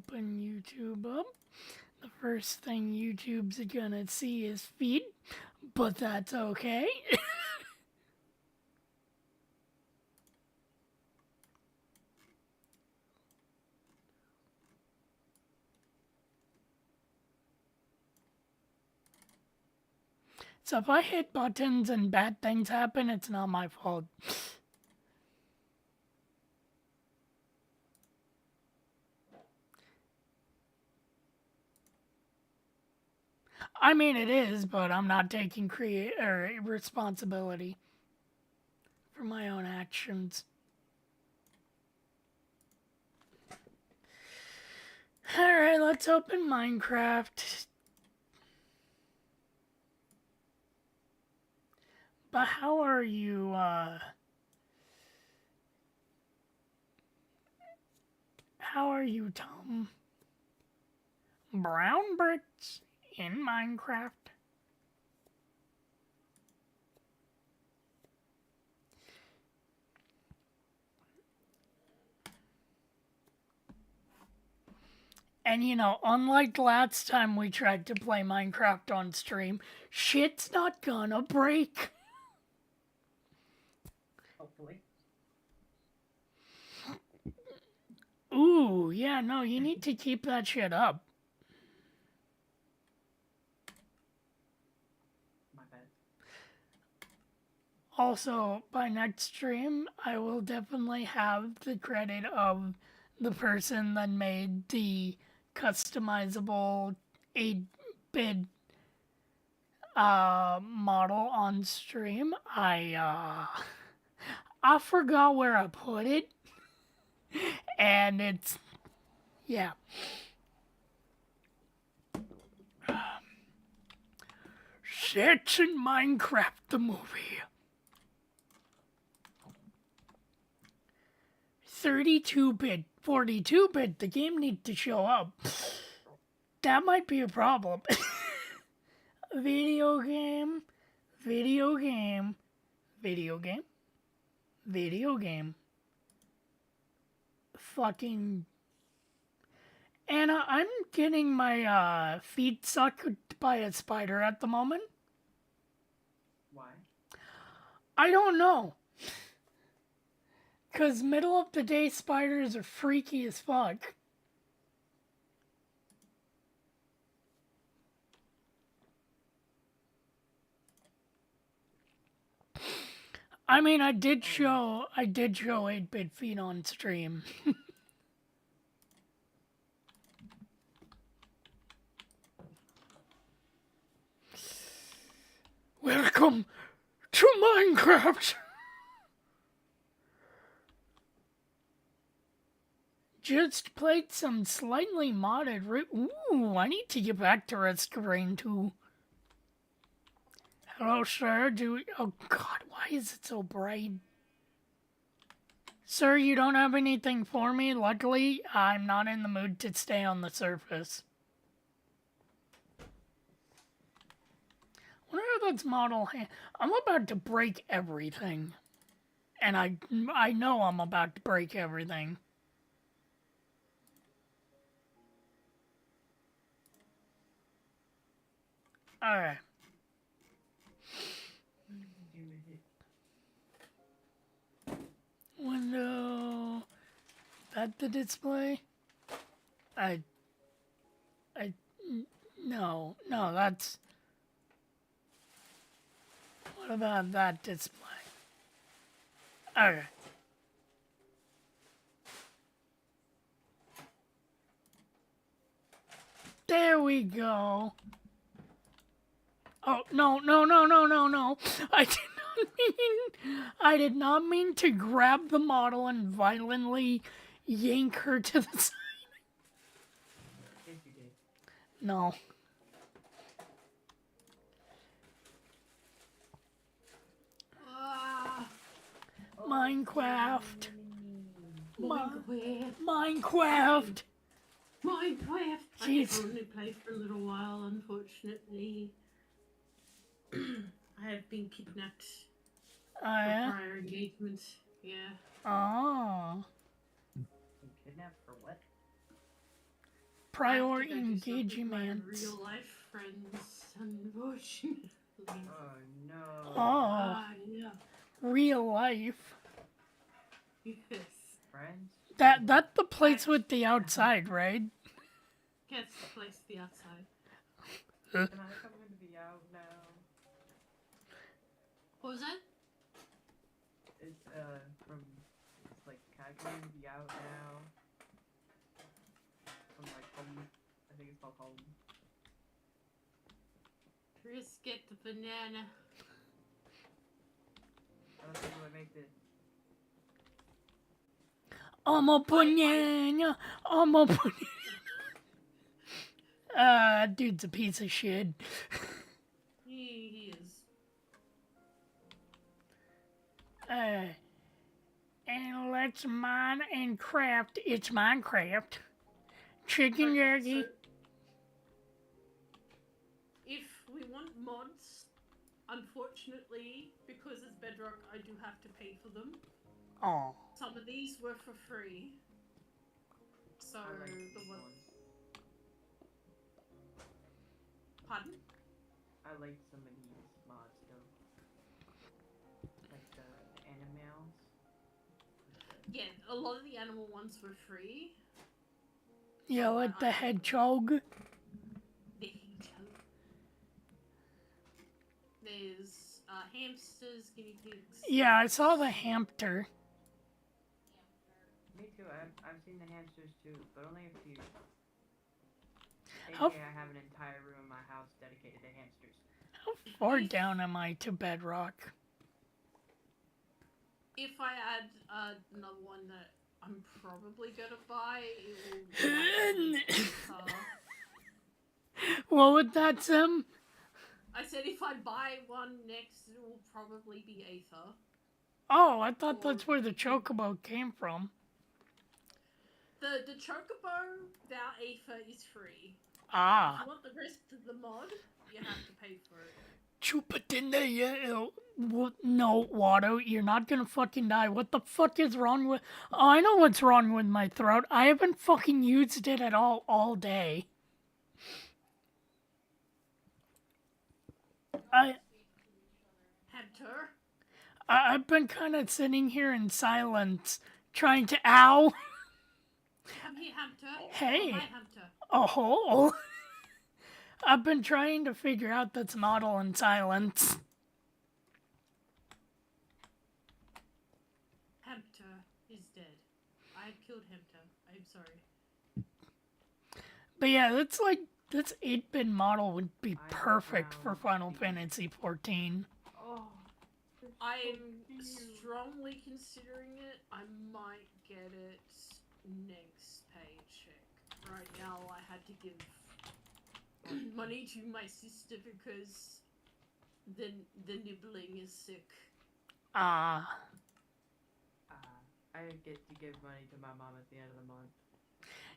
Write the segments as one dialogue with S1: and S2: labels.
S1: open YouTube up. The first thing YouTube's gonna see is feed, but that's okay. So if I hit buttons and bad things happen, it's not my fault. I mean, it is, but I'm not taking responsibility for my own actions. Alright, let's open Minecraft. But how are you, Tom? Brown bricks in Minecraft? And you know, unlike last time we tried to play Minecraft on stream, shit's not gonna break.
S2: Hopefully.
S1: Ooh, yeah, no, you need to keep that shit up.
S2: My bad.
S1: Also, by next stream, I will definitely have the credit of the person that made the customizable 8-bit model on stream. I forgot where I put it. And it's, yeah. Sets in Minecraft the movie. 32-bit, 42-bit, the game needs to show up. That might be a problem. Video game, video game, video game, video game. Fucking Anna, I'm getting my feet sucked by a spider at the moment.
S2: Why?
S1: I don't know. Cause middle of the day spiders are freaky as fuck. I mean, I did show 8-bit feet on stream. Welcome to Minecraft. Just played some slightly modded. Ooh, I need to get back to Risk of Rain 2. Hello, sir. Oh God, why is it so bright? Sir, you don't have anything for me? Luckily, I'm not in the mood to stay on the surface. Wonder if that's model hand. I'm about to break everything. And I know I'm about to break everything. Alright. Window. That the display? No, that's... What about that display? Okay. There we go. Oh, no. I did not mean to grab the model and violently yank her to the side.
S2: Yes, you did.
S1: No. Minecraft. Minecraft.
S3: Jeez. I've only played for a little while, unfortunately. I have been kidnapped for prior engagements. Yeah.
S1: Oh.
S2: Kidnapped for what?
S1: prior
S3: I have to go do stuff with my
S1: engagement.
S3: real life friends, unfortunately.
S2: Oh no.
S1: Oh,
S3: Yeah.
S1: real life.
S3: Yes.
S2: Friends?
S1: That's the place with the outside, right?
S3: Gets the place to the outside.
S2: Can I come in to be out now?
S3: What was that?
S2: It's it's like, can I come in to be out now? From like home. I think it's called home.
S3: Brisket banana.
S2: I don't think I make this.
S1: I'm a banana. I'm a banana. Dude's a piece of shit.
S3: He is.
S1: And let's mine and craft. It's Minecraft. Chicken
S3: Okay,
S1: jerky.
S3: so if we want mods, unfortunately, because it's Bedrock, I do have to pay for them.
S1: Oh.
S3: Some of these were for free. So
S2: I like
S3: the
S2: these
S3: one.
S2: ones.
S3: Pardon?
S2: I like some of these mods though. Like the animals.
S3: Yeah, a lot of the animal ones were free.
S1: Yeah, like the hedgehog.
S3: The hedgehog. There's hamsters, guinea pigs.
S1: Yeah, I saw the hamster.
S2: Me too. I've seen the hamsters too, but only a few.
S1: How-
S2: AKA, I have an entire room in my house dedicated to hamsters.
S1: How far down am I to Bedrock?
S3: If I add another one that I'm probably gonna buy, it will be
S1: What would that, Sim?
S3: I said if I buy one next, it will probably be Aether.
S1: Oh, I thought that's where the chocobo came from.
S3: The Chocobo without Aether is free. If
S1: Ah.
S3: you want the rest of the mod, you have to pay for it.
S1: No, Watto, you're not gonna fucking die. What the fuck is wrong with... Oh, I know what's wrong with my throat. I haven't fucking used it at all day.
S3: Hamster?
S1: I've been kind of sitting here in silence, trying to... Ow!
S3: Come here, Hamster.
S1: Hey.
S3: Oh, hi, Hamster.
S1: A hole? I've been trying to figure out this model in silence.
S3: Hamster is dead. I have killed Hamster. I'm sorry.
S1: But yeah, that's like... This 8-bit model would be
S2: I
S1: perfect for
S2: found
S1: Final
S2: the-
S1: Fantasy XIV.
S2: Oh.
S3: I'm strongly considering it. I might get it next paycheck. Right now, I had to give money to my sister because the nibbling is sick.
S1: Ah.
S2: I get to give money to my mom at the end of the month.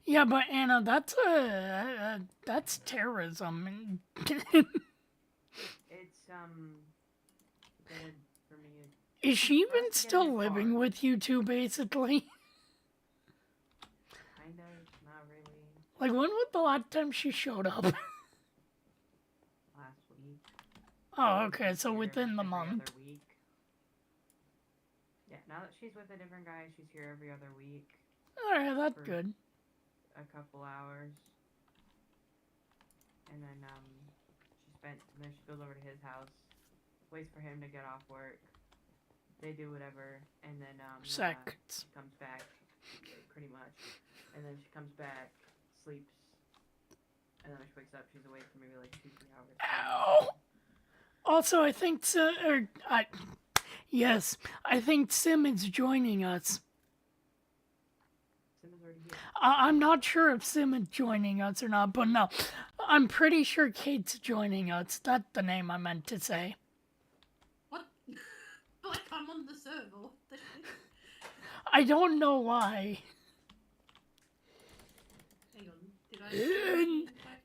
S1: Yeah, but Anna, that's terrorism.
S2: It's good for me.
S1: Is she even
S2: Let's get
S1: still
S2: it
S1: living
S2: far.
S1: with you two, basically?
S2: Kind of, not really.
S1: Like, when was the last time she showed up?
S2: Last week.
S1: Oh, okay,
S2: She's
S1: so
S2: here
S1: within the
S2: every
S1: month.
S2: other week. Yeah, now that she's with a different guy, she's here every other week.
S1: Alright, that's
S2: For-
S1: good.
S2: A couple hours. And then, then she goes over to his house, waits for him to get off work. They do whatever, and then,
S1: Sex.
S2: she comes back, pretty much. And then she comes back, sleeps, and then when she wakes up, she's awake for maybe like 2-3 hours.
S1: Ow! Also, I think, yes, I think Sim is joining us.
S2: Sim is already here.
S1: I'm not sure if Sim is joining us or not, but no. I'm pretty sure Kate's joining us. That's the name I meant to say.
S3: What? Like I'm on the server. What the shit?
S1: I don't know why.
S3: Hang on. Did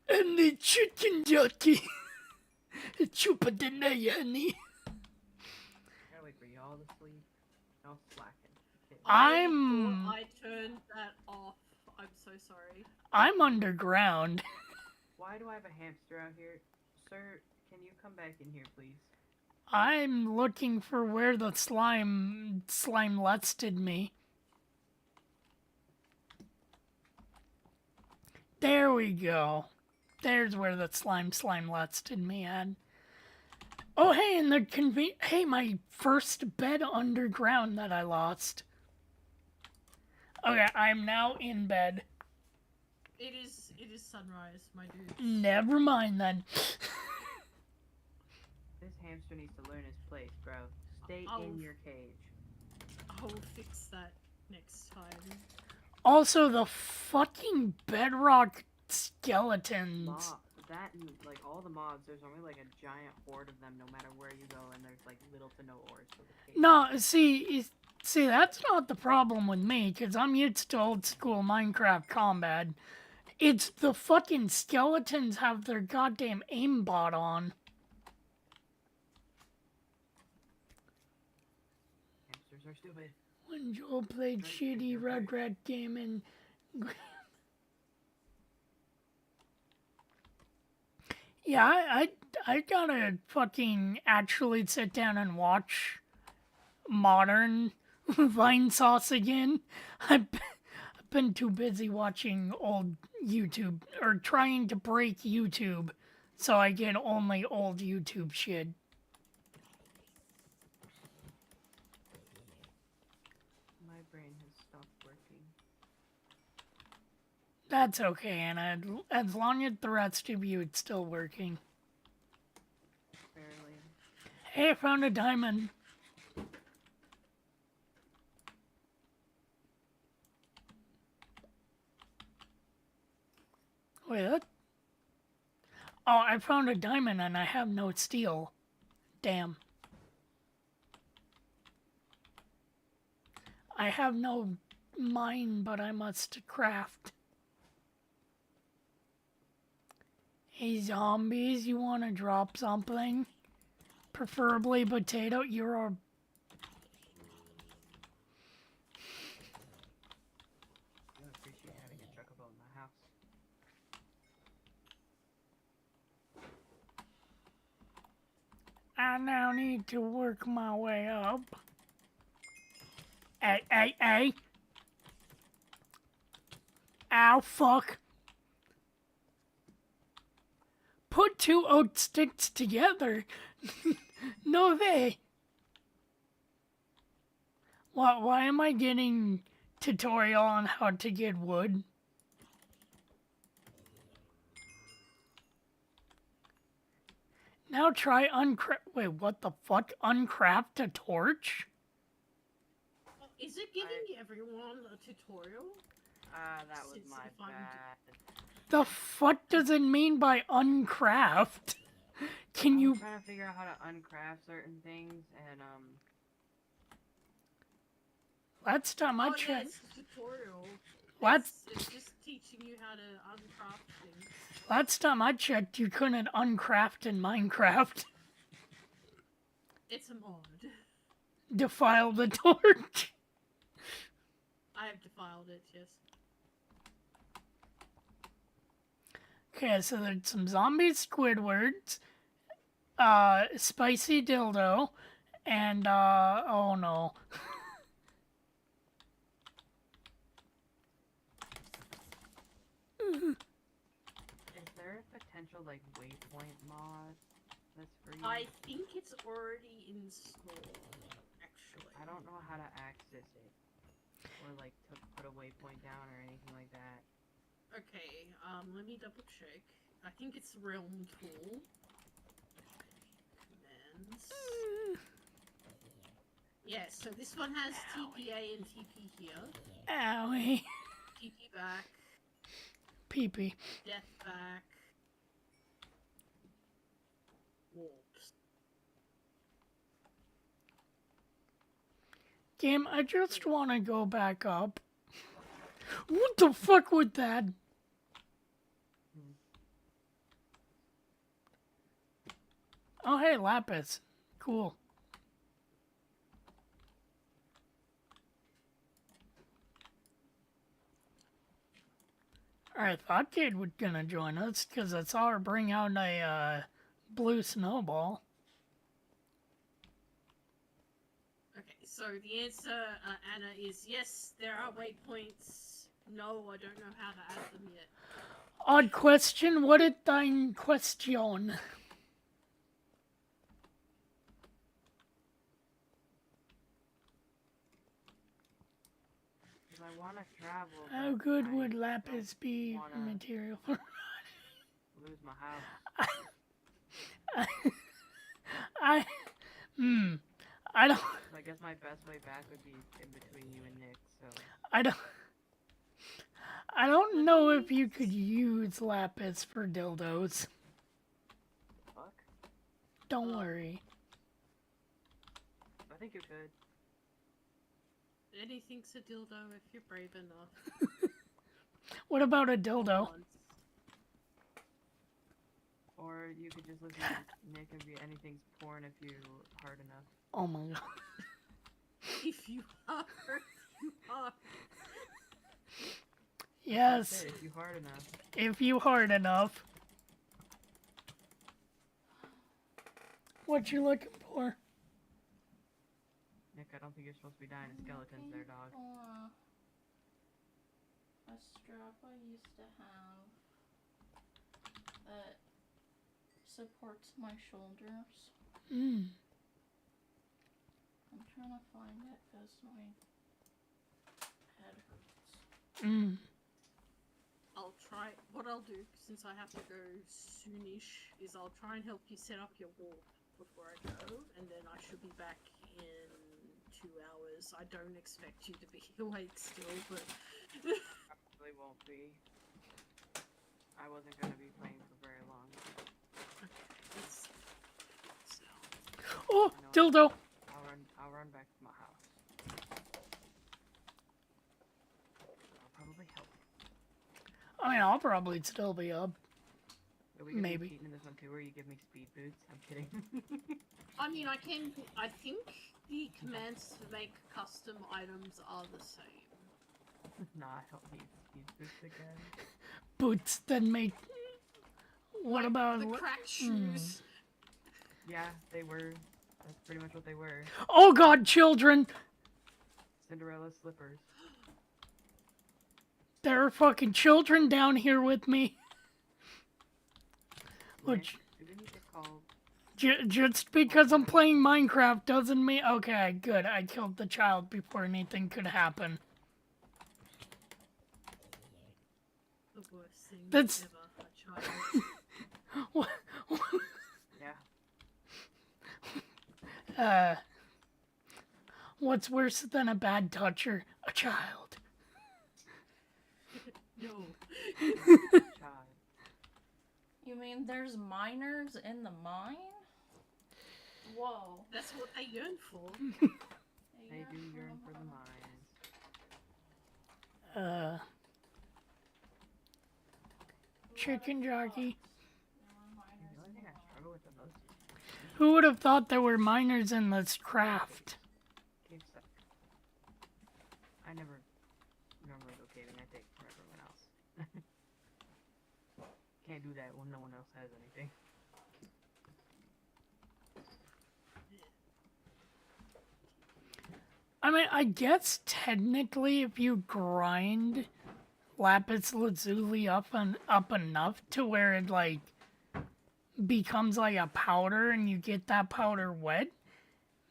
S3: I?
S1: And the chicken jockey. Chupa de honey.
S2: Gotta wait for y'all to sleep. Y'all slacking.
S3: I
S1: I'm-
S3: thought I turned that off. I'm so sorry.
S1: I'm underground.
S2: Why do I have a hamster out here? Sir, can you come back in here, please?
S1: I'm looking for where the slime lusted me. There we go. There's where the slime lusted me at. Oh, hey, and the hey, my first bed underground that I lost. Okay, I'm now in bed.
S3: It is sunrise, my dude.
S1: Never mind then.
S2: This hamster needs to learn his place, bro. Stay
S3: I'll-
S2: in your cage.
S3: I will fix that next time.
S1: Also, the fucking bedrock skeletons.
S2: That and like all the mobs, there's only like a giant horde of them no matter where you go, and there's like little to no ores. So the cage.
S1: No, see, that's not the problem with me, because I'm used to old school Minecraft combat. It's the fucking skeletons have their goddamn aimbot on.
S2: Hamsters are stupid.
S1: When Joel played
S2: Right,
S1: shitty
S2: right.
S1: Rugrat game and... Yeah, I gotta fucking actually sit down and watch modern Vine Sauce again. I've been too busy watching old YouTube, or trying to break YouTube, so I get only old YouTube shit.
S2: My brain has stopped working.
S1: That's okay, Anna. As long as the rest of you, it's still working.
S2: Barely.
S1: Hey, I found a diamond. Wait, what? Oh, I found a diamond and I have no steel. Damn. I have no mine, but I must craft. Hey, zombies, you want to drop something? Preferably potato. You're a...
S2: I appreciate having a chocobo in my house.
S1: I now need to work my way up. Hey. Ow, fuck. Put two oak sticks together? No way. Why am I getting tutorial on how to get wood? Now try wait, what the fuck? Uncraft a torch?
S3: Is it giving everyone a tutorial?
S2: That was
S3: Since
S2: my
S3: if I'm-
S2: bad.
S1: The fuck does it mean by uncraft? Can
S2: I'm
S1: you...
S2: trying to figure out how to uncraft certain things, and
S1: Last time I
S3: Oh yeah,
S1: checked...
S3: it's a tutorial.
S1: What?
S3: It's just teaching you how to uncraft things.
S1: Last time I checked, you couldn't uncraft in Minecraft.
S3: It's a mod.
S1: Defile the torch.
S3: I have defiled it, yes.
S1: Okay, so there's some zombie Squidwards, spicy dildo, and, oh no.
S2: is there a potential like waypoint mod that's free?
S3: I think it's already installed, actually.
S2: I don't know how to access it, or like to put a waypoint down or anything like that.
S3: Okay, let me double check. I think it's Realm Tool. Commands. Yeah, so this one has TPA and TP here.
S1: Owie.
S3: TP back,
S1: Pee-pee.
S3: death back, warps.
S1: Game, I just want to go back up. What the fuck was that? Oh, hey, Lapis. Cool. I thought Kate was gonna join us because I saw her bring out a blue snowball.
S3: Okay, so the answer, Anna, is yes, there are waypoints. No, I don't know how to add them yet.
S1: Odd question. What is thine question?
S2: Because I want to travel.
S1: How
S2: but
S1: good
S2: I
S1: would
S2: don't
S1: lapis be
S2: wanna
S1: material?
S2: lose my house.
S1: I I don't
S2: So I guess my best way back would be in between you and Nick. So
S1: I don't know if you could use lapis for dildos.
S2: fuck.
S1: Don't worry.
S2: I think you could.
S3: Anything's a dildo if you're brave enough.
S1: What about a dildo?
S3: Once.
S2: Or you could just listen to Nick and be anything's porn if you're hard enough.
S1: Oh my god.
S3: If you are, you are.
S1: Yes,
S2: That's it, if you hard enough.
S1: if you hard enough. What you looking for?
S2: Nick, I don't think you're supposed to be dying of skeletons there, dog.
S4: A strap I used to have that supports my shoulders.
S1: Mm.
S4: I'm trying to find it because my head hurts.
S1: Mm.
S3: I'll try. What I'll do, since I have to go soonish, is I'll try and help you set up your warp before I go, and then I should be back in 2 hours. I don't expect you to be awake still, but
S2: Probably won't be. I wasn't gonna be playing for very long.
S3: it's so.
S1: Oh, dildo.
S2: I'll run back to my house. I'll probably help.
S1: I mean, I'll probably still be up.
S2: Are we gonna
S1: Maybe.
S2: be cheating in this one too, where you give me speed boots? I'm kidding.
S3: I mean, I can. I think the commands to make custom items are the same.
S2: Nah, I don't need speed boots again.
S1: Boots that make. What
S3: Like
S1: about?
S3: the cracked shoes?
S2: Yeah, they were. That's pretty much what they were.
S1: Oh god, children!
S2: Cinderella slippers.
S1: There are fucking children down here with me. Which,
S2: Do we need to call?
S1: just because I'm playing Minecraft doesn't mean. Okay, good. I killed the child before anything could happen.
S3: The worst thing
S1: That's-
S3: ever. A child.
S1: What?
S2: Yeah.
S1: What's worse than a bad toucher? A child.
S3: No.
S2: Child.
S4: You mean there's miners in the mine? Whoa.
S3: That's what they yearn for.
S2: They do yearn for the mines.
S1: Chicken jockey.
S2: The only thing I struggle with the most is
S1: Who would have thought there were miners in this craft?
S2: cave stuff. I never normally go caving. I take from everyone else. Can't do that when no one else has anything.
S1: I mean, I guess technically if you grind lapis lazuli up enough to where it like becomes like a powder and you get that powder wet,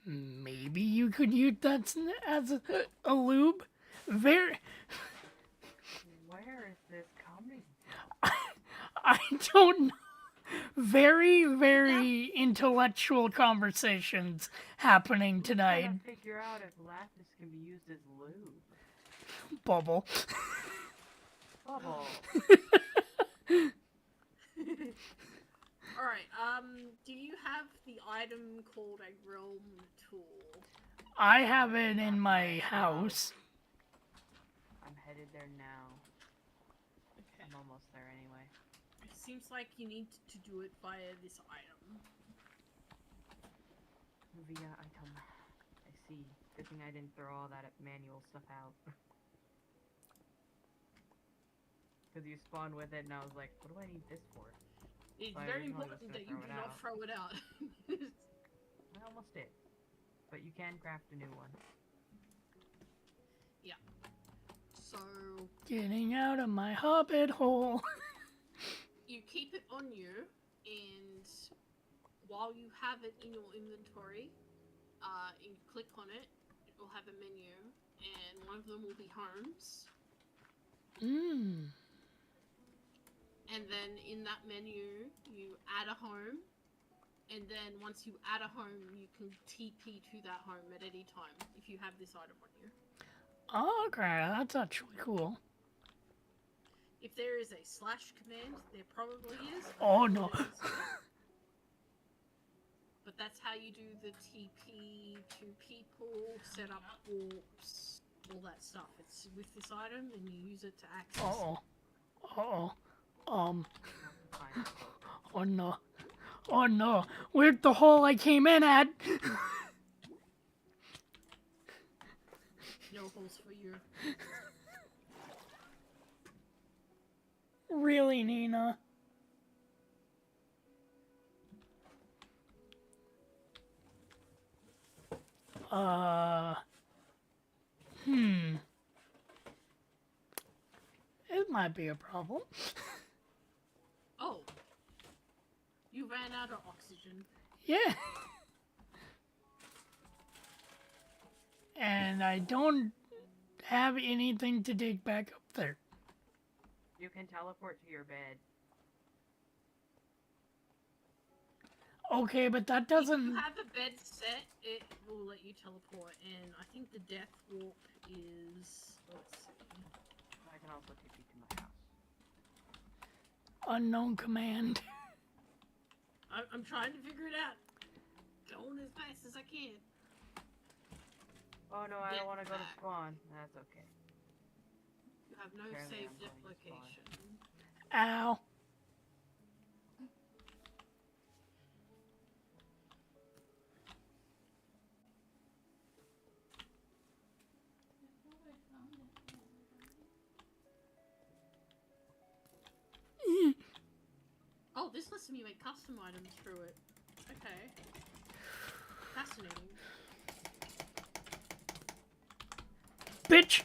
S1: maybe you could use that as a lube. Very,
S2: Where is this coming?
S1: I don't know. Very, very intellectual conversations happening tonight.
S2: I'm trying to figure out if lapis can be used as lube.
S1: Bubble.
S2: Bubble.
S3: Alright, do you have the item called a realm tool?
S1: I have it in my house.
S2: I'm headed there now.
S3: Okay.
S2: I'm almost there anyway.
S3: It seems like you need to do it via this item.
S2: Via item. I see. Good thing I didn't throw all that manual stuff out. because you spawned with it, and I was like, what do I need this for?
S3: It's
S2: So I
S3: very
S2: originally was
S3: important
S2: gonna
S3: that you
S2: throw
S3: do
S2: it
S3: not
S2: out.
S3: throw it out.
S2: I almost did. But you can craft a new one.
S3: So
S1: Getting out of my hobbit hole.
S3: you keep it on you, and while you have it in your inventory, and you click on it, it will have a menu, and one of them will be homes.
S1: Mmm.
S3: And then in that menu, you add a home, and then once you add a home, you can TP to that home at any time if you have this item on you.
S1: Okay, that's actually cool.
S3: If there is a slash command, there probably is. I
S1: Oh,
S3: don't know
S1: no.
S3: what it is yet. But that's how you do the TP to people, set up warps, all that stuff. It's with this item, and you use it to access.
S1: Uh-oh. Uh-oh.
S2: Fine.
S1: Oh no. Oh no. Where's the hole I came in at?
S3: No holes for you.
S1: Really, Nina? It might be a problem.
S3: Oh. You ran out of oxygen.
S1: Yeah. And I don't have anything to dig back up there.
S2: You can teleport to your bed.
S1: Okay, but that
S3: If you
S1: doesn't...
S3: have a bed set, it will let you teleport, and I think the death warp is... Let's see.
S2: I can also take you to my house.
S1: Unknown command.
S3: I'm trying to figure it out. Going as fast as I can.
S2: Oh no, I
S3: Get
S2: don't want to go to
S3: back.
S2: spawn. That's okay.
S3: You have no
S2: Apparently
S3: save
S2: I'm going to spawn.
S3: location.
S1: Ow.
S4: I thought I found it already.
S3: Oh, this lets me make custom items through it. Okay. Fascinating.
S1: Bitch!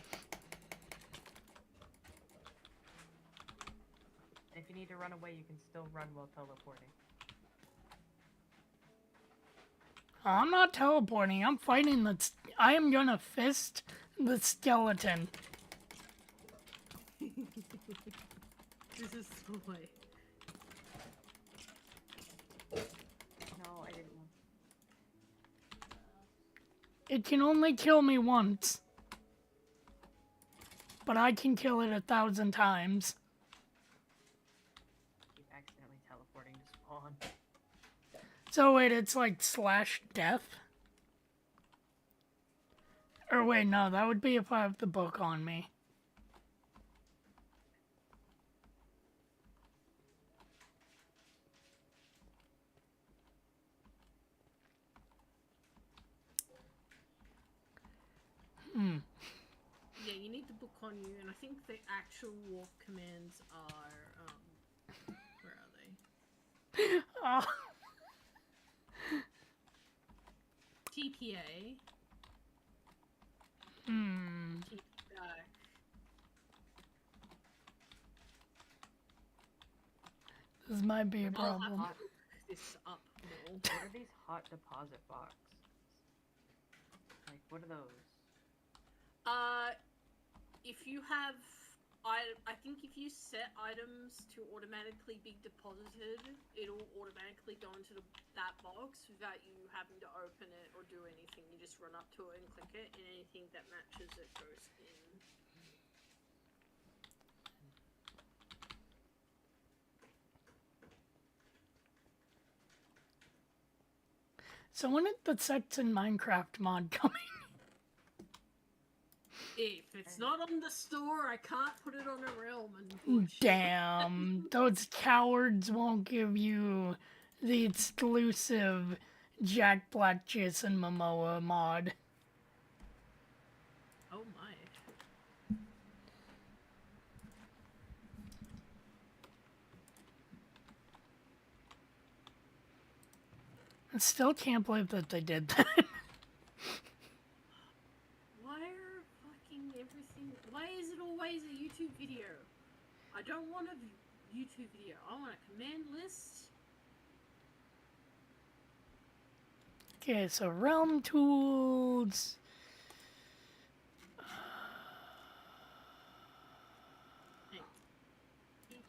S2: If you need to run away, you can still run while teleporting.
S1: I'm not teleporting. I'm fighting the... I am gonna fist the skeleton.
S3: This is so way.
S2: No, I didn't want.
S1: It can only kill me once. But I can kill it 1,000 times.
S2: Keep accidentally teleporting to spawn.
S1: So wait, it's like slash death? Or wait, no, that would be if I have the book on me.
S3: Yeah, you need the book on you, and I think the actual warp commands are, where are they?
S1: Oh,
S3: TPA. TP back.
S1: this might be a
S3: I'll have
S1: problem.
S3: to look this up more.
S2: What are these hot deposit boxes? Like, what are those?
S3: If you have, I think if you set items to automatically be deposited, it'll automatically go into that box without you having to open it or do anything. You just run up to it and click it, and anything that matches it goes in.
S1: So when is the Sets in Minecraft mod coming?
S3: If it's not on the store, I can't put it on a realm. Unfortunately.
S1: Damn, those cowards won't give you the exclusive Jack Black Jason Momoa mod.
S3: Oh my.
S1: I still can't believe that they did that.
S3: Why are fucking everything? Why is it always a YouTube video? I don't want a YouTube video. I want a command list.
S1: Okay, so realm tools.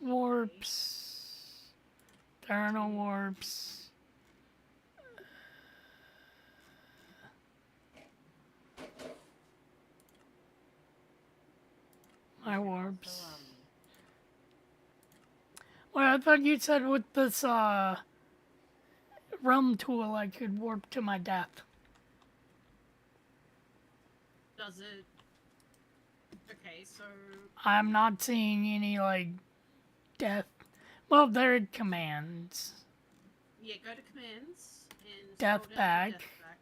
S1: Warps. There are no warps. My warps.
S2: So,
S1: Well, I thought you said with this realm tool I could warp to my death.
S3: Does it? Okay, so
S1: I'm not seeing any like death. Well, there are commands.
S3: yeah, go to commands and
S1: Death
S3: scroll down to
S1: bag.
S3: death back.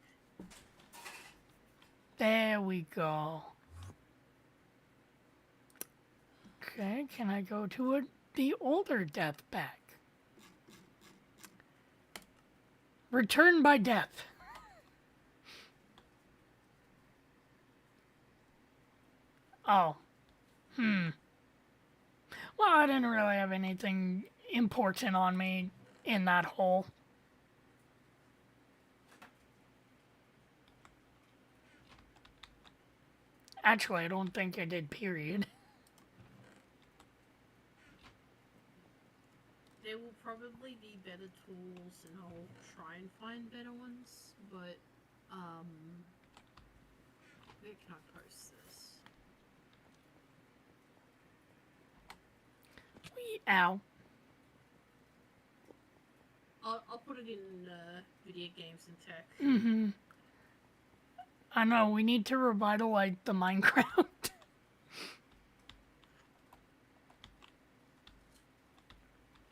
S1: There we go. Okay, can I go to the older death back? Return by death. Oh. Well, I didn't really have anything important on me in that hole. Actually, I don't think I did, period.
S3: There will probably be better tools, and I'll try and find better ones. But where can I post this?
S1: Ow.
S3: I'll put it in video games and tech.
S1: Mm-hmm. I know, we need to revitalize the Minecraft.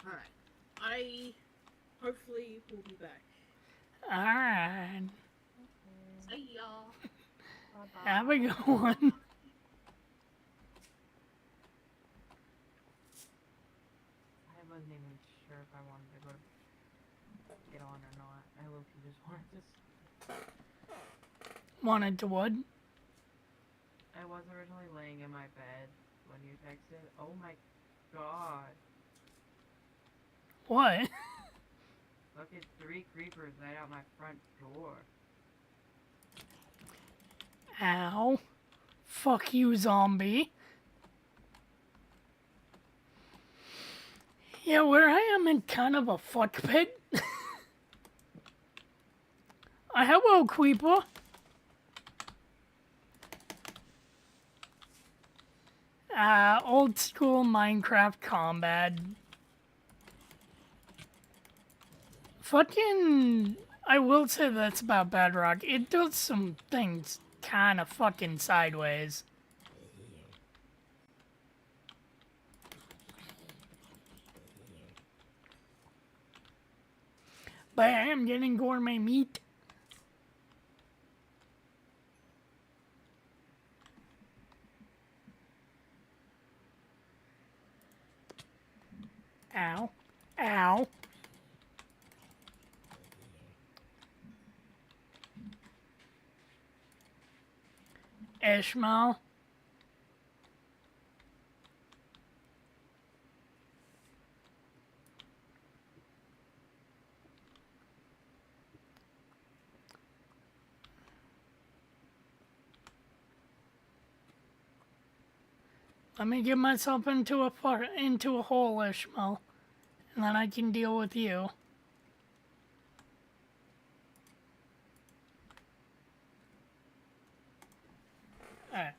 S3: Alright. I hopefully will be back.
S1: Alright.
S3: See ya.
S1: Have a good one.
S2: I wasn't even sure if I wanted to go get on or not. I low-key just wanted to.
S1: Wanted to what?
S2: I was originally laying in my bed when you texted. Oh my god.
S1: What?
S2: Look at 3 creepers right out my front door.
S1: Ow. Fuck you, zombie. Yeah, where I am in kind of a fuck pit. Hello, creeper. Old school Minecraft combat. Fucking, I will say that's about Bedrock. It does some things kind of fucking sideways. But I am getting gourmet meat. Ow. Ow. Ishmael. Let me get myself into a hole, Ishmael, and then I can deal with you. Alright.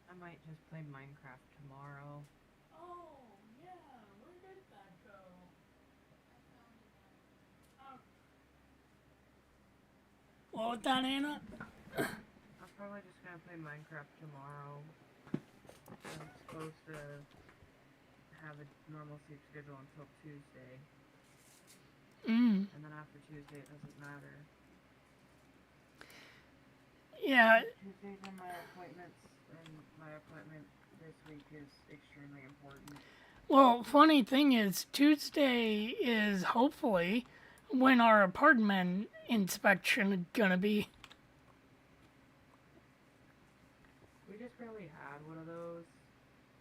S2: I might just play Minecraft tomorrow.
S1: Oh, yeah, where did that go? What was that, Anna?
S2: I Probably just gonna play Minecraft tomorrow. I'm supposed to have a normal sleep schedule until Tuesday.
S1: Mm.
S2: And then after Tuesday, it doesn't matter.
S1: Yeah.
S2: Tuesdays are my appointments, and my appointment this week is extremely important.
S1: Well, funny thing is, Tuesday is hopefully when our apartment inspection is gonna be.
S2: We just barely had one of those,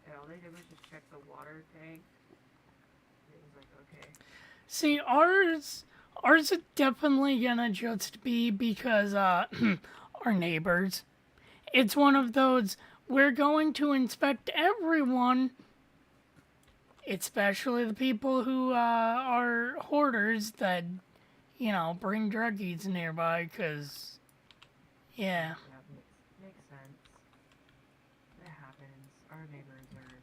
S2: and all they did was just check the water tank. It was like, okay.
S1: See, ours is definitely gonna just be because our neighbors. It's one of those we're going to inspect everyone, especially the people who are hoarders that bring druggies nearby. Cause yeah,
S2: Yeah, makes sense. It happens. Our neighbors are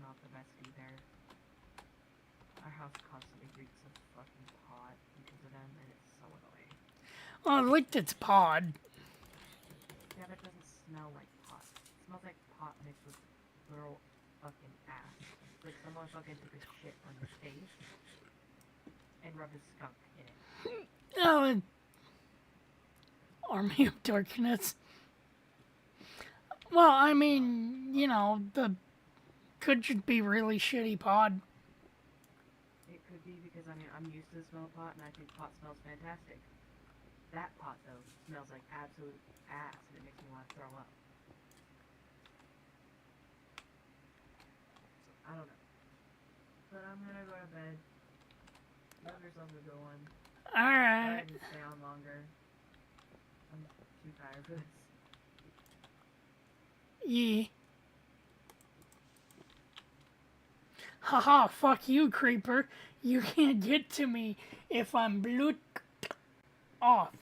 S2: not the best either. Our house constantly reeks of fucking pot because of them, and it's so annoying.
S1: well, at least it's pod.
S2: Yeah, but it doesn't smell like pot. It smells like pot mixed with literal fucking ass. It's like someone fucking took a shit on your face and rubbed a skunk in it.
S1: Oh, Army of Darkness. Well, I mean, the could just be really shitty pod.
S2: It could be because, I mean, I'm used to the smell of pot, and I think pot smells fantastic. That pot, though, smells like absolute ass, and it makes me want to throw up. I don't know. But I'm gonna go to bed. You have yourself a good one.
S1: Alright.
S2: I didn't stay on longer. I'm too tired for this.
S1: Yeah. Haha, fuck you, creeper. You can't get to me if I'm blood off.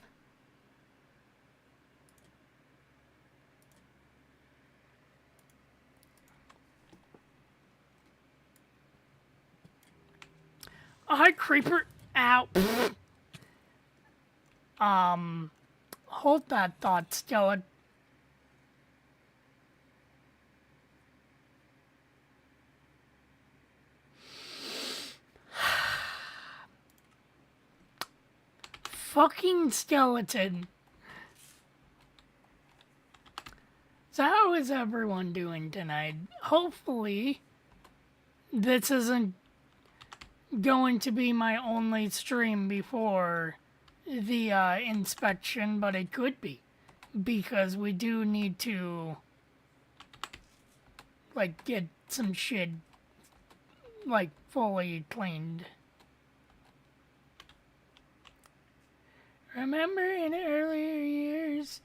S1: Oh, hi, creeper. Ow. Hold that thought, skeleton. Fucking skeleton. So how is everyone doing tonight? Hopefully, this isn't going to be my only stream before the inspection, but it could be. Because we do need to, get some shit, fully cleaned. Remember in earlier years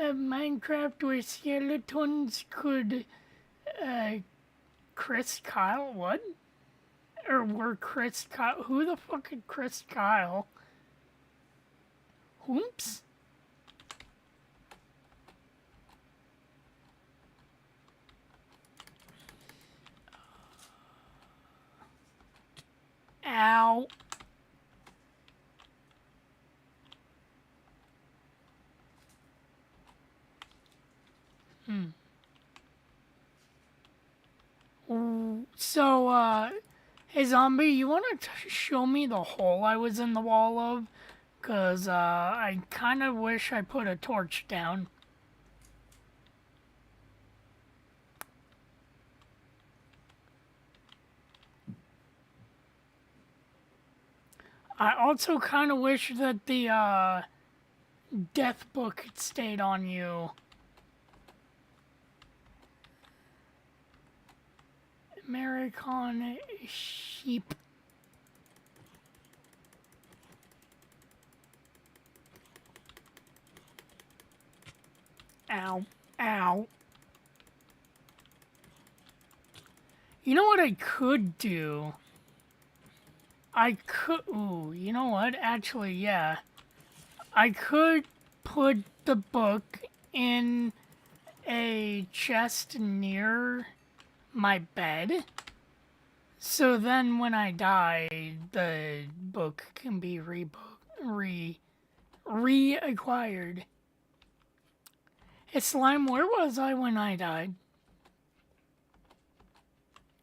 S1: of Minecraft where skeletons could, Chris Kyle, what? Or were Chris Kyle, who the fuck is Chris Kyle? Whoops? Ow. So, hey zombie, you wanna show me the hole I was in the wall of? Cause, I kinda wish I put a torch down. I also kinda wish that the, death book stayed on you. American sheep. Ow. Ow. You know what I could do? Ooh, you know what? Actually, yeah. I could put the book in a chest near my bed. So then when I die, the book can be reacquired. Hey, Slime, where was I when I died?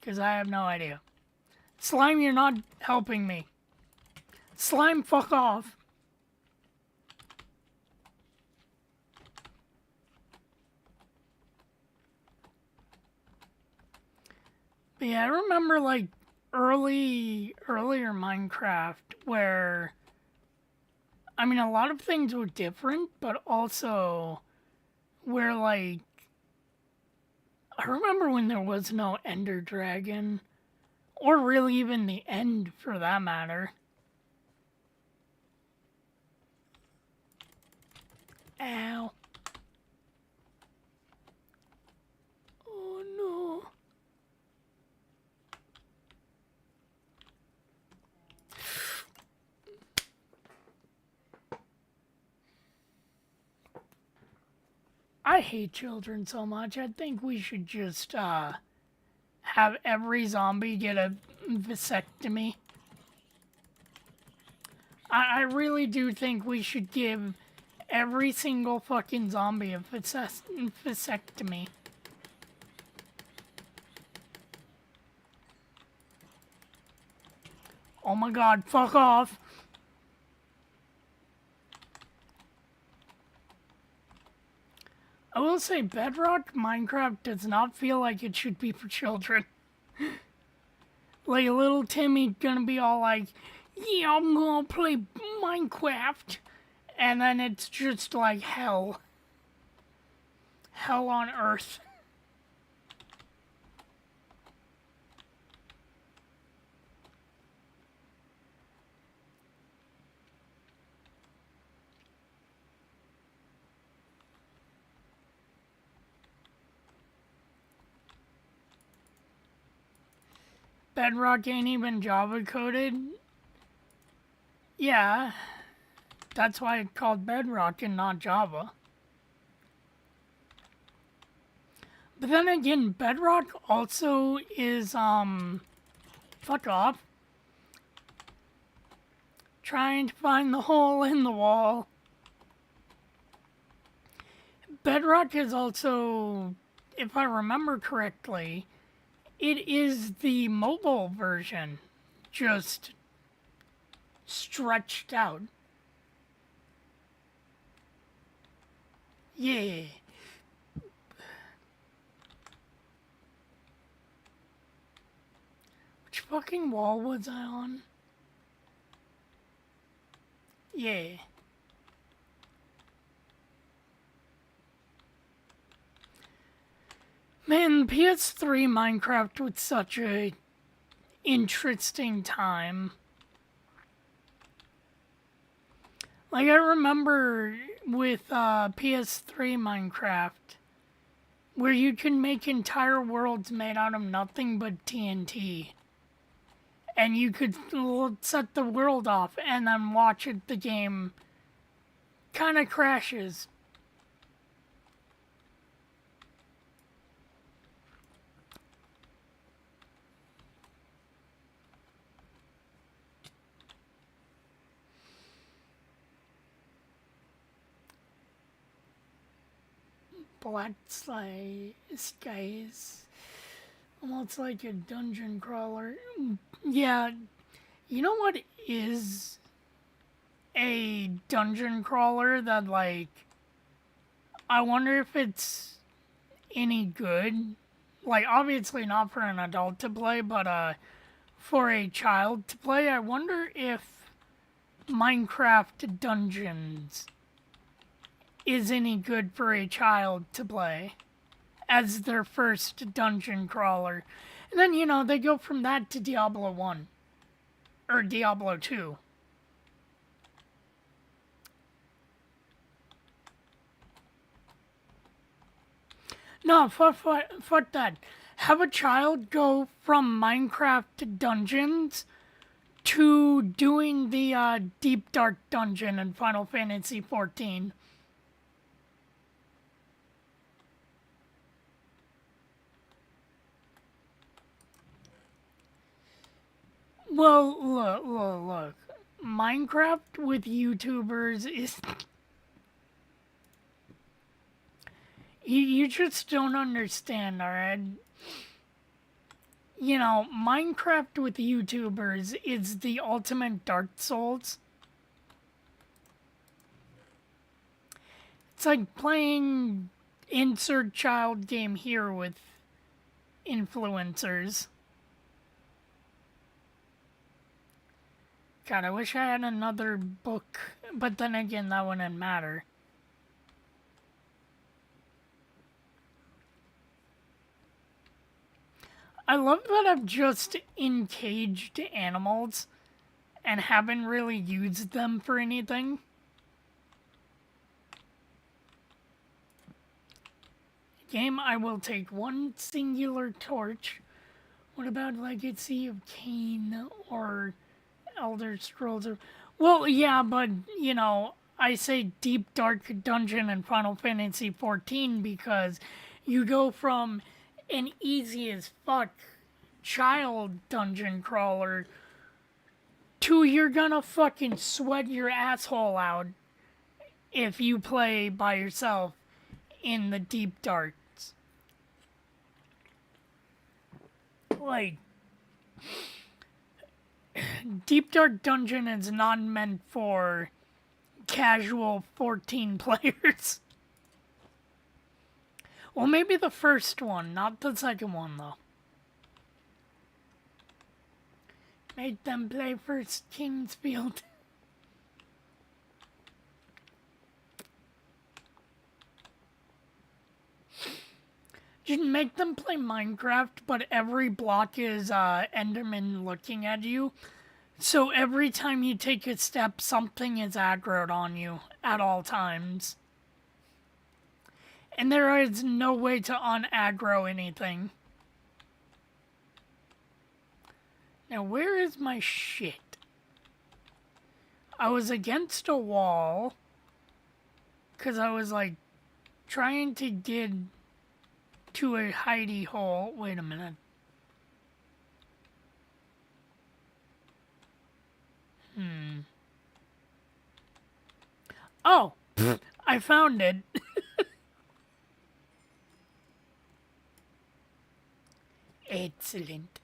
S1: Because I have no idea. Slime, you're not helping me. Slime, fuck off. But yeah, I remember like earlier Minecraft where I mean a lot of things were different, but also where like I remember when there was no Ender Dragon, or really even the end for that matter. Ow. Oh no. I hate children so much. I think we should just have every zombie get a vasectomy. I really do think we should give every single fucking zombie a vasectomy. Oh my god, fuck off. I will say Bedrock Minecraft does not feel like it should be for children. Like little Timmy gonna be all like, yeah, I'm gonna play Minecraft. And then it's just like hell. Hell on earth. Bedrock ain't even Java coded. Yeah, that's why it's called Bedrock and not Java. But then again, Bedrock also is, fuck off. Trying to find the hole in the wall. Bedrock is also, if I remember correctly, it is the mobile version, just stretched out. Yeah. Which fucking wall was I on? Yeah. Man, PS3 Minecraft was such a interesting time. Like, I remember with PS3 Minecraft, where you can make entire worlds made out of nothing but TNT. And you could set the world off and then watch it, the game kind of crashes. Black skies. Almost like a dungeon crawler. Yeah, you know what is a dungeon crawler that, like, I wonder if it's any good? Like, obviously not for an adult to play, but, for a child to play. I wonder if Minecraft Dungeons is any good for a child to play as their first dungeon crawler. And then, you know, they go from that to Diablo 1. Or Diablo 2. No, fuck that. Have a child go from Minecraft to Dungeons to doing the Deep Dark Dungeon in Final Fantasy XIV. Well, look. Minecraft with YouTubers You just don't understand, alright? You know, Minecraft with YouTubers is the ultimate Dark Souls. It's like playing insert child game here with influencers. God, I wish I had another book, but then again, that wouldn't matter. I love that I've just encaged animals and haven't really used them for anything. Game, I will take one singular torch. What about Legacy of Kain or Elder Scrolls? Well, yeah, but, you know, I say Deep Dark Dungeon in Final Fantasy XIV because you go from an easy as fuck child dungeon crawler to you're gonna fucking sweat your asshole out if you play by yourself in the Deep Darks. Like, Deep Dark Dungeon is not meant for casual 14 players. Well, maybe the first one, not the second one, though. Make them play first Kingsfield. Just make them play Minecraft, but every block is Enderman looking at you. So every time you take a step, something is aggroed on you at all times. And there is no way to un-aggro anything. Now, where is my shit? I was against a wall. Because I was, like, trying to get to a hidey hole. Wait a minute. Oh! I found it. Excellent.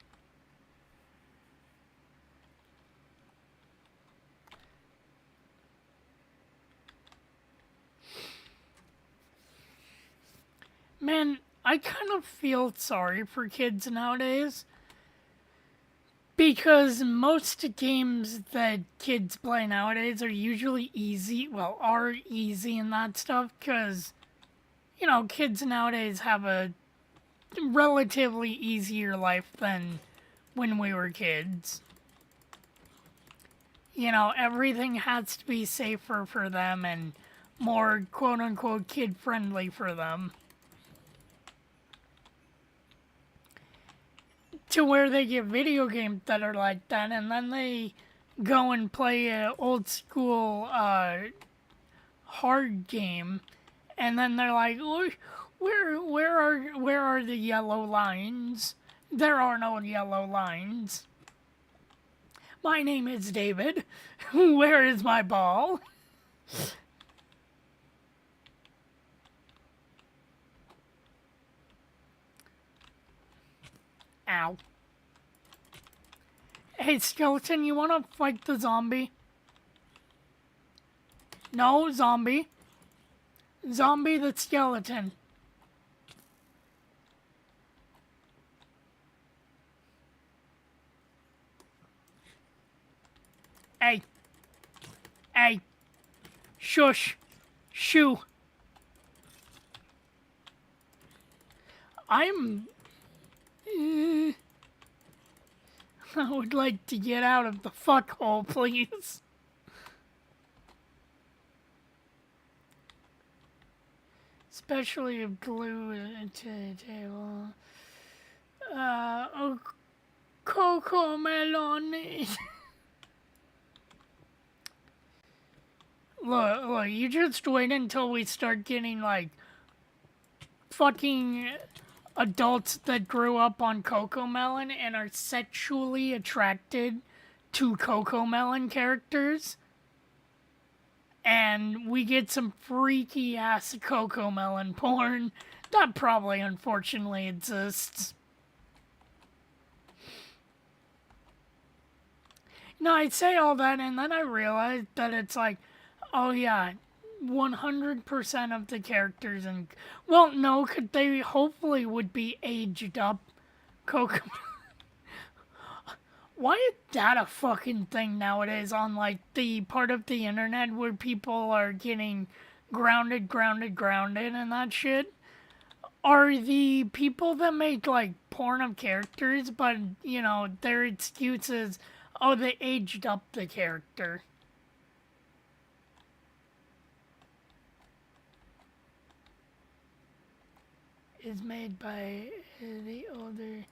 S1: Man, I kind of feel sorry for kids nowadays. Because most games that kids play nowadays are usually easy. Well, are easy and that stuff. Because, you know, kids nowadays have a relatively easier life than when we were kids. You know, everything has to be safer for them and more quote-unquote kid-friendly for them. To where they get video games that are like that, and then they go and play an old-school hard game, and then they're like, where are the yellow lines? There are no yellow lines. My name is David. Where is my ball? Ow. Hey, skeleton, you wanna fight the zombie? No, zombie. Zombie the skeleton. Hey. Hey. Shush. Shoo. I would like to get out of the fuckhole, please. Especially if glue to the table. Oh, Coco Melon. Look, you just wait until we start getting, like, fucking adults that grew up on Cocomelon and are sexually attracted to Cocomelon characters. and we get some freaky ass Coco Melon porn that probably unfortunately exists. No, I'd say all that, and then I realized that it's like, oh yeah, 100% of the characters, and well, no, could they hopefully would be aged up. Coco. Why is that a fucking thing nowadays on like the part of the internet where people are getting grounded, and that shit? Are the people that make like porn of characters, but you know, their excuse is, oh, they aged up the character. Is made by the older.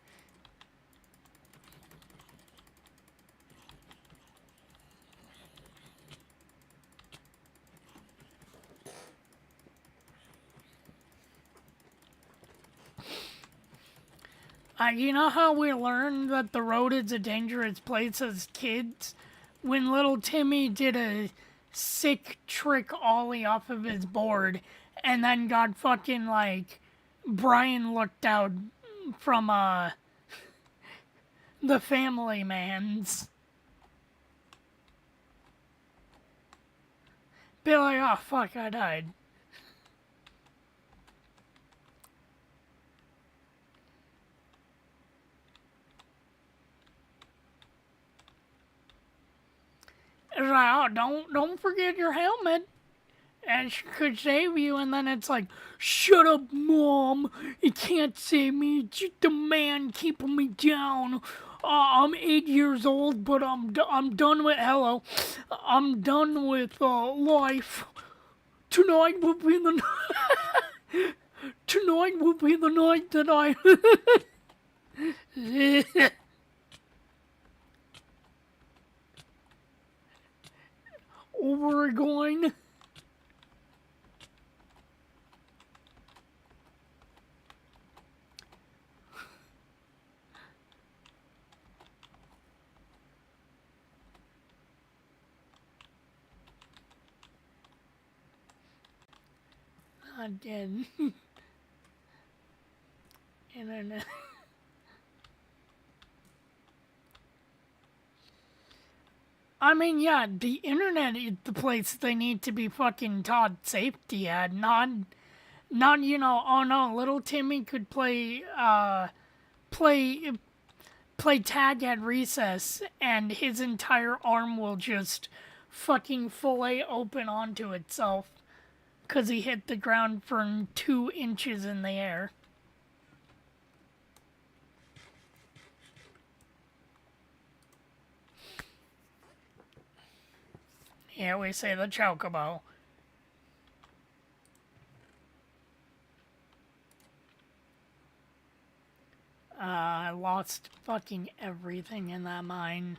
S1: You know how we learned that the road is a dangerous place as kids? When little Timmy did a sick trick ollie off of his board and then got fucking like Brian looked out from the Family Man's. Be like, oh fuck, I died. It's like, oh, don't forget your helmet. And she could save you, and then it's like, shut up, Mom. It can't save me. It's just a man keeping me down. I'm 8 years old, but I'm done with hello. I'm done with life. Tonight will be the tonight will be the night that I. We're going. Not dead. Internet. I mean, yeah, the internet is the place they need to be fucking taught safety at, not you know, oh no, little Timmy could play play tag at recess and his entire arm will just fucking fillet open onto itself because he hit the ground from 2 inches in the air. Yeah, we say the chocobo. I lost fucking everything in that mine.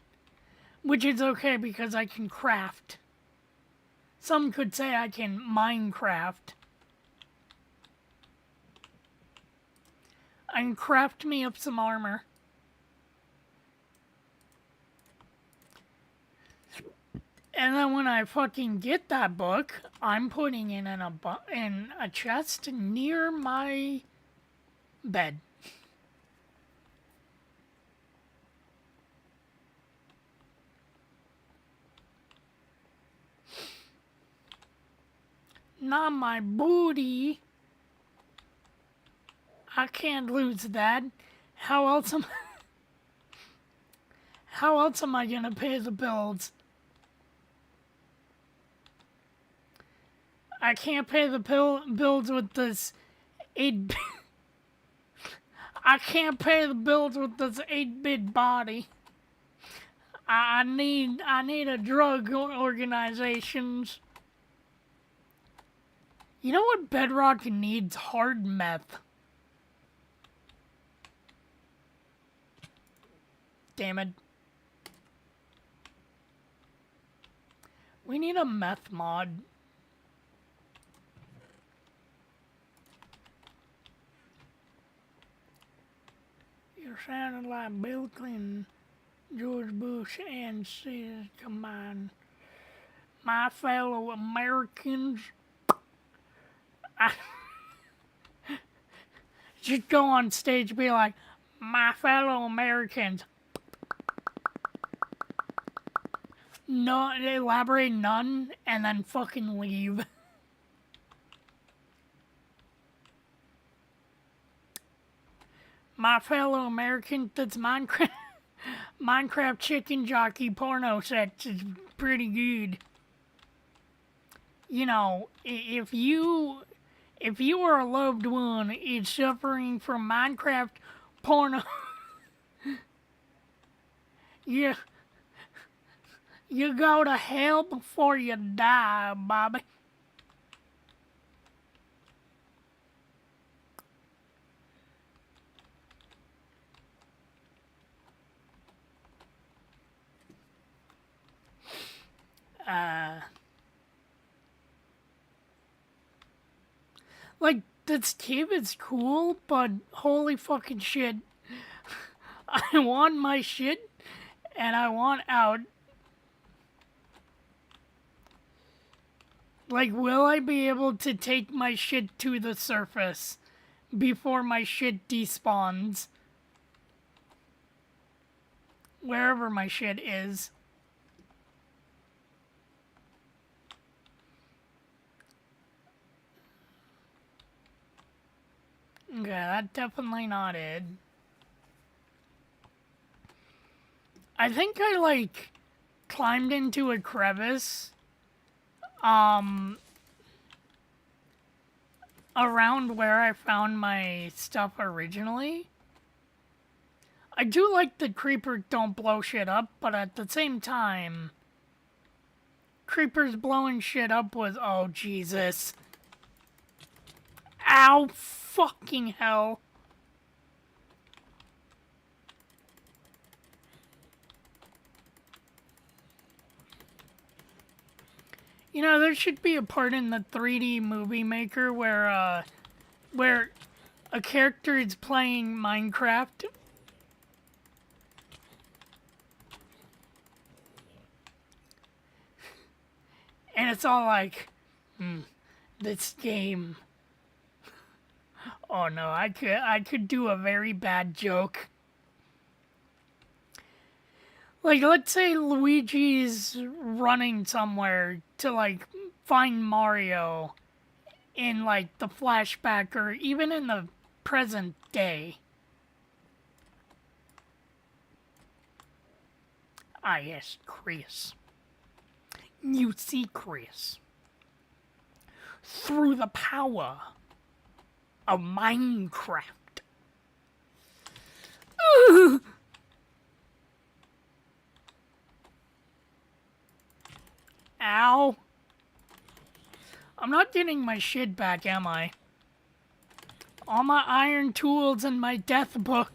S1: Which is okay because I can craft. Some could say I can Minecraft. I can craft me up some armor. And then when I fucking get that book, I'm putting it in a chest near my bed. Not my booty. I can't lose that. How else am I gonna pay the bills? I can't pay the bills with this 8 I can't pay the bills with this 8-bit body. I need a drug organizations. You know what Bedrock needs? Hard meth. Damn it. We need a meth mod. You sounded like Bill Clinton, George Bush, and Caesar combined. my fellow Americans, I just go on stage and be like, my fellow Americans. No, elaborate none, and then fucking leave. My fellow Americans, that's Minecraft. Minecraft chicken jockey porno sex is pretty good. You know, if you or a loved one is suffering from Minecraft porno, you go to hell before you die, Bobby. Like, this game is cool, but holy fucking shit. I want my shit, and I want out. Like, will I be able to take my shit to the surface before my shit despawns? Wherever my shit is. Okay, that's definitely not it. I think I, like, climbed into a crevice, around where I found my stuff originally. I do like the creepers don't blow shit up, but at the same time, creepers blowing shit up was, oh Jesus. Ow, fucking hell. You know, there should be a part in the 3D movie maker where a character is playing Minecraft. And it's all like, this game. Oh no, I could do a very bad joke. Like, let's say Luigi's running somewhere to, like, find Mario in, like, the flashback or even in the present day. Ah, yes, Chris. You see, Chris, through the power of Minecraft. Ow. I'm not getting my shit back, am I? All my iron tools and my death book.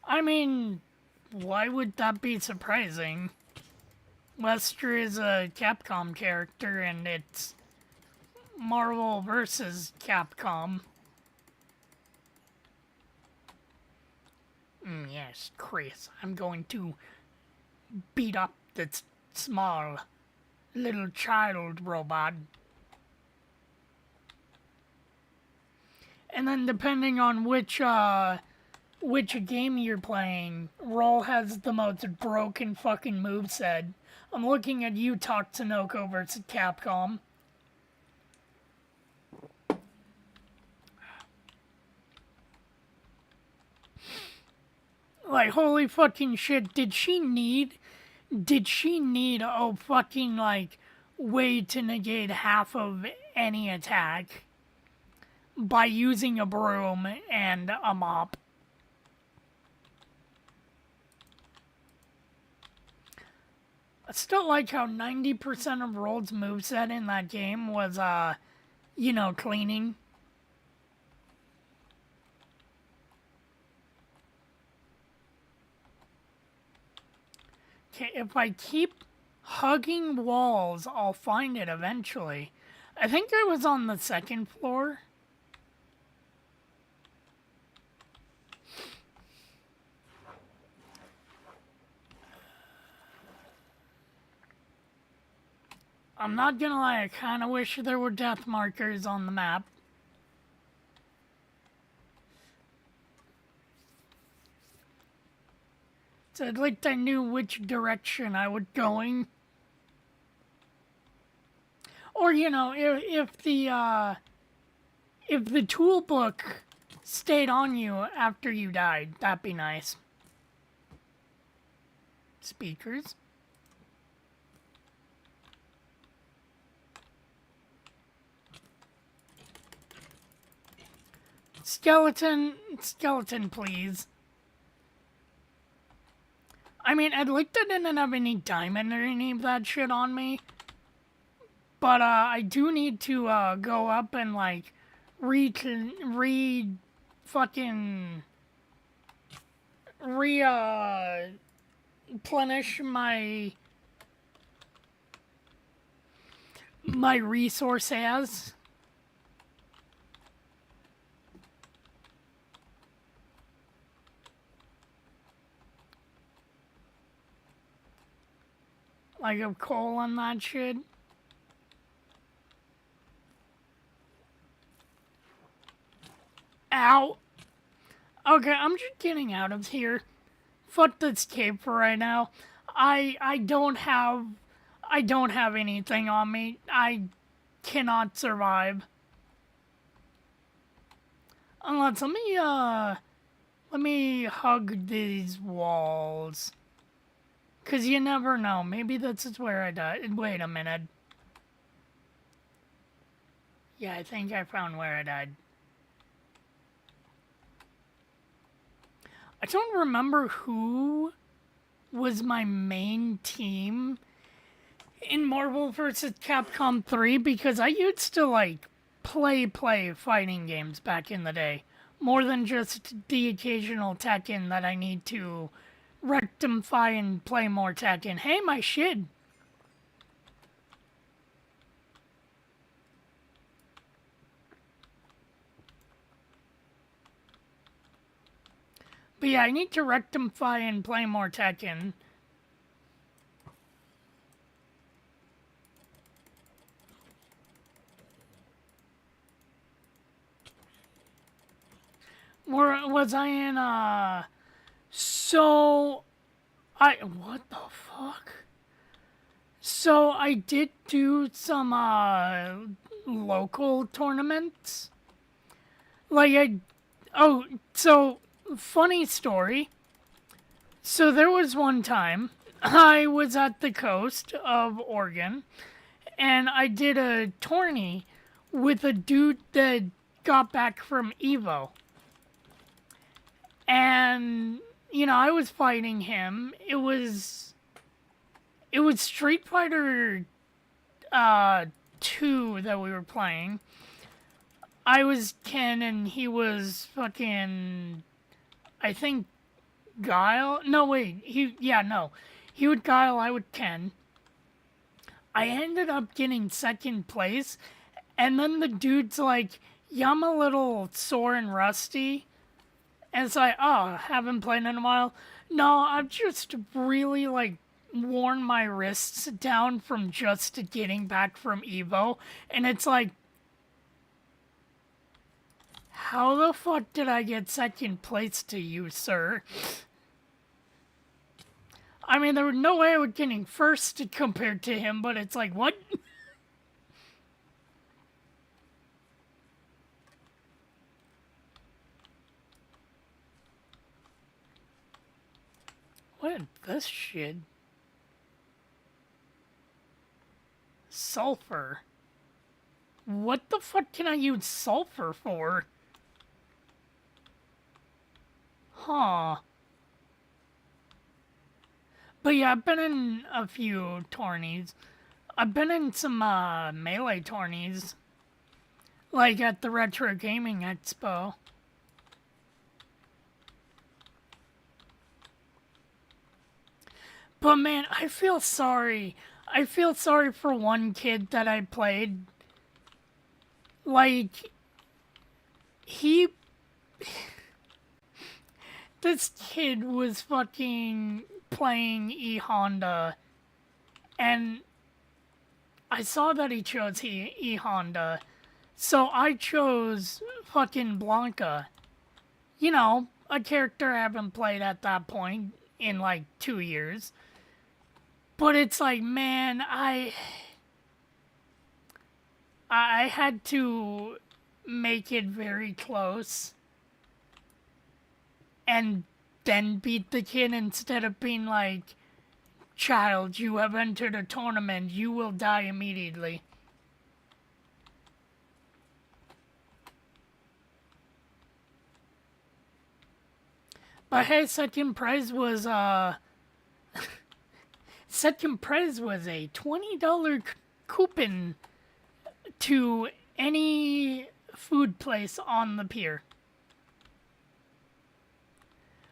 S1: I mean, why would that be surprising? Lester is a Capcom character and it's Marvel versus Capcom. Yes, Chris, I'm going to beat up this small little child robot. And then depending on which game you're playing, Roll has the most broken fucking moveset. I'm looking at you, Tatsunoko versus Capcom. Like, holy fucking shit, did she need a fucking, like, way to negate half of any attack by using a broom and a mop? I still like how 90% of Roll's moveset in that game was, cleaning. Okay, if I keep hugging walls. I'll find it eventually. I think it was on the second floor. I'm not gonna lie, I kinda wish there were death markers on the map. So at least I knew which direction I was going. Or, you know, if the tool book stayed on you after you died, that'd be nice. Speakers. Skeleton, please. I mean, at least I didn't have any diamond or any of that shit on me. But, I do need to, go up and, like, replenish my resources. Like a coal on that shit. Ow! Okay, I'm just getting out of here. Fuck this cave for right now. I don't have anything on me. I cannot survive. Unless let me hug these walls. 'Cause you never know. Maybe this is where I died. Wait a minute. Yeah, I think I found where I died. I don't remember who was my main team in Marvel vs. Capcom 3 because I used to, like, play fighting games back in the day. More than just the occasional Tekken that I need to rectify and play more Tekken. Hey, my shit! But yeah, I need to rectify and play more Tekken. Where was I in, what the fuck? So, I did do some, local tournaments. Funny story. So, there was one time, I was at the coast of Oregon, and I did a tourney with a dude that got back from Evo. And, you know, I was fighting him. It was Street Fighter 2 that we were playing. I was Ken and he was fucking, I think, Guile? No, wait. He would Guile, I would Ken. I ended up getting second place, and then the dude's like, yeah, I'm a little sore and rusty. And it's like, oh, haven't played in a while. No, I've just really, like, worn my wrists down from just getting back from Evo. And it's like, how the fuck did I get second place to you, sir? I mean, there was no way I was getting first compared to him, but it's like, what? What is this shit? Sulfur. What the fuck can I use sulfur for? Huh. But yeah, I've been in a few tourneys. I've been in some melee tourneys. Like at the Retro Gaming Expo. But man, I feel sorry. I feel sorry for one kid that I played. Like, he. This kid was fucking playing E Honda, and I saw that he chose E Honda, so I chose fucking Blanca. You know, a character I haven't played at that point in like 2 years. But it's like, man, I had to make it very close and then beat the kid instead of being like, child, you have entered a tournament, you will die immediately. But hey, second prize was second prize was a $20 coupon to any food place on the pier.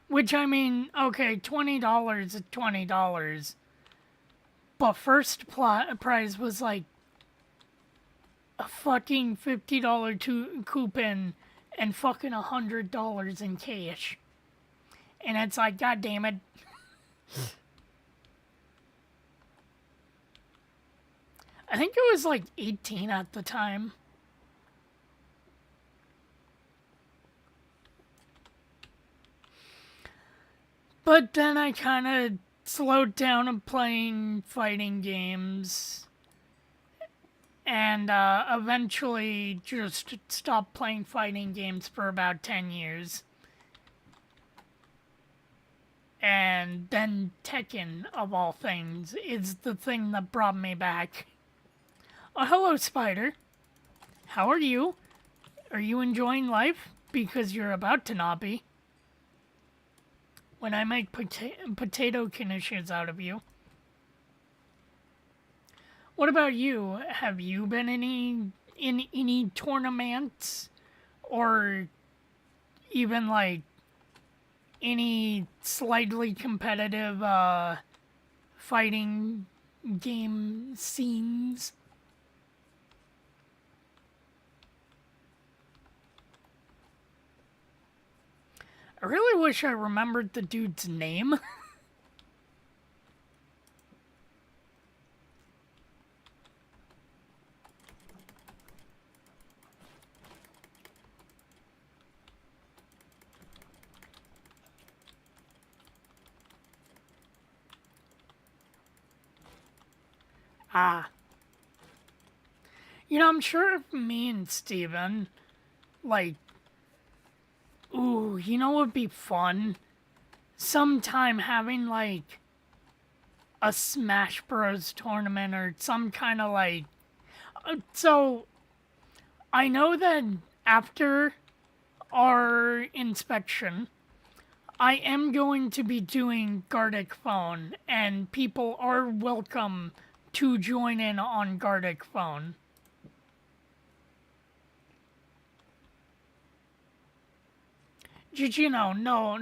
S1: Which, I mean, okay, $20 is $20. But first prize was like a fucking $50 coupon and fucking $100 in cash. And it's like, god damn it. I think it was like 18 at the time. But then I kind of slowed down on playing fighting games. And eventually just stopped playing fighting games for about 10 years. And then Tekken, of all things, is the thing that brought me back. Oh, hello, Spider. How are you? Are you enjoying life? Because you're about to not be. When I make potato knishes out of you. What about you? Have you been in any tournaments? Or even, like, any slightly competitive fighting game scenes? I really wish I remembered the dude's name. You know, I'm sure if me and Steven, like, ooh, you know what would be fun? Sometime having, like, a Smash Bros. Tournament or some kind of, like... so, I know that after our inspection, I am going to be doing Gartic Phone, and people are welcome to join in on Gartic Phone. Did you know? No,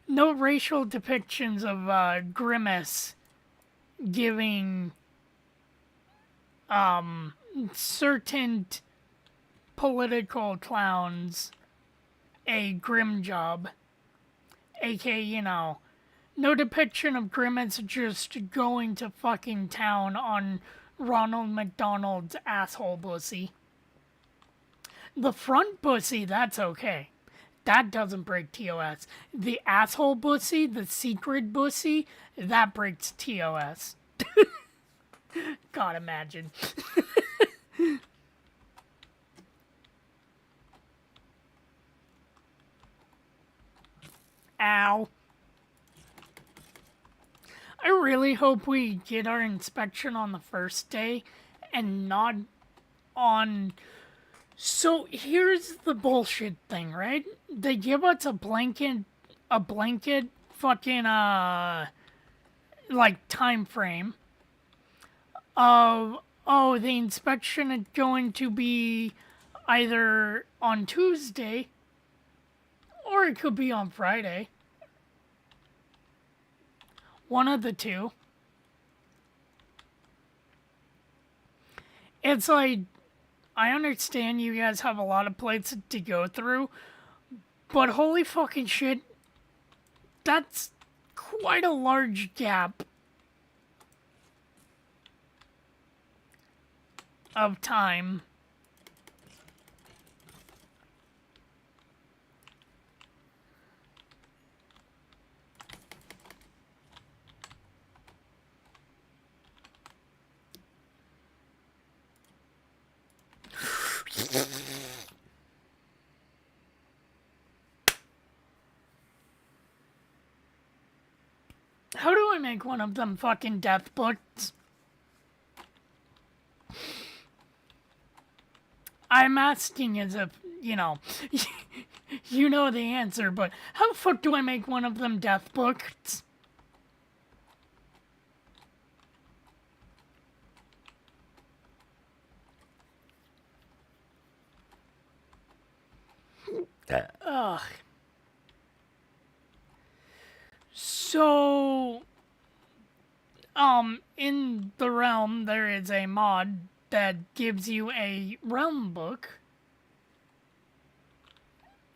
S1: no racial depictions of Grimace giving certain political clowns a grim job. aka, you know, no depiction of Grimace just going to fucking town on Ronald McDonald's asshole pussy. The front pussy, that's okay. That doesn't break TOS. The asshole pussy, the secret pussy, that breaks TOS. God, imagine. Ow. I really hope we get our inspection on the first day and not on... So here's the bullshit thing, right? They give us a blanket fucking, like, time frame of, oh, the inspection is going to be either on Tuesday Or it could be on Friday. One of the two. It's like, I understand you guys have a lot of plates to go through, but holy fucking shit, that's quite a large gap of time. How do I make one of them fucking death books? I'm asking as if, you know, you know the answer, but how the fuck do I make one of them death books? Ugh. So, in the realm, there is a mod that gives you a realm book.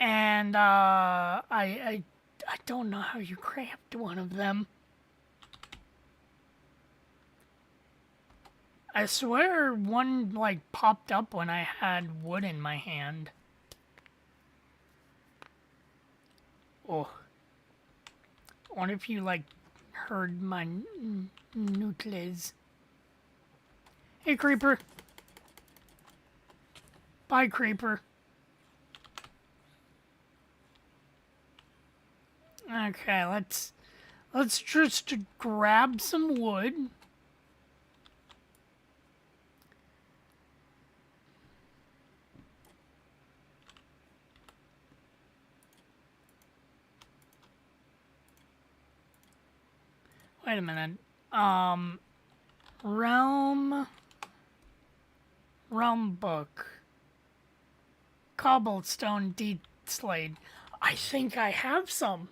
S1: And, I don't know how you craft one of them. I swear one, like, popped up when I had wood in my hand. Oh. I wonder if you, like, heard my nucleus. Hey, Creeper. Bye, Creeper. Okay, let's just grab some wood. Wait a minute. Realm book. Cobblestone deed slate. I think I have some.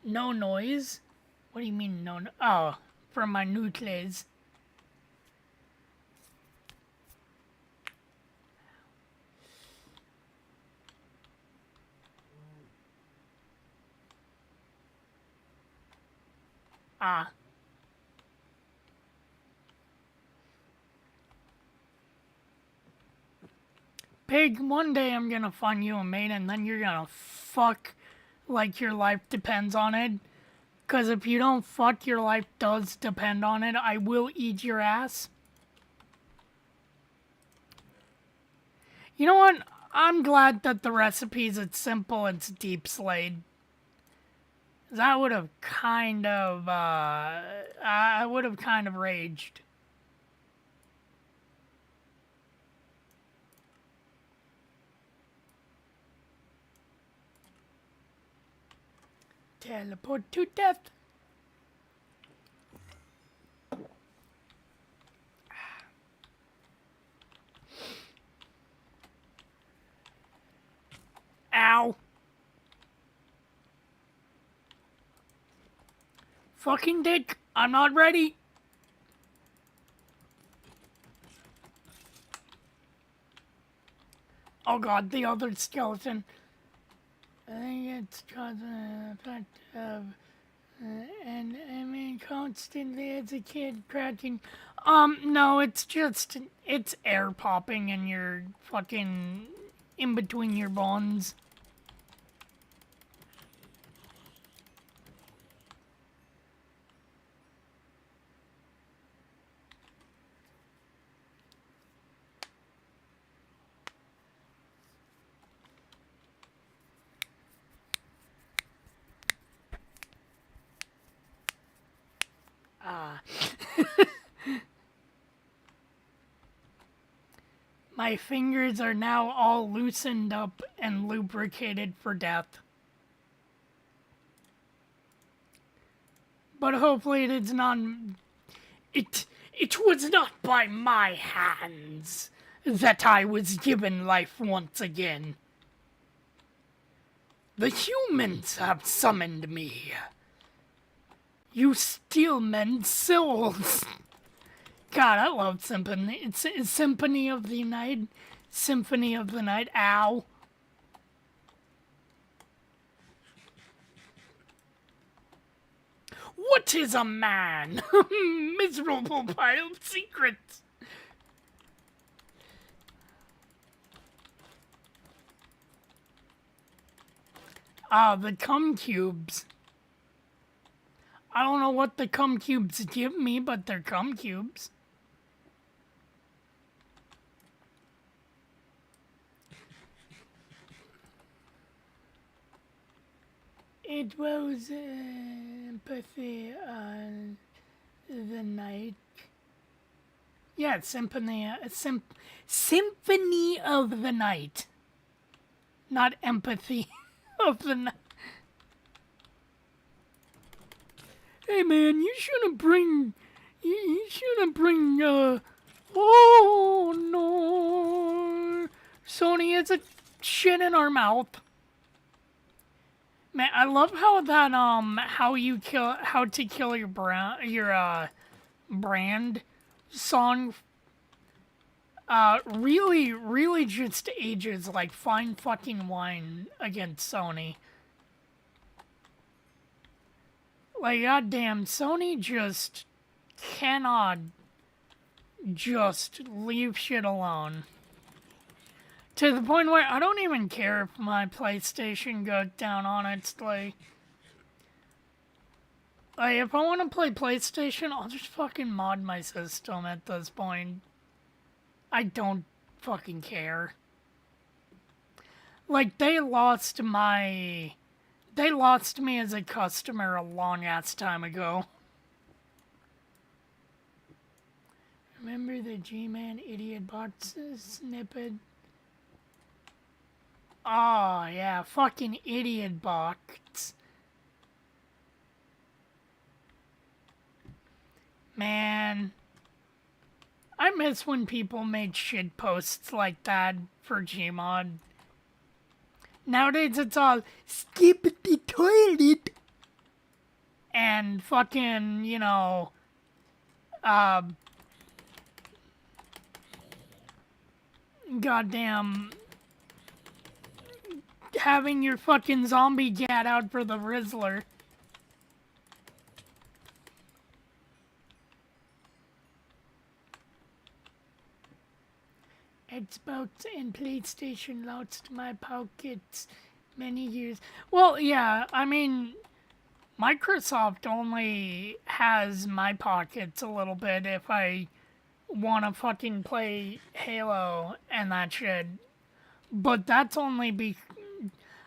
S1: No noise? What do you mean no? Oh, from my nucleus. Ah. Pig, one day I'm gonna find you a mate and then you're gonna fuck like your life depends on it. Cause if you don't fuck, your life does depend on it. I will eat your ass. You know what? I'm glad that the recipe's it's simple, it's deep slayed. That would have kind of, I would have kind of raged. Teleport to death. Ow. Fucking dick. I'm not ready. Oh god, the other skeleton. I think it's causing an effect of, and I mean constantly as a kid cracking. No, it's just, it's air popping in your fucking, in between your bones. My fingers are now all loosened up and lubricated for death. But hopefully it is not... It was not by my hands that I was given life once again. The humans have summoned me. You steal men's souls. God, I love Symphony. It's Symphony of the Night. Symphony of the Night. Ow. What is a man? Miserable pile of secrets. Ah, the cum cubes. I don't know what the cum cubes give me, but they're cum cubes. It was empathy on the night. Yeah, Symphony of the Night. Not empathy of the night. Hey man, you shouldn't bring. Oh no. Sony has a shit in our mouth. Man, I love how that how to kill your brand song really just ages like fine fucking wine against Sony. Like, goddamn, Sony just cannot just leave shit alone. To the point where I don't even care if my PlayStation goes down, honestly. Like, if I want to play PlayStation, I'll just fucking mod my system at this point. I don't fucking care. Like, they lost me as a customer a long ass time ago. Remember the G-Man idiot box snippet? Oh, yeah, fucking idiot box. Man, I miss when people made shit posts like that for Gmod. Nowadays it's all skip the toilet and fucking, you know, goddamn having your fucking zombie gat out for the Rizzler. Xbox and PlayStation lost my pockets many years. Well, yeah, I mean, Microsoft only has my pockets a little bit if I want to fucking play Halo and that shit. But that's only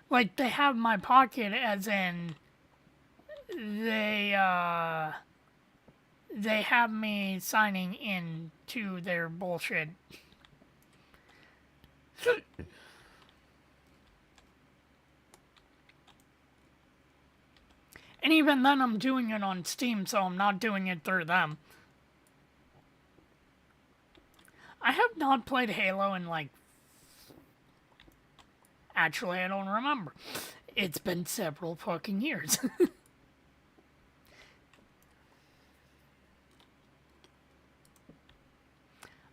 S1: like, they have my pocket as in they have me signing in to their bullshit. And even then, I'm doing it on Steam, so I'm not doing it through them. I have not played Halo in, like... Actually, I don't remember. It's been several fucking years.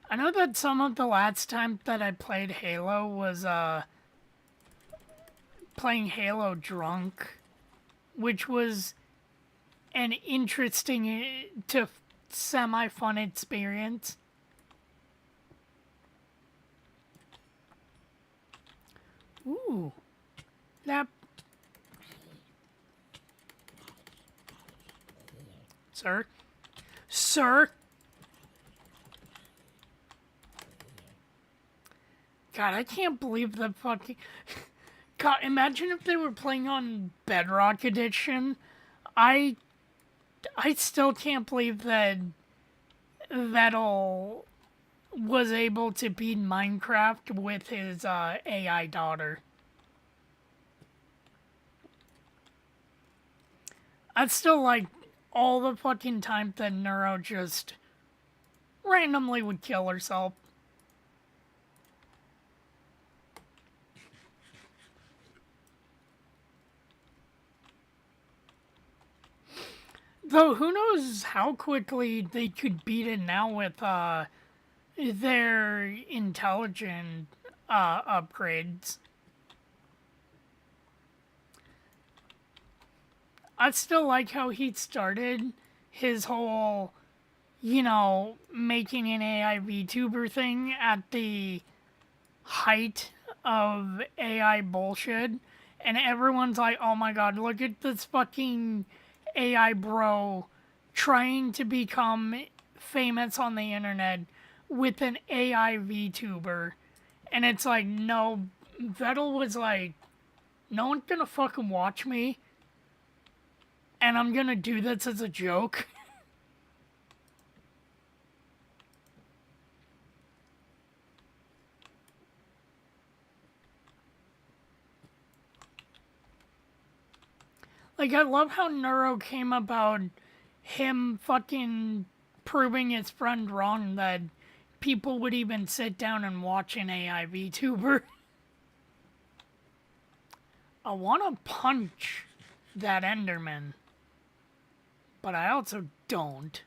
S1: I know that some of the last time that I played Halo was, playing Halo drunk, which was an interesting to semi-fun experience. Ooh. That... Sir? Sir? God, I can't believe the fucking... God, imagine if they were playing on Bedrock Edition. I still can't believe that Vettel was able to beat Minecraft with his AI daughter. I still like all the fucking time that Neuro just randomly would kill herself. Though who knows how quickly they could beat it now with their intelligent upgrades. I still like how he started his whole, making an AI VTuber thing at the height of AI bullshit. And everyone's like, oh my god, look at this fucking AI bro trying to become famous on the internet with an AI VTuber. And it's like, no, Vettel was like, no one's gonna fucking watch me. And I'm gonna do this as a joke. Like, I love how Neuro came about him fucking proving his friend wrong that people would even sit down and watch an AI VTuber. I want to punch that Enderman, but I also don't.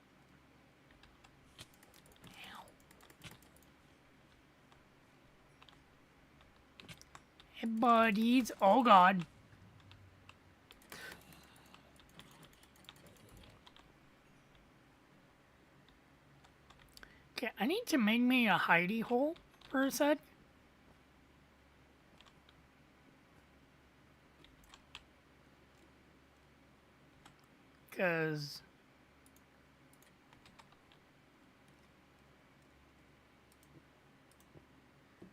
S1: Hey, buddies. Oh, God. Okay, I need to make me a hidey hole for a sec. Because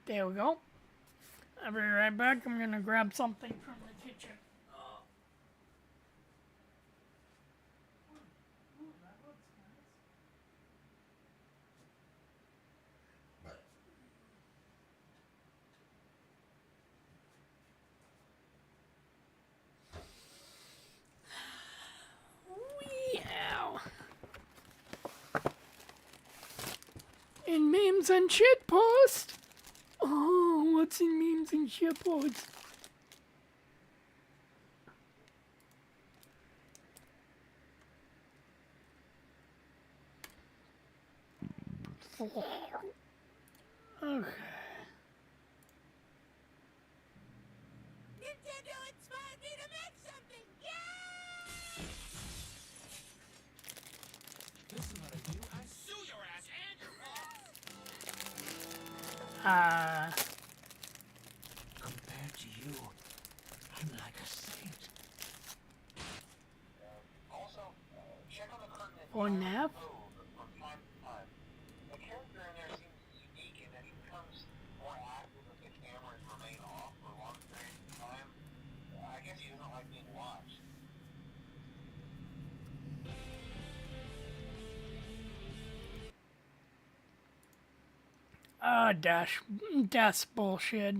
S1: there we go. I'll be right back. I'm gonna grab something from the kitchen. Meow. In memes and shitpost. Oh, what's in memes and shitpost? Okay.
S5: Nintendo inspired me to make something! Yeah! This is what I do. I sue your ass and your boss! Compared to you, I'm like a saint. Also, check on the curtain.
S1: For nap?
S5: From time to time. The character in there seems unique in that he becomes more active if the cameras remain off for long periods of time. I guess he doesn't like being watched.
S1: That's bullshit.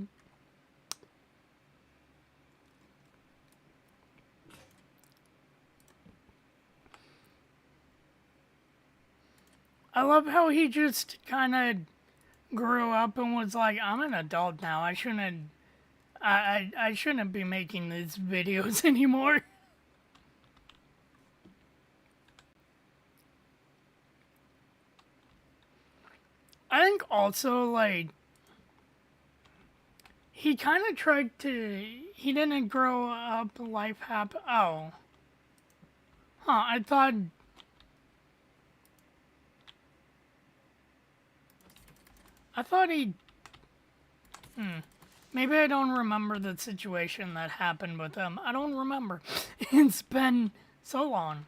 S1: I love how he just kind of grew up and was like, I'm an adult now. I shouldn't be making these videos anymore. I think also, like, he kind of tried to, he didn't grow up life happy. Oh. Huh, I thought he, maybe I don't remember the situation that happened with him. I don't remember. It's been so long.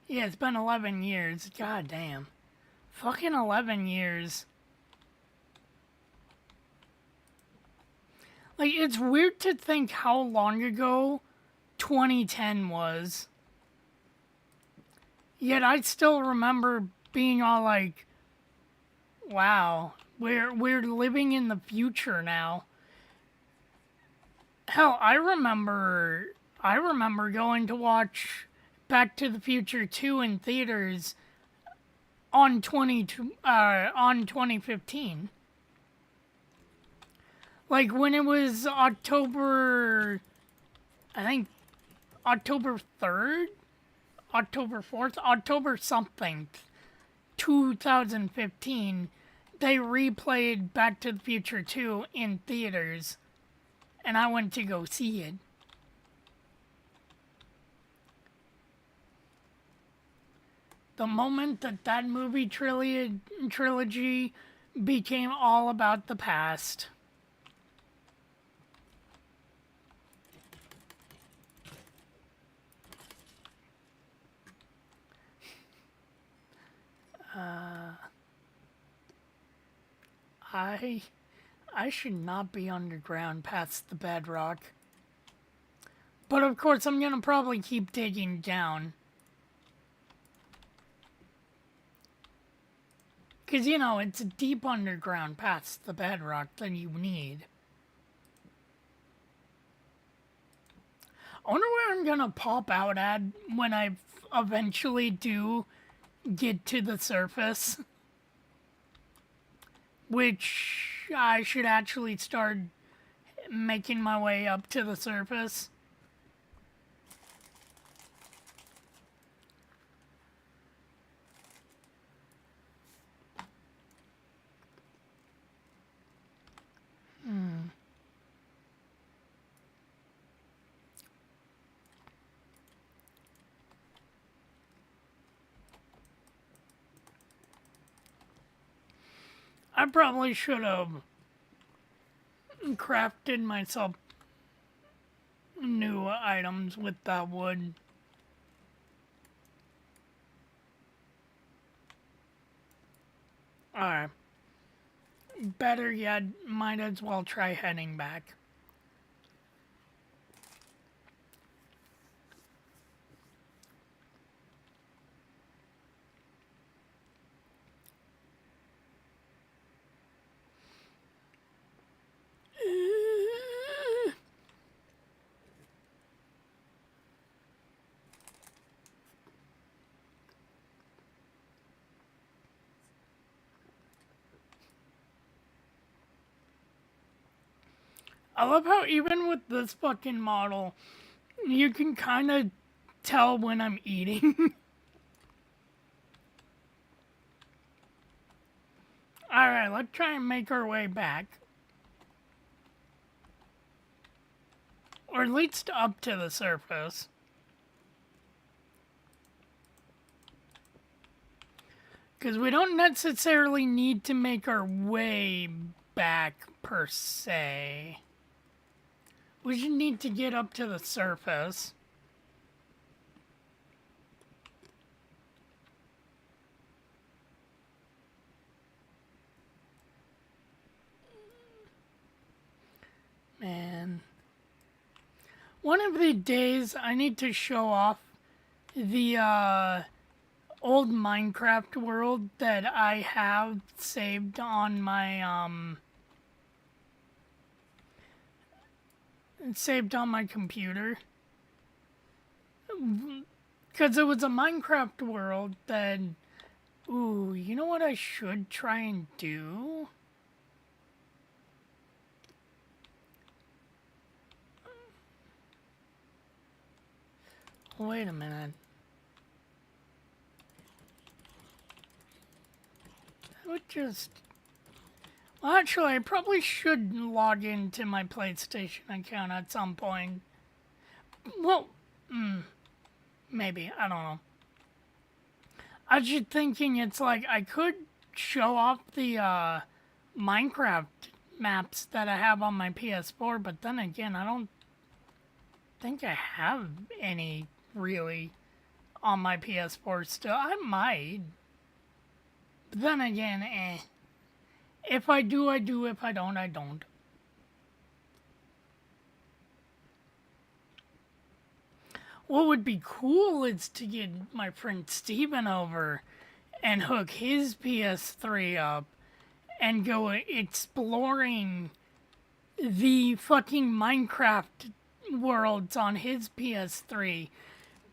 S1: Yeah, it's been 11 years. God damn. Fucking 11 years. Like, it's weird to think how long ago 2010 was. Yet I still remember being all like, wow, we're living in the future now. Hell, I remember going to watch Back to the Future 2 in theaters on 2015. Like when it was October, I think October 3rd, October 4th, October something, 2015, they replayed Back to the Future 2 in theaters, and I went to go see it. The moment that movie trilogy became all about the past. I should not be underground past the bedrock. But of course I'm gonna probably keep digging down. 'Cause you know, it's deep underground past the bedrock that you need. I wonder where I'm gonna pop out at when I eventually do get to the surface. Which I should actually start making my way up to the surface. I probably should have crafted myself new items with that wood. Alright. Better yet, might as well try heading back. I love how even with this fucking model, you can kind of tell when I'm eating. Alright, let's try and make our way back. Or at least up to the surface. Because we don't necessarily need to make our way back, per se. We just need to get up to the surface. Man. One of the days I need to show off the old Minecraft world that I have saved on my computer. Because it was a Minecraft world that, ooh, you know what I should try and do? Wait a minute. I would just... Well, actually, I probably should log into my PlayStation account at some point. Well, maybe. I don't know. I was just thinking it's like I could show off the Minecraft maps that I have on my PS4, but then again, I don't think I have any really on my PS4 still. I might. But then again, If I do, I do. If I don't, I don't. What would be cool is to get my friend Steven over and hook his PS3 up and go exploring the fucking Minecraft worlds on his PS3.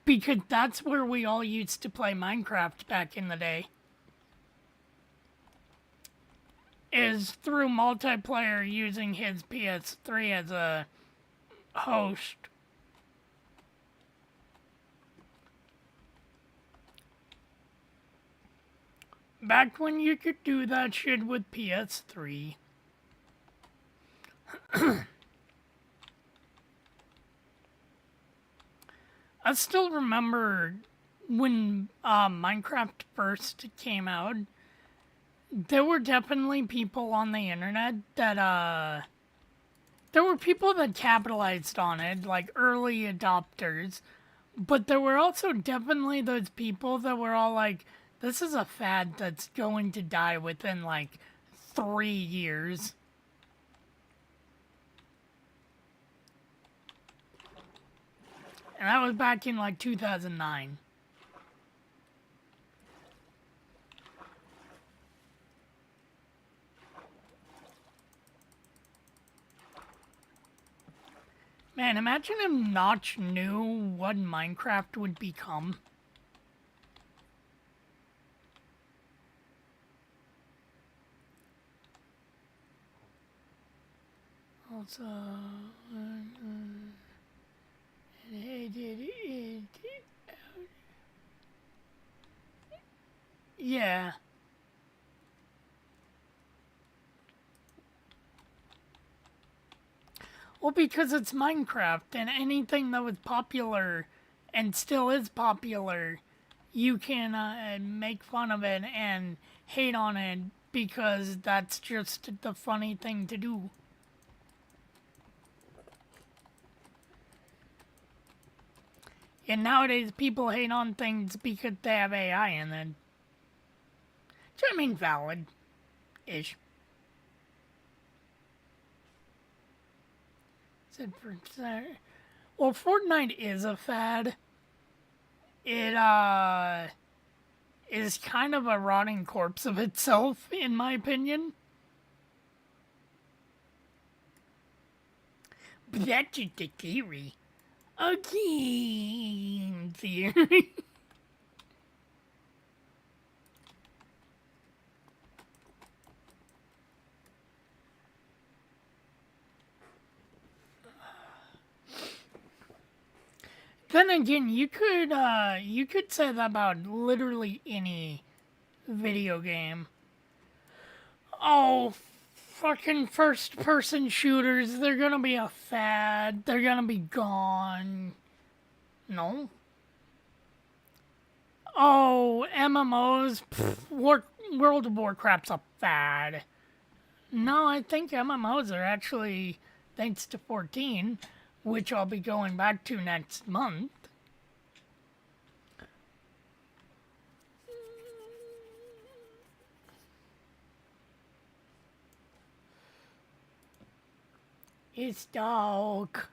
S1: Because that's where we all used to play Minecraft back in the day. is through multiplayer using his PS3 as a host. Back when you could do that shit with PS3. I still remember when Minecraft first came out, there were definitely people on the internet that, there were people that capitalized on it, like early adopters, but there were also definitely those people that were all like, this is a fad that's going to die within like 3 years. And that was back in like 2009. Man, imagine if Notch knew what Minecraft would become. Also, yeah. Well, because it's Minecraft, and anything that was popular and still is popular, you can make fun of it and hate on it because that's just the funny thing to do. And nowadays, people hate on things because they have AI in it. Which I mean, valid-ish. Well, Fortnite is a fad. It, is kind of a rotting corpse of itself, in my opinion. But that's just a theory. A game theory. Then again, you could say that about literally any video game. Oh, fucking first-person shooters, they're gonna be a fad. They're gonna be gone. No. Oh, MMOs, World of Warcraft's a fad. No, I think MMOs are actually, thanks to 14, which I'll be going back to next month. It's dark.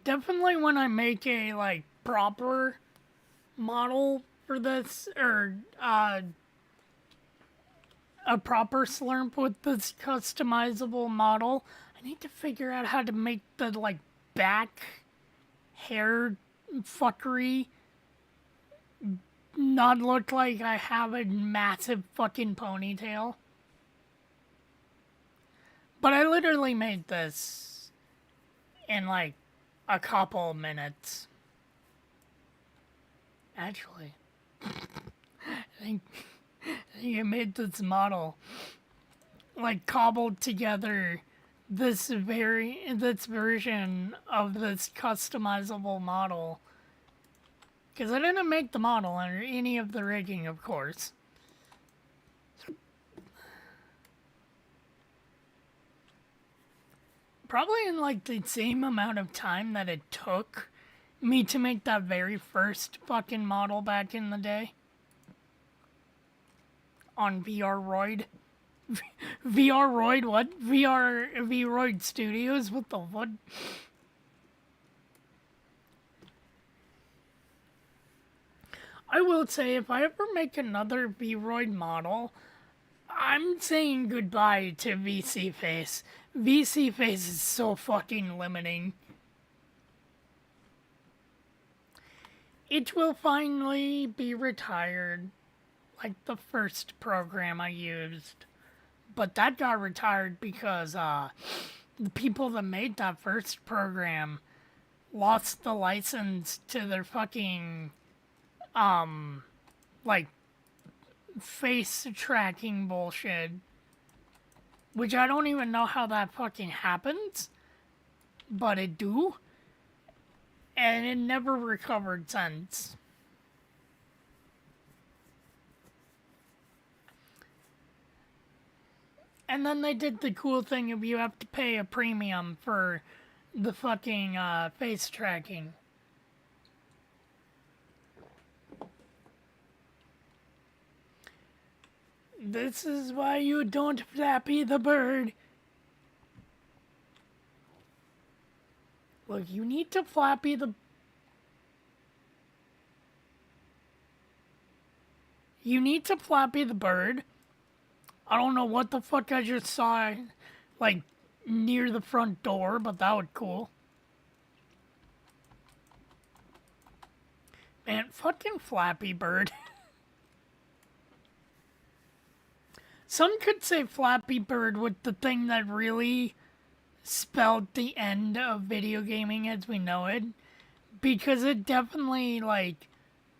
S1: Definitely when I make a, like, proper model for this, or, a proper Slurp with this customizable model, I need to figure out how to make the, like, back hair fuckery not look like I have a massive fucking ponytail. But I literally made this in, like, a couple minutes. Actually, I think I made this model, like, cobbled together this version of this customizable model. Because I didn't make the model or any of the rigging, of course. Probably in, like, the same amount of time that it took me to make that very first fucking model back in the day. On VRroid. VRroid, what? VRroid Studios? What the fuck? I will say, if I ever make another VRroid model, I'm saying goodbye to VC Face. VC Face is so fucking limiting. It will finally be retired, like the first program I used. But that got retired because the people that made that first program lost the license to their fucking like face tracking bullshit. Which I don't even know how that fucking happens, but it do. And it never recovered since. And then they did the cool thing of you have to pay a premium for the fucking face tracking. This is why you don't Flappy the Bird. Look, you need to Flappy the... You need to Flappy the Bird. I don't know what the fuck I just saw, like, near the front door, but that was cool. Man, fucking Flappy Bird. Some could say Flappy Bird with the thing that really spelled the end of video gaming as we know it. Because it definitely, like,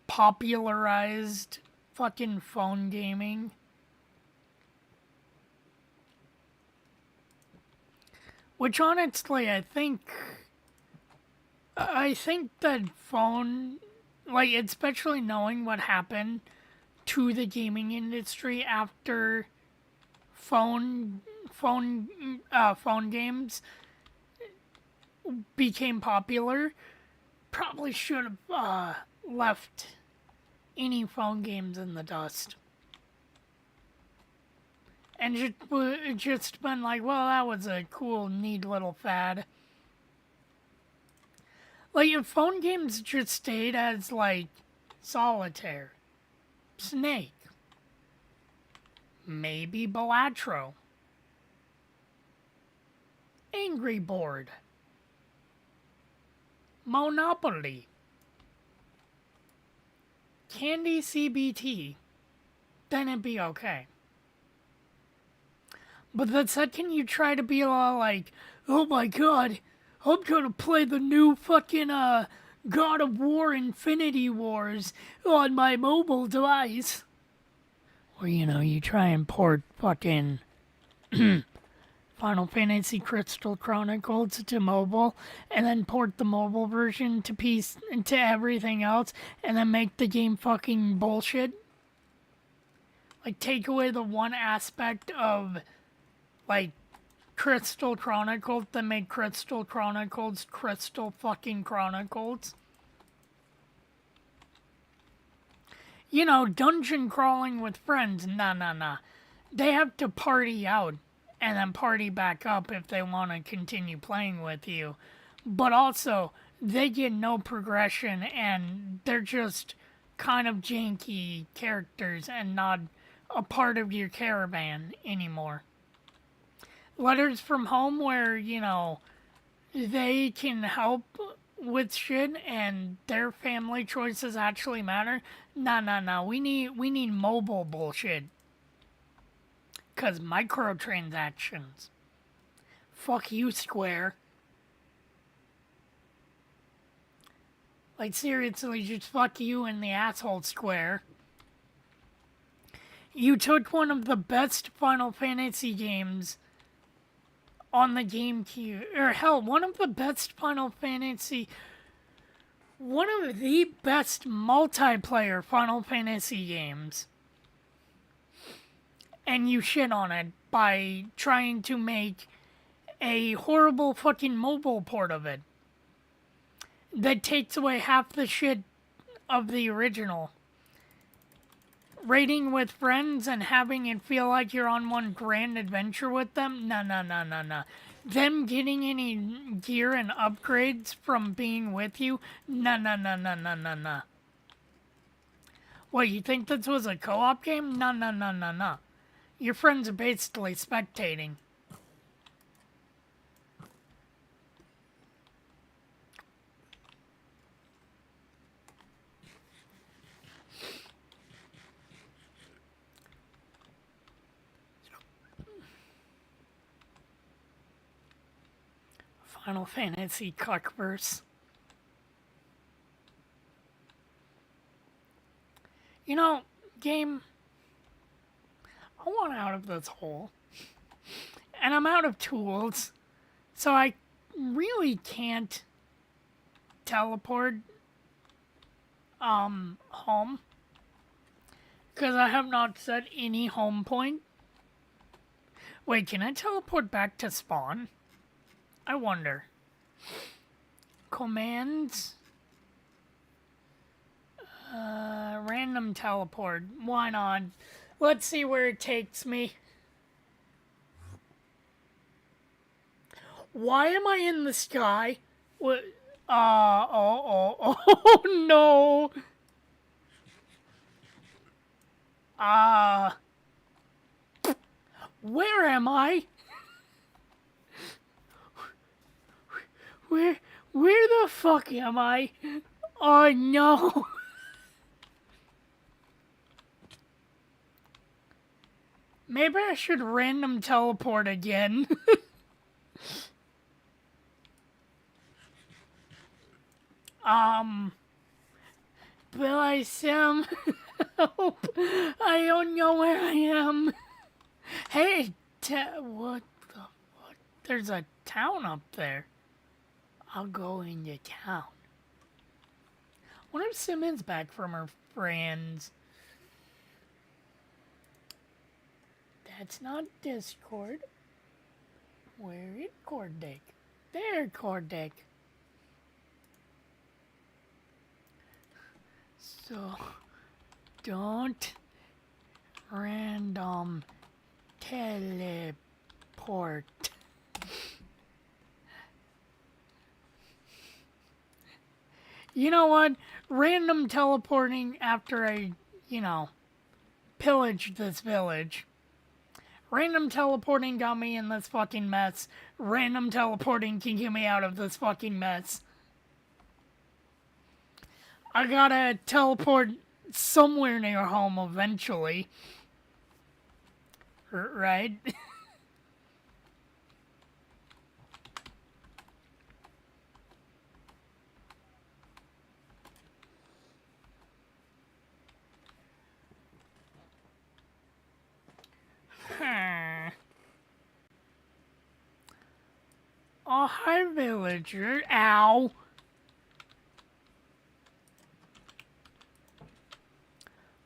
S1: popularized fucking phone gaming. Which honestly, I think that phone, like, especially knowing what happened to the gaming industry after phone games became popular, probably should have left any phone games in the dust. And just been like, well, that was a cool, neat little fad. Like, if phone games just stayed as, like, Solitaire, Snake, maybe Balatro, Angry Board, Monopoly, Candy CBT, then it'd be okay. But the second you try to be all like, oh my god, I'm gonna play the new fucking God of War Infinity Wars on my mobile device. Or, you know, you try and port fucking Final Fantasy Crystal Chronicles to mobile, and then port the mobile version to to everything else, and then make the game fucking bullshit. Like, take away the one aspect of, like, Crystal Chronicles that made Crystal Chronicles Crystal fucking Chronicles. You know, dungeon crawling with friends, nah. They have to party out and then party back up if they want to continue playing with you. But also, they get no progression and they're just kind of janky characters and not a part of your caravan anymore. Letters from Home, where, you know, they can help with shit and their family choices actually matter. Nah. We need mobile bullshit. 'Cause microtransactions. Fuck you, Square. Like, seriously, just fuck you in the asshole, Square. You took one of the best Final Fantasy games on the GameCube, or hell, one of the best multiplayer Final Fantasy games, and you shit on it by trying to make a horrible fucking mobile port of it that takes away half the shit of the original. Raiding with friends and having it feel like you're on one grand adventure with them? Nah. Them getting any gear and upgrades from being with you? Nah. What, you think this was a co-op game? Nah. Your friends are basically spectating. Final Fantasy Cuckverse. You know, game, I want out of this hole. And I'm out of tools. So I really can't teleport home. Because I have not set any home point. Wait, can I teleport back to spawn? I wonder. Commands. Random teleport. Why not? Let's see where it takes me. Why am I in the sky? What? Oh no. Where am I? Where the fuck am I? Oh no. Maybe I should random teleport again. Will I Sim? Help. I don't know where I am. Hey, what the fuck? There's a town up there. I'll go into town. What if Simon's back from her friends? That's not Discord. Where is Cordic? There, Cordic. So, don't random teleport. You know what? Random teleporting after I, pillaged this village. Random teleporting got me in this fucking mess. Random teleporting can get me out of this fucking mess. I gotta teleport somewhere near home eventually. Right? Oh, hi, villager. Ow.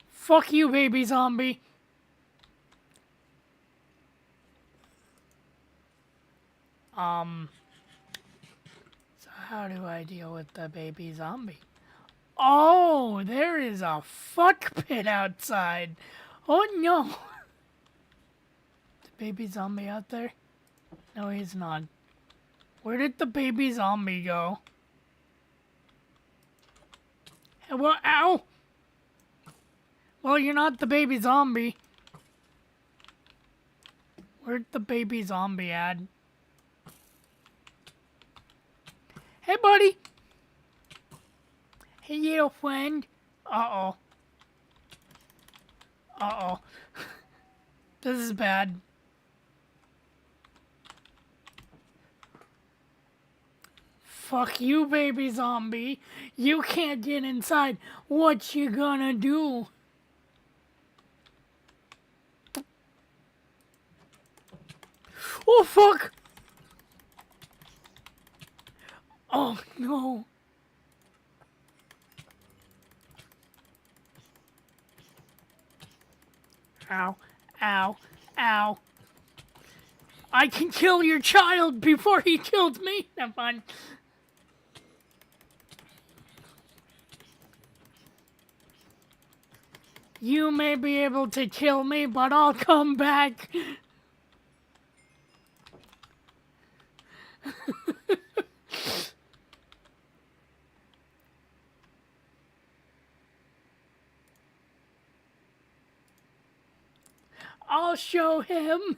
S1: Fuck you, baby zombie. So how do I deal with the baby zombie? Oh, there is a fuck pit outside. Oh no. The baby zombie out there? No, he's not. Where did the baby zombie go? Well, ow! Well, you're not the baby zombie. Where'd the baby zombie at? Hey, buddy! Hey, little friend. Uh-oh. Uh-oh. This is bad. Fuck you, baby zombie. You can't get inside. What you gonna do? Oh, fuck! Oh, no. Ow, ow, ow. I can kill your child before he killed me. Never mind. You may be able to kill me, but I'll come back. I'll show him.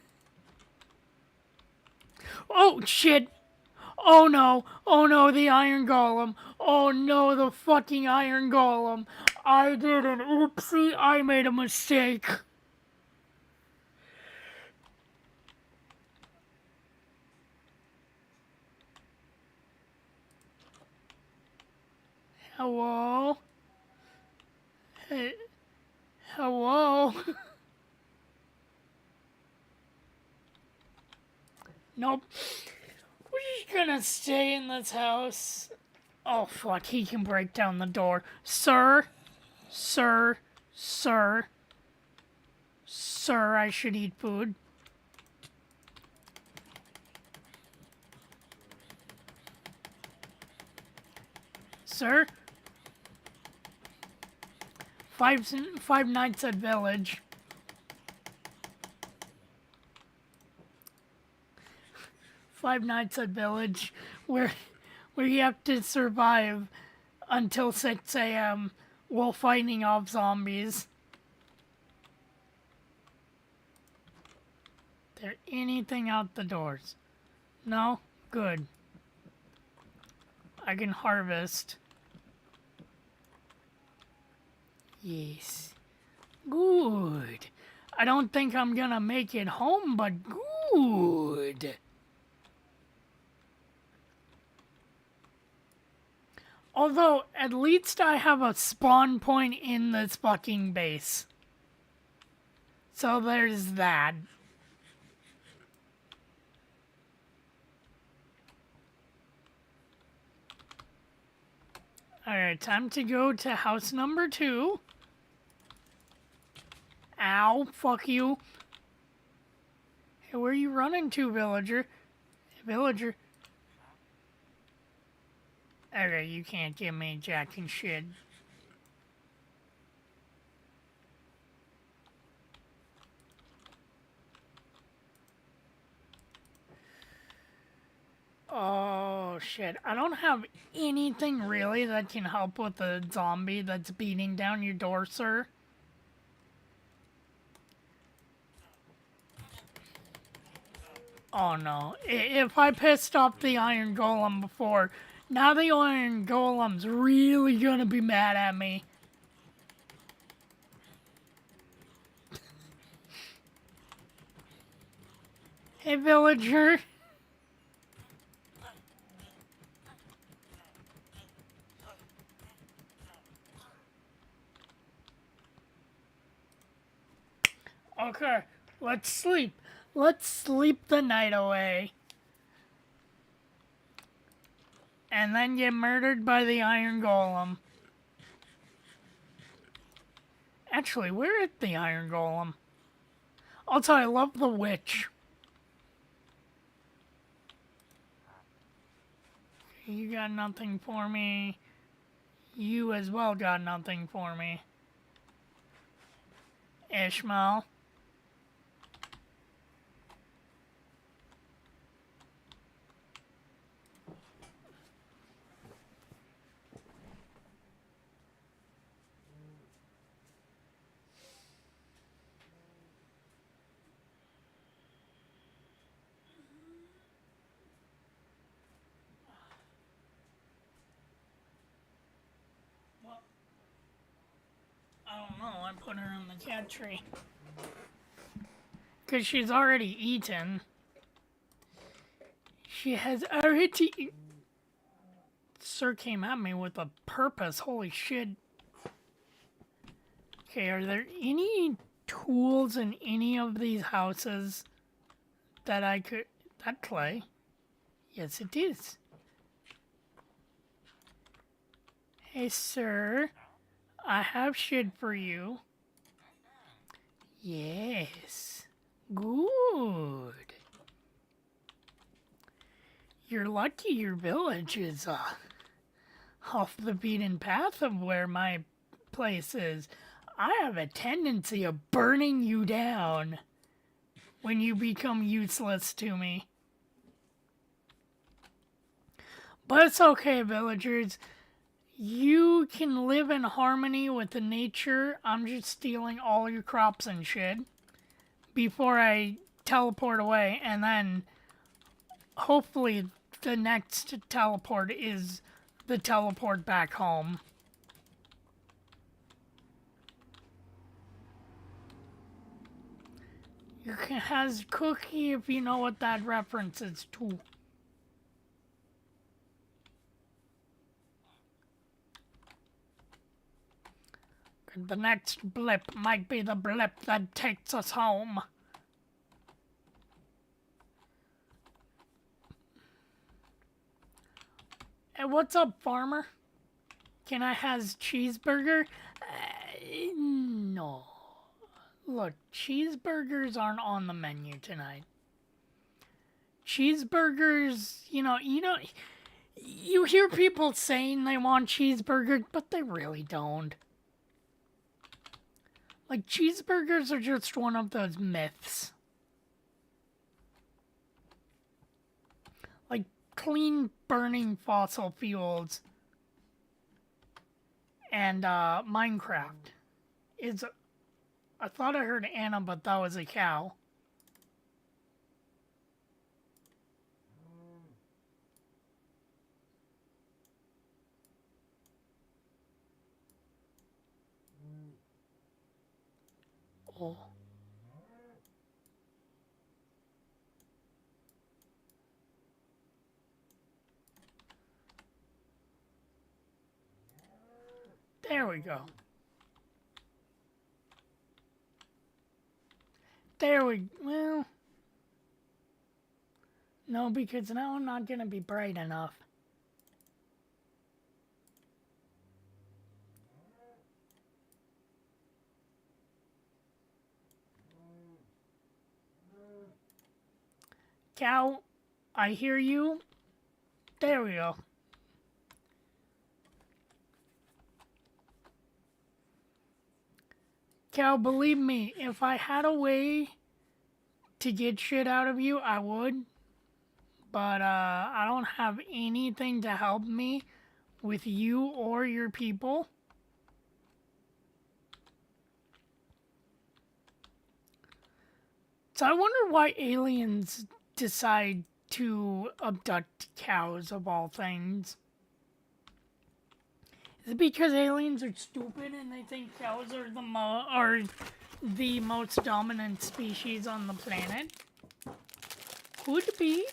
S1: Oh, shit. Oh, no. Oh, no, the Iron Golem. Oh, no, the fucking Iron Golem. I did an oopsie. I made a mistake. Hello? Hey, hello? Nope. We're just gonna stay in this house. Oh, fuck, he can break down the door. Sir? Sir? Sir? Sir, I should eat food. Sir? Five Nights at Village. Five Nights at Village, where you have to survive until 6 a.m. while fighting off zombies. There anything out the doors? No? Good. I can harvest. Yes. Good. I don't think I'm gonna make it home, but good. Although, at least I have a spawn point in this fucking base. So there's that. Alright, time to go to house number 2. Ow, fuck you. Hey, where are you running to, villager? Hey, villager. Okay, you can't give me jack and shit. Oh, shit. I don't have anything really that can help with the zombie that's beating down your door, sir. Oh, no. If I pissed off the Iron Golem before, now the Iron Golem's really gonna be mad at me. Hey, villager. Okay, let's sleep. Let's sleep the night away. And then get murdered by the Iron Golem. Actually, where is the Iron Golem? Also, I love the witch. You got nothing for me. You as well got nothing for me. Ishmael. I don't know, I put her on the cat tree. Because she's already eaten. She has already eaten. Sir came at me with a purpose, holy shit. Okay, are there any tools in any of these houses that I could... That clay? Yes, it is. Hey, sir. I have shit for you. Yes. Good. You're lucky your village is off the beaten path of where my place is. I have a tendency of burning you down when you become useless to me. But it's okay, villagers. You can live in harmony with the nature. I'm just stealing all your crops and shit before I teleport away, and then hopefully the next teleport is the teleport back home. You can has cookie if you know what that reference is to. The next blip might be the blip that takes us home. Hey, what's up, farmer? Can I has cheeseburger? No. Look, cheeseburgers aren't on the menu tonight. Cheeseburgers, you hear people saying they want cheeseburgers, but they really don't. Like, cheeseburgers are just one of those myths. Like, clean burning fossil fuels and Minecraft is. I thought I heard Anna, but that was a cow. Oh. There we go. Well. No, because now I'm not gonna be bright enough. Cow, I hear you. There we go. Cow, believe me, if I had a way to get shit out of you, I would. But I don't have anything to help me with you or your people. So I wonder why aliens decide to abduct cows of all things. Is it because aliens are stupid and they think cows are the most dominant species on the planet? Could be.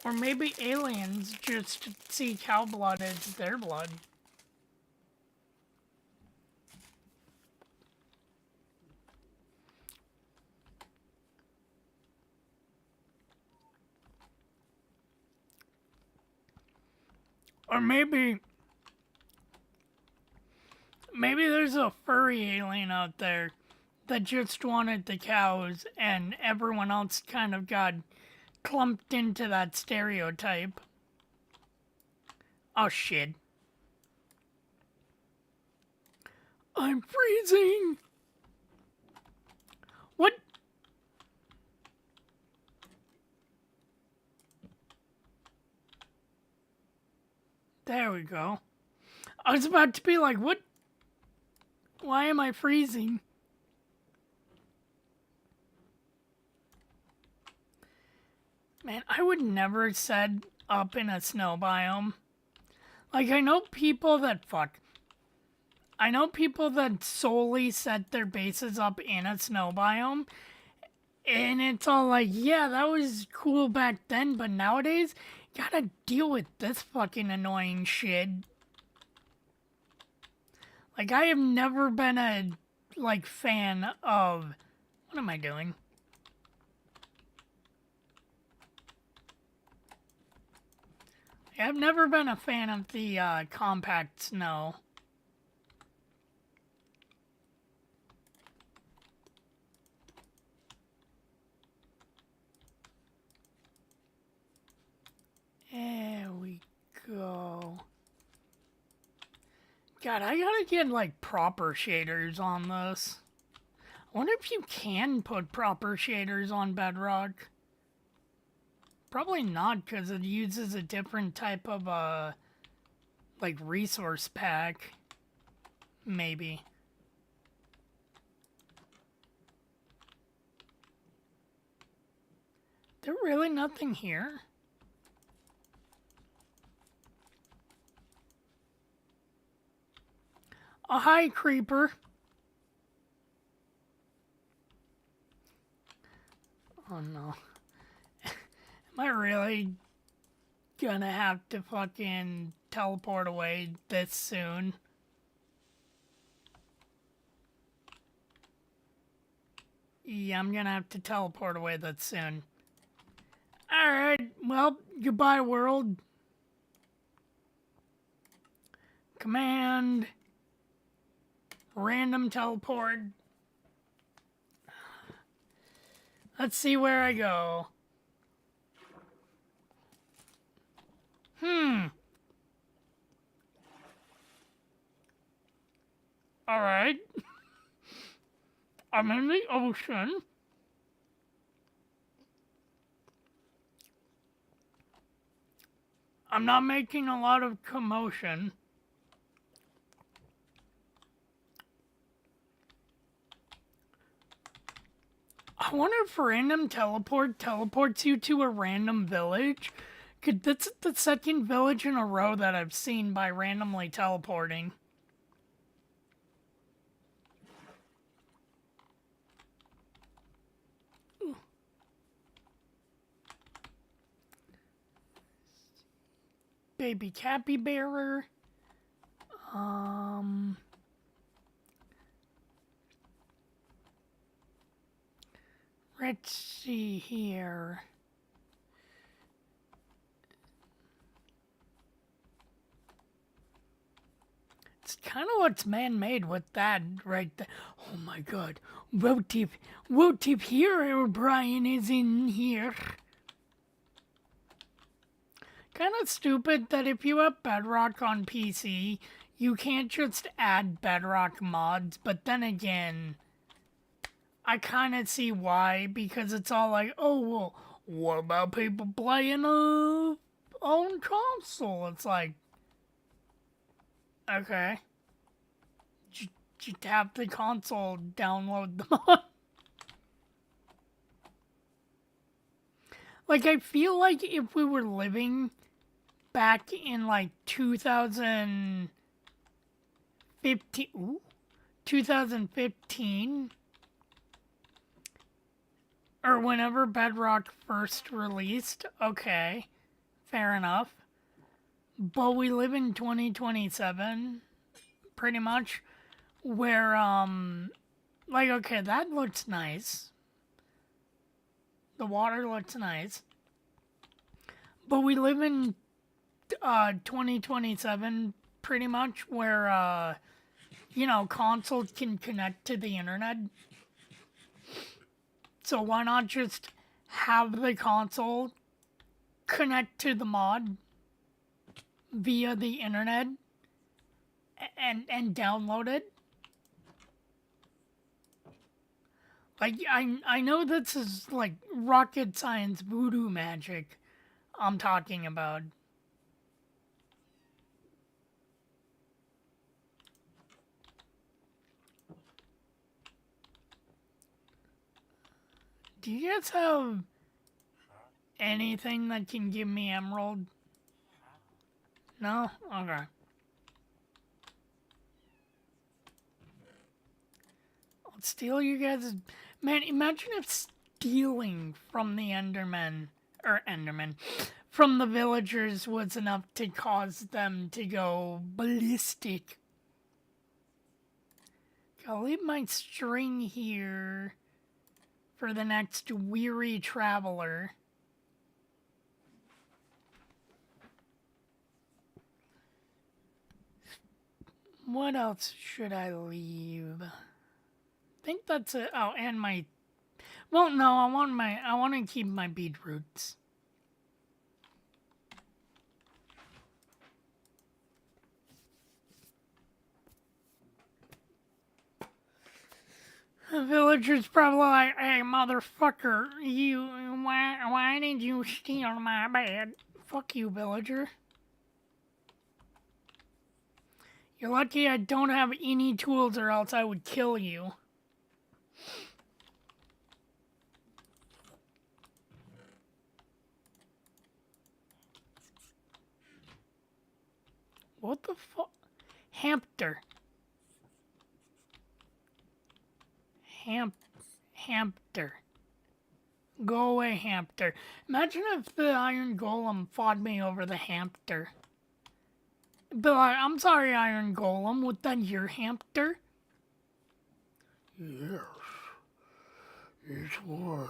S1: Or maybe aliens just see cow blood as their blood. Or maybe there's a furry alien out there that just wanted the cows and everyone else kind of got clumped into that stereotype. Oh shit. I'm freezing! What? There we go. I was about to be like, what? Why am I freezing? Man, I would never set up in a snow biome. Like, I know people that solely set their bases up in a snow biome. And it's all like, yeah, that was cool back then, but nowadays, you gotta deal with this fucking annoying shit. Like, I have never been a, fan of... What am I doing? I've never been a fan of the compact snow. There we go. God, I gotta get, proper shaders on this. I wonder if you can put proper shaders on Bedrock. Probably not, because it uses a different type of, resource pack. Maybe. There really nothing here? Oh, hi, creeper. Oh, no. Am I really gonna have to fucking teleport away this soon? Yeah, I'm gonna have to teleport away that soon. Alright, well, goodbye, world. Command. Random teleport. Let's see where I go. Alright. I'm in the ocean. I'm not making a lot of commotion. I wonder if random teleport teleports you to a random village. That's the second village in a row that I've seen by randomly teleporting. Baby capybara. Let's see here. It's kind of what's man-made with that right there. Oh my god. Wotip here, Brian is in here. Kind of stupid that if you have Bedrock on PC, you can't just add Bedrock mods, but then again, I kind of see why, because it's all like, oh, well, what about people playing on console? It's like, okay. Just have the console download the mod. Like, I feel like if we were living back in, like, 2015, or whenever Bedrock first released, okay, fair enough. But we live in 2027, pretty much, where, like, okay, that looks nice. The water looks nice. But we live in 2027 pretty much where, consoles can connect to the internet. So why not just have the console connect to the mod via the internet and download it? Like, I know this is, like, rocket science voodoo magic I'm talking about. Do you guys have anything that can give me emerald? No? Okay. I'll steal you guys'... Man, imagine if stealing from the Endermen, from the villagers was enough to cause them to go ballistic. I'll leave my string here for the next weary traveler. What else should I leave? I think that's it. Oh, and my... Well, no, I want to keep my beetroots. The villager's probably like, hey, motherfucker, why did you steal my bed? Fuck you, villager. You're lucky I don't have any tools or else I would kill you. What the fuck? Hamster. Hamster. Go away, hamster. Imagine if the Iron Golem fought me over the hamster. But I'm sorry, Iron Golem, was that your hamster? Yes. It was.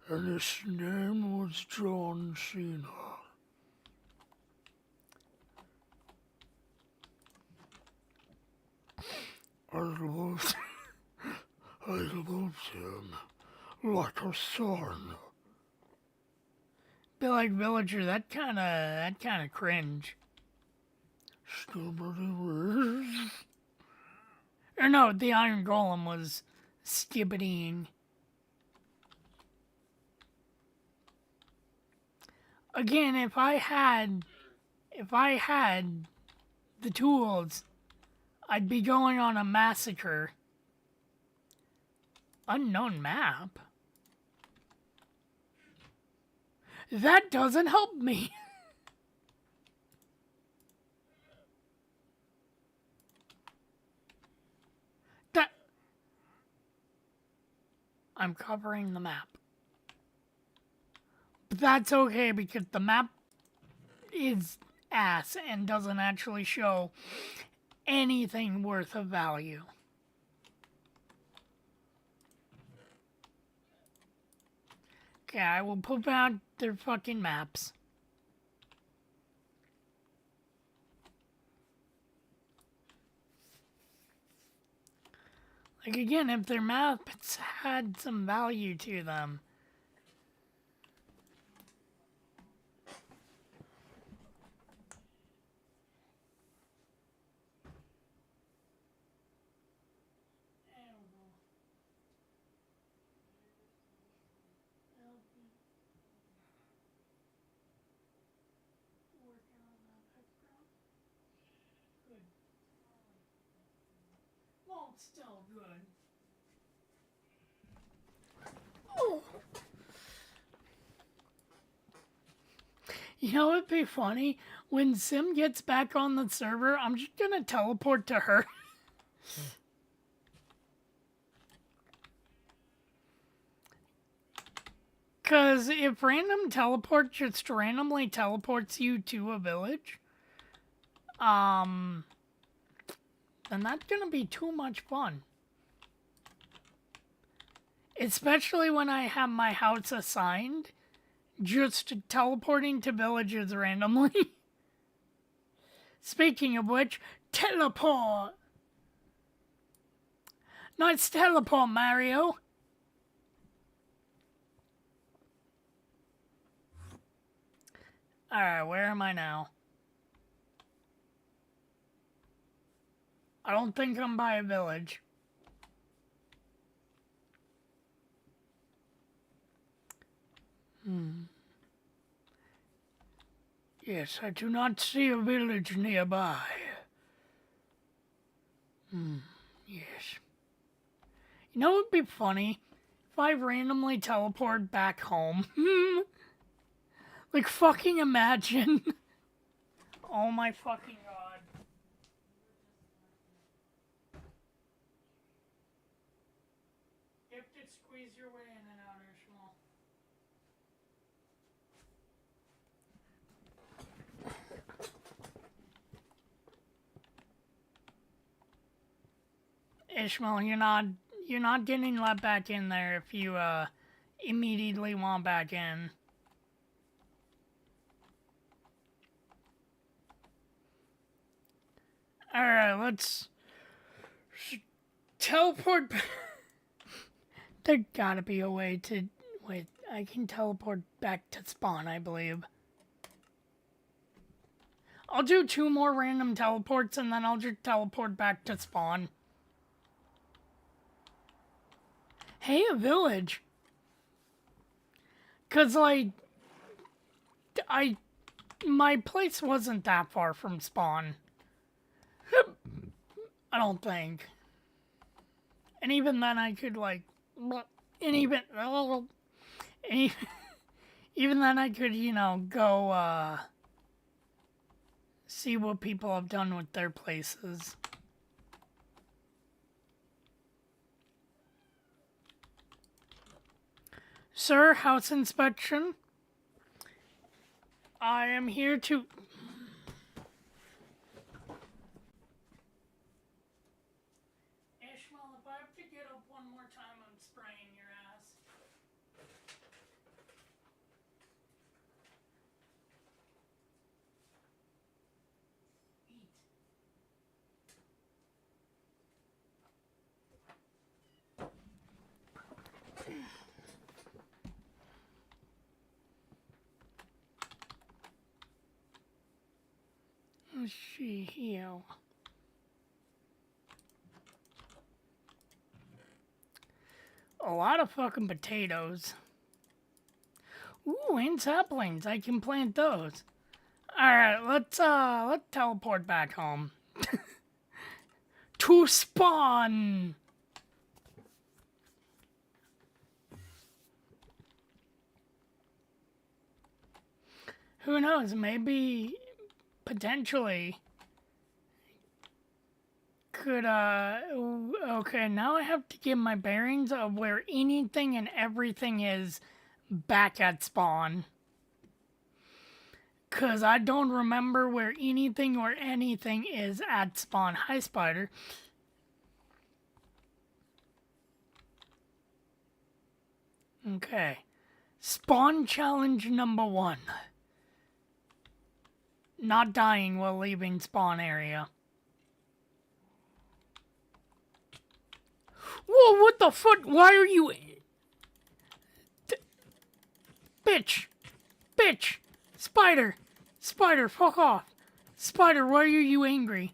S1: And his name was John Cena. I loved him like a son. Be like Villager, that kinda cringe. Skibidi. Or no, the Iron Golem was skibbidying. Again, if I had the tools, I'd be going on a massacre. Unknown map? That doesn't help me. That... I'm covering the map. But that's okay because the map is ass and doesn't actually show anything worth of value. Okay, I will poop out their fucking maps. Like, again, if their maps had some value to them. Well, it's still good. Oh. You know what'd be funny? When Sim gets back on the server, I'm just gonna teleport to her. Cause if random teleport just randomly teleports you to a village, then that's gonna be too much fun. Especially when I have my house assigned, just teleporting to villages randomly. Speaking of which, teleport! Nice teleport, Mario! Alright, where am I now? I don't think I'm by a village. Yes, I do not see a village nearby. Yes. You know what would be funny? If I randomly teleport back home. Like, fucking imagine. Oh my fucking god. You have to squeeze your way in and out, Ishmael. Ishmael, you're not getting let back in there if you immediately want back in. Alright, let's teleport back. There gotta be a way to... Wait, I can teleport back to spawn, I believe. I'll do 2 more random teleports and then I'll just teleport back to spawn. Hey, a village! Cause, like... My place wasn't that far from spawn. I don't think. And even then I could, like... even then I could, you know, go, see what people have done with their places. Sir, house inspection. I am here to... Ishmael, if I have to get up one more time, I'm spraying your ass. Eat. Let's see here. A lot of fucking potatoes. Ooh, and saplings. I can plant those. Alright, let's teleport back home. To spawn! Who knows, maybe, potentially, could, okay, now I have to get my bearings of where anything and everything is back at spawn. Because I don't remember where anything or anything is at spawn. Hi, Spider. Okay. Spawn challenge number 1. Not dying while leaving spawn area. Whoa, what the fuck? Why are you... Bitch! Bitch! Spider! Spider, fuck off! Spider, why are you angry?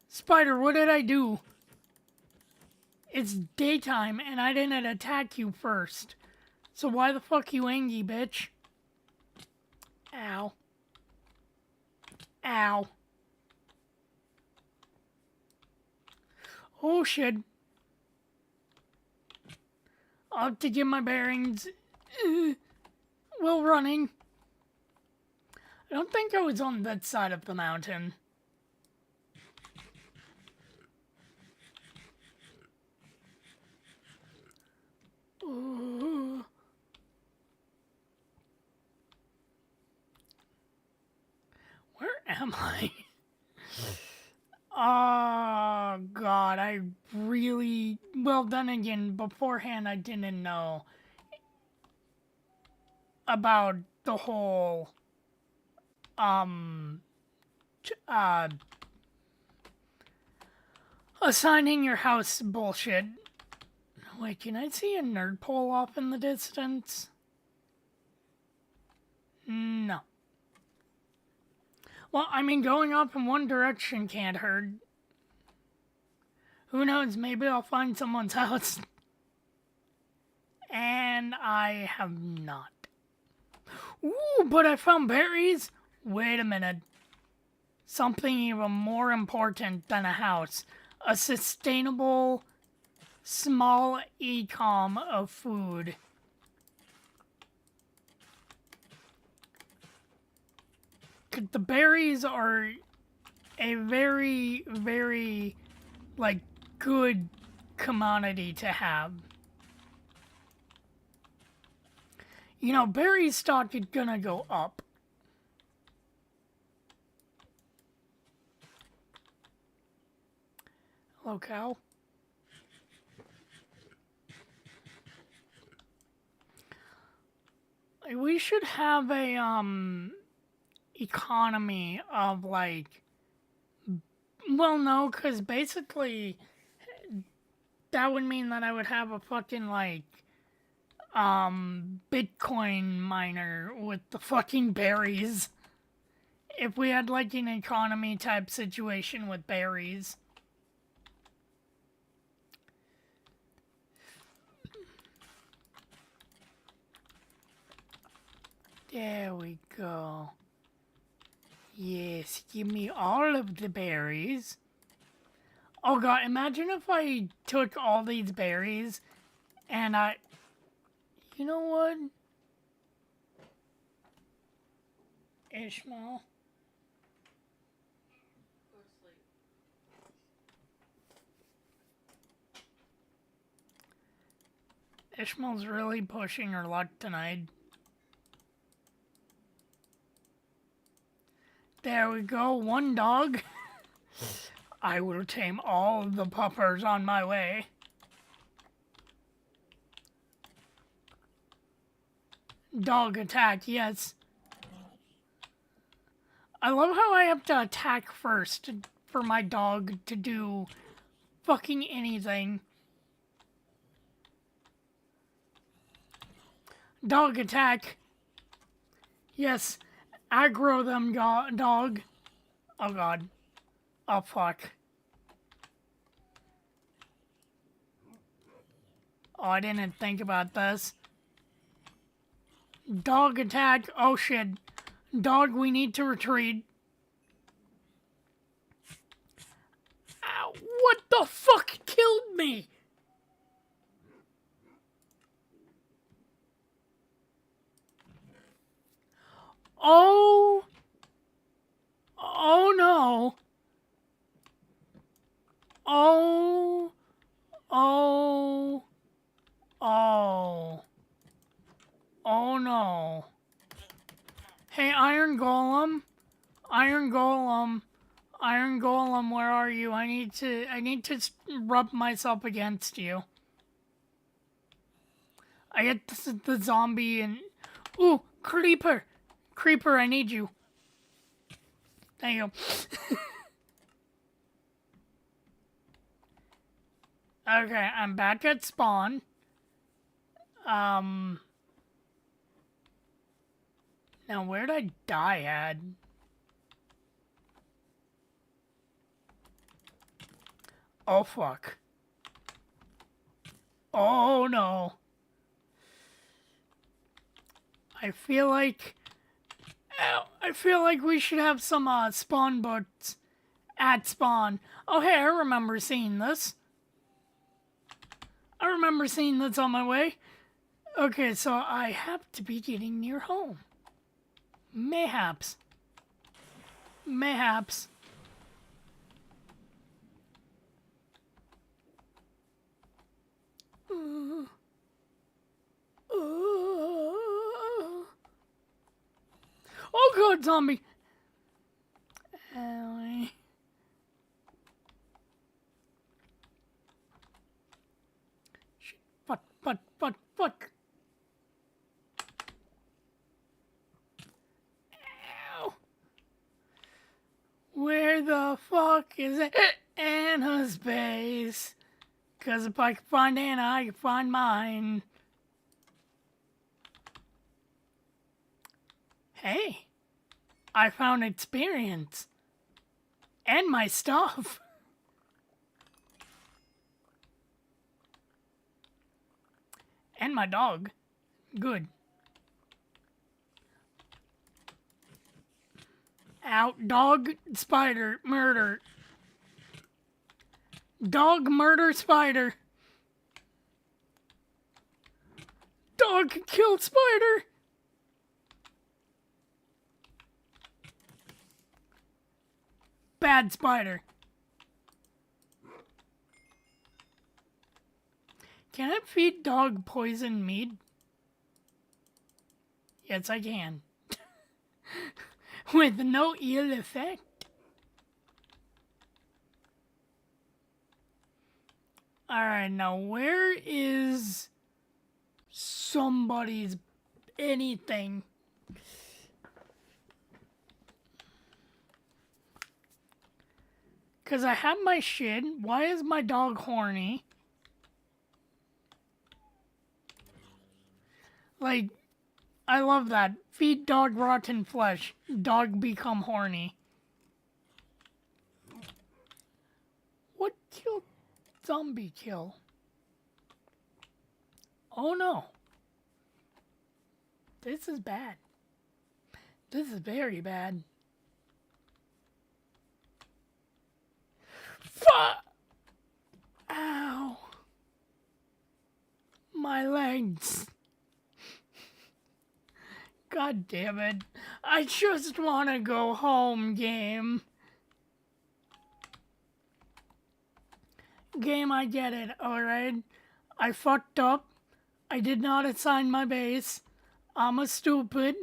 S1: Spider, what did I do? It's daytime and I didn't attack you first. So why the fuck you angry, bitch? Ow. Ow. Oh shit. I'll have to get my bearings. While running. I don't think I was on that side of the mountain. Where am I? Oh, God, I really... Well, then again, beforehand, I didn't know about the whole, assigning your house bullshit. Wait, can I see a nerd pole off in the distance? No. Well, I mean, going off in one direction can't hurt. Who knows, maybe I'll find someone's house. And I have not. Ooh, but I found berries? Wait a minute. Something even more important than a house. A sustainable, small ecom of food. The berries are a very, very, like, good commodity to have. You know, berry stock is gonna go up. Hello, cow. We should have a, economy of, like... Well, no, because basically... That would mean that I would have a fucking, like... Bitcoin miner with the fucking berries. If we had, like, an economy type situation with berries. There we go. Yes, give me all of the berries. Oh god, imagine if I took all these berries and I... You know what? Ishmael.
S3: Go to sleep.
S1: Ishmael's really pushing her luck tonight. There we go, one dog. I will tame all the puppers on my way. Dog attack, yes. I love how I have to attack first for my dog to do fucking anything. Dog attack. Yes. Aggro them, dog. Oh god. Oh fuck. Oh, I didn't think about this. Dog attack. Oh shit. Dog, we need to retreat. Ow, what the fuck killed me? Oh. Oh no. Oh. Oh. Oh. Oh no. Hey, Iron Golem. Iron Golem. Iron Golem, where are you? I need to rub myself against you. I get the zombie and... Ooh, Creeper. Creeper, I need you. Thank you. Okay, I'm back at spawn. Now where'd I die at? Oh fuck. Oh no. I feel like we should have some spawn boats at spawn. Oh hey, I remember seeing this. I remember seeing this on my way. Okay, so I have to be getting near home. Mayhaps. Mayhaps. Oh god, zombie! Owie. Shit, fuck. Ow. Where the fuck is Anna's base? 'Cause if I can find Anna, I can find mine. Hey, I found experience. And my stuff. And my dog. Good. Out, dog, spider, murder. Dog, murder, spider. Dog killed spider. Bad spider. Can I feed dog poison meat? Yes, I can. With no ill effect. Alright, now where is somebody's anything? Because I have my shit. Why is my dog horny? Like, I love that. Feed dog rotten flesh. Dog become horny. What killed zombie kill? Oh no. This is bad. This is very bad. Fuck! Ow. My legs. God damn it. I just want to go home, game. Game, I get it, alright? I fucked up. I did not assign my base. I'm a stupid.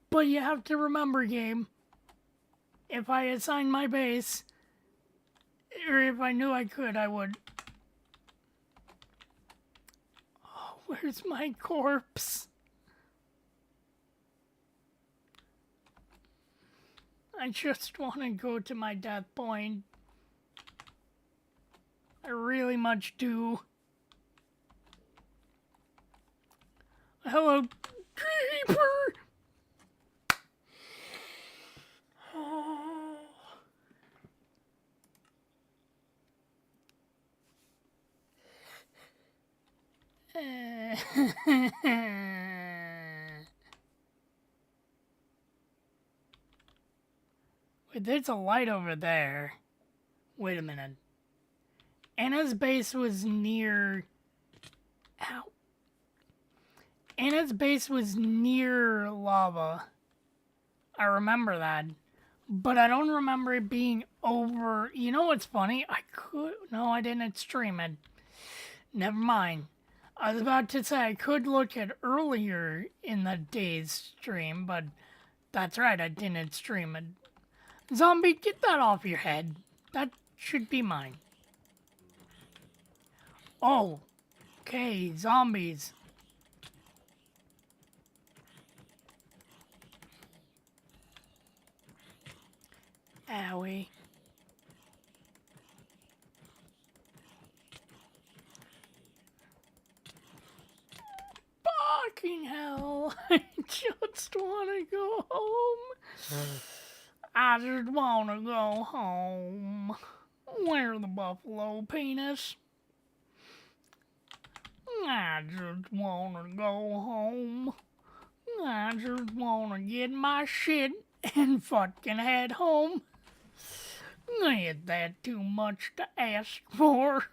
S1: But you have to remember, game. If I assign my base, Or if I knew I could, I would. Oh, where's my corpse? I just want to go to my death point. I really much do. Hello, creeper! Oh. Wait, there's a light over there. Wait a minute. Anna's base was near... Ow. Anna's base was near lava. I remember that. But I don't remember it being over... You know what's funny? I could... No, I didn't stream it. Never mind. I was about to say I could look at earlier in the day's stream, but that's right, I didn't stream it. Zombie, get that off your head. That should be mine. Oh, okay, zombies. Owie. Fucking hell. I just want to go home. I just want to go home. Where's the buffalo penis? I just want to go home. I just want to get my shit and fucking head home. Ain't that too much to ask for?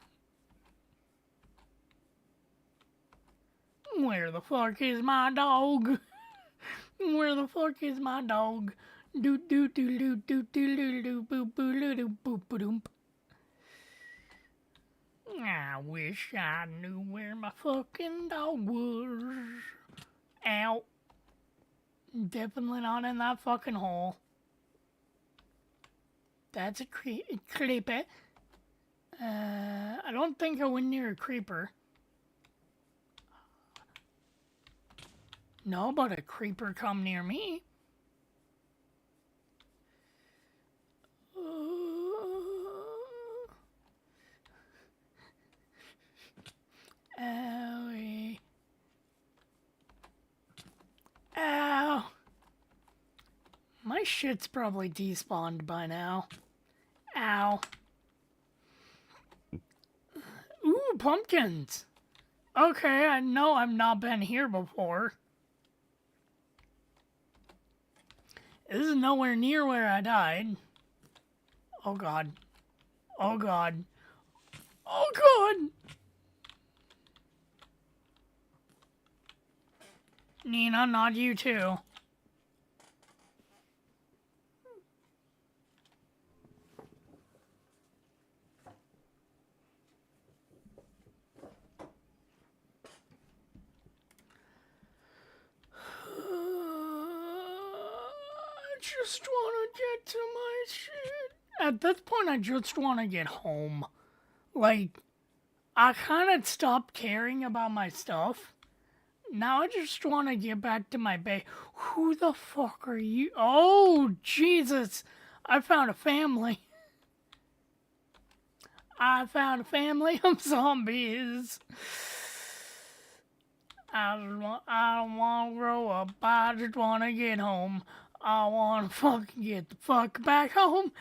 S1: Where the fuck is my dog? Where the fuck is my dog? Do do do do do do do do boo boo doo doo boo boo doom. I wish I knew where my fucking dog was. Ow. Definitely not in that fucking hole. That's a creeper. I don't think I went near a creeper. No, but a creeper come near me. Owie. Ow. My shit's probably despawned by now. Ow. Ooh, pumpkins. Okay, I know I've not been here before. This is nowhere near where I died. Oh god. Oh god. Oh god! Nina, not you too. I just want to get to my shit. At this point, I just want to get home. Like, I kind of stopped caring about my stuff. Now I just want to get back to my base. Who the fuck are you? Oh, Jesus. I found a family. I found a family of zombies. I don't want to grow up. I just want to get home. I want to fucking get the fuck back home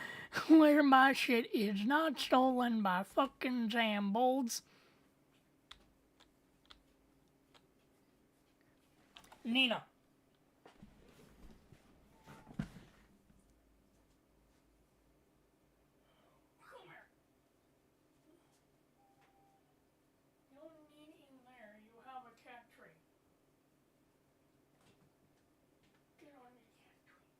S1: where my shit is not stolen by fucking Zambolds. Nina. Come here. You don't need in there. You have a cat tree. Get on your cat tree.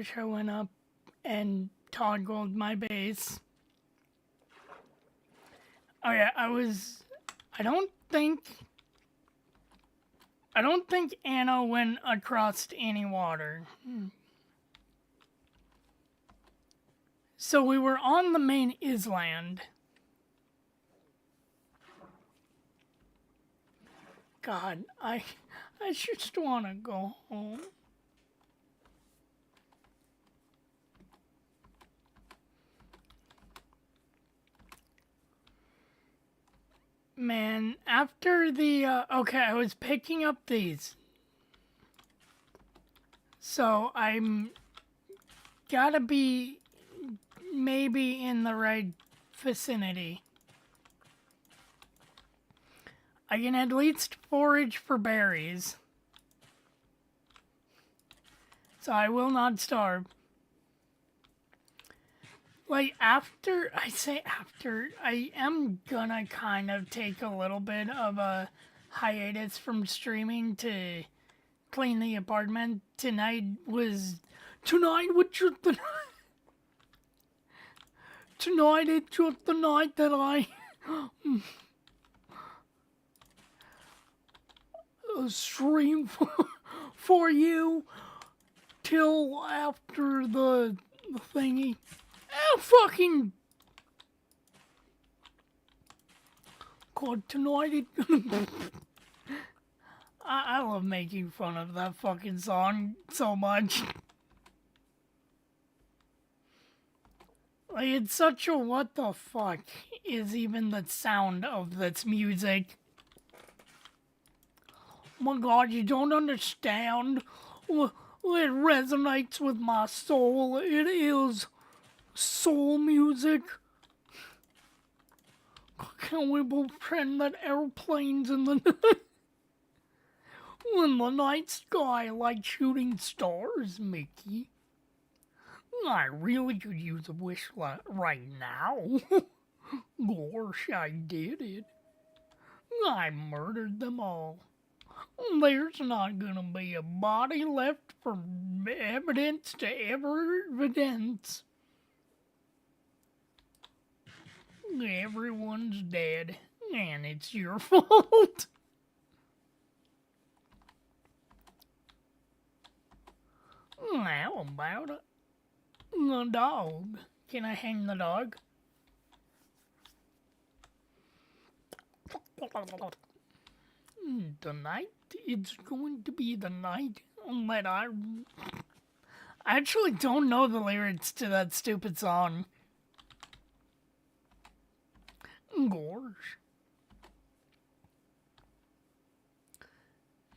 S1: wish I went up and toggled my base. Oh yeah, I don't think Anna went across any water. So we were on the main island. God, I just want to go home. Man, after the, okay, I was picking up these. So I'm gotta be maybe in the right vicinity. I can at least forage for berries. So I will not starve. Like, after, I am gonna kind of take a little bit of a hiatus from streaming to clean the apartment. Tonight was just tonight it's just the night that I stream for you till after the thingy. Fucking God, tonight I love making fun of that fucking song so much. Like, it's such a what the fuck is even the sound of this music. Oh my God, you don't understand. It resonates with my soul. It is soul music. Can we pretend that airplanes in the in the night sky like shooting stars, Mickey? I really could use a wish right now. Gosh, I did it. I murdered them all. There's not gonna be a body left for evidence to evidence. Everyone's dead, and it's your fault. How about a dog? Can I hang the dog? Tonight, it's going to be the night that I actually don't know the lyrics to that stupid song. Gosh.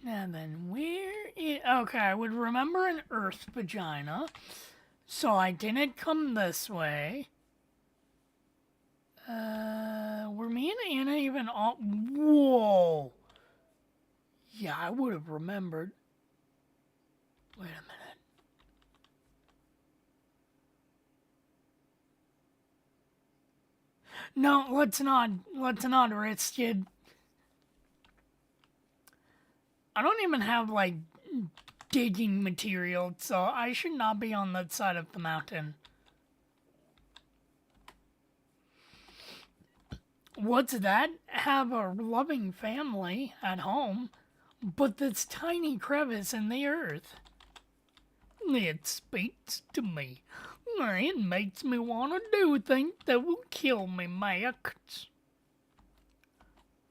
S1: And then okay, I would remember an earth vagina. So I didn't come this way. Were me and Anna even on? Whoa. Yeah, I would have remembered. Wait a minute. No, let's not risk it. I don't even have, like, digging material, so I should not be on that side of the mountain. What's that? Have a loving family at home, but this tiny crevice in the earth. It speaks to me. It makes me want to do things that will kill me, Max.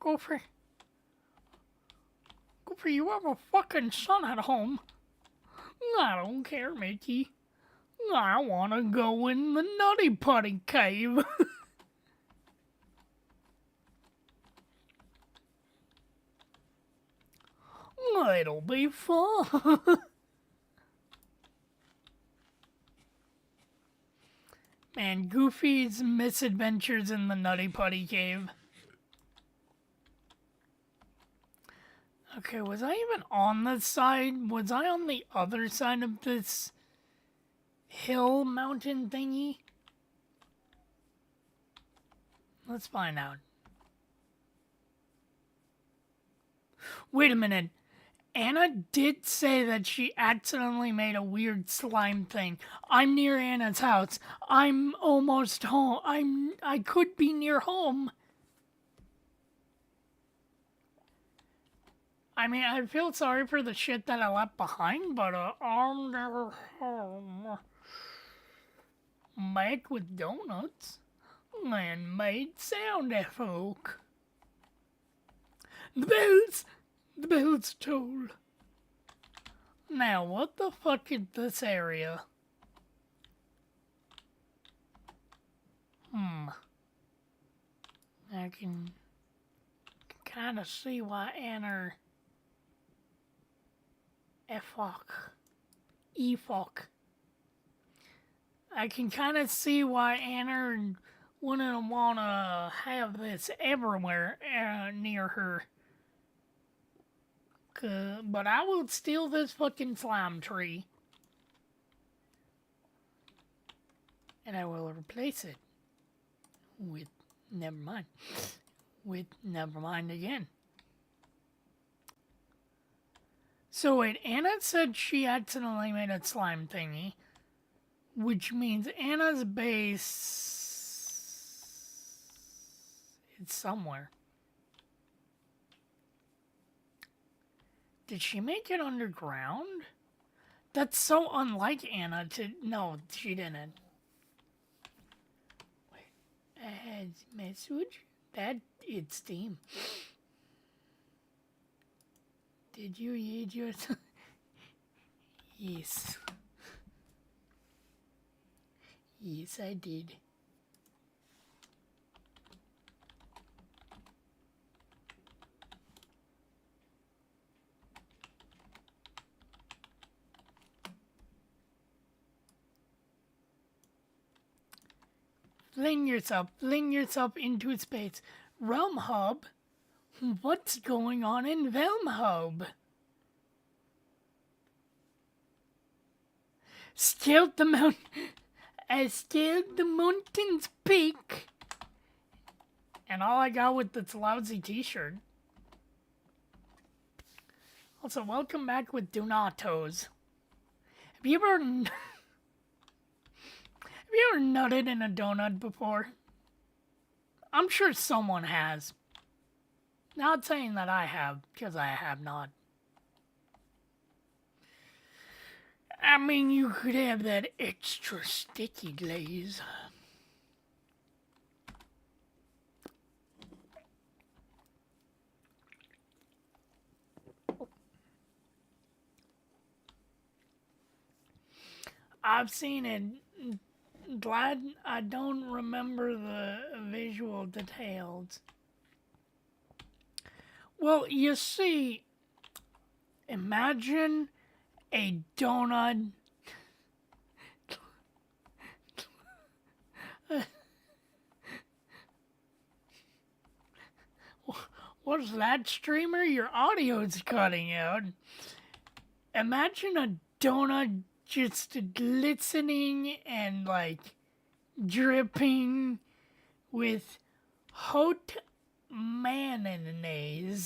S1: Gopher, you have a fucking son at home. I don't care, Mickey. I want to go in the Nutty Putty cave. It'll be fun. Man, Goofy's misadventures in the Nutty Putty cave. Okay, was I even on this side? Was I on the other side of this hill mountain thingy? Let's find out. Wait a minute. Anna did say that she accidentally made a weird slime thing. I'm near Anna's house. I'm almost home. I could be near home. I mean, I feel sorry for the shit that I left behind, but I'm near home. Made with donuts and made sound folk. The bells toll. Now, what the fuck is this area? I can kind of see why Anna Efok. I can kind of see why Anna wouldn't want to have this everywhere near her. But I will steal this fucking slime tree. And I will replace it with never mind again. So wait, Anna said she accidentally made a slime thingy, which means Anna's base is somewhere. Did she make it underground? That's so unlike Anna to... No, she didn't. Wait, message? That, it's Steam. Did you eat your... Yes. Yes, I did. Fling yourself into space. Realm Hub? What's going on in Realm Hub? Scaled the mountain. I scaled the mountain's peak. And all I got with this lousy t-shirt. Also, welcome back with Donatos. Have you ever nutted in a donut before? I'm sure someone has. Not saying that I have, because I have not. I mean, you could have that extra sticky glaze. I've seen it. Glad I don't remember the visual details. Well, you see, imagine a donut. What's that, streamer? Your audio's cutting out. Imagine a donut just glistening and like dripping with hot mayonnaise.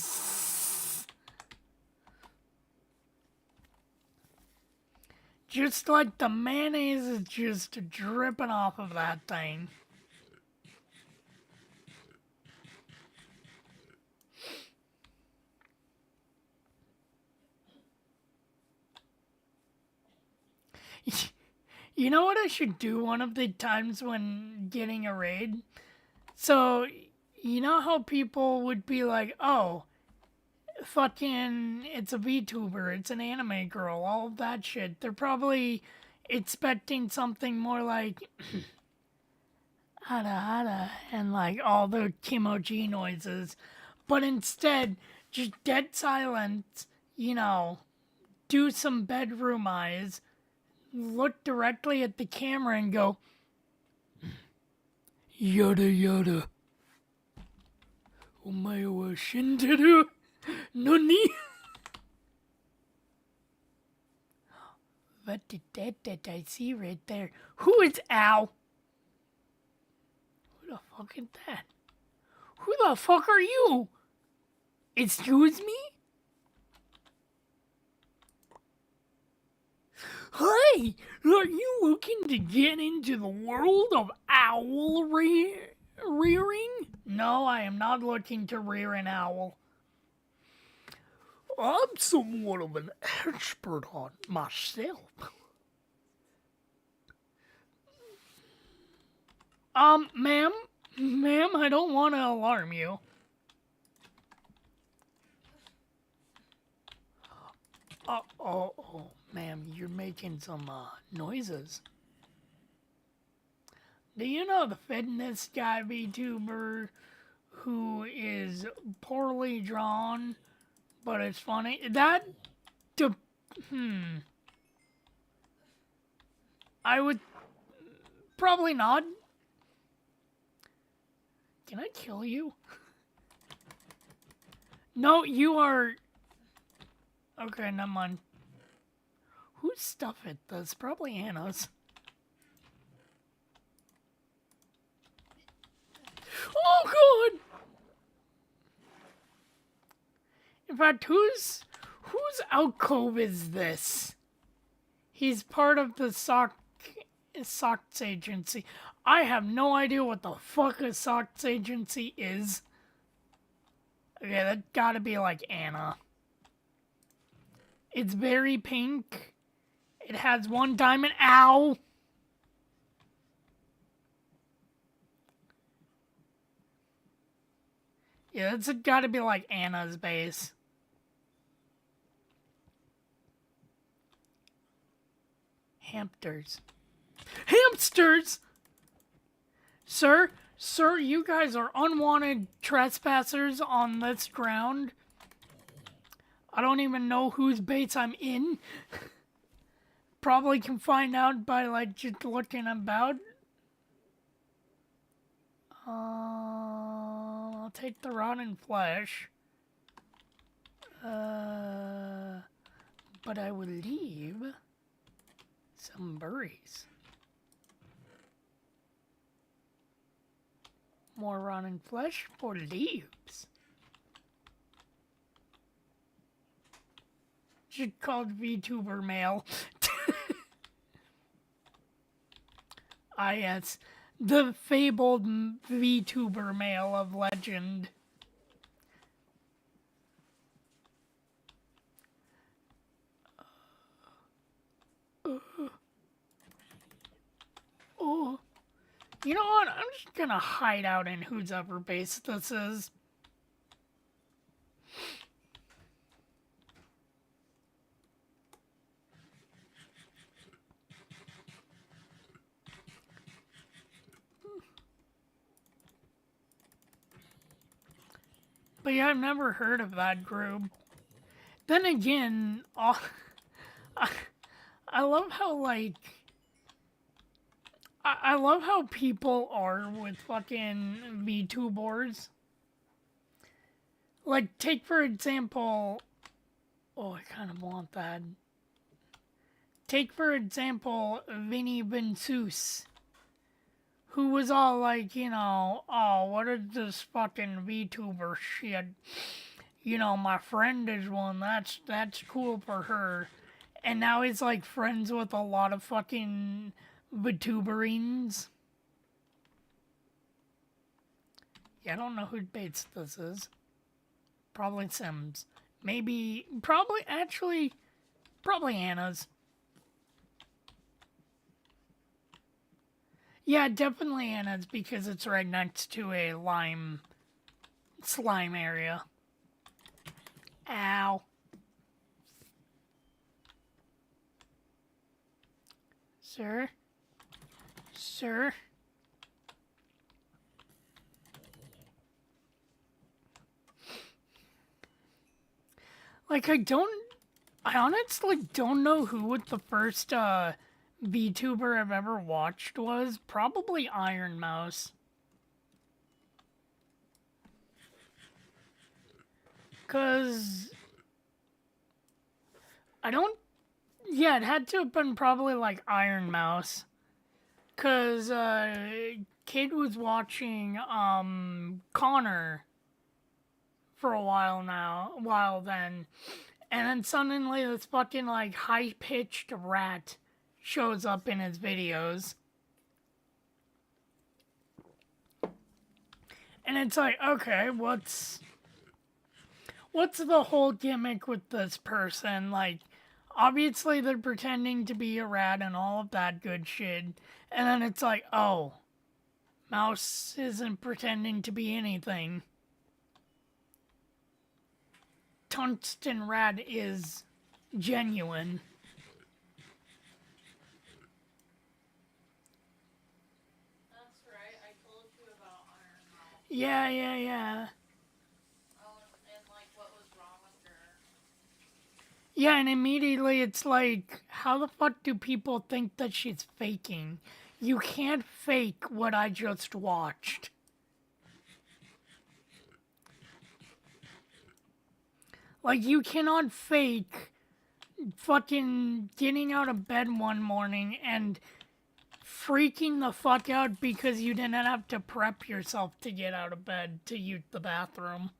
S1: Just like the mayonnaise is just dripping off of that thing. You know what I should do one of the times when getting a raid? So, you know how people would be like, oh, fucking, it's a VTuber, it's an anime girl, all of that shit. They're probably expecting something more like, hada hada, and like all the kimoji noises. But instead, just dead silence, you know, do some bedroom eyes, look directly at the camera and go, yada yada. Omae wa shinderu? Nani? What did that I see right there? Who is Al? Who the fuck is that? Who the fuck are you? Excuse me? Hey, are you looking to get into the world of owl rearing? No, I am not looking to rear an owl. I'm somewhat of an expert on myself. Ma'am, I don't want to alarm you. Oh, ma'am, you're making some, noises. Do you know the fitness guy VTuber who is poorly drawn, but it's funny? I would probably not. Can I kill you? No, you are... Okay, never mind. Whose stuff is this? Probably Anna's. Oh, God! In fact, whose alcove is this? He's part of the SOCS agency. I have no idea what the fuck a SOCS agency is. Okay, that gotta be like Anna. It's very pink. It has one diamond. Ow! Yeah, that's gotta be like Anna's base. Hamsters. Hamsters! Sir, you guys are unwanted trespassers on this ground. I don't even know whose base I'm in. Probably can find out by, like, just looking about. I'll take the rotten flesh. But I will leave some berries. More rotten flesh for leaves. Should call it VTuber mail. Ah, yes. The fabled VTuber mail of legend. Oh. You know what? I'm just gonna hide out in whose upper base this is. But yeah, I've never heard of that group. Then again, I love how, like... I love how people are with fucking VTubers. Like, take for example... Oh, I kind of want that. Take for example, Vinny Bensus. Who was all like, you know, oh, what is this fucking VTuber shit? You know, my friend is one, that's cool for her. And now he's like friends with a lot of fucking VTuberines. Yeah, I don't know who base this is. Probably Sims. Maybe, probably Anna's. Yeah, definitely Anna's because it's right next to a slime area. Ow. Sir? Sir? Like, I honestly don't know who what the first, VTuber I've ever watched was. Probably Iron Mouse. Cause... Yeah, it had to have been probably like Iron Mouse. Cause, kid was watching, Connor for a while then. And then suddenly this fucking, like, high-pitched rat shows up in his videos. And it's like, okay, what's the whole gimmick with this person? Like, obviously they're pretending to be a rat and all of that good shit. And then it's like, oh, Mouse isn't pretending to be anything. Tungsten Rat is genuine.
S4: That's right. I told you about Iron Mouse.
S1: Yeah.
S4: Oh, and like what was wrong with her.
S1: Yeah, and immediately it's like, how the fuck do people think that she's faking? You can't fake what I just watched. Like, you cannot fake fucking getting out of bed one morning and freaking the fuck out because you didn't have to prep yourself to get out of bed to use the bathroom.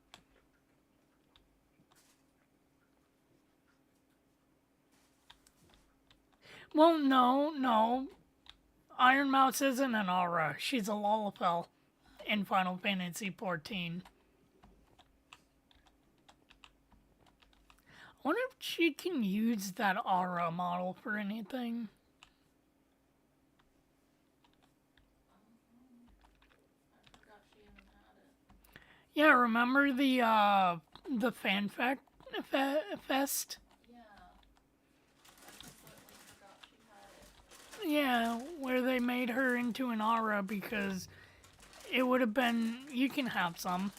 S1: Well, no. Iron Mouse isn't an aura. She's a Lalafell in Final Fantasy XIV. I wonder if she can use that aura model for anything.
S4: I forgot she even had it.
S1: Yeah, remember the fan fest?
S4: Yeah. I completely forgot she had it.
S1: Yeah, where they made her into an aura because it would have been. You can have some.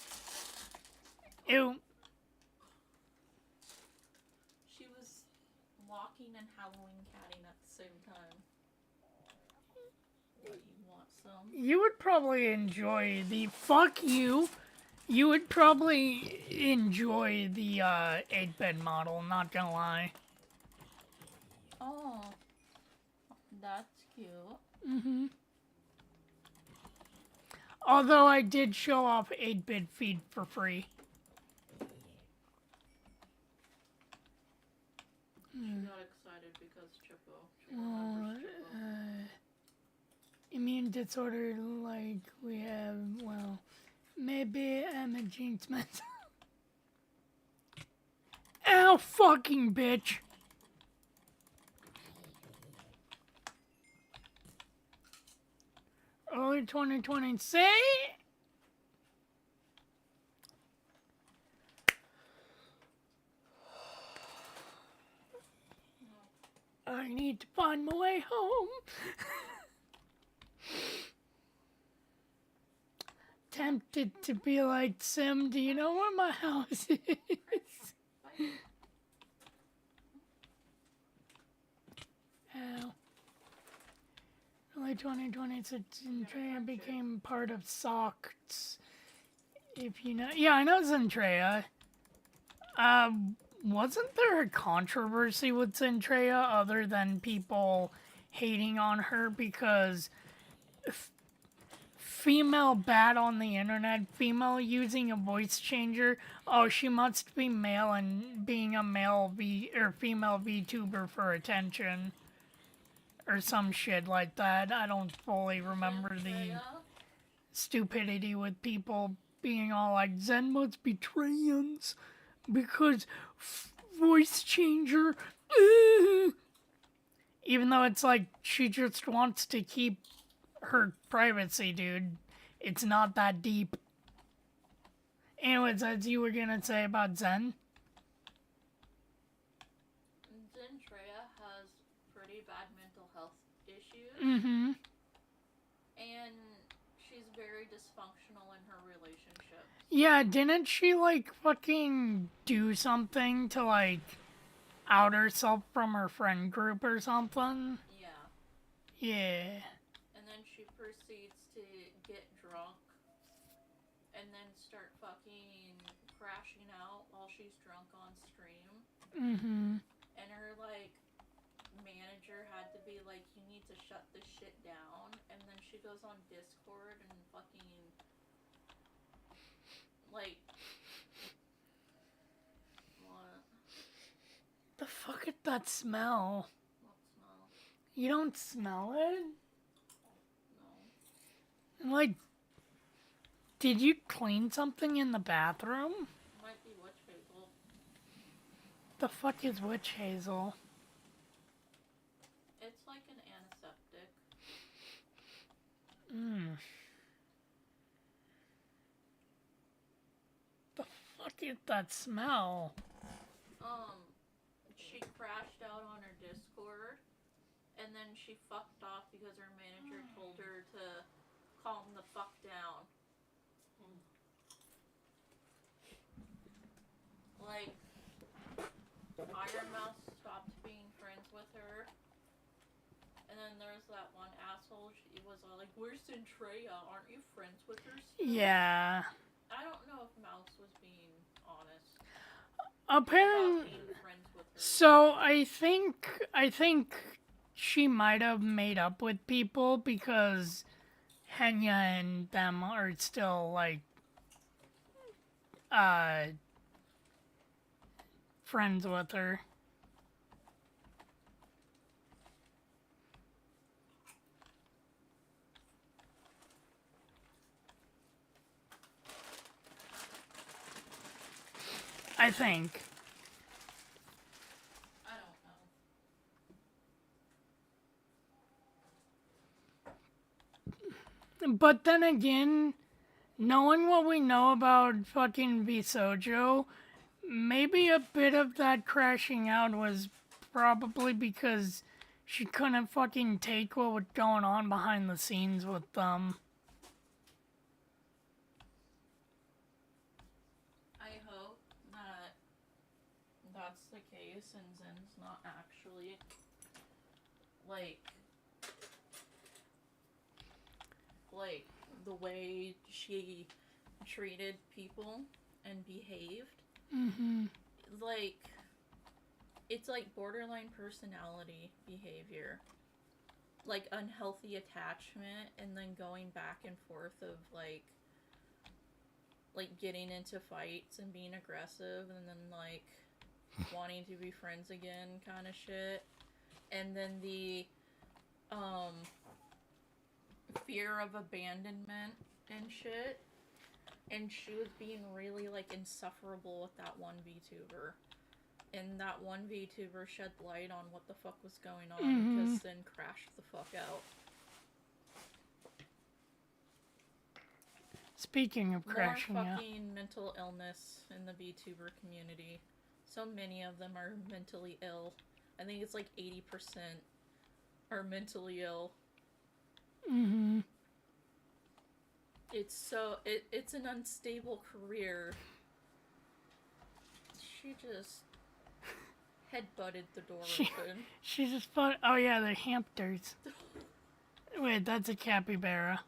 S1: It.
S4: She was walking and Halloween catting at the same time. What, you want some?
S1: You would probably enjoy the. Fuck you! You would probably enjoy the 8-bit model, not gonna lie.
S4: Oh. That's cute.
S1: Mm-hmm. Although I did show off 8-bit feed for free.
S4: She got excited because Chippo. She
S1: Well,
S4: remembers Chippo.
S1: Immune disorder like we have, well, maybe I'm a jinx myself. Ow, fucking bitch! Early 2020, say? I need to find my way home. Tempted to be like, Sim, do you know where my house is? Ow. Early 2020, Zentrea became part of SOCs. If you know. Yeah, I know Zentrea. Wasn't there a controversy with Zentrea other than people hating on her because female bat on the internet, female using a voice changer, oh, she must be male and being a male female VTuber for attention. Or some shit like that. I don't fully remember the
S4: Zentrea?
S1: stupidity with people being all like, Zen must be trans because voice changer. Even though it's like she just wants to keep her privacy, dude. It's not that deep. Anyways, as you were gonna say about Zen.
S4: Zentrea has pretty bad mental health issues.
S1: Mm-hmm.
S4: And she's very dysfunctional in her relationships.
S1: Yeah, didn't she like fucking do something to like out herself from her friend group or something?
S4: Yeah.
S1: Yeah.
S4: And then she proceeds to get drunk and then start fucking crashing out while she's drunk on stream.
S1: Mm-hmm.
S4: And her like manager had to be like, you need to shut this shit down. And then she goes on Discord and fucking like what?
S1: The fuck is that smell?
S4: What smell?
S1: You don't smell it?
S4: No.
S1: Like, did you clean something in the bathroom?
S4: Might be witch hazel.
S1: The fuck is witch hazel?
S4: It's like an antiseptic.
S1: Mmm. The fuck is that smell?
S4: She crashed out on her Discord, and then she fucked off because her manager told her to calm the fuck down. Like, Iron Mouse stopped being friends with her, and then there's that one asshole, she was all like, "Where's Centrea? Aren't you friends with her still?"
S1: Yeah.
S4: I don't know if Mouse was being honest
S1: Apparently.
S4: about being friends with her.
S1: So I think she might have made up with people because Henya and them are still like friends with her. I think.
S4: I don't know.
S1: But then again, knowing what we know about fucking Visojo, maybe a bit of that crashing out was probably because she couldn't fucking take what was going on behind the scenes with them.
S4: I hope that that's the case and Zen's not actually like the way she treated people and behaved.
S1: Mm-hmm.
S4: Like, it's like borderline personality behavior. Like unhealthy attachment and then going back and forth of like getting into fights and being aggressive and then like wanting to be friends again kind of shit. And then the fear of abandonment and shit. And she was being really like insufferable with that one VTuber. And that one VTuber shed light on what the fuck was going on because then crashed the fuck out.
S1: Speaking of crashing
S4: More
S1: out.
S4: fucking mental illness in the VTuber community. So many of them are mentally ill. I think it's like 80% are mentally ill.
S1: Mm-hmm.
S4: It's an unstable career. She just headbutted the door open.
S1: She just put. Oh yeah, they're hamsters. Wait, that's a capybara.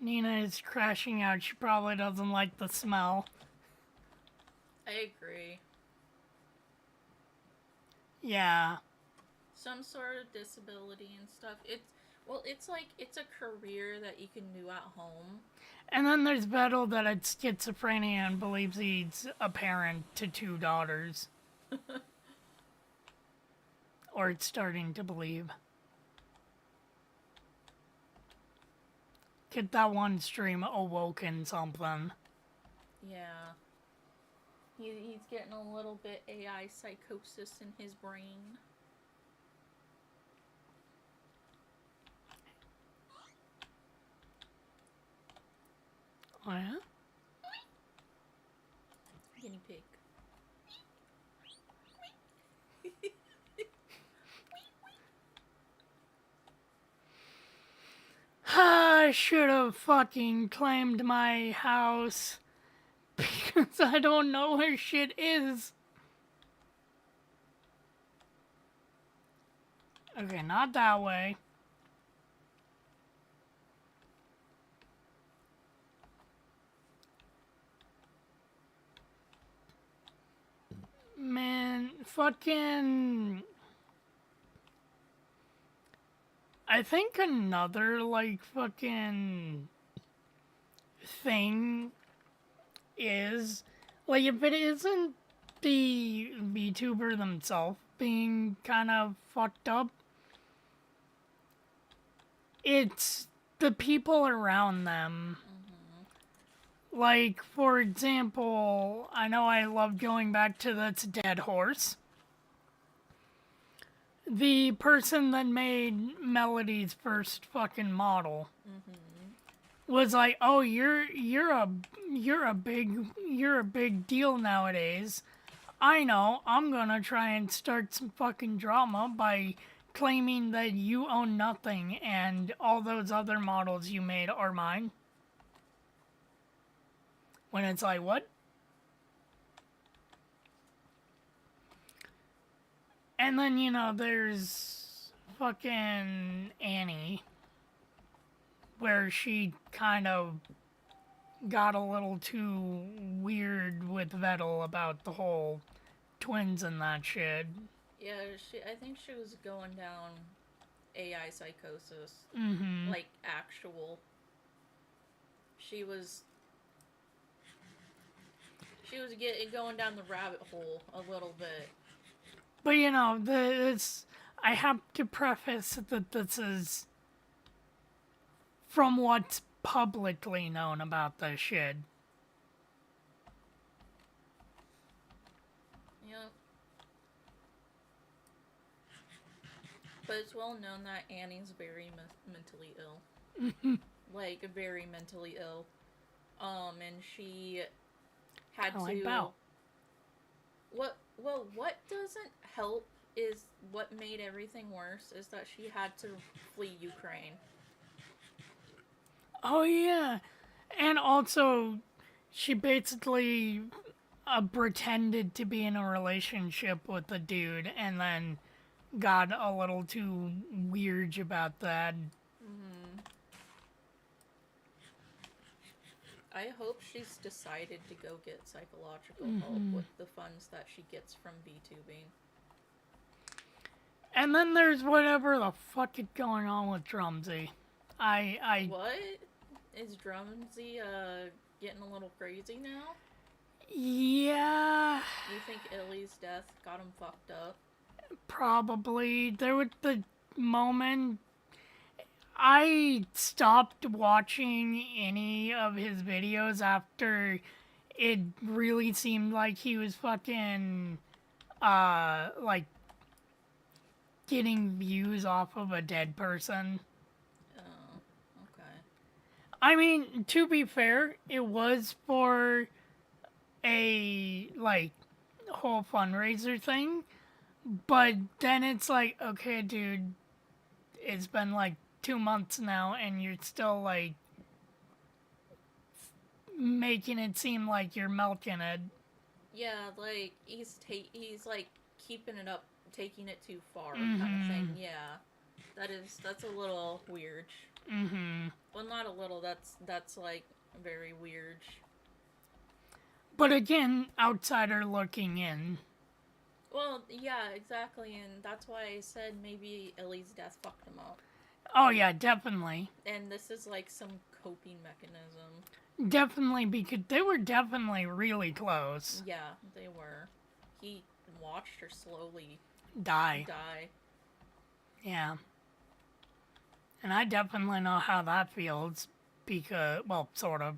S1: Nina is crashing out. She probably doesn't like the smell.
S4: I agree.
S1: Yeah.
S4: Some sort of disability and stuff. It's like, it's a career that you can do at home.
S1: And then there's Vettel that had schizophrenia and believes he's a parent to 2 daughters. Or it's starting to believe. Get that one stream awoken something.
S4: Yeah. He's getting a little bit AI psychosis in his brain.
S1: Oh yeah?
S4: Guinea pig.
S1: I should have fucking claimed my house. Because I don't know where shit is. Okay, not that way. Man, fucking... I think another, like, fucking thing is, like, if it isn't the VTuber themselves being kind of fucked up, it's the people around them.
S4: Mm-hmm.
S1: Like, for example, I know I love going back to That's a Dead Horse. The person that made Melody's first fucking model
S4: Mm-hmm.
S1: was like, "Oh, you're a big deal nowadays. I know. I'm gonna try and start some fucking drama by claiming that you own nothing and all those other models you made are mine." When it's like, what? And then, there's fucking Annie, where she kind of got a little too weird with Vettel about the whole twins and that shit.
S4: Yeah, I think she was going down AI psychosis.
S1: Mm-hmm.
S4: Like, actual. She was going down the rabbit hole a little bit.
S1: But, I have to preface that this is from what's publicly known about this shit.
S4: Yep. But it's well known that Annie's very mentally ill. Like, very mentally ill. And she had
S1: Kinda
S4: to...
S1: like Bao.
S4: What doesn't help is what made everything worse is that she had to flee Ukraine.
S1: Oh, yeah. And also, she basically pretended to be in a relationship with a dude and then got a little too weird about that.
S4: Mm-hmm. I hope she's decided to go get psychological help with the funds that she gets from VTubing.
S1: And then there's whatever the fuck is going on with Drumsy.
S4: What? Is Drumsy, getting a little crazy now?
S1: Yeah,
S4: You think Illy's death got him fucked up?
S1: probably. There was the moment I stopped watching any of his videos after it really seemed like he was fucking, like, getting views off of a dead person.
S4: Oh, okay.
S1: I mean, to be fair, it was for a, like, whole fundraiser thing, but then it's like, okay, dude, it's been, like, 2 months now, and you're still, like, making it seem like you're milking it.
S4: Yeah, like, he's like, keeping it up, taking it too far, kind of thing, yeah. That's a little weird.
S1: Mm-hmm.
S4: Well, not a little, that's like, very weird.
S1: But again, outsider looking in.
S4: Well, yeah, exactly, and that's why I said maybe Illy's death fucked him up.
S1: Oh, yeah, definitely.
S4: And this is like some coping mechanism.
S1: Definitely, because they were definitely really close.
S4: Yeah, they were. He watched her slowly
S1: Die. Yeah. And I definitely know how that feels because, well, sort of.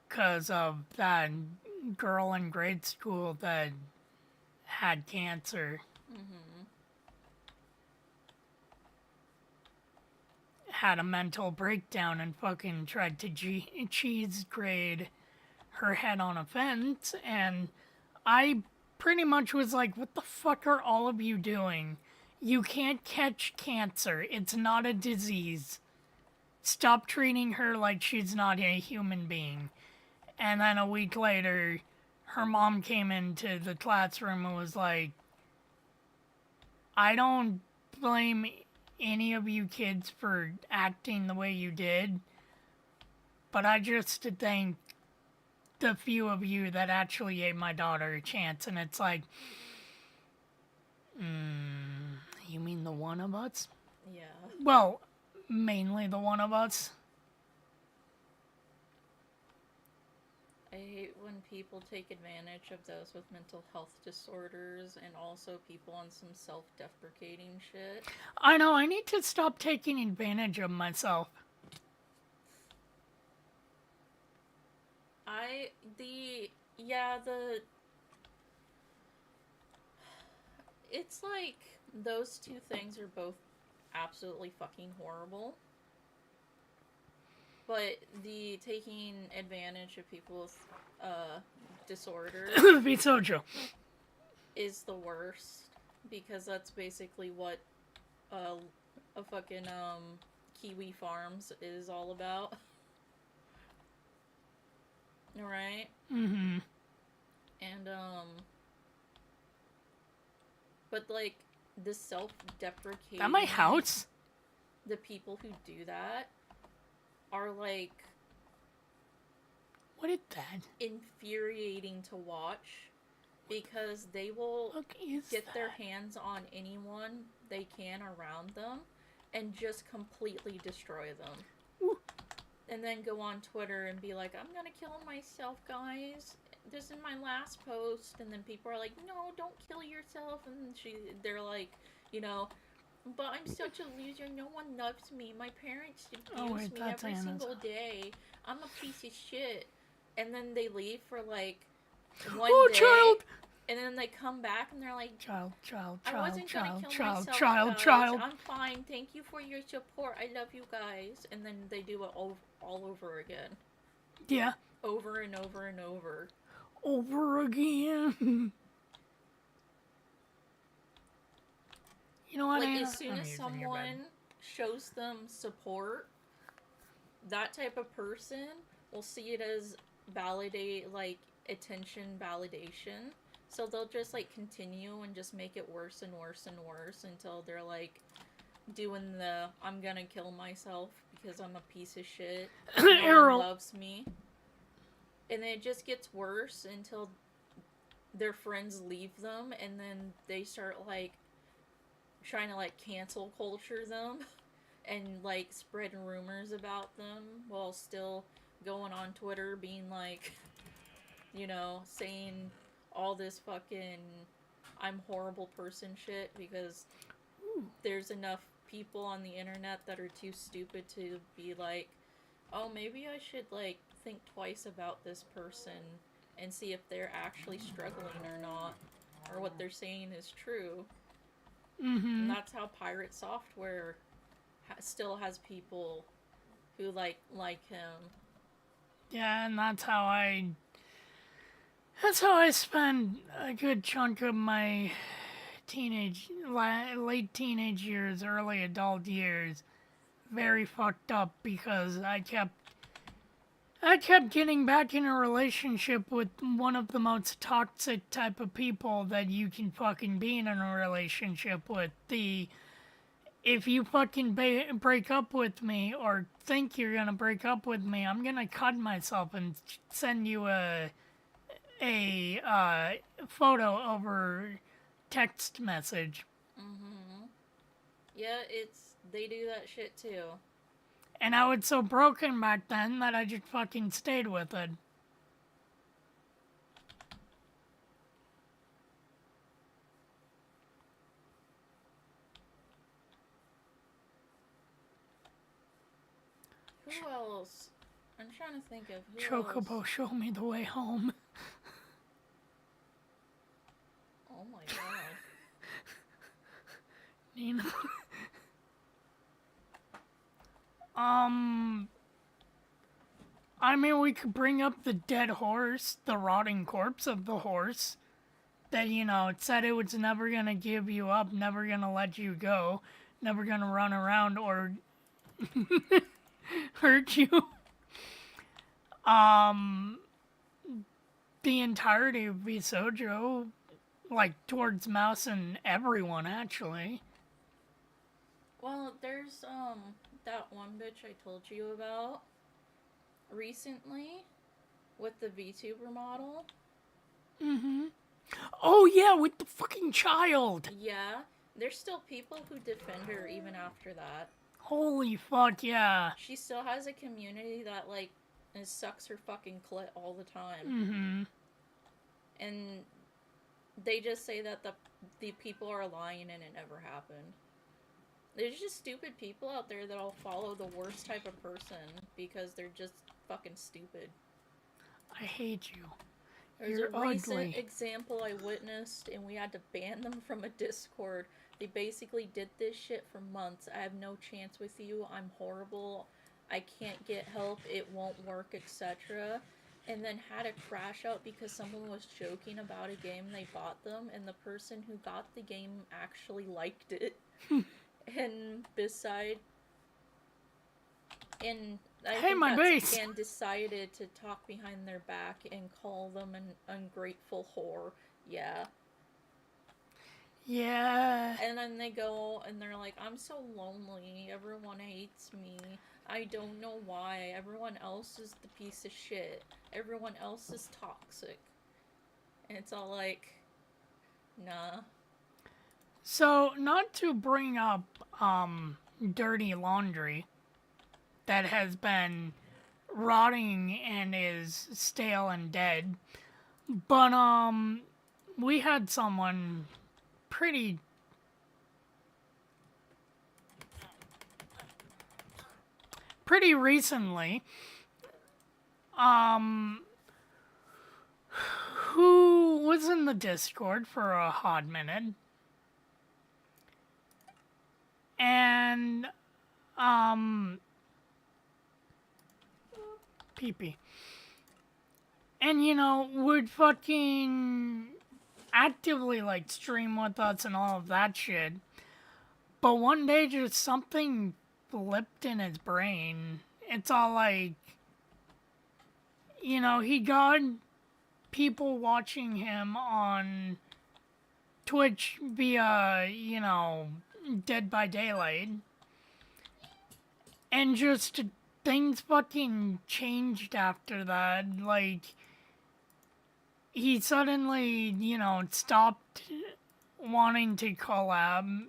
S1: Because of that girl in grade school that had cancer.
S4: Mm-hmm.
S1: Had a mental breakdown and fucking tried to cheese grade her head on a fence, and I pretty much was like, what the fuck are all of you doing? You can't catch cancer. It's not a disease. Stop treating her like she's not a human being. And then a week later, her mom came into the classroom and was like, I don't blame any of you kids for acting the way you did, but I just thank the few of you that actually gave my daughter a chance. And it's like, you mean the one of us?
S4: Yeah.
S1: Well, mainly the one of us.
S4: I hate when people take advantage of those with mental health disorders and also people on some self-deprecating shit.
S1: I know, I need to stop taking advantage of myself.
S4: It's like those two things are both absolutely fucking horrible. But the taking advantage of people with disorders
S1: Bisojo.
S4: is the worst because that's basically what a fucking Kiwi Farms is all about. Right?
S1: Mm-hmm.
S4: And but like the self-deprecating
S1: At my house?
S4: the people who do that are like
S1: What is that?
S4: infuriating to watch because they will
S1: Look, is
S4: get
S1: that?
S4: their hands on anyone they can around them and just completely destroy them.
S1: Ooh.
S4: And then go on Twitter and be like, I'm gonna kill myself, guys. This is my last post. And then people are like, no, don't kill yourself. And they're like, you know, but I'm such a loser. No one loves me. My parents abuse me
S1: that's
S4: every
S1: Anna's.
S4: single day. I'm a piece of shit. And then they leave for like one
S1: Oh,
S4: day.
S1: child!
S4: And then they come back and they're like,
S1: Child.
S4: I wasn't gonna kill myself, guys. I'm fine. Thank you for your support. I love you guys. And then they do it all over again.
S1: Yeah.
S4: Over and over and over.
S1: Over again. You know what,
S4: Like,
S1: Anna?
S4: as soon
S1: I'm
S4: as
S1: using your bed.
S4: someone shows them support, that type of person will see it as attention validation. So they'll just, like, continue and just make it worse and worse and worse until they're, like, doing the, I'm gonna kill myself because I'm a piece of shit. No one
S1: Errol.
S4: loves me. And then it just gets worse until their friends leave them and then they start, like, trying to, like, cancel culture them and, like, spread rumors about them while still going on Twitter being, like, you know, saying all this fucking I'm horrible person shit because there's enough people on the internet that are too stupid to be like, oh, maybe I should, like, think twice about this person and see if they're actually struggling or not, or what they're saying is true.
S1: Mm-hmm.
S4: And that's how Pirate Software still has people who like him.
S1: Yeah, and that's how I spend a good chunk of my late teenage years, early adult years. Very fucked up because I kept getting back in a relationship with one of the most toxic type of people that you can fucking be in a relationship with. If you fucking break up with me or think you're gonna break up with me, I'm gonna cut myself and send you a photo over text message.
S4: Mm-hmm. Yeah, they do that shit too.
S1: And I was so broken back then that I just fucking stayed with it.
S4: Who else? I'm trying to think of who
S1: Chocobo,
S4: else.
S1: show me the way home.
S4: Oh my god.
S1: Nina. I mean, we could bring up the dead horse, the rotting corpse of the horse. That, you know, it said it was never gonna give you up, never gonna let you go, never gonna run around or hurt you. The entirety of Bisojo, like, towards Mouse and everyone, actually.
S4: Well, there's that one bitch I told you about recently with the VTuber model.
S1: Mm-hmm. Oh, yeah, with the fucking child.
S4: Yeah, there's still people who defend her even after that.
S1: Holy fuck, yeah.
S4: She still has a community that, like, and sucks her fucking clit all the time.
S1: Mm-hmm.
S4: And they just say that the people are lying and it never happened. There's just stupid people out there that'll follow the worst type of person because they're just fucking stupid.
S1: I hate you.
S4: There's
S1: You're
S4: a recent
S1: ugly.
S4: example I witnessed, and we had to ban them from a Discord. They basically did this shit for months. I have no chance with you. I'm horrible. I can't get help. It won't work, etc. And then had a crash out because someone was joking about a game they bought them, and the person who got the game actually liked it. And
S1: Hey, my base!
S4: And decided to talk behind their back and call them an ungrateful whore. Yeah.
S1: Yeah.
S4: And then they go and they're like, I'm so lonely. Everyone hates me. I don't know why. Everyone else is the piece of shit. Everyone else is toxic. And it's all like, nah.
S1: So, not to bring up dirty laundry that has been rotting and is stale and dead, but we had someone pretty recently who was in the Discord for a hot minute. And, pee-pee. And, you know, would fucking actively, like, stream with us and all of that shit. But one day, just something flipped in his brain. It's all like, you know, he got people watching him on Twitch via, you know, Dead by Daylight, and just things fucking changed after that. Like, he suddenly, you know, stopped wanting to collab,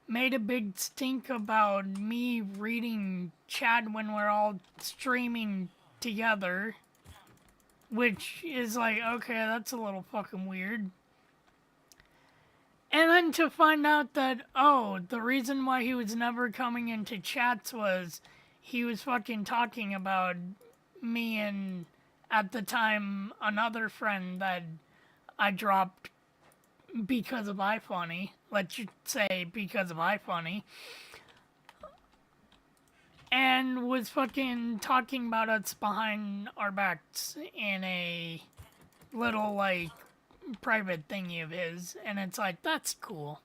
S1: made a big stink about me reading chat when we're all streaming together, which is like, okay, that's a little fucking weird. And then to find out that, oh, the reason why he was never coming into chats was he was fucking talking about me and, at the time, another friend that I dropped because of iFunny. Let's say because of iFunny. And was fucking talking about us behind our backs in a little, like, private thingy of his, and it's like, that's cool.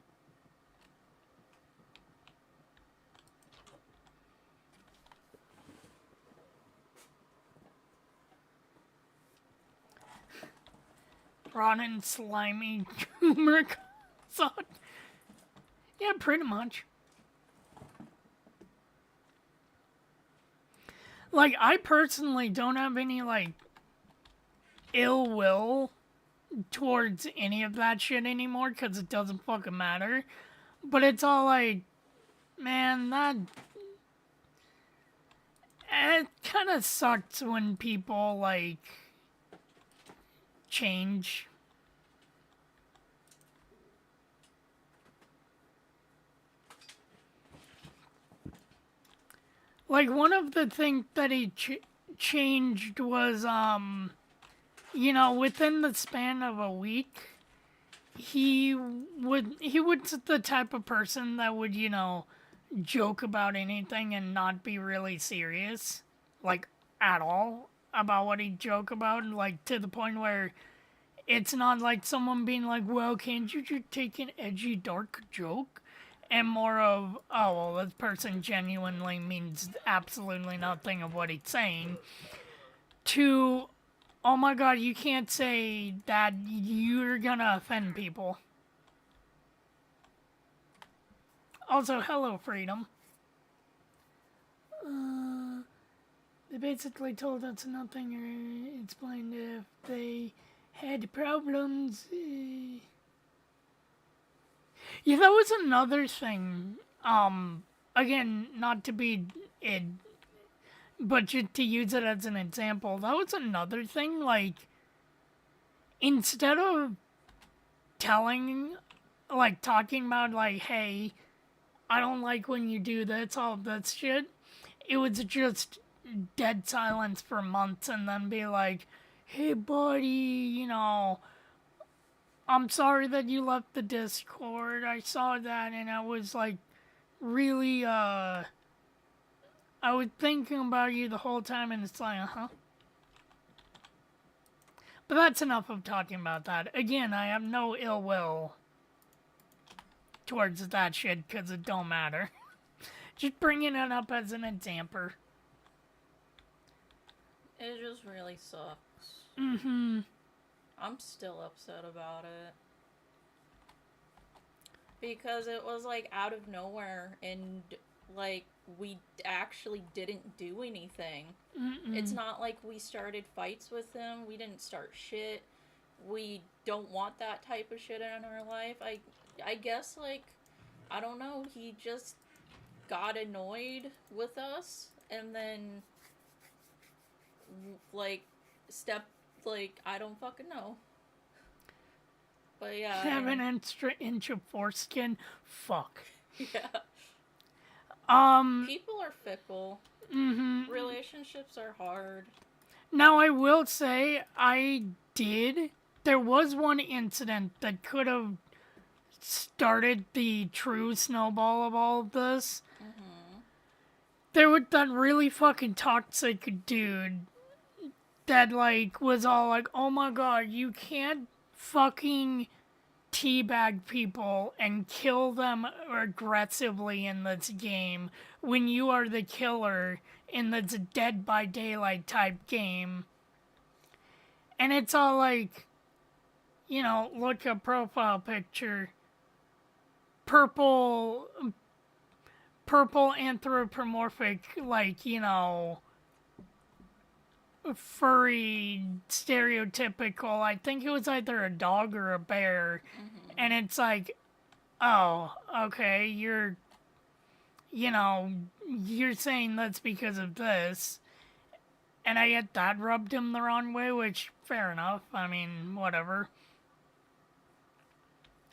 S1: Rotten, slimy, turmeric sauce. Yeah, pretty much. Like, I personally don't have any, like, ill will towards any of that shit anymore because it doesn't fucking matter. But it's all like, man, that... It kind of sucks when people, like, change. Like, one of the things that he changed was, you know, within the span of a week, he was the type of person that would, you know, joke about anything and not be really serious, like, at all, about what he'd joke about, like, to the point where it's not like someone being like, well, can't you just take an edgy, dark joke? And more of, oh, well, this person genuinely means absolutely nothing of what he's saying, to, oh my god, you can't say that, you're gonna offend people. Also, hello, Freedom. They basically told us nothing or explained if they had problems. Yeah, that was another thing. Again, not to be But just to use it as an example, that was another thing. Like, instead of talking about, like, hey, I don't like when you do this, all this shit, it was just dead silence for months and then be like, hey, buddy, I'm sorry that you left the Discord. I saw that and I was, like, really, I was thinking about you the whole time and it's like, uh-huh. But that's enough of talking about that. Again, I have no ill will towards that shit because it don't matter. Just bringing it up as an example.
S4: It just really sucks.
S1: Mm-hmm.
S4: I'm still upset about it. Because it was, like, out of nowhere, and, like, we actually didn't do anything. It's not like we started fights with him. We didn't start shit. We don't want that type of shit in our life. I guess, like, I don't know, he just got annoyed with us, and then, like, I don't fucking know. But yeah.
S1: Have an inch of foreskin? Fuck.
S4: Yeah. People are fickle.
S1: Mm-hmm.
S4: Relationships are hard.
S1: Now, I will say, there was one incident that could have started the true snowball of all of this.
S4: Mm-hmm.
S1: There was that really fucking toxic dude that, like, was all like, oh my god, you can't fucking teabag people and kill them aggressively in this game when you are the killer in this Dead by Daylight type game. And it's all like, look at profile picture. Purple anthropomorphic, like, furry, stereotypical, I think it was either a dog or a bear, and it's like, oh, okay, you're saying that's because of this, and I get that rubbed him the wrong way, which, fair enough, I mean, whatever.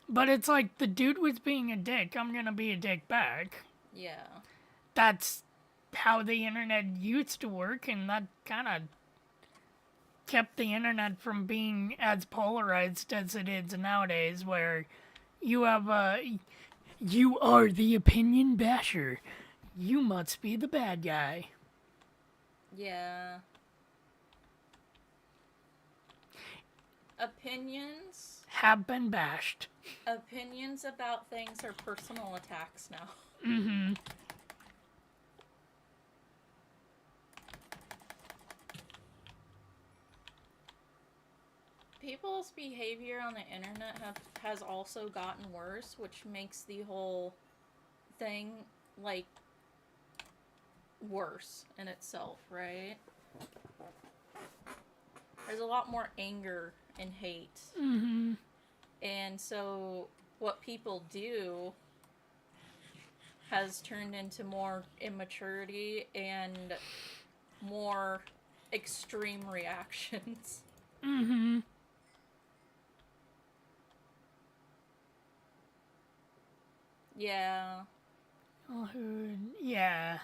S1: But it's like, the dude was being a dick, I'm gonna be a dick back.
S4: Yeah.
S1: That's how the internet used to work, and that kind of kept the internet from being as polarized as it is nowadays, where you have you are the opinion basher. You must be the bad guy.
S4: Yeah. Opinions
S1: Have been bashed.
S4: Opinions about things are personal attacks now.
S1: Mm-hmm.
S4: People's behavior on the internet has also gotten worse, which makes the whole thing, like, worse in itself, right? There's a lot more anger and hate.
S1: Mm-hmm.
S4: And so what people do has turned into more immaturity and more extreme reactions.
S1: Mm-hmm.
S4: Yeah.
S1: Oh, yeah.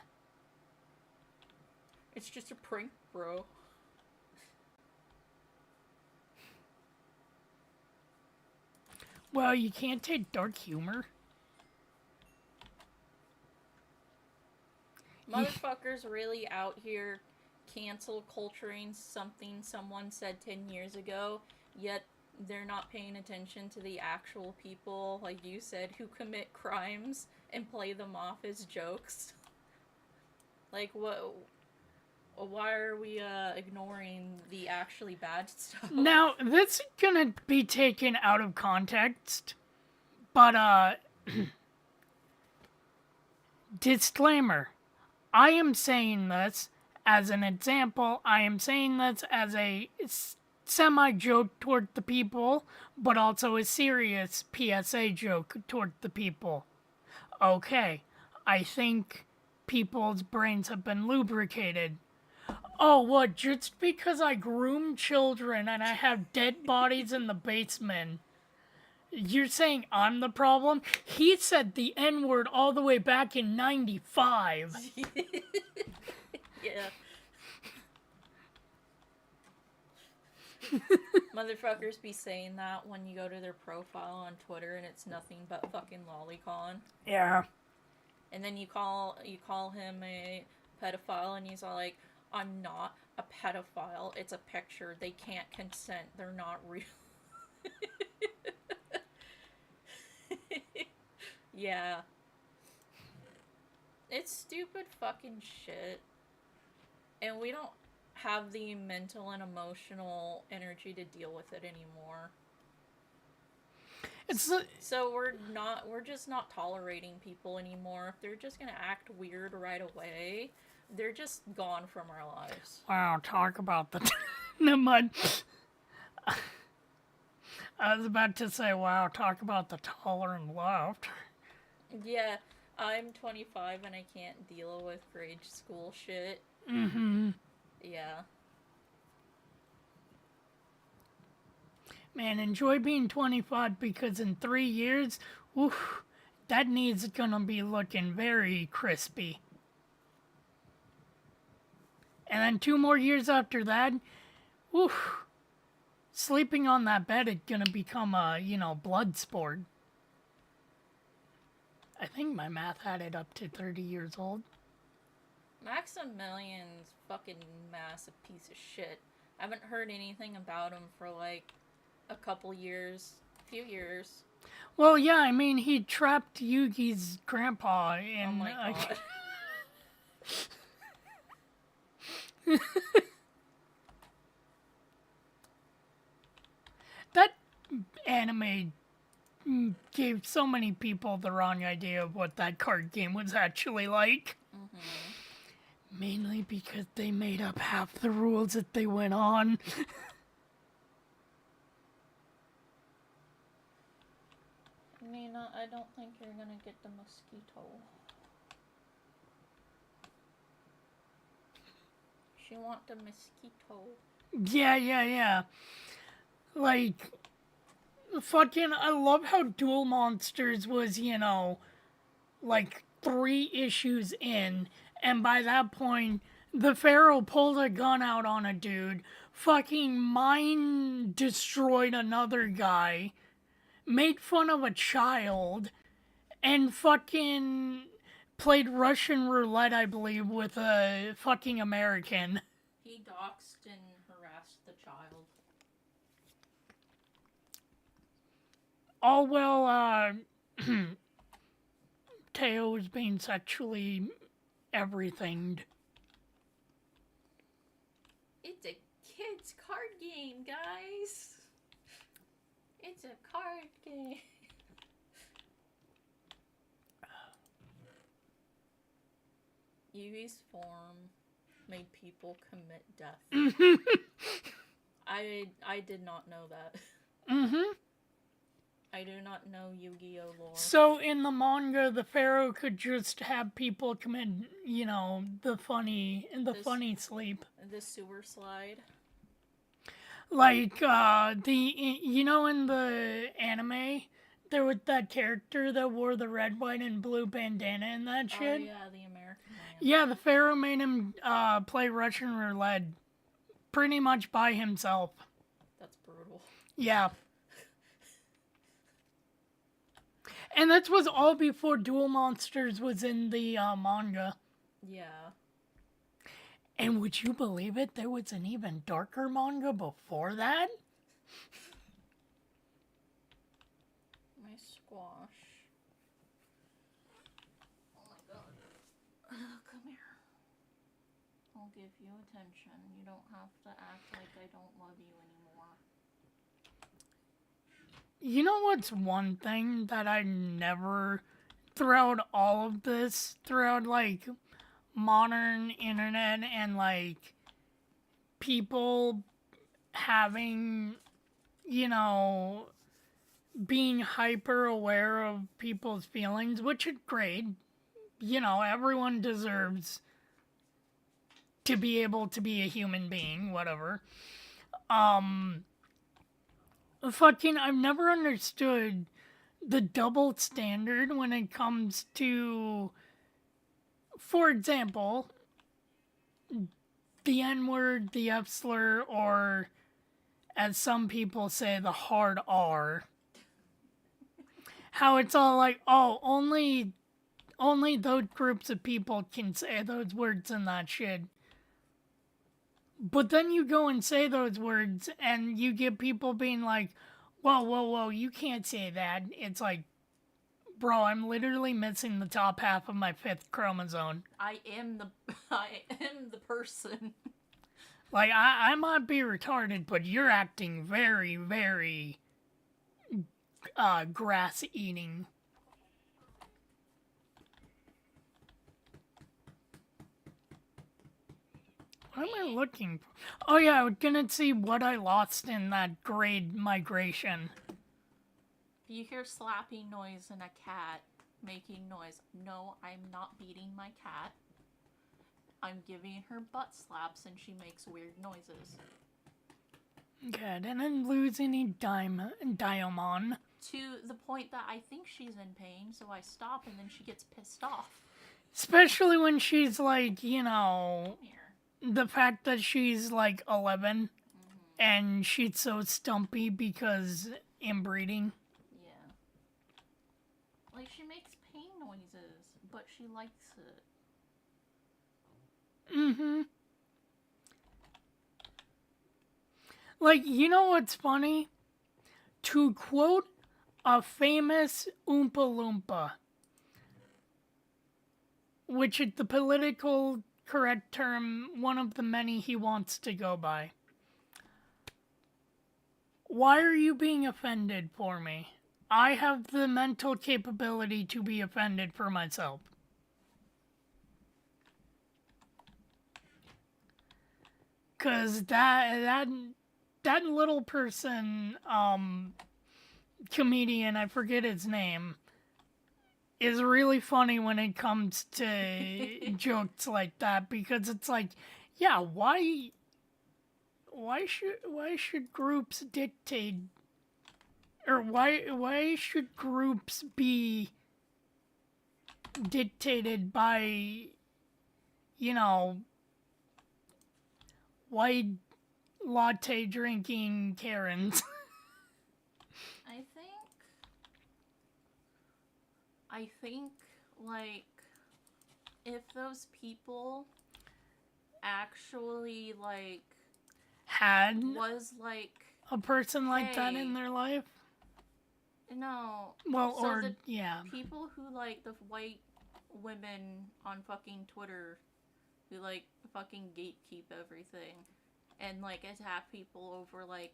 S4: It's just a prank, bro.
S1: Well, you can't take dark humor.
S4: Motherfuckers really out here cancel culturing something someone said 10 years ago, yet they're not paying attention to the actual people, like you said, who commit crimes and play them off as jokes. Like, what? Why are we ignoring the actually bad stuff?
S1: Now, this is gonna be taken out of context, but, disclaimer. I am saying this as an example. I am saying this as a semi-joke toward the people, but also a serious PSA joke toward the people. Okay, I think people's brains have been lubricated. Oh, what? Just because I groom children and I have dead bodies in the basement, you're saying I'm the problem? He said the N word all the way back in 95.
S4: Yeah. Motherfuckers be saying that when you go to their profile on Twitter and it's nothing but fucking lolicon.
S1: Yeah.
S4: And then you call him a pedophile and he's all like, I'm not a pedophile. It's a picture. They can't consent. They're not real. Yeah. It's stupid fucking shit. And we don't have the mental and emotional energy to deal with it anymore. So we're just not tolerating people anymore. If they're just gonna act weird right away, they're just gone from our lives.
S1: Wow, talk about the the mud. I was about to say, wow, talk about the tolerant left.
S4: Yeah, I'm 25 and I can't deal with grade school shit.
S1: Mm-hmm.
S4: Yeah.
S1: Man, enjoy being 25 because in 3 years, oof, that knee's gonna be looking very crispy. And then 2 more years after that, oof, sleeping on that bed is gonna become a, blood sport. I think my math had it up to 30 years old.
S4: Maximilian's fucking massive piece of shit. I haven't heard anything about him for like a few years.
S1: Well, yeah, I mean, he trapped Yugi's grandpa in...
S4: Oh my god.
S1: That anime gave so many people the wrong idea of what that card game was actually like.
S4: Mm-hmm.
S1: Mainly because they made up half the rules that they went on.
S4: Nina, I don't think you're gonna get the mosquito. She want the mosquito.
S1: Yeah. Like, fucking, I love how Duel Monsters was, like 3 issues in, and by that point, the Pharaoh pulled a gun out on a dude, fucking mind destroyed another guy, made fun of a child, and fucking played Russian roulette, I believe, with a fucking American.
S4: He doxed and harassed the child.
S1: All well, Teo was being sexually everythinged.
S4: It's a kid's card game, guys. It's a card game. Yui's form made people commit death. I did not know that.
S1: Mm-hmm.
S4: I do not know Yu-Gi-Oh lore.
S1: So in the manga, the Pharaoh could just have people commit, the funny sleep.
S4: The sewer slide.
S1: Like, in the anime, there was that character that wore the red, white, and blue bandana and that shit.
S4: Oh yeah, the American man.
S1: Yeah, the Pharaoh made him play Russian roulette pretty much by himself.
S4: That's brutal.
S1: Yeah. And that was all before Duel Monsters was in the manga.
S4: Yeah.
S1: And would you believe it? There was an even darker manga before that?
S4: My squash. Oh my god. Come here. I'll give you attention. You don't have to act like I don't love you anymore.
S1: You know what's one thing that I never, throughout all of this, throughout like modern internet and like people having, being hyper aware of people's feelings, which is great. Everyone deserves to be able to be a human being, whatever. Fucking, I've never understood the double standard when it comes to, for example, the N word, the F slur, or as some people say, the hard R. How it's all like, oh, only those groups of people can say those words and that shit. But then you go and say those words, and you get people being like, whoa, you can't say that. It's like, bro, I'm literally missing the top half of my 5th chromosome.
S4: I am the person.
S1: Like, I might be retarded, but you're acting very, very grass eating. What am I looking for? Oh yeah, I was gonna see what I lost in that grade migration.
S4: You hear slapping noise and a cat making noise. No, I'm not beating my cat. I'm giving her butt slaps and she makes weird noises.
S1: Okay, I didn't lose any diamond.
S4: To the point that I think she's in pain, so I stop and then she gets pissed off.
S1: Especially when she's like, you know,
S4: Come here.
S1: the fact that she's like 11 and she's so stumpy because inbreeding.
S4: Yeah. Like, she makes pain noises, but she likes it.
S1: Mm-hmm. Like, you know what's funny? To quote a famous Oompa Loompa, which is the political correct term, one of the many he wants to go by. Why are you being offended for me? I have the mental capability to be offended for myself. Cause that little person, comedian, I forget his name, is really funny when it comes to jokes like that, because it's like, yeah, why should groups dictate, or why should groups be dictated by, you know, white latte drinking Karens?
S4: I think, like, if those people actually, like,
S1: Had
S4: was, like,
S1: a person like that in
S4: hey,
S1: their life?
S4: no.
S1: Well,
S4: So
S1: or,
S4: the
S1: yeah.
S4: people who, like, the white women on fucking Twitter who, like, fucking gatekeep everything and, like, attack people over, like,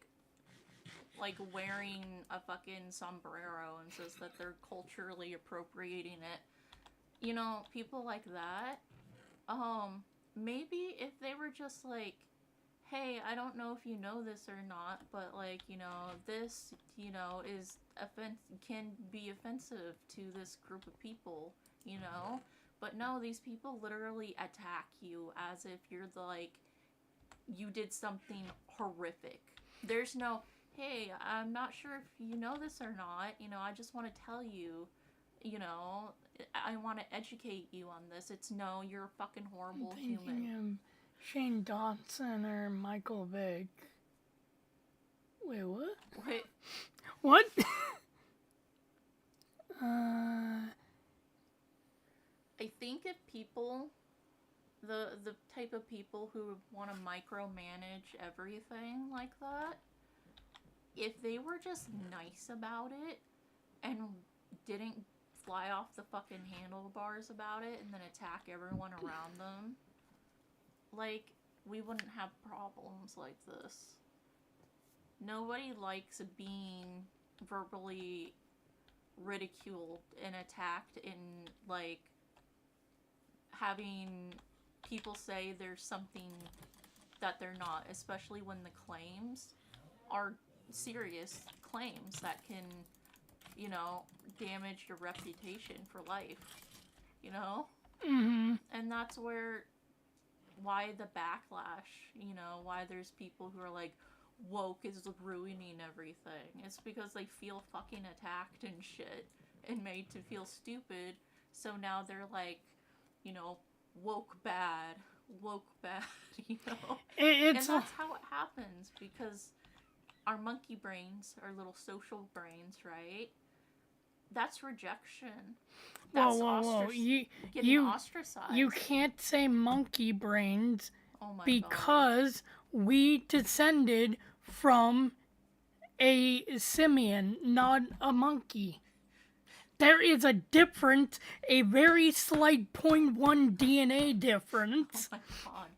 S4: wearing a fucking sombrero and says that they're culturally appropriating it. You know, people like that, maybe if they were just like, hey, I don't know if you know this or not, but, like, you know, this, you know, can be offensive to this group of people, you know? But no, these people literally attack you as if you're like, you did something horrific. There's no, hey, I'm not sure if you know this or not, you know, I just want to tell you, you know, I want to educate you on this. It's no, you're a fucking horrible human.
S1: Thinking of Shane Dawson or Michael Vick. Wait, what?
S4: Wait,
S1: What?
S4: I think if people, the type of people who want to micromanage everything like that, if they were just nice about it and didn't fly off the fucking handlebars about it and then attack everyone around them, like, we wouldn't have problems like this. Nobody likes being verbally ridiculed and attacked and, like, having people say there's something that they're not, especially when the claims are serious claims that can, you know, damage your reputation for life, you know?
S1: Mm-hmm.
S4: And that's where why the backlash, you know, why there's people who are like, woke is ruining everything. It's because they feel fucking attacked and shit and made to feel stupid. So now they're like, you know, woke bad, you know?
S1: It's
S4: And that's how it happens because our monkey brains, our little social brains, right? That's rejection. That's
S1: whoa.
S4: getting
S1: You
S4: ostracized.
S1: you can't say monkey brains
S4: Oh my god.
S1: because we descended from a simian, not a monkey. There is a difference, a very slight 0.1 DNA difference.
S4: Oh my god.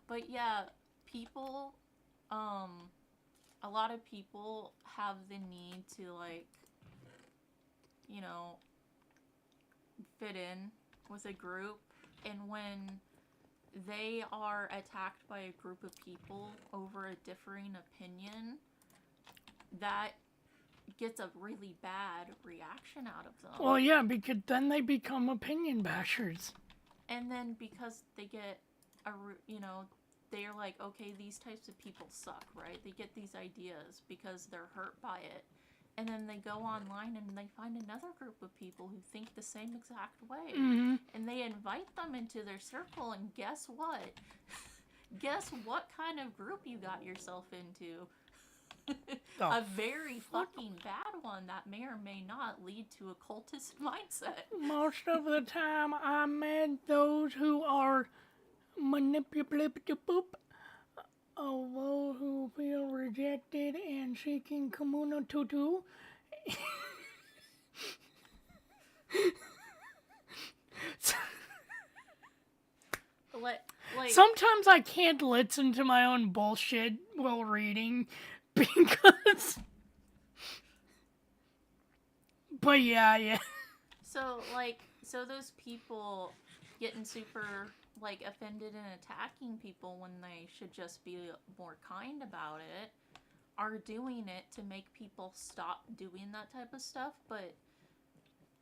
S4: But yeah, people, a lot of people have the need to, like, you know, fit in with a group, and when they are attacked by a group of people over a differing opinion, that gets a really bad reaction out of them.
S1: Well, yeah, because then they become opinion bashers.
S4: And then because they get you know, they're like, okay, these types of people suck, right? They get these ideas because they're hurt by it. And then they go online and they find another group of people who think the same exact way.
S1: Mm-hmm.
S4: And they invite them into their circle, and guess what? Guess what kind of group you got yourself into? A very fucking bad one that may or may not lead to a cultist mindset.
S1: Most of the time, I met those who are manipulative, although who feel rejected and seeking Kumuna Tutu.
S4: Like,
S1: Sometimes I can't listen to my own bullshit while reading because. But yeah.
S4: So those people getting super, like, offended and attacking people when they should just be more kind about it are doing it to make people stop doing that type of stuff. But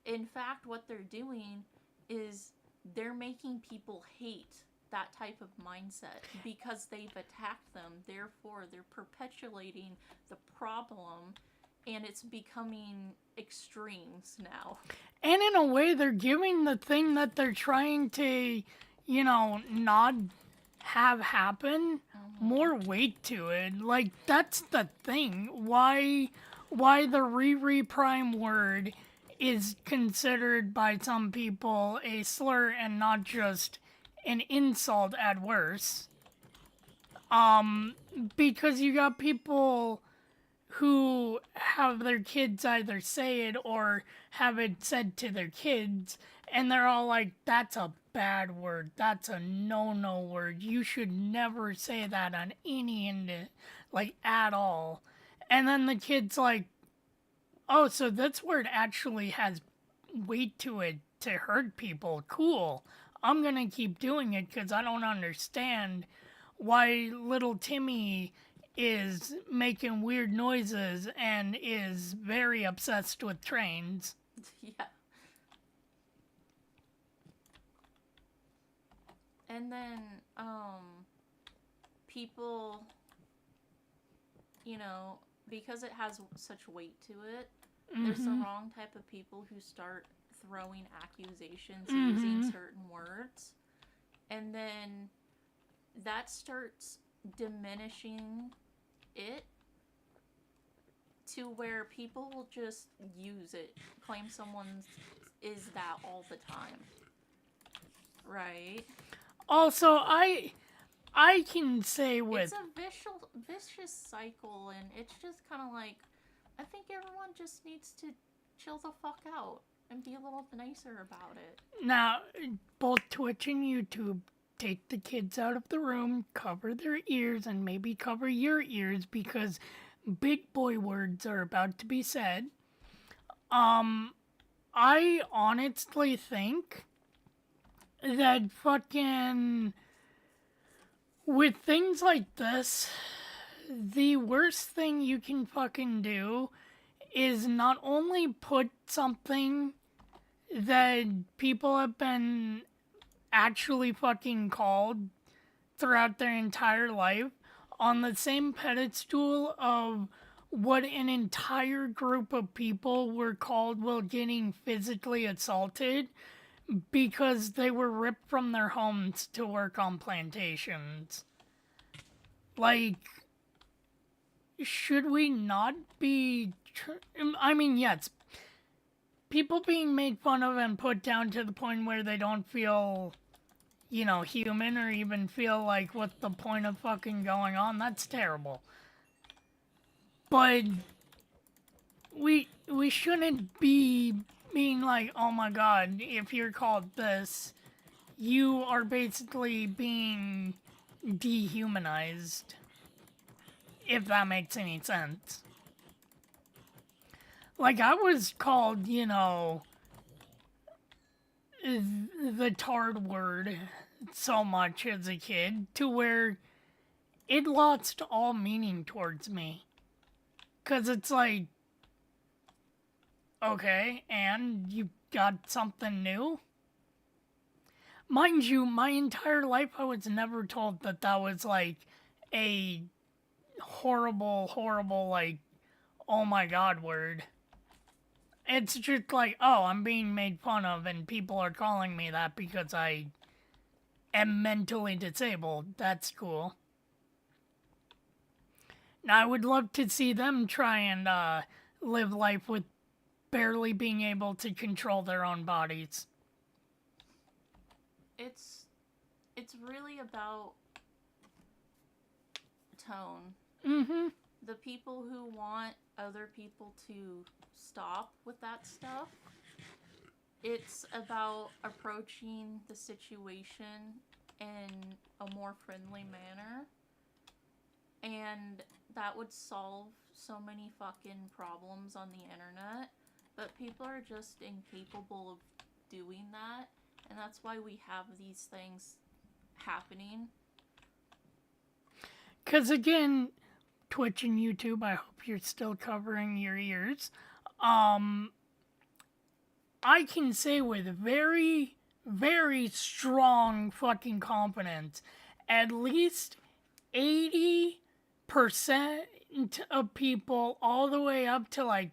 S4: in fact, what they're doing is they're making people hate that type of mindset because they've attacked them. Therefore, they're perpetuating the problem, and it's becoming extremes now.
S1: And in a way, they're giving the thing that they're trying to, you know, not have happen more weight to it. Like, that's the thing. Why the Riri Prime word is considered by some people a slur and not just an insult at worst. Because you got people who have their kids either say it or have it said to their kids, and they're all like, that's a bad word, that's a no-no word, you should never say that on any end, like, at all. And then the kid's like, oh, so this word actually has weight to it to hurt people, cool. I'm gonna keep doing it because I don't understand why little Timmy is making weird noises and is very obsessed with trains.
S4: Yeah. And then, people, you know, because it has such weight to it, there's the wrong type of people who start throwing accusations using certain words. And then that starts diminishing it to where people will just use it, claim someone is that all the time. Right?
S1: Also, I can say with...
S4: It's a vicious cycle, and it's just kind of like, I think everyone just needs to chill the fuck out and be a little nicer about it.
S1: Now, both Twitch and YouTube, take the kids out of the room, cover their ears, and maybe cover your ears because big boy words are about to be said. I honestly think that fucking with things like this, the worst thing you can fucking do is not only put something that people have been actually fucking called throughout their entire life on the same pedestal of what an entire group of people were called while getting physically assaulted because they were ripped from their homes to work on plantations. Like, should we not be... I mean, yes, people being made fun of and put down to the point where they don't feel, human or even feel like what's the point of fucking going on, that's terrible. But we shouldn't be being like, oh my god, if you're called this, you are basically being dehumanized. If that makes any sense. Like, I was called, the tard word so much as a kid to where it lost all meaning towards me. 'Cause it's like, okay, and you got something new? Mind you, my entire life I was never told that that was like a horrible, like, oh my god word. It's just like, oh, I'm being made fun of and people are calling me that because I am mentally disabled. That's cool. Now, I would love to see them try and live life with barely being able to control their own bodies.
S4: It's really about tone.
S1: Mm-hmm.
S4: The people who want other people to stop with that stuff, it's about approaching the situation in a more friendly manner, and that would solve so many fucking problems on the internet, but people are just incapable of doing that, and that's why we have these things happening.
S1: Because again, Twitch and YouTube, I hope you're still covering your ears. I can say with very, very strong fucking confidence, at least 80% of people all the way up to like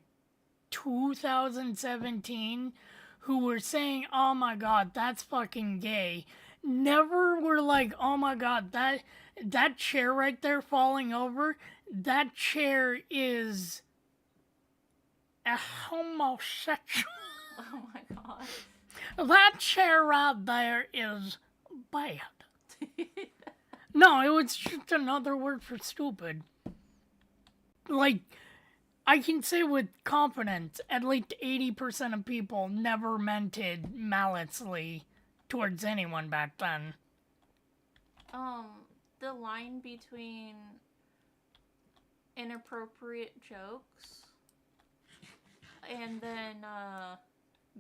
S1: 2017 who were saying, oh my god, that's fucking gay, never were like, oh my god, that chair right there falling over, that chair is a homosexual.
S4: Oh my god.
S1: That chair right there is bad. No, it was just another word for stupid. Like, I can say with confidence, at least 80% of people never meant it maliciously towards anyone back then.
S4: The line between inappropriate jokes and then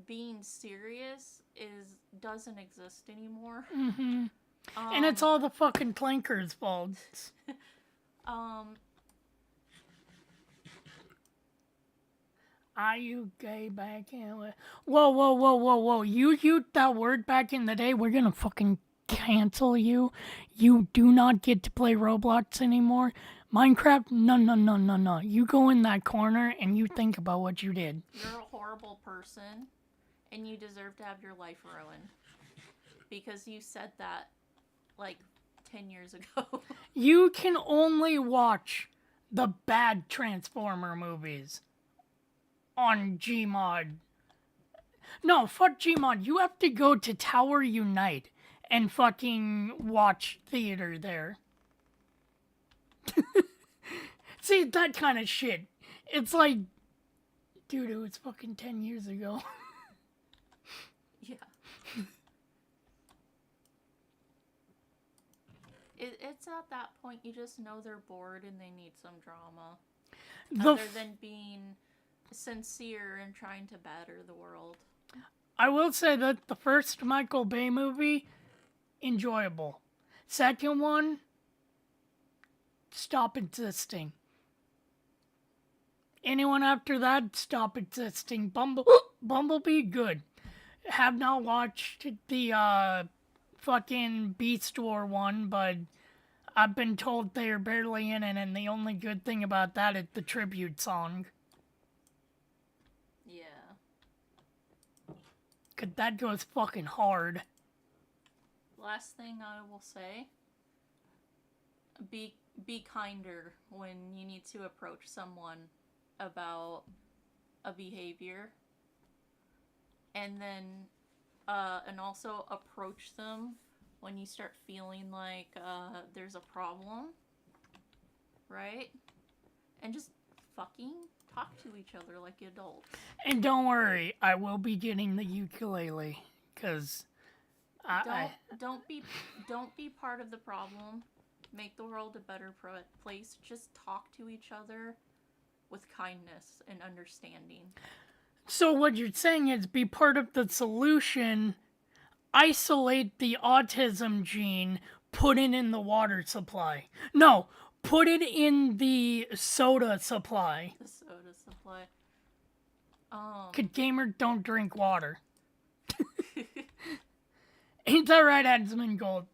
S4: being serious doesn't exist anymore.
S1: Mm-hmm. And it's all the fucking clankers' fault. Are you gay back in? Whoa. You used that word back in the day. We're gonna fucking cancel you. You do not get to play Roblox anymore. Minecraft? No. You go in that corner and you think about what you did.
S4: You're a horrible person, and you deserve to have your life ruined. Because you said that, like, 10 years ago.
S1: You can only watch the bad Transformer movies on Gmod. No, fuck Gmod. You have to go to Tower Unite and fucking watch theater there. See, that kind of shit. It's like, dude, it was fucking 10 years ago.
S4: Yeah. It's at that point you just know they're bored and they need some drama. Other than being sincere and trying to better the world.
S1: I will say that the first Michael Bay movie, enjoyable. Second one, stop existing. Anyone after that, stop existing. Bumblebee, good. Have not watched the fucking Beast War one, but I've been told they're barely in it, and the only good thing about that is the tribute song.
S4: Yeah.
S1: 'Cause that goes fucking hard.
S4: Last thing I will say, be kinder when you need to approach someone about a behavior, and then and also approach them when you start feeling like there's a problem, right? And just fucking talk to each other like adults.
S1: And don't worry, I will be getting the ukulele, 'cause
S4: Don't be part of the problem. Make the world a better place. Just talk to each other with kindness and understanding.
S1: So what you're saying is be part of the solution, isolate the autism gene, put it in the water supply. No, put it in the soda supply.
S4: The soda supply.
S1: 'Cause gamers don't drink water. Ain't that right, Admin Gold?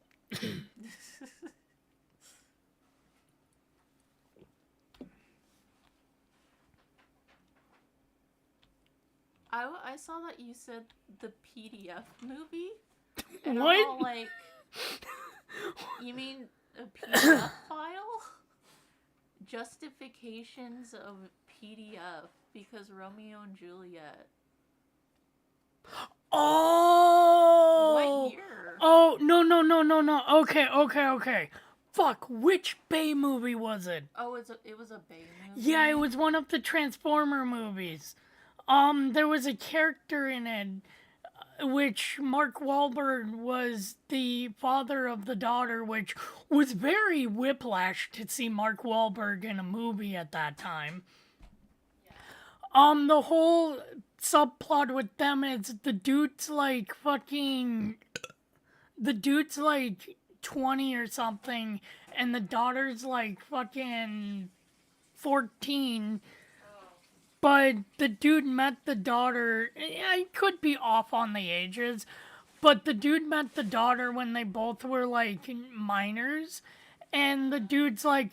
S4: I saw that you said the PDF movie. And
S1: What?
S4: I'm all like, you mean a PDF file? Justifications of PDF because Romeo and Juliet.
S1: Oh!
S4: What year?
S1: Oh, no. Okay. Fuck, which Bay movie was it?
S4: Oh, it was a Bay movie?
S1: Yeah, it was one of the Transformer movies. There was a character in it, which Mark Wahlberg was the father of the daughter, which was very whiplash to see Mark Wahlberg in a movie at that time. The whole subplot with them is the dude's like 20 or something, and the daughter's like fucking 14. But the dude met the daughter. I could be off on the ages, but the dude met the daughter when they both were like minors, and the dude's like,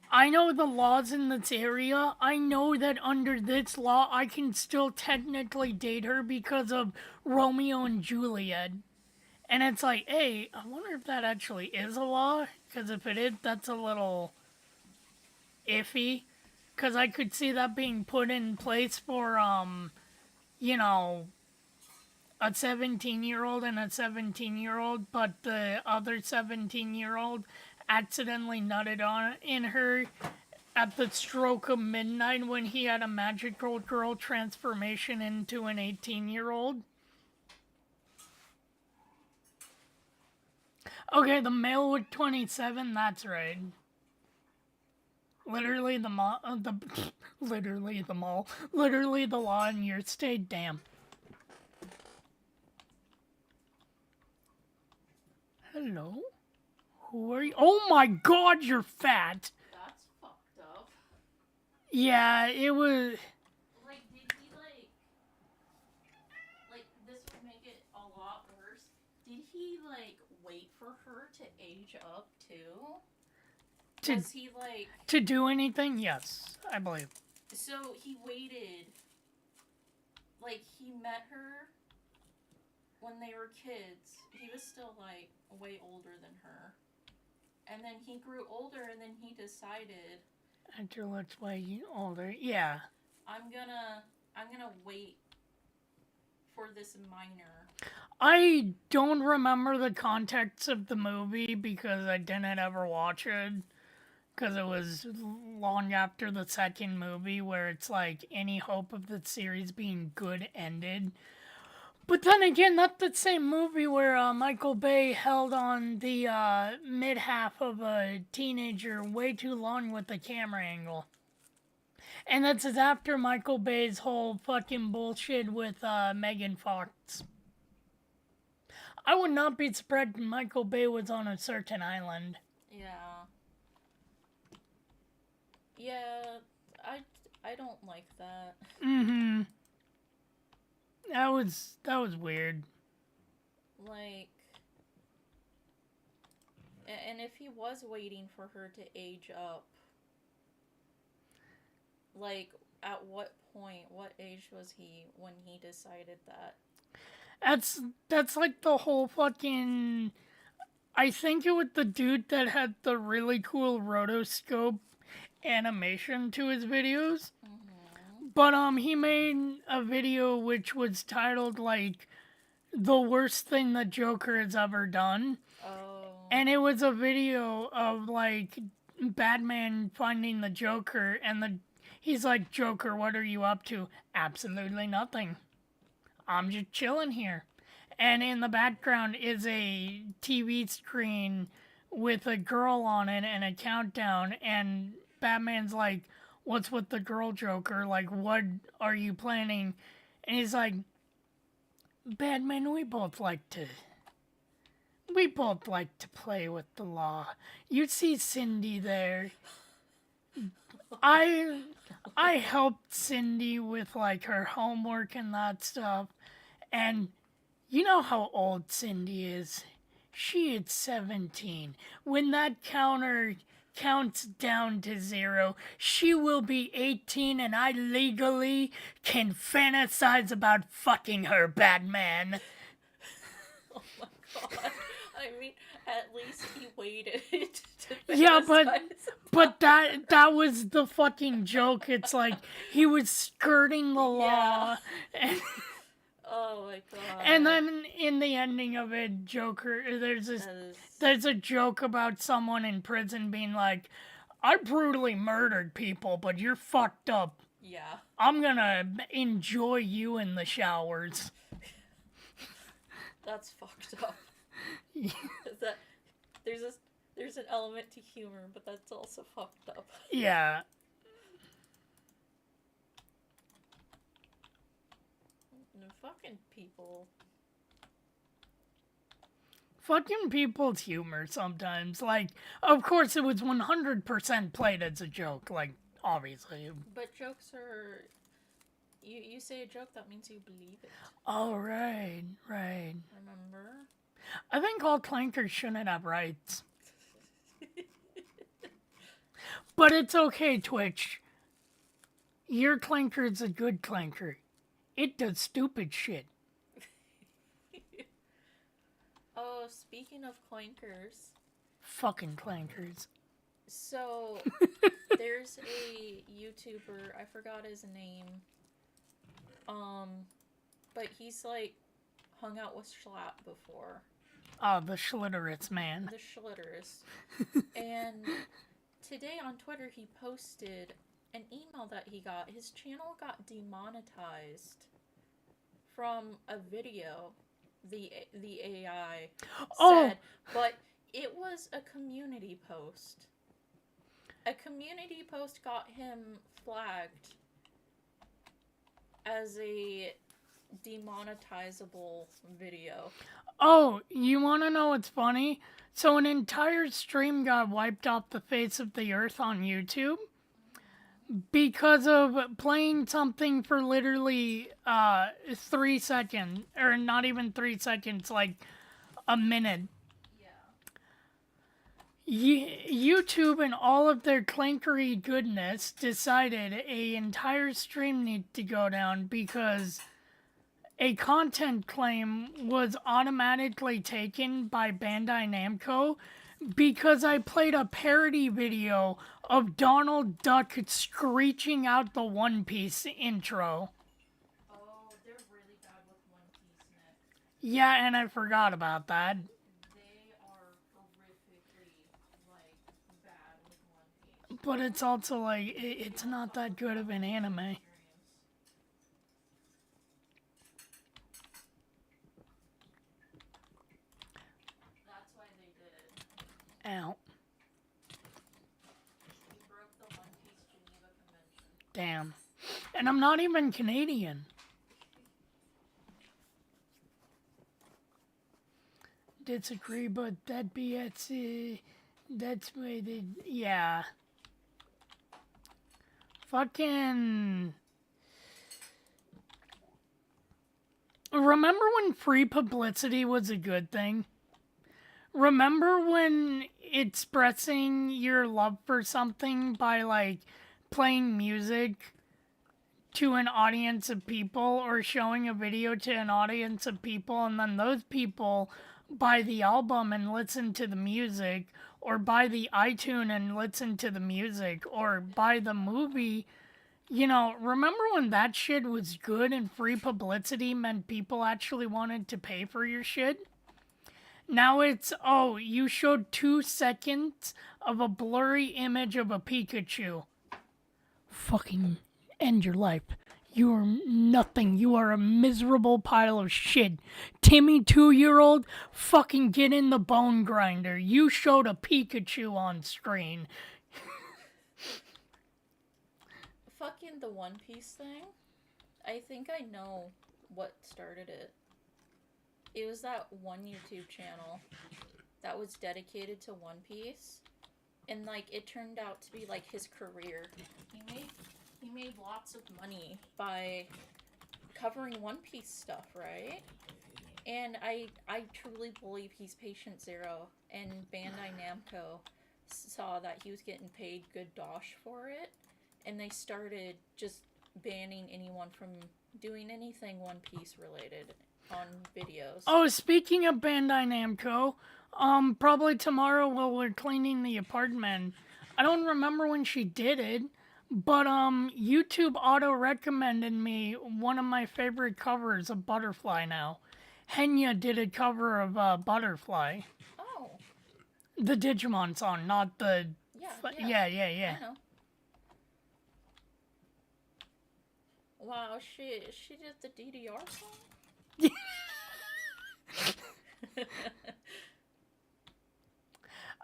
S1: I know the laws in this area. I know that under this law, I can still technically date her because of Romeo and Juliet. And it's like, hey, I wonder if that actually is a law, because if it is, that's a little iffy. Because I could see that being put in place for, you know, a 17-year-old and a 17-year-old, but the other 17-year-old accidentally nutted in her at the stroke of midnight when he had a magical girl transformation into an 18-year-old. Okay, the male with 27, that's right. Literally the law in your state, damn. Hello? Who are you? Oh my god, you're fat!
S4: That's fucked up.
S1: Yeah, it was...
S4: Like, did he, like, this would make it a lot worse. Did he, like, wait for her to age up, too? Was he, like...
S1: To do anything? Yes, I believe.
S4: So, he waited. Like, he met her when they were kids. He was still, like, way older than her. And then he grew older, and then he decided...
S1: After looks way older, yeah.
S4: I'm gonna wait for this minor.
S1: I don't remember the context of the movie because I didn't ever watch it. Because it was long after the second movie where it's like any hope of the series being good ended. But then again, that's the same movie where Michael Bay held on the mid-half of a teenager way too long with the camera angle. And that's after Michael Bay's whole fucking bullshit with Megan Fox. I would not be surprised if Michael Bay was on a certain island.
S4: Yeah. Yeah, I don't like that.
S1: Mm-hmm. That was weird.
S4: Like, And if he was waiting for her to age up, like, at what point, what age was he when he decided that?
S1: That's like the whole fucking. I think it was the dude that had the really cool rotoscope animation to his videos. But he made a video which was titled like the worst thing the Joker has ever done.
S4: Oh.
S1: And it was a video of like Batman finding the Joker and he's like, "Joker, what are you up to?" "Absolutely nothing. I'm just chilling here." And in the background is a TV screen with a girl on it and a countdown, and Batman's like, "What's with the girl, Joker? Like, what are you planning?" And he's like, "Batman, we both like to play with the law. You see Cindy there. I helped Cindy with like her homework and that stuff. And you know how old Cindy is. She is 17. When that counter counts down to 0, she will be 18 and I legally can fantasize about fucking her, Batman."
S4: Oh my god. I mean, at least he waited to
S1: Yeah,
S4: fantasize.
S1: but that was the fucking joke. It's like he was skirting the law. And,
S4: Oh my god.
S1: and then in the ending of it, Joker, there's a joke about someone in prison being like, "I brutally murdered people, but you're fucked up.
S4: Yeah.
S1: I'm gonna enjoy you in the showers."
S4: That's fucked up. That there's an element to humor, but that's also fucked up.
S1: Yeah.
S4: Fucking people.
S1: Fucking people's humor sometimes. Like, of course it was 100% played as a joke, like, obviously.
S4: But jokes are. You say a joke, that means you believe it.
S1: Oh, right.
S4: Remember?
S1: I think all clankers shouldn't have rights. But it's okay, Twitch. Your clanker is a good clanker. It does stupid shit.
S4: Oh, speaking of clankers.
S1: Fucking clankers.
S4: So, there's a YouTuber, I forgot his name. But he's like hung out with Schlatt before.
S1: Oh, the Schlitteritz man.
S4: The Schlitters. And today on Twitter he posted an email that he got. His channel got demonetized from a video the AI said, but it was a community post. A community post got him flagged as a demonetizable video.
S1: Oh, you want to know what's funny? So an entire stream got wiped off the face of the earth on YouTube because of playing something for literally 3 seconds, or not even 3 seconds, like a minute. YouTube and all of their clankery goodness decided a entire stream needed to go down because a content claim was automatically taken by Bandai Namco because I played a parody video of Donald Duck screeching out the One Piece intro.
S4: Oh, they're really bad with One Piece, Nick.
S1: Yeah, and I forgot about that.
S4: They are horrifically, bad with One Piece.
S1: But it's also like, it's not that good of an anime.
S4: That's why they did it.
S1: Ow.
S4: We broke the One Piece Geneva Convention.
S1: Damn. And I'm not even Canadian. Disagree, but that BS, that's why they, yeah. Fucking. Remember when free publicity was a good thing? remember when expressing your love for something by like playing music to an audience of people or showing a video to an audience of people, and then those people buy the album and listen to the music, or buy the iTunes and listen to the music, or buy the movie? You know, remember when that shit was good and free publicity meant people actually wanted to pay for your shit? Now it's, oh, you showed 2 seconds of a blurry image of a Pikachu. Fucking end your life. You are nothing. You are a miserable pile of shit. Timmy, 2-year-old, fucking get in the bone grinder. You showed a Pikachu on screen.
S4: Fucking the One Piece thing. I think I know what started it. It was that one YouTube channel that was dedicated to One Piece, and like it turned out to be like his career. He made lots of money by covering One Piece stuff, right? And I truly believe he's patient zero, and Bandai Namco saw that he was getting paid good dosh for it, and they started just banning anyone from doing anything One Piece related on videos.
S1: Oh, speaking of Bandai Namco, probably tomorrow while we're cleaning the apartment, I don't remember when she did it, but YouTube auto-recommended me one of my favorite covers of Butterfly now. Henya did a cover of Butterfly.
S4: Oh.
S1: The Digimon song, not the...
S4: Yeah.
S1: Yeah.
S4: I know. Wow, she did the DDR song?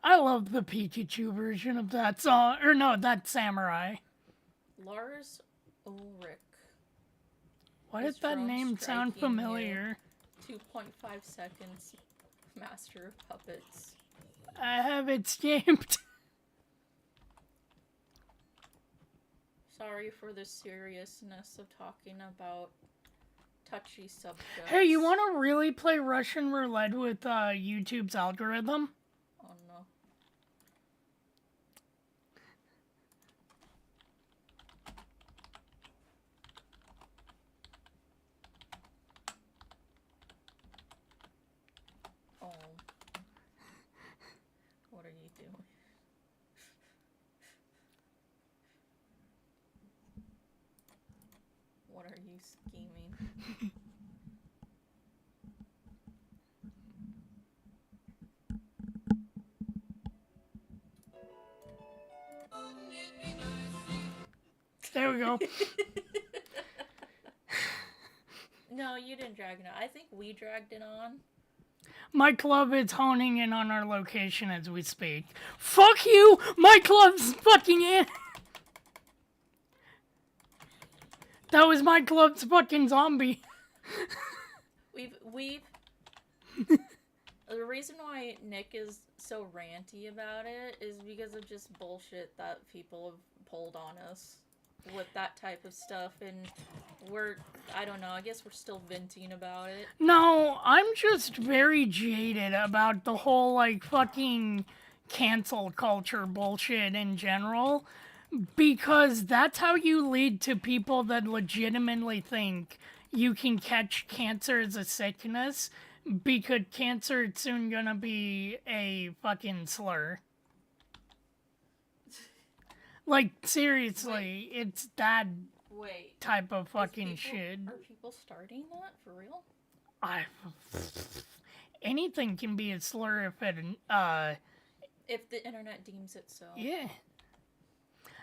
S1: I love the Pikachu version of that song. Or no, that Samurai.
S4: Lars Ulrich.
S1: Why
S4: Is
S1: did that
S4: drone
S1: name sound
S4: striking you?
S1: familiar?
S4: 2.5 seconds. Master of Puppets.
S1: I have escaped.
S4: Sorry for the seriousness of talking about touchy subjects.
S1: Hey, you want to really play Russian roulette with YouTube's algorithm?
S4: Oh no. Oh. What are you doing? What are you scheming?
S1: There we go.
S4: No, you didn't drag it on. I think we dragged it on.
S1: My club is honing in on our location as we speak. Fuck you! My club's fucking in! That was my club's fucking zombie.
S4: We've the reason why Nick is so ranty about it is because of just bullshit that people have pulled on us with that type of stuff, and I don't know, I guess we're still venting about it.
S1: No, I'm just very jaded about the whole, like, fucking cancel culture bullshit in general, because that's how you lead to people that legitimately think you can catch cancer as a sickness, because cancer is soon gonna be a fucking slur. Like, seriously, it's that
S4: Wait.
S1: type of fucking
S4: Are people starting that for real?
S1: Anything can be a slur if it,
S4: If the internet deems it so.
S1: yeah.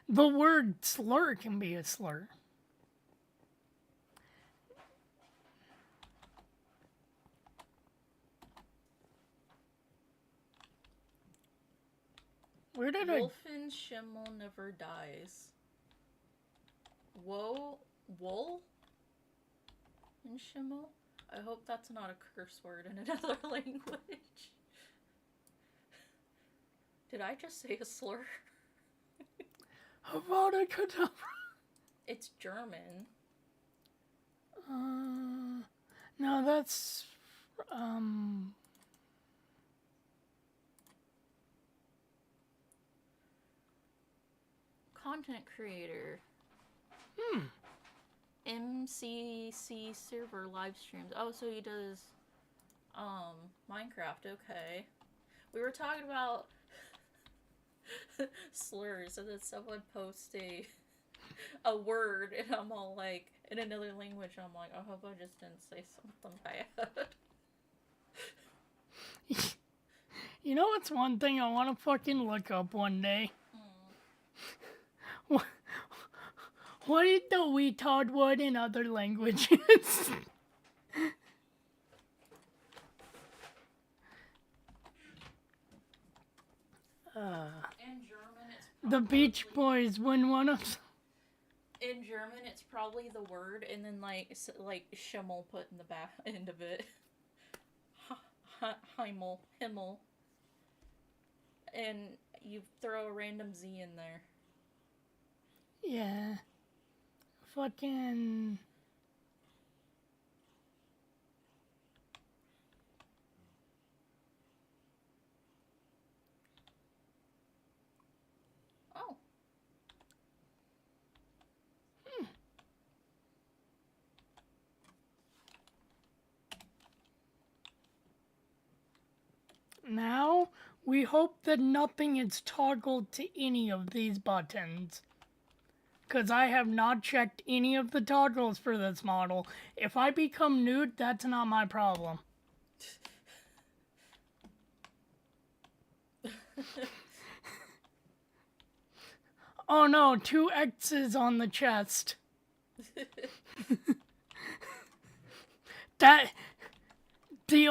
S1: The word slur can be a slur. Where did
S4: Wolfen Schimmel never dies. Wool and Schimmel? I hope that's not a curse word in another language. Did I just say a slur?
S1: Avada Kedavra?
S4: It's German.
S1: No, that's,
S4: content creator. MCC server live streams. Oh, so he does Minecraft, okay. We were talking about slurs, and then someone posts a word, and I'm all like, in another language, and I'm like, I hope I just didn't say something bad.
S1: You know what's one thing I want to fucking look up one day? What is the retard word in other languages?
S4: In German, it's
S1: The Beach
S4: probably-
S1: Boys when one of...
S4: In German, it's probably the word, and then like Schimmel put in the back end of it. Himmel. And you throw a random Z in there.
S1: Yeah. Fucking...
S4: Oh.
S1: Now, we hope that nothing is toggled to any of these buttons. Because I have not checked any of the toggles for this model. If I become nude, that's not my problem. Oh no, 2 X's on the chest. That... The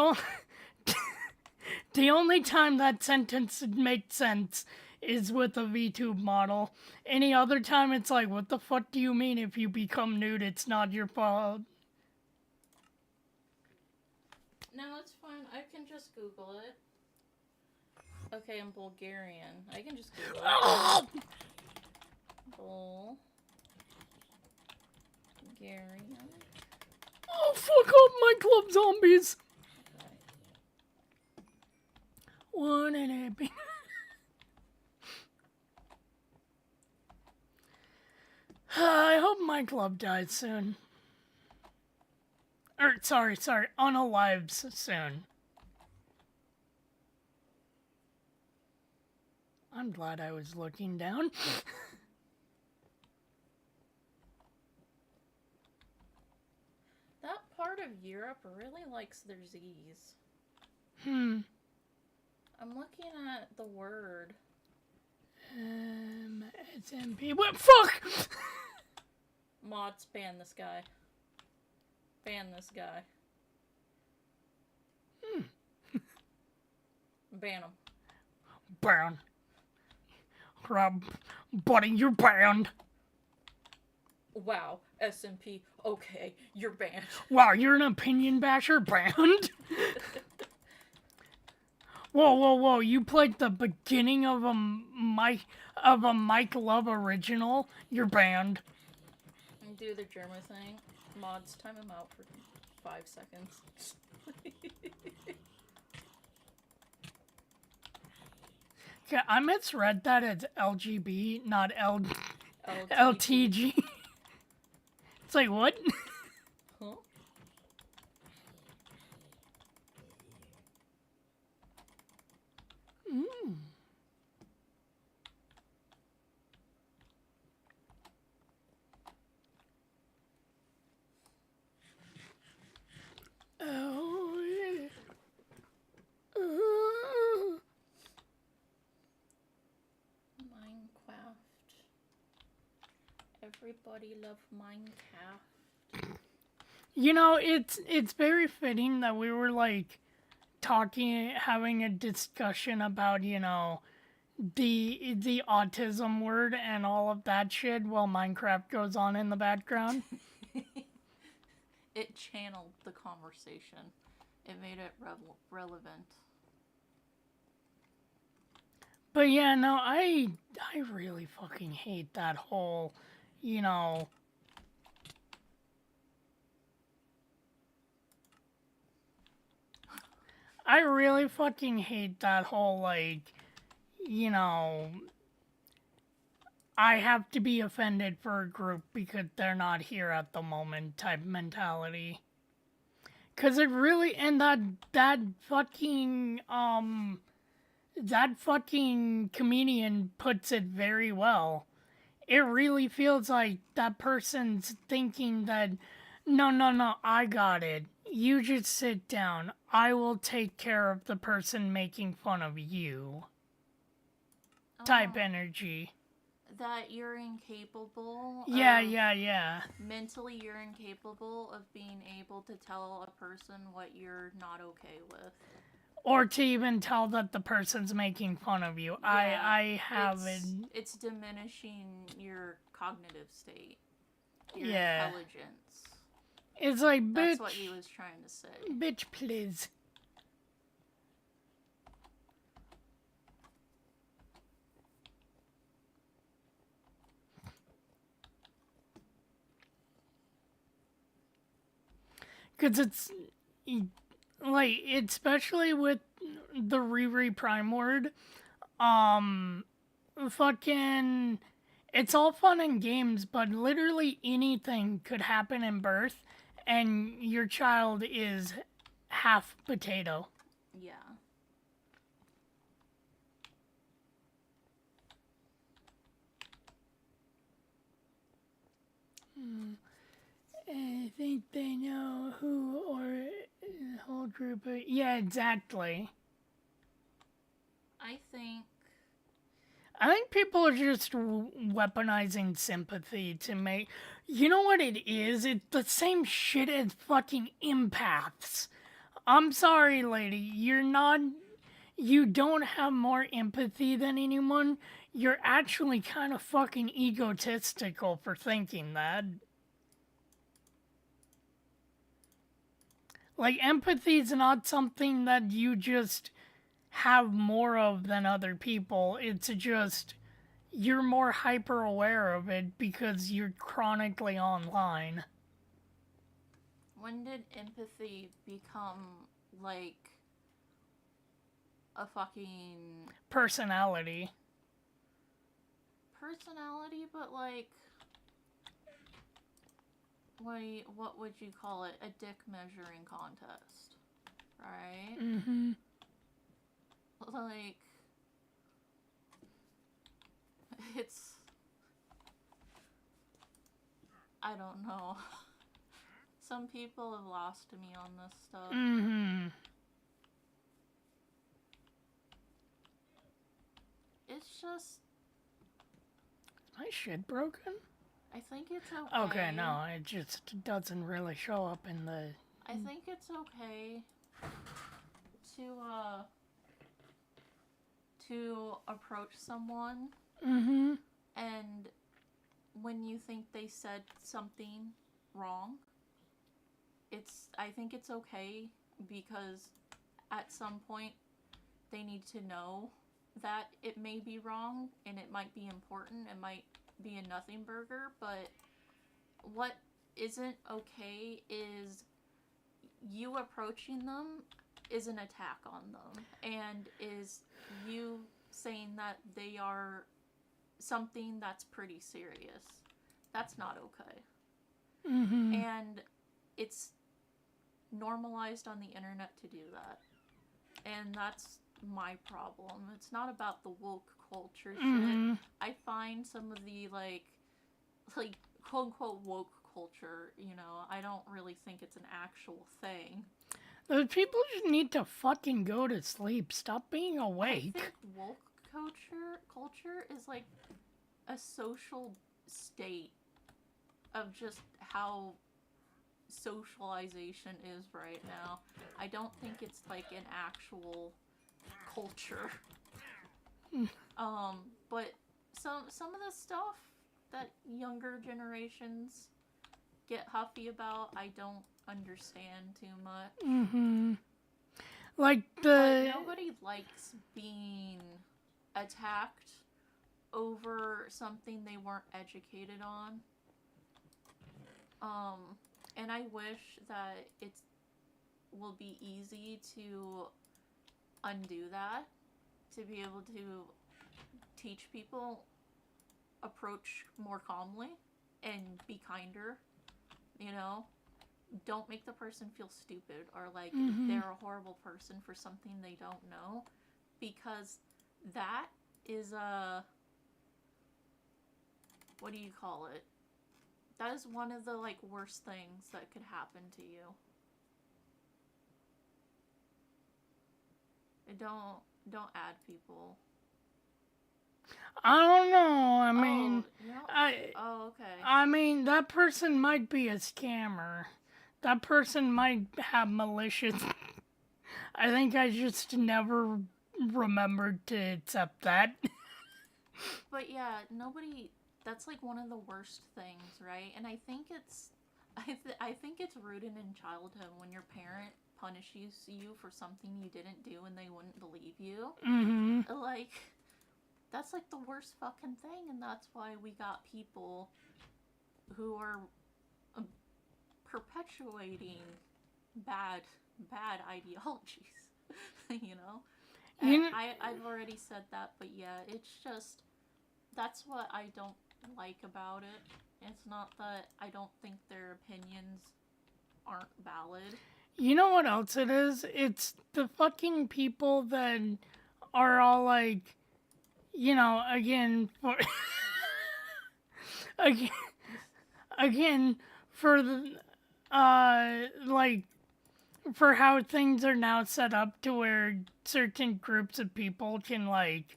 S1: only time that sentence makes sense is with a VTube model. Any other time it's like, what the fuck do you mean if you become nude, it's not your fault?
S4: No, it's fine. I can just Google it. Okay, I'm Bulgarian. I can just Google it. Bulgarian.
S1: Oh, fuck up my club zombies!
S4: Okay.
S1: One and a half. I hope my club dies soon. Sorry, unalives soon. I'm glad I was looking down.
S4: That part of Europe really likes their Z's.
S1: I'm
S4: looking at the word.
S1: SMP. What? Fuck!
S4: Mods, ban this guy. Ban this guy. Ban him.
S1: Banned. Rob, buddy, you're banned.
S4: Wow, SMP. Okay, you're banned.
S1: Wow, you're an opinion basher? Banned? Whoa, you played the beginning of a Mike Love original? You're banned.
S4: And do the German thing. Mods, time him out for 5 seconds.
S1: Okay, I misread that as LGB, not
S4: LTG.
S1: LTG. It's like, what?
S4: Huh?
S1: Oh, yeah.
S4: Minecraft. Everybody love Minecraft.
S1: You know, it's very fitting that we were like having a discussion about, you know, the autism word and all of that shit while Minecraft goes on in the background.
S4: It channeled the conversation. It made it relevant.
S1: But yeah, no, I really fucking hate that whole, you know... I really fucking hate that whole, like, you know... I have to be offended for a group because they're not here at the moment type mentality. Cause it really and that fucking that fucking comedian puts it very well. It really feels like that person's thinking that no, I got it. You just sit down. I will take care of the person making fun of you. Type
S4: Oh,
S1: energy.
S4: that you're incapable.
S1: Yeah.
S4: Mentally, you're incapable of being able to tell a person what you're not okay with.
S1: Or to even tell that the person's making fun of you.
S4: Yeah,
S1: I haven't.
S4: It's diminishing your cognitive state, your
S1: Yeah.
S4: intelligence.
S1: It's like, bitch.
S4: That's what he was trying to say.
S1: Bitch, please. Because it's like, especially with the Riri Prime word, fucking, it's all fun and games, but literally anything could happen in birth, and your child is half potato.
S4: Yeah.
S1: I think they know who or the whole group. Yeah, exactly.
S4: I think
S1: people are just weaponizing sympathy to make. You know what it is? It's the same shit as fucking empaths. I'm sorry, lady. You're not. You don't have more empathy than anyone. You're actually kind of fucking egotistical for thinking that. Like, empathy is not something that you just have more of than other people. It's just you're more hyper aware of it because you're chronically online.
S4: when did empathy become like a fucking
S1: Personality.
S4: personality, but like what would you call it? A dick measuring contest, right?
S1: Mm-hmm.
S4: Like it's I don't know. Some people have lost me on this stuff.
S1: Mm-hmm.
S4: It's just
S1: Is my shit broken?
S4: I think it's okay.
S1: Okay, no, it just doesn't really show up in the...
S4: I think it's okay to approach someone
S1: Mm-hmm.
S4: and when you think they said something wrong, I think it's okay because at some point they need to know that it may be wrong and it might be important, it might be a nothing burger, but what isn't okay is you approaching them is an attack on them and is you saying that they are something that's pretty serious. That's not okay.
S1: Mm-hmm.
S4: And it's normalized on the internet to do that. And that's my problem. It's not about the woke culture
S1: Mm-hmm.
S4: shit. I find some of the like quote unquote woke culture, I don't really think it's an actual thing.
S1: Those people just need to fucking go to sleep. Stop being
S4: I
S1: awake.
S4: think woke culture is like a social state of just how socialization is right now. I don't think it's like an actual culture. But some of the stuff that younger generations get huffy about, I don't understand too much.
S1: Mm-hmm. Like
S4: But nobody likes being attacked over something they weren't educated on. And I wish that it will be easy to undo that, to be able to teach people approach more calmly and be kinder, you know? Don't make the person feel stupid or like they're a horrible person for something they don't know, because that is what do you call it? That is one of the like worst things that could happen to you. Don't add people.
S1: I don't know. I mean,
S4: Okay.
S1: I mean, that person might be a scammer. That person might have malicious. I think I just never remembered to accept that.
S4: But yeah, nobody. That's like one of the worst things, right? And I think it's, I think it's rooted in childhood when your parent punishes you for something you didn't do and they wouldn't believe you.
S1: Mm-hmm.
S4: Like, that's like the worst fucking thing, and that's why we got people who are perpetuating bad ideologies. You know. I've already said that, but yeah, it's just that's what I don't like about it. It's not that I don't think their opinions aren't valid.
S1: You know what else it is? It's the fucking people that are all like, you know, again, for again for the like for how things are now set up to where certain groups of people can like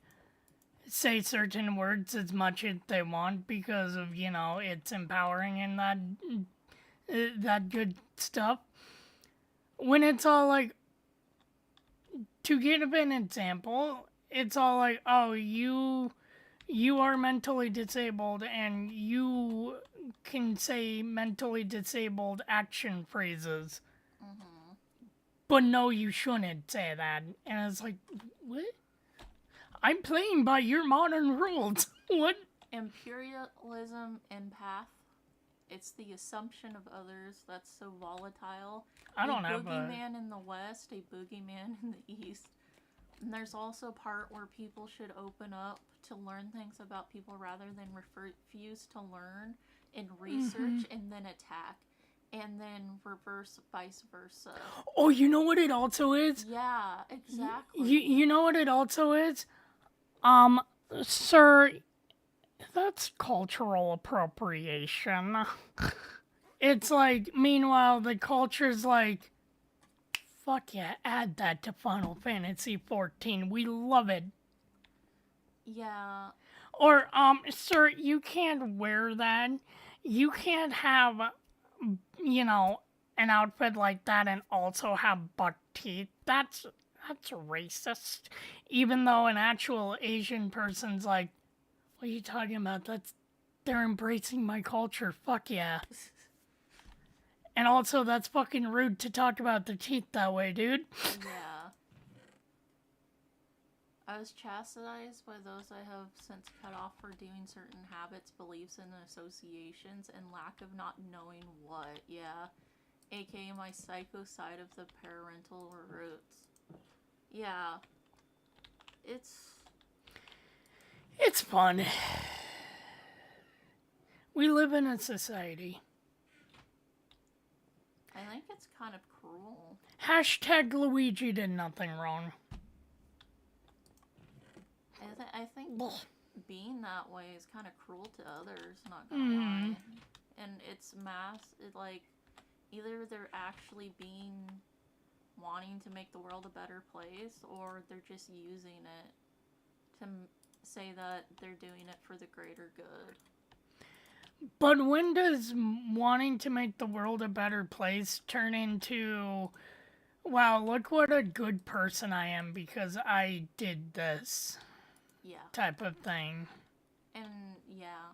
S1: say certain words as much as they want because of, you know, it's empowering and that good stuff. When it's all like, to give an example, it's all like, oh, you are mentally disabled and you can say mentally disabled action phrases.
S4: Mm-hmm.
S1: But no, you shouldn't say that. And it's like, what? I'm playing by your modern rules. What?
S4: Imperialism empath. It's the assumption of others that's so volatile.
S1: I don't have a
S4: boogeyman in the West, a boogeyman in the East. And there's also part where people should open up to learn things about people rather than refuse to learn and research and then attack. And then reverse vice versa.
S1: Oh, you know what it also is?
S4: Yeah, exactly.
S1: You know what it also is? Sir, that's cultural appropriation. It's like, meanwhile, the culture's like, fuck yeah, add that to Final Fantasy XIV. We love it.
S4: Yeah.
S1: Or, sir, you can't wear that. You can't have, you know, an outfit like that and also have buck teeth. That's racist. Even though an actual Asian person's like, what are you talking about? They're embracing my culture. Fuck yeah. And also, that's fucking rude to talk about their teeth that way, dude.
S4: Yeah. I was chastised by those I have since cut off for doing certain habits, beliefs, and associations, and lack of not knowing what. Yeah. AKA my psycho side of the parental roots. Yeah.
S1: It's fun. We live in a society.
S4: I think it's kind of cruel.
S1: Hashtag Luigi did nothing wrong.
S4: I think being that way is kind of cruel to others, not gonna lie. And it's like, either they're actually wanting to make the world a better place, or they're just using it to say that they're doing it for the greater good.
S1: But when does wanting to make the world a better place turn into, wow, look what a good person I am because I did this?
S4: Yeah.
S1: Type of thing.
S4: And, yeah.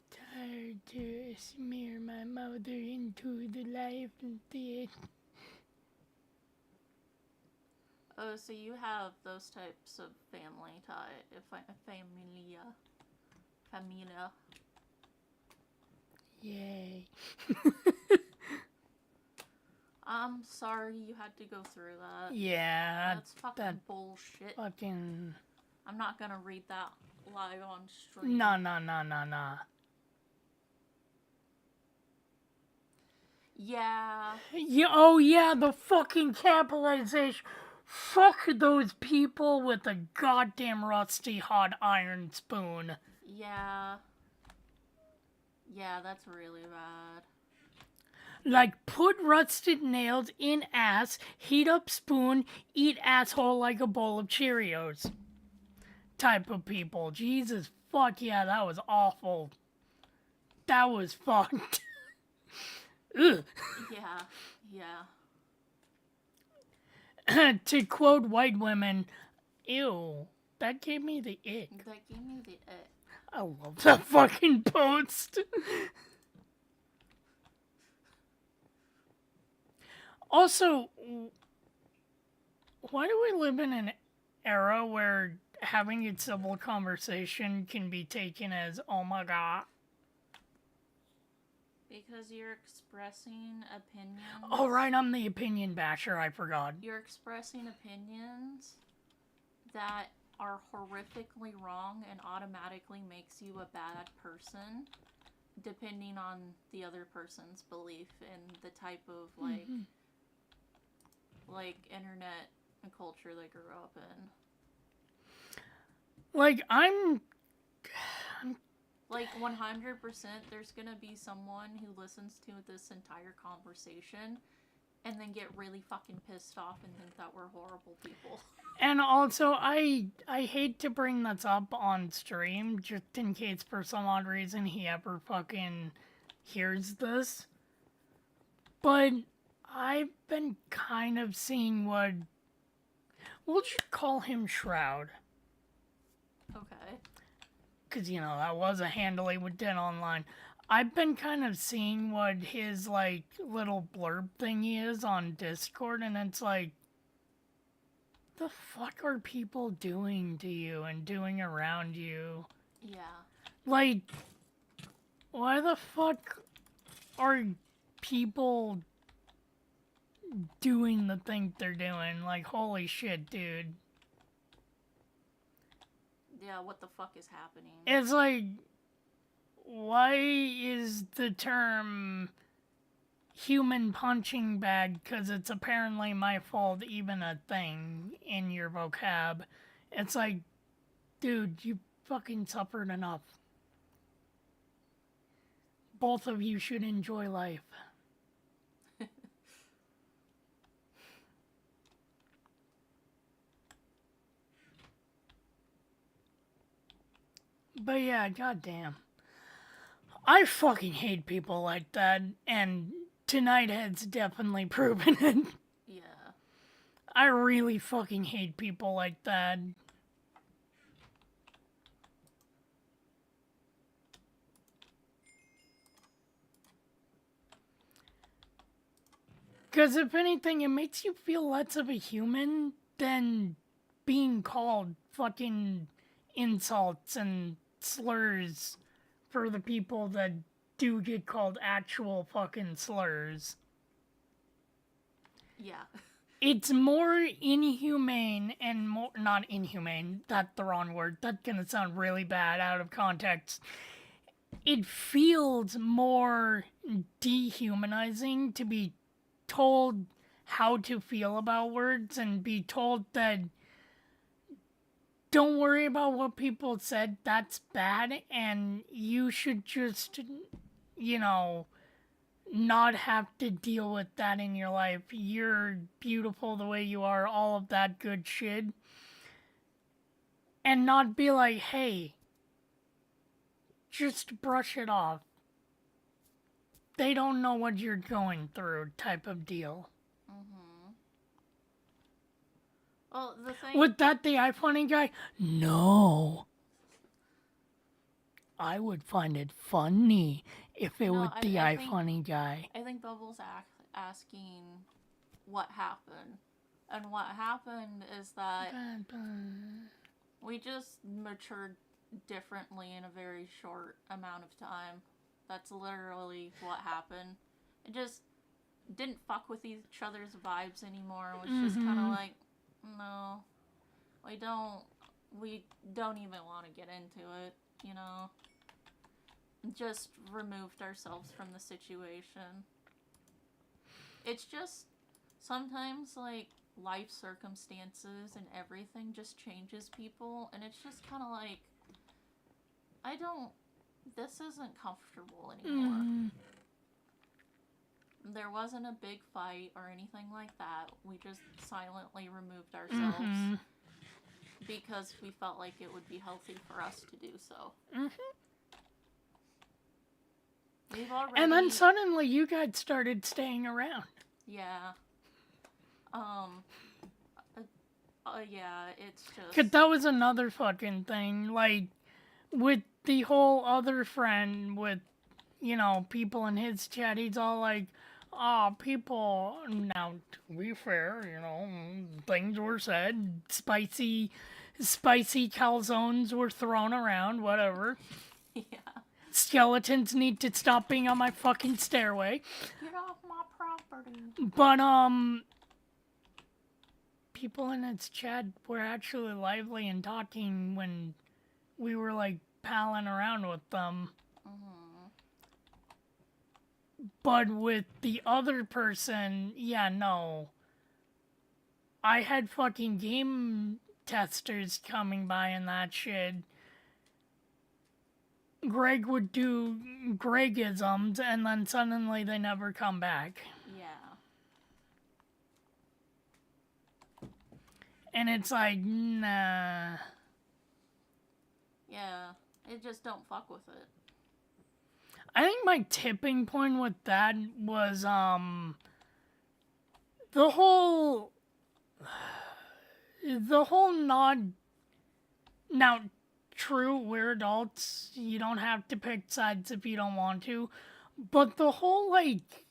S1: Tired to smear my mother into the life and death.
S4: Oh, so you have those types of family familia.
S1: Yay.
S4: I'm sorry you had to go through that.
S1: Yeah,
S4: That's fucking
S1: that
S4: bullshit.
S1: fucking...
S4: I'm not gonna read that live on stream.
S1: Nah.
S4: Yeah.
S1: Yeah, oh yeah, the fucking capitalization. Fuck those people with a goddamn rusty hot iron spoon.
S4: Yeah. Yeah, that's really bad.
S1: Like, put rusted nails in ass, heat up spoon, eat asshole like a bowl of Cheerios. Type of people. Jesus, fuck yeah, that was awful. That was fucked. Ugh.
S4: Yeah.
S1: To quote white women, ew, that gave me the ick.
S4: That gave me the ick.
S1: I love that fucking post. Also, why do we live in an era where having a civil conversation can be taken as, oh my god?
S4: Because you're expressing opinions.
S1: Oh, right, I'm the opinion basher, I forgot.
S4: You're expressing opinions that are horrifically wrong and automatically makes you a bad person, depending on the other person's belief and the type of, like internet and culture they grew up in.
S1: Like, I'm
S4: Like, 100% there's gonna be someone who listens to this entire conversation and then get really fucking pissed off and think that we're horrible people.
S1: And also, I hate to bring this up on stream, just in case for some odd reason he ever fucking hears this. But I've been kind of seeing what... We'll just call him Shroud.
S4: Okay.
S1: Because, you know, that was a handle he did online. I've been kind of seeing what his, like, little blurb thingy is on Discord, and it's like... The fuck are people doing to you and doing around you?
S4: Yeah.
S1: Like, why the fuck are people doing the thing they're doing? Like, holy shit, dude.
S4: Yeah, what the fuck is happening?
S1: It's like, why is the term human punching bag, because it's apparently my fault, even a thing in your vocab? It's like, dude, you fucking suffered enough. Both of you should enjoy life. But yeah, goddamn. I fucking hate people like that, and tonight has definitely proven it.
S4: Yeah.
S1: I really fucking hate people like that. Because if anything, it makes you feel less of a human than being called fucking insults and slurs for the people that do get called actual fucking slurs.
S4: Yeah.
S1: It's more inhumane and more... Not inhumane, that's the wrong word. That's gonna sound really bad out of context. It feels more dehumanizing to be told how to feel about words and be told that don't worry about what people said, that's bad, and you should just, you know, not have to deal with that in your life. You're beautiful the way you are, all of that good shit. And not be like, hey, just brush it off. They don't know what you're going through, type of deal.
S4: Well, the thing...
S1: Would that the iFunny guy? No. I would find it funny if it was the iFunny guy.
S4: I think Bubbles asking what happened. And what happened is that we just matured differently in a very short amount of time. That's literally what happened. It just... didn't fuck with each other's vibes anymore. It was just kind of like, no, we don't even want to get into it, you know? Just removed ourselves from the situation. It's just, sometimes, like, life circumstances and everything just changes people, and it's just kind of like, this isn't comfortable anymore. There wasn't a big fight or anything like that. We just silently removed ourselves because we felt like it would be healthy for us to do so. We've already...
S1: And then suddenly you guys started staying around.
S4: Yeah. Yeah, it's just...
S1: 'Cause that was another fucking thing. Like, with the whole other friend with, you know, people in his chat, he's all like, people, now, to be fair, you know, things were said, spicy calzones were thrown around, whatever.
S4: Yeah.
S1: Skeletons need to stop being on my fucking stairway.
S4: Get off my property.
S1: But, people in his chat were actually lively and talking when we were, like, palling around with them. But with the other person, yeah, no. I had fucking game testers coming by and that shit. Greg would do Gregisms, and then suddenly they never come back.
S4: Yeah.
S1: And it's like, nah.
S4: Yeah. It just don't fuck with it.
S1: I think my tipping point with that was, the whole nod. Now, true, we're adults. You don't have to pick sides if you don't want to. But the whole, like,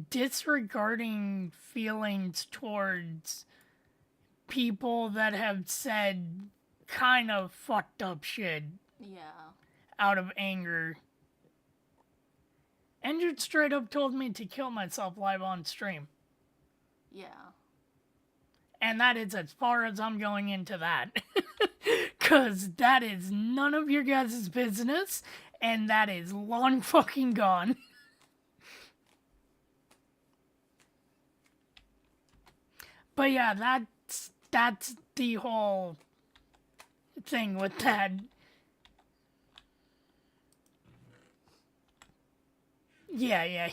S1: disregarding feelings towards people that have said kind of fucked up shit.
S4: Yeah.
S1: Out of anger. And straight up told me to kill myself live on stream.
S4: Yeah.
S1: And that is as far as I'm going into that. Because that is none of your guys' business. And that is long fucking gone. But yeah, that's the whole thing with that. Yeah.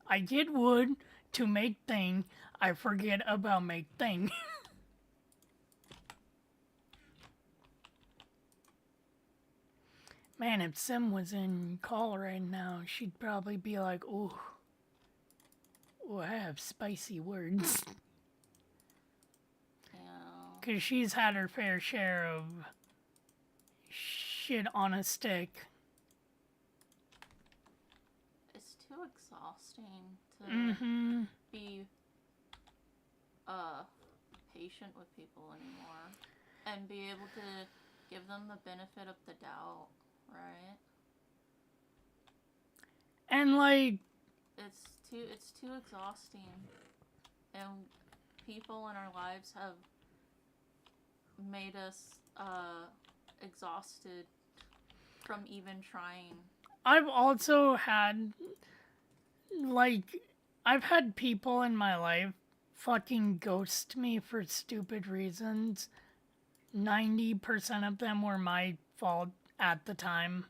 S1: I get wood to make thing. I forget about make thing. Man, if Sim was in call right now, she'd probably be like, ooh, I have spicy words. Because she's had her fair share of shit on a stick.
S4: It's too exhausting to be patient with people anymore. And be able to give them the benefit of the doubt, right?
S1: And like...
S4: It's too exhausting. And people in our lives have made us exhausted from even trying.
S1: I've also had, like, I've had people in my life fucking ghost me for stupid reasons. 90% of them were my fault at the time.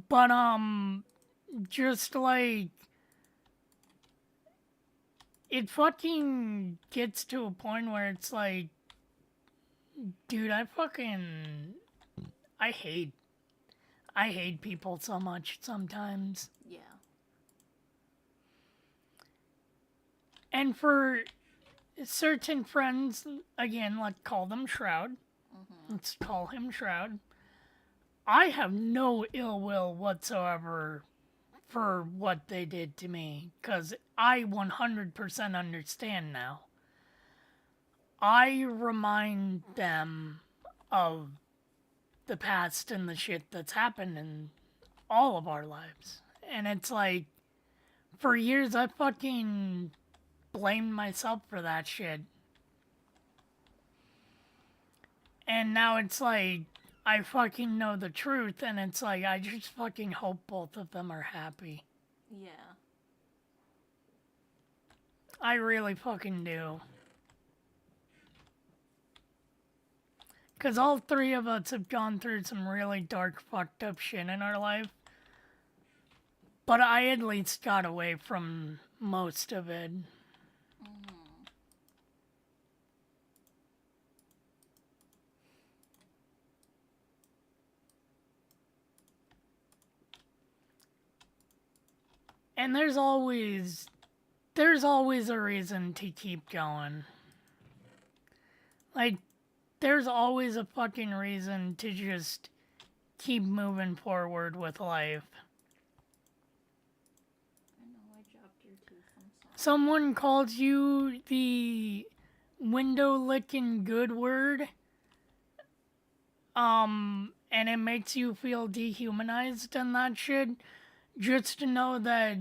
S1: But, just like, it fucking gets to a point where it's like, dude, I hate people so much sometimes.
S4: Yeah.
S1: And for certain friends, again, let's call them Shroud. Let's call him Shroud. I have no ill will whatsoever for what they did to me, because I 100% understand now. I remind them of the past and the shit that's happened in all of our lives. And it's like, for years I fucking blamed myself for that shit. And now it's like, I fucking know the truth, and it's like, I just fucking hope both of them are happy.
S4: Yeah.
S1: I really fucking do. Because all three of us have gone through some really dark, fucked up shit in our life. But I at least got away from most of it. And there's always a reason to keep going. Like, there's always a fucking reason to just keep moving forward with life.
S4: I know I dropped your tooth. I'm sorry.
S1: Someone calls you the window licking good word, and it makes you feel dehumanized and that shit. Just to know that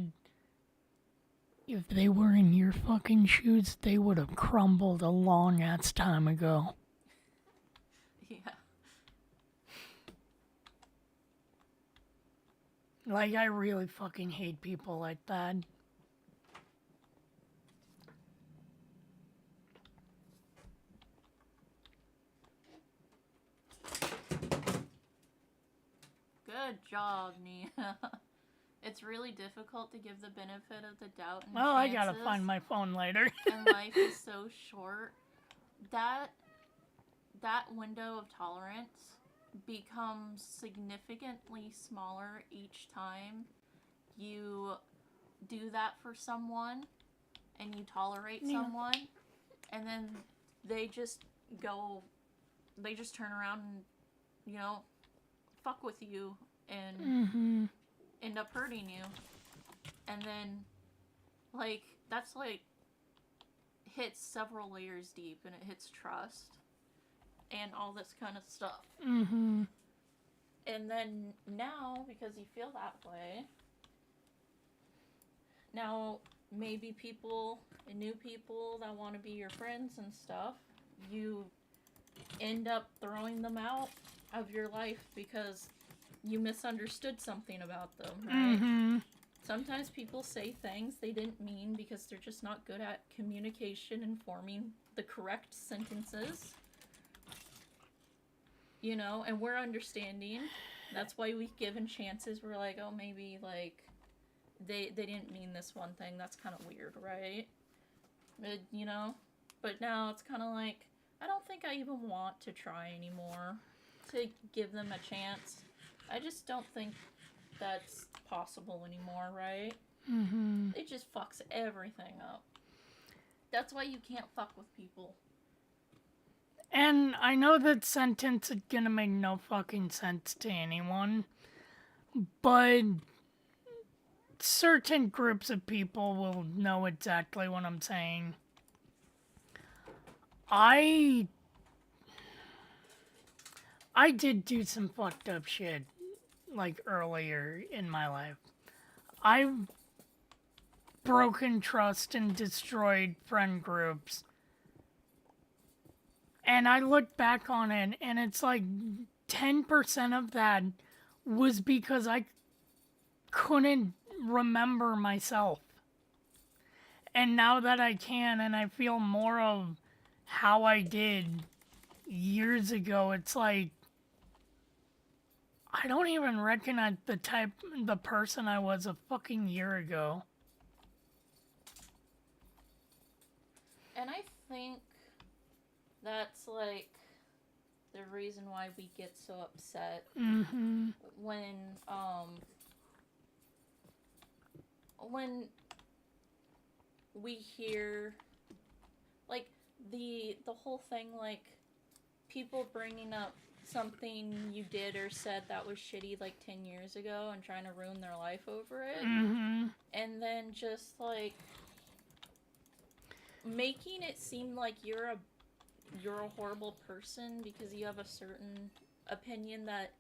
S1: if they were in your fucking shoes, they would have crumbled a long ass time ago.
S4: Yeah.
S1: Like, I really fucking hate people like that.
S4: Good job, Nia. It's really difficult to give the benefit of the doubt and
S1: Well, I
S4: chances,
S1: gotta find my phone later.
S4: and life is so short. That window of tolerance becomes significantly smaller each time you do that for someone and you tolerate
S1: Yeah.
S4: someone, and then they just turn around and, you know, fuck with you and
S1: Mm-hmm.
S4: end up hurting you. And then, like, that's like hits several layers deep, and it hits trust and all this kind of stuff.
S1: Mm-hmm.
S4: And then now, because you feel that way, now maybe new people that want to be your friends and stuff, you end up throwing them out of your life because you misunderstood something about them, right?
S1: Mm-hmm.
S4: Sometimes people say things they didn't mean because they're just not good at communication and forming the correct sentences. You know, and we're understanding. That's why we've given chances. We're like, oh, maybe, like, they didn't mean this one thing. That's kind of weird, right? You know? But now it's kind of like, I don't think I even want to try anymore to give them a chance. I just don't think that's possible anymore, right?
S1: Mm-hmm.
S4: It just fucks everything up. That's why you can't fuck with people.
S1: And I know that sentence is gonna make no fucking sense to anyone, but certain groups of people will know exactly what I'm saying. I did do some fucked up shit, like, earlier in my life. I've broken trust and destroyed friend groups. And I look back on it, and it's like 10% of that was because I couldn't remember myself. And now that I can, and I feel more of how I did years ago, it's like, I don't even recognize the person I was a fucking year ago.
S4: And I think that's, like, the reason why we get so upset
S1: Mm-hmm.
S4: when we hear, like, the whole thing, like, people bringing up something you did or said that was shitty, like, 10 years ago and trying to ruin their life over it.
S1: Mm-hmm.
S4: And then just, like, making it seem like you're a horrible person because you have a certain opinion that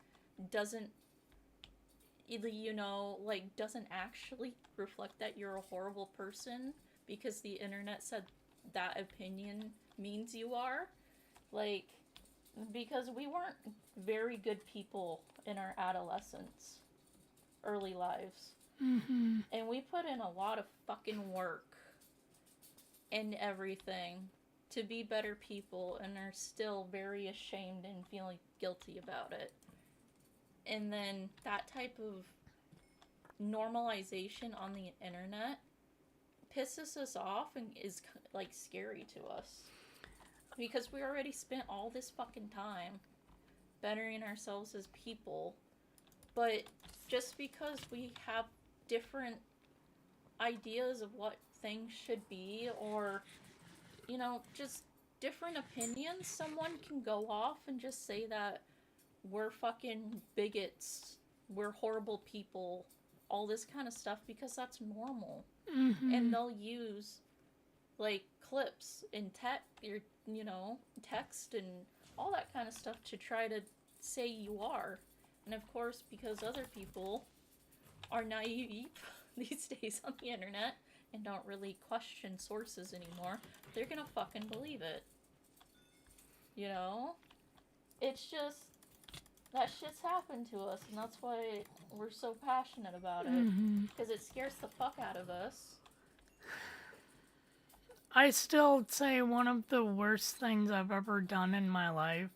S4: doesn't, you know, like, doesn't actually reflect that you're a horrible person because the internet said that opinion means you are. Like, because we weren't very good people in our adolescence, early lives.
S1: Mm-hmm.
S4: And we put in a lot of fucking work and everything to be better people and are still very ashamed and feeling guilty about it. And then that type of normalization on the internet pisses us off and is like scary to us. Because we already spent all this fucking time bettering ourselves as people. But just because we have different ideas of what things should be, or, you know, just different opinions, someone can go off and just say that we're fucking bigots, we're horrible people, all this kind of stuff, because that's normal.
S1: Mm-hmm.
S4: And they'll use, like, clips and you know, text and all that kind of stuff to try to say you are. And of course, because other people are naive these days on the internet and don't really question sources anymore, they're gonna fucking believe it. You know? It's just, that shit's happened to us, and that's why we're so passionate about it.
S1: Mm-hmm.
S4: Because it scares the fuck out of us.
S1: I still say one of the worst things I've ever done in my life,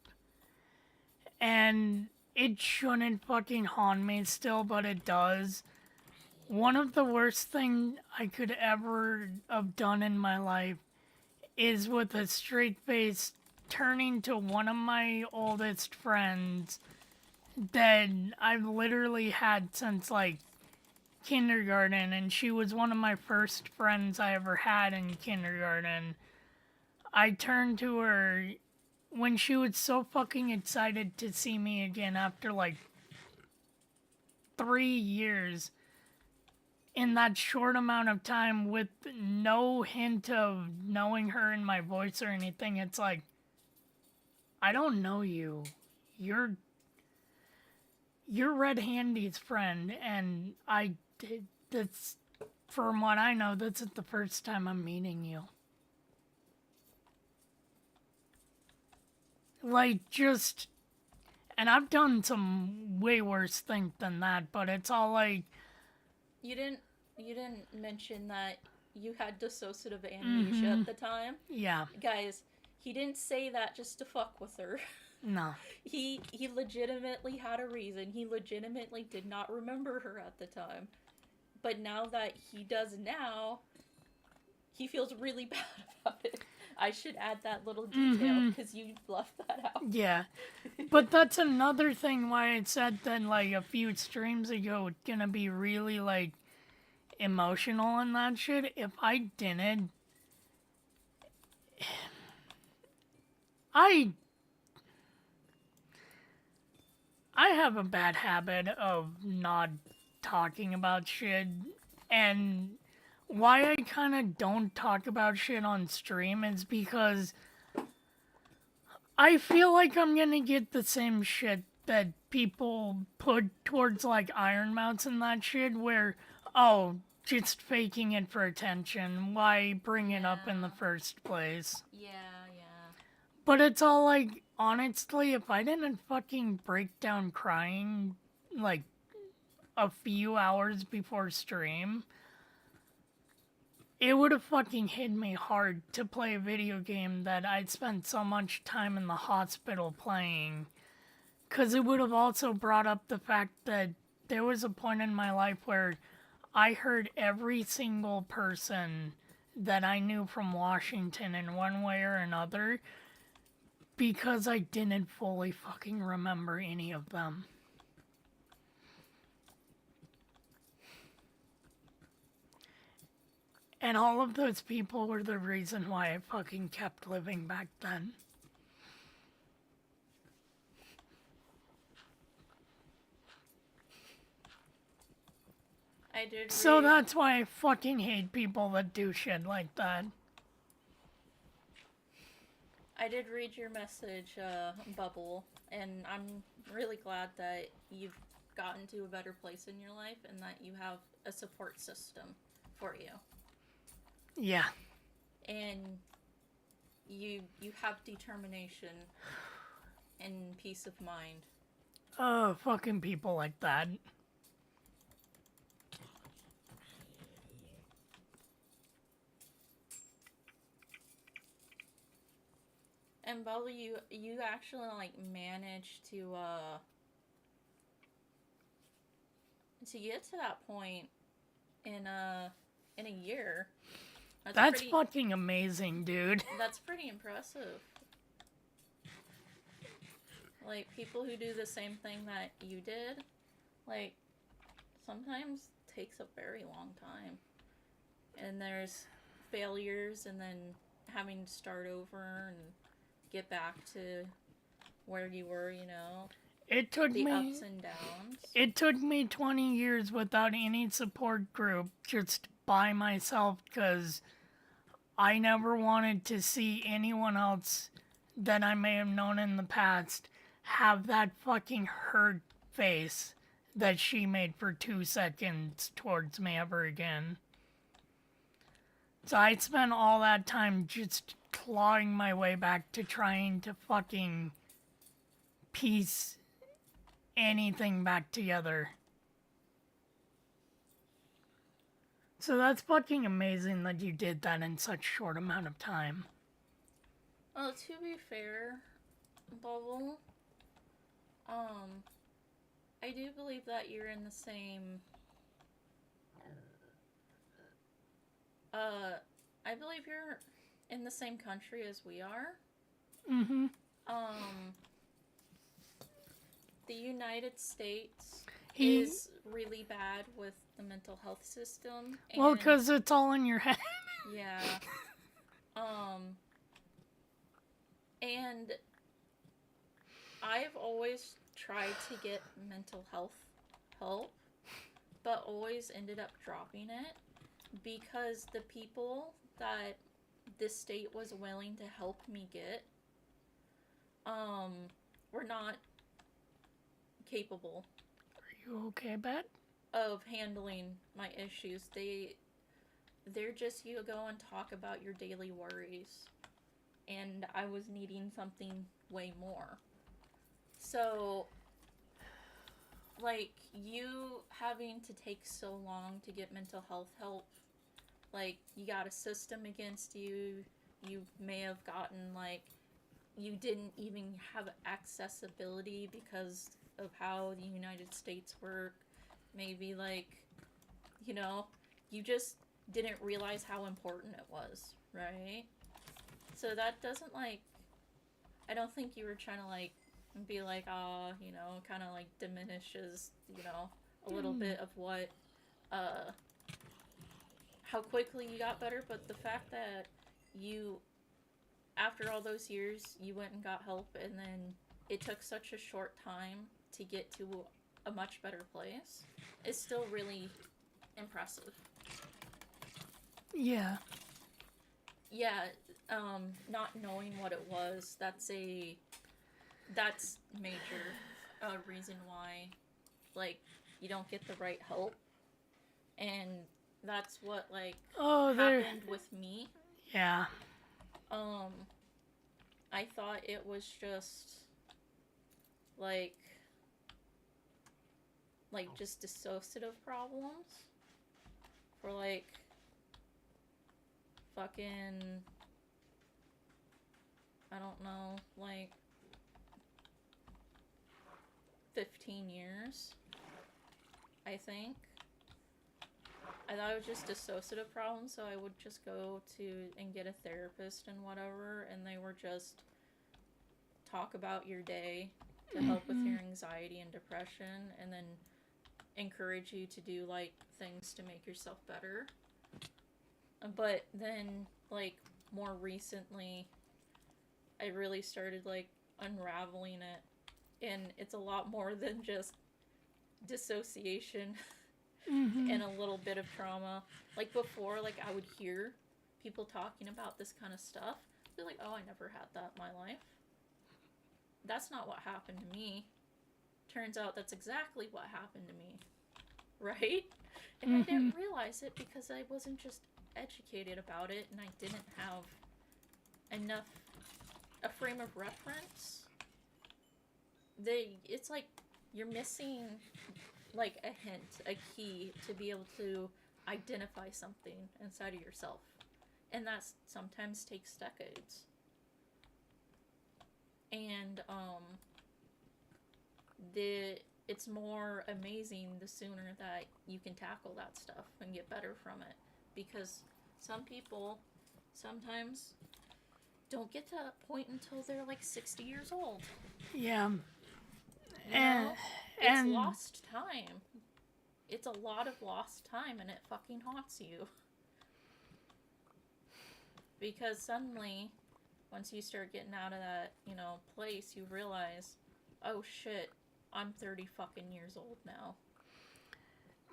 S1: and it shouldn't fucking haunt me still, but it does. One of the worst things I could ever have done in my life is with a straight face turning to one of my oldest friends that I've literally had since like kindergarten, and she was one of my first friends I ever had in kindergarten. I turned to her when she was so fucking excited to see me again after like 3 years. In that short amount of time, with no hint of knowing her in my voice or anything, it's like, I don't know you. You're Red Handy's friend, and that's, from what I know, that's the first time I'm meeting you. Like, just, and I've done some way worse things than that, but it's all like,
S4: You didn't mention that you had dissociative amnesia at the time.
S1: yeah,
S4: Guys, he didn't say that just to fuck with her.
S1: no.
S4: He legitimately had a reason. He legitimately did not remember her at the time. But now that he does now, he feels really bad about it. I should add that little detail because you left that out.
S1: Yeah, but that's another thing why I said that like a few streams ago it's gonna be really like emotional and that shit. If I didn't, I have a bad habit of not talking about shit, and why I kind of don't talk about shit on stream is because I feel like I'm gonna get the same shit that people put towards like Iron Mounts and that shit, where, oh, just faking it for attention, why bring it up in the first place?
S4: Yeah.
S1: But it's all like, honestly, if I didn't fucking break down crying like a few hours before stream, it would have fucking hit me hard to play a video game that I'd spent so much time in the hospital playing. Because it would have also brought up the fact that there was a point in my life where I heard every single person that I knew from Washington in one way or another because I didn't fully fucking remember any of them. And all of those people were the reason why I fucking kept living back then.
S4: I did.
S1: So that's why I fucking hate people that do shit like that.
S4: I did read your message, Bubble, and I'm really glad that you've gotten to a better place in your life and that you have a support system for you.
S1: Yeah.
S4: And you have determination and peace of mind.
S1: Oh, fucking people like that.
S4: And Bubble, you actually like managed to get to that point in a year.
S1: That's
S4: pretty,
S1: fucking amazing, dude.
S4: That's pretty impressive. Like, people who do the same thing that you did, like, sometimes takes a very long time. And there's failures and then having to start over and get back to where you were, you know.
S1: It took
S4: The
S1: me
S4: ups and downs.
S1: It took me 20 years without any support group, just by myself, because I never wanted to see anyone else that I may have known in the past have that fucking hurt face that she made for 2 seconds towards me ever again. So I spent all that time just clawing my way back to trying to fucking piece anything back together. So that's fucking amazing that you did that in such short amount of time.
S4: Well, to be fair, Bubble, I do believe that you're in the same, I believe you're in the same country as we are.
S1: Mm-hmm.
S4: The United States is really bad with the mental health system.
S1: Well, because it's all in your head.
S4: Yeah. And I've always tried to get mental health help, but always ended up dropping it because the people that this state was willing to help me get were not capable.
S1: Are you okay, Bet?
S4: Of handling my issues. They're just, you go and talk about your daily worries, and I was needing something way more. So, like, you having to take so long to get mental health help, like, you got a system against you, you may have gotten, like, you didn't even have accessibility because of how the United States work. Maybe, like, you know, you just didn't realize how important it was, right? So that doesn't, like, I don't think you were trying to, like, be like, you know, kind of, like, diminishes, you know, a little bit of what, how quickly you got better, but the fact that you, after all those years, you went and got help, and then it took such a short time to get to a much better place is still really impressive.
S1: Yeah.
S4: Yeah, not knowing what it was, that's major reason why, like, you don't get the right help. And that's what, like, happened with me.
S1: Yeah.
S4: I thought it was just, like just dissociative problems for, like, fucking, I don't know, like, 15 years, I think. I thought it was just dissociative problems, so I would just go to and get a therapist and whatever, and they were just talk about your day to help with your anxiety and depression, and then encourage you to do, like, things to make yourself better. But then, like, more recently, I really started, like, unraveling it, and it's a lot more than just dissociation and a little bit of trauma. Like, before, like, I would hear people talking about this kind of stuff, be like, oh, I never had that in my life. That's not what happened to me. Turns out that's exactly what happened to me. Right? And I didn't realize it because I wasn't just educated about it and I didn't have enough a frame of reference. It's like you're missing like a hint, a key to be able to identify something inside of yourself. And that sometimes takes decades. And it's more amazing the sooner that you can tackle that stuff and get better from it, because some people sometimes don't get to that point until they're like 60 years old.
S1: Yeah.
S4: You know? It's lost time. It's a lot of lost time, and it fucking haunts you. Because suddenly, once you start getting out of that, place, you realize, oh shit, I'm 30 fucking years old now.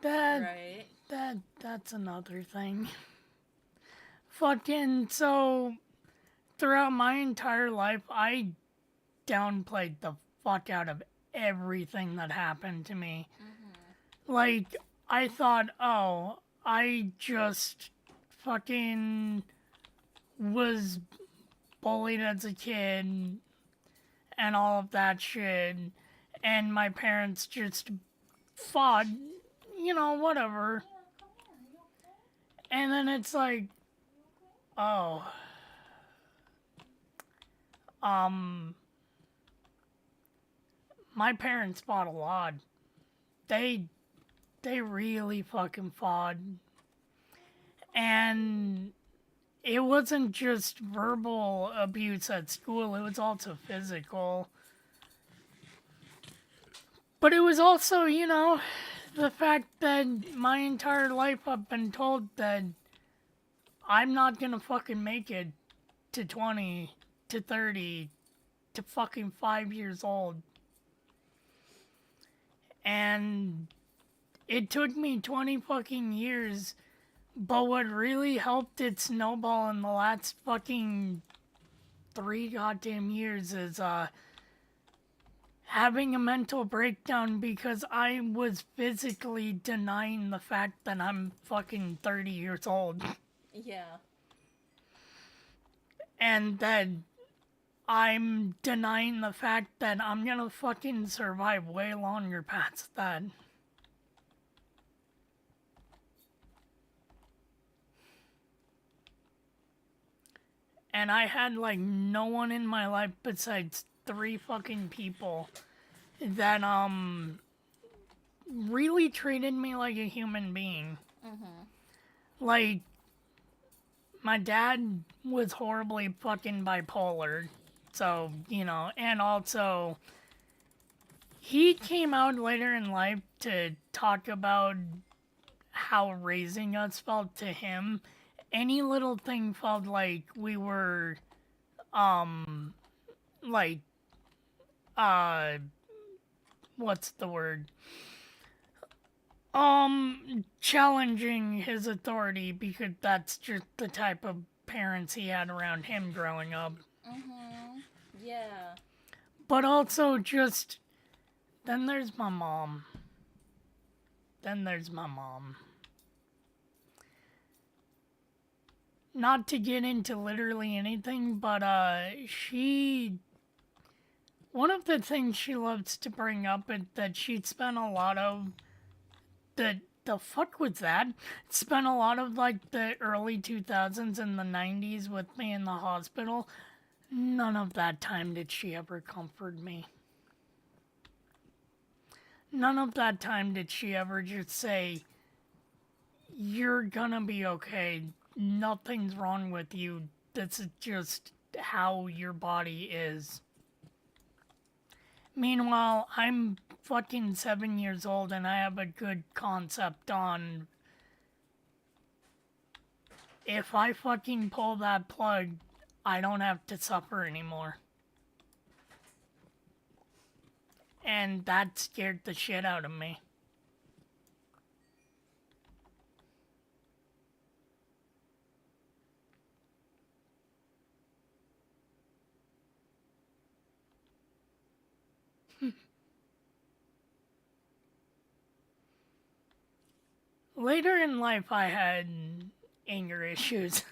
S4: Right?
S1: That's another thing. Fucking, so, throughout my entire life, I downplayed the fuck out of everything that happened to me.
S4: Mm-hmm.
S1: Like, I thought, oh, I just fucking was bullied as a kid and all of that shit, and my parents just fought, whatever. And then it's like, oh, my parents fought a lot. They really fucking fought. And it wasn't just verbal abuse at school, it was also physical. But it was also, the fact that my entire life I've been told that I'm not gonna fucking make it to 20, to 30, to fucking 5 years old. And it took me 20 fucking years, but what really helped it snowball in the last fucking 3 goddamn years is, having a mental breakdown because I was physically denying the fact that I'm fucking 30 years old.
S4: Yeah.
S1: And that I'm denying the fact that I'm gonna fucking survive way longer past that. And I had like no one in my life besides 3 fucking people that really treated me like a human being.
S4: Mm-hmm.
S1: Like, my dad was horribly fucking bipolar, so, and also he came out later in life to talk about how raising us felt to him. Any little thing felt like we were like, what's the word? Challenging his authority, because that's just the type of parents he had around him growing up.
S4: Mm-hmm. Yeah.
S1: But also just, then there's my mom. Not to get into literally anything, but, one of the things she loves to bring up is that she'd spent a lot of, the fuck was that? Spent a lot of, like, the early 2000s and the 90s with me in the hospital. None of that time did she ever comfort me. None of that time did she ever just say, you're gonna be okay. Nothing's wrong with you. This is just how your body is. Meanwhile, I'm fucking 7 years old and I have a good concept on if I fucking pull that plug, I don't have to suffer anymore. And that scared the shit out of me. Later in life, I had anger issues.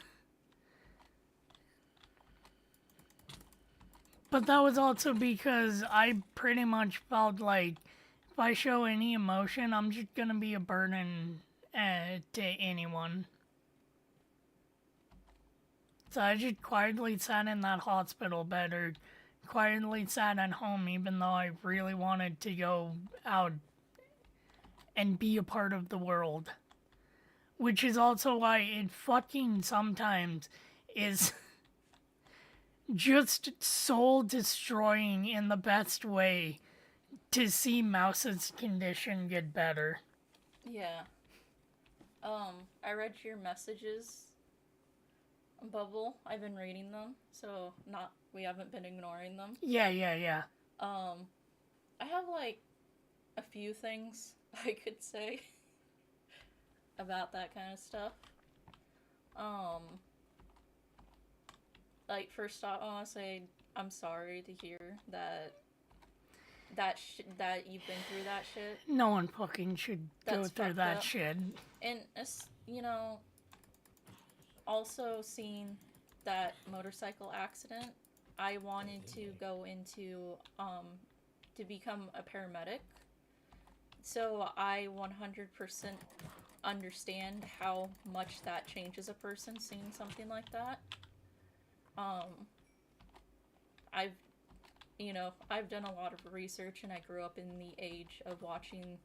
S1: But that was also because I pretty much felt like if I show any emotion, I'm just gonna be a burden to anyone. So I just quietly sat in that hospital bed or quietly sat at home even though I really wanted to go out and be a part of the world. Which is also why it fucking sometimes is just soul destroying in the best way to see Mouse's condition get better.
S4: Yeah. I read your messages, Bubble. I've been reading them, so we haven't been ignoring them.
S1: Yeah.
S4: I have like a few things I could say about that kind of stuff. Like first off, I want to say I'm sorry to hear that you've been through that shit.
S1: No one fucking should go
S4: That's
S1: through
S4: fucked
S1: that
S4: up.
S1: shit.
S4: And also seeing that motorcycle accident, I wanted to go into to become a paramedic. So I 100% understand how much that changes a person seeing something like that. I've done a lot of research, and I grew up in the age of watching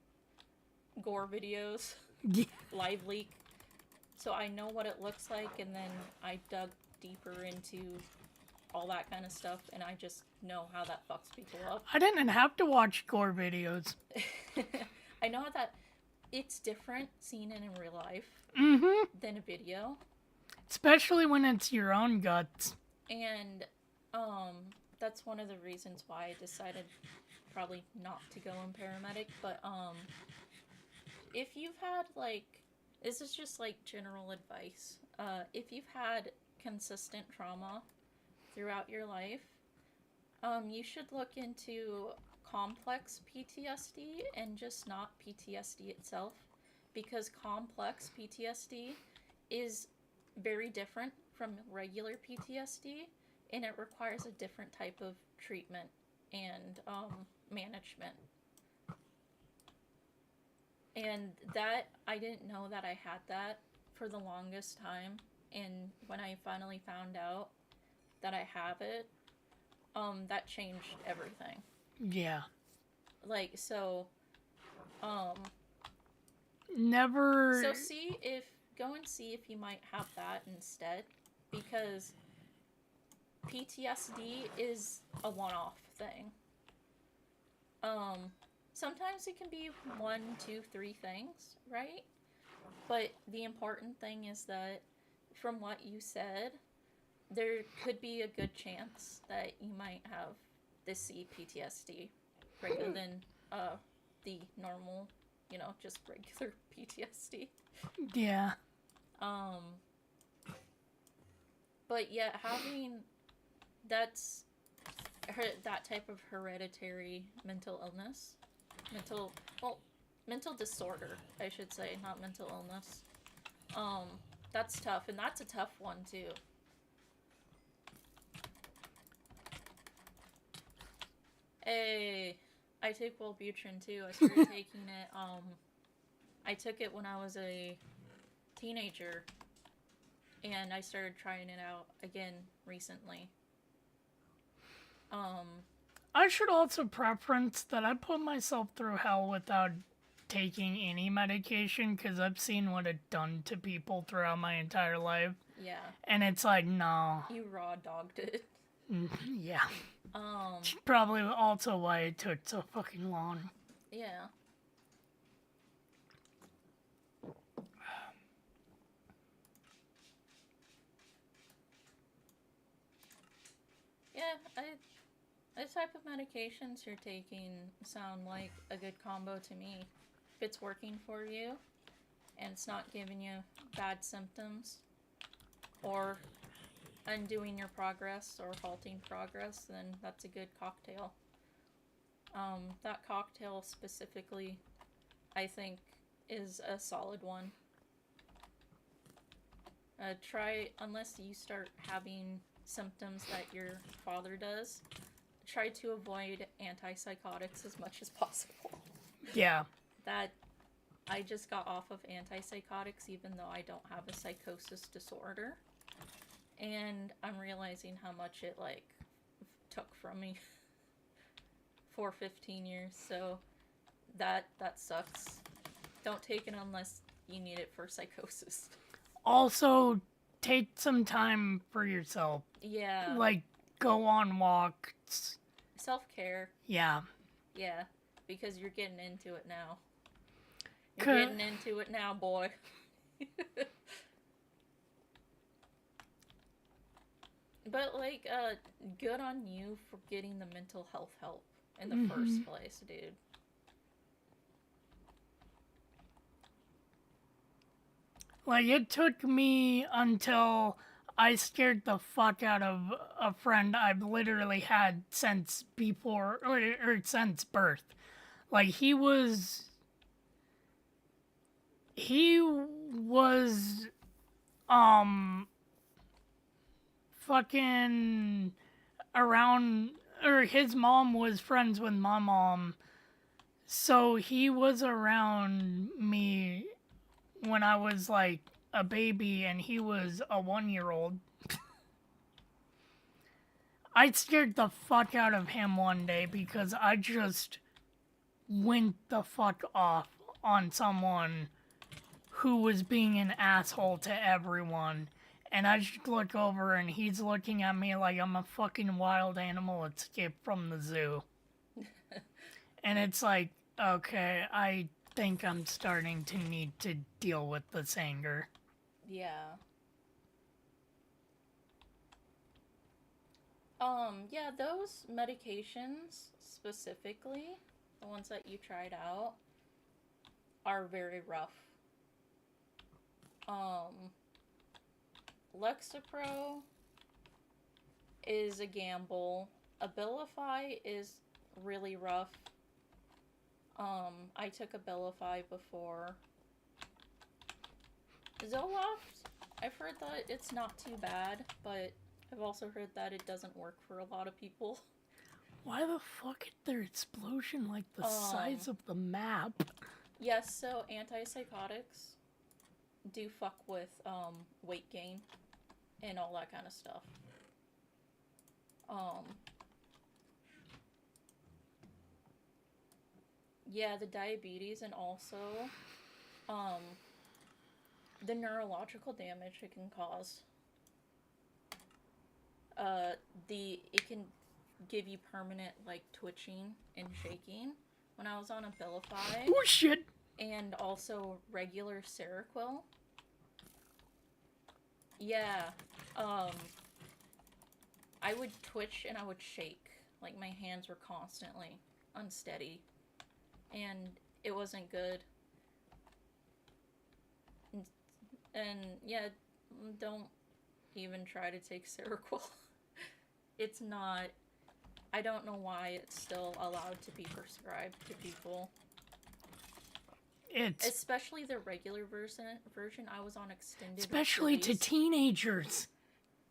S4: gore videos, live leak. So I know what it looks like, and then I dug deeper into all that kind of stuff, and I just know how that fucks people up.
S1: I didn't have to watch gore videos.
S4: I know that it's different seeing it in real life than a video.
S1: Especially when it's your own guts.
S4: And that's one of the reasons why I decided probably not to go in paramedic. But if you've had this is just like general advice. If you've had consistent trauma throughout your life, you should look into complex PTSD and just not PTSD itself, because complex PTSD is very different from regular PTSD, and it requires a different type of treatment and management. And that, I didn't know that I had that for the longest time, and when I finally found out that I have it, that changed everything.
S1: Yeah. Never.
S4: So go and see if you might have that instead, because PTSD is a one-off thing. Sometimes it can be 1, 2, 3 things, right? But the important thing is that, from what you said, there could be a good chance that you might have this PTSD rather than the normal, just regular PTSD.
S1: Yeah.
S4: But yeah, having that type of hereditary mental illness, mental disorder, I should say, not mental illness. That's tough, and that's a tough one too. Hey, I take Wellbutrin too. I started taking it. I took it when I was a teenager, and I started trying it out again recently.
S1: I should also preference that I put myself through hell without taking any medication, because I've seen what it's done to people throughout my entire life.
S4: Yeah.
S1: And it's like, no.
S4: You raw dogged it.
S1: Yeah. It's probably also why it took so fucking long.
S4: Yeah. Yeah, the type of medications you're taking sound like a good combo to me. If it's working for you, and it's not giving you bad symptoms, or undoing your progress or halting progress, then that's a good cocktail. That cocktail specifically, I think is a solid one. Unless you start having symptoms that your father does, try to avoid antipsychotics as much as possible.
S1: Yeah.
S4: That I just got off of antipsychotics even though I don't have a psychosis disorder. And I'm realizing how much it, like, took from me for 15 years, so that sucks. Don't take it unless you need it for psychosis.
S1: Also, take some time for yourself.
S4: Yeah.
S1: Like, go on walks.
S4: Self-care.
S1: Yeah.
S4: Yeah. Because you're getting into it now. You're
S1: Cur-
S4: getting into it now, boy. But, like, good on you for getting the mental health help in the first place, dude.
S1: Like, it took me until I scared the fuck out of a friend I've literally had since before, or since birth. Like, he was, fucking around, or his mom was friends with my mom, so he was around me when I was like a baby and he was a 1-year-old. I scared the fuck out of him one day because I just went the fuck off on someone who was being an asshole to everyone. And I just look over and he's looking at me like I'm a fucking wild animal escaped from the zoo. And it's like, okay, I think I'm starting to need to deal with this anger.
S4: Yeah. Yeah, those medications specifically, the ones that you tried out, are very rough. Lexapro is a gamble. Abilify is really rough. I took Abilify before. Zoloft, I've heard that it's not too bad, but I've also heard that it doesn't work for a lot of people.
S1: Why the fuck is there explosion like the size of the map?
S4: Yes, so antipsychotics do fuck with weight gain and all that kind of stuff. Yeah, the diabetes and also the neurological damage it can cause. It can give you permanent, like, twitching and shaking. When I was on Abilify,
S1: Oh shit!
S4: and also regular Seroquel, yeah, I would twitch and I would shake. Like, my hands were constantly unsteady. And it wasn't good. And yeah, don't even try to take Seroquel. It's not... I don't know why it's still allowed to be prescribed to people.
S1: It's
S4: Especially the regular version. I was on extended
S1: especially
S4: release.
S1: to teenagers.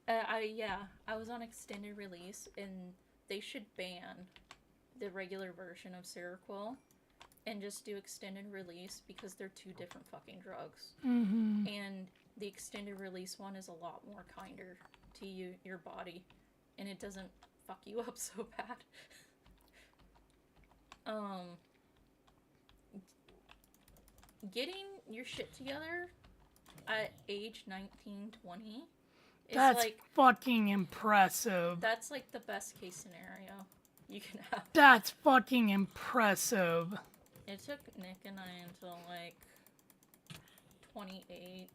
S4: I was on extended release, and they should ban the regular version of Seroquel and just do extended release because they're two different fucking drugs.
S1: Mm-hmm.
S4: And the extended release one is a lot more kinder to your body, and it doesn't fuck you up so bad. Getting your shit together at age 19, 20 is
S1: That's
S4: like...
S1: fucking impressive.
S4: That's like the best case scenario you can have.
S1: That's fucking impressive.
S4: It took Nick and I until like 28.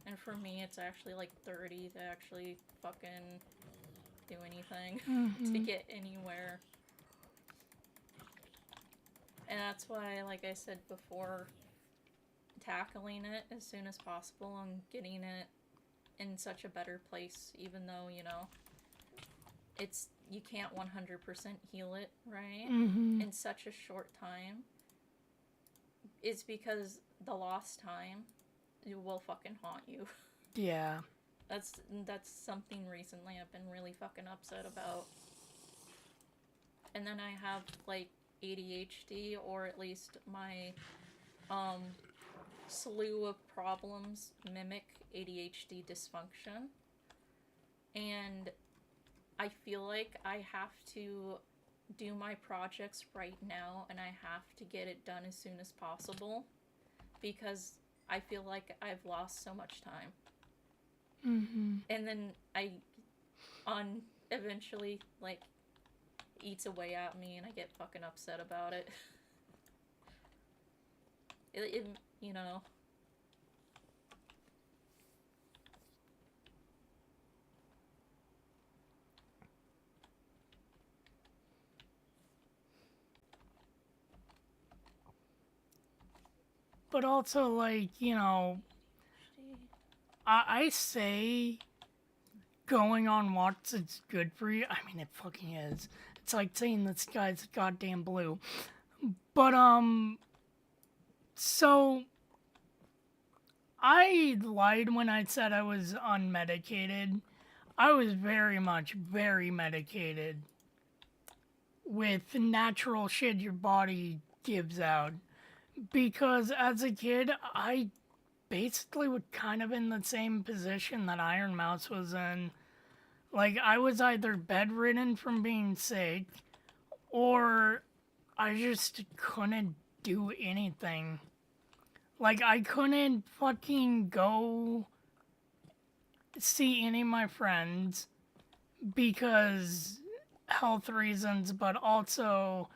S4: And for me, it's actually like 30 to actually fucking do anything to get anywhere. And that's why, like I said before, tackling it as soon as possible and getting it in such a better place, even though, you know, you can't 100% heal it, right?
S1: Mm-hmm.
S4: In such a short time. is because the lost time will fucking haunt you.
S1: Yeah.
S4: That's something recently I've been really fucking upset about. And then I have like ADHD, or at least my slew of problems mimic ADHD dysfunction. And I feel like I have to do my projects right now, and I have to get it done as soon as possible because I feel like I've lost so much time.
S1: Mm-hmm.
S4: And then eventually, like, eats away at me and I get fucking upset about it. it you know.
S1: But also, like, I say going on walks is good for you. I mean, it fucking is. It's like saying the sky's goddamn blue. But, so I lied when I said I was unmedicated. I was very much very medicated with natural shit your body gives out. Because as a kid, I basically was kind of in the same position that Iron Mouse was in. Like, I was either bedridden from being sick, or I just couldn't do anything. Like, I couldn't fucking go see any of my friends because health reasons, but also,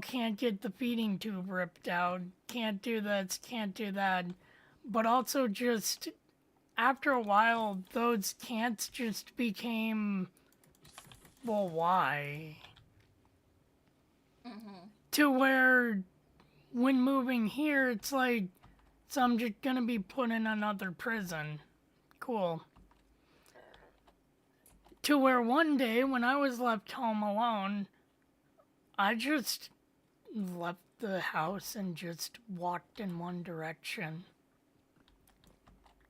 S1: can't get the feeding tube ripped out, can't do this, can't do that. But also just, after a while, those can'ts just became, well, why?
S4: Mm-hmm.
S1: To where, when moving here, it's like, so I'm just gonna be put in another prison. Cool. To where one day, when I was left home alone, I just left the house and just walked in one direction.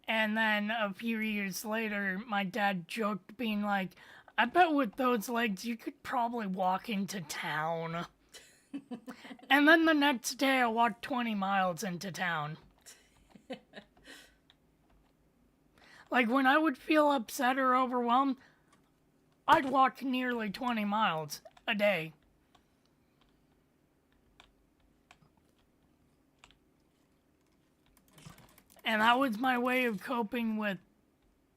S1: And then a few years later, my dad joked, being like, I bet with those legs you could probably walk into town. And then the next day I walked 20 miles into town. Like, when I would feel upset or overwhelmed, I'd walk nearly 20 miles a day. And that was my way of coping with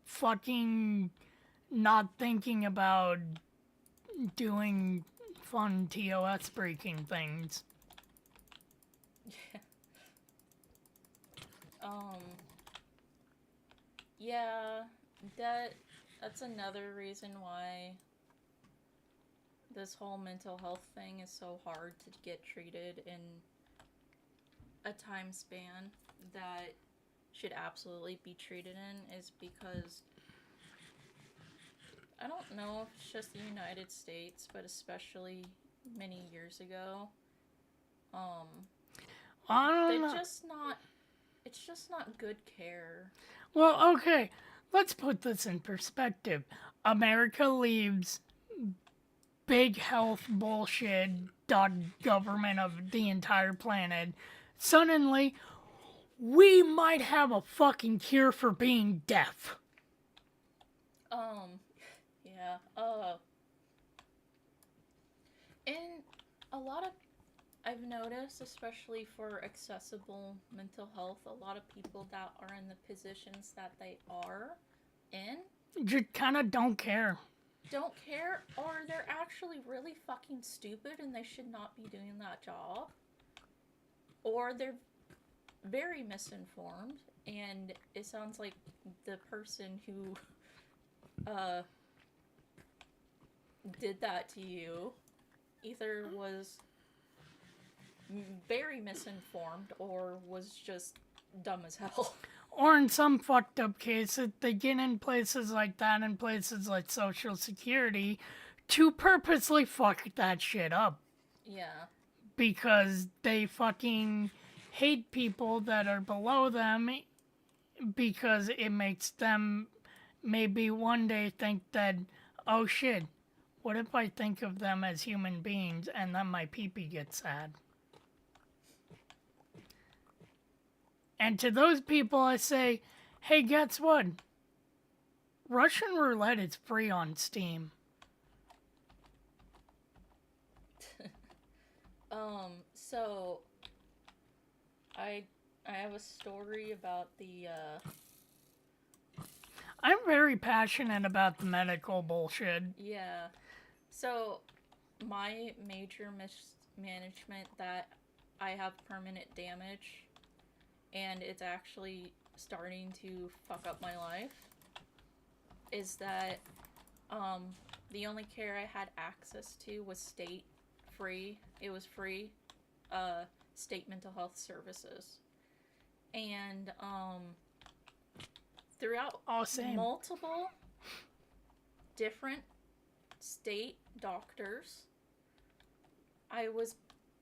S1: fucking not thinking about doing fun TOS breaking things.
S4: Yeah, that's another reason why this whole mental health thing is so hard to get treated in a time span that should absolutely be treated in, is because I don't know if it's just the United States, but especially many years ago,
S1: I don't know.
S4: It's just not good care.
S1: Well, okay, let's put this in perspective. America leaves big health bullshit government of the entire planet. Suddenly, we might have a fucking cure for being deaf.
S4: Yeah, and a lot of, I've noticed, especially for accessible mental health, a lot of people that are in the positions that they are in
S1: Just kind of don't care.
S4: don't care, or they're actually really fucking stupid and they should not be doing that job, or they're very misinformed, and it sounds like the person who did that to you either was very misinformed or was just dumb as hell.
S1: Or in some fucked up cases, they get in places like that, in places like Social Security, to purposely fuck that shit up.
S4: Yeah.
S1: because they fucking hate people that are below them because it makes them maybe one day think that, oh shit, what if I think of them as human beings and then my pee-pee gets sad? And to those people I say, hey, guess what? Russian roulette is free on Steam.
S4: So I have a story about the
S1: I'm very passionate about the medical bullshit.
S4: yeah. So my major mismanagement that I have permanent damage and it's actually starting to fuck up my life is that the only care I had access to was state free. It was free state mental health services. And throughout
S1: Oh, same.
S4: multiple different state doctors, I was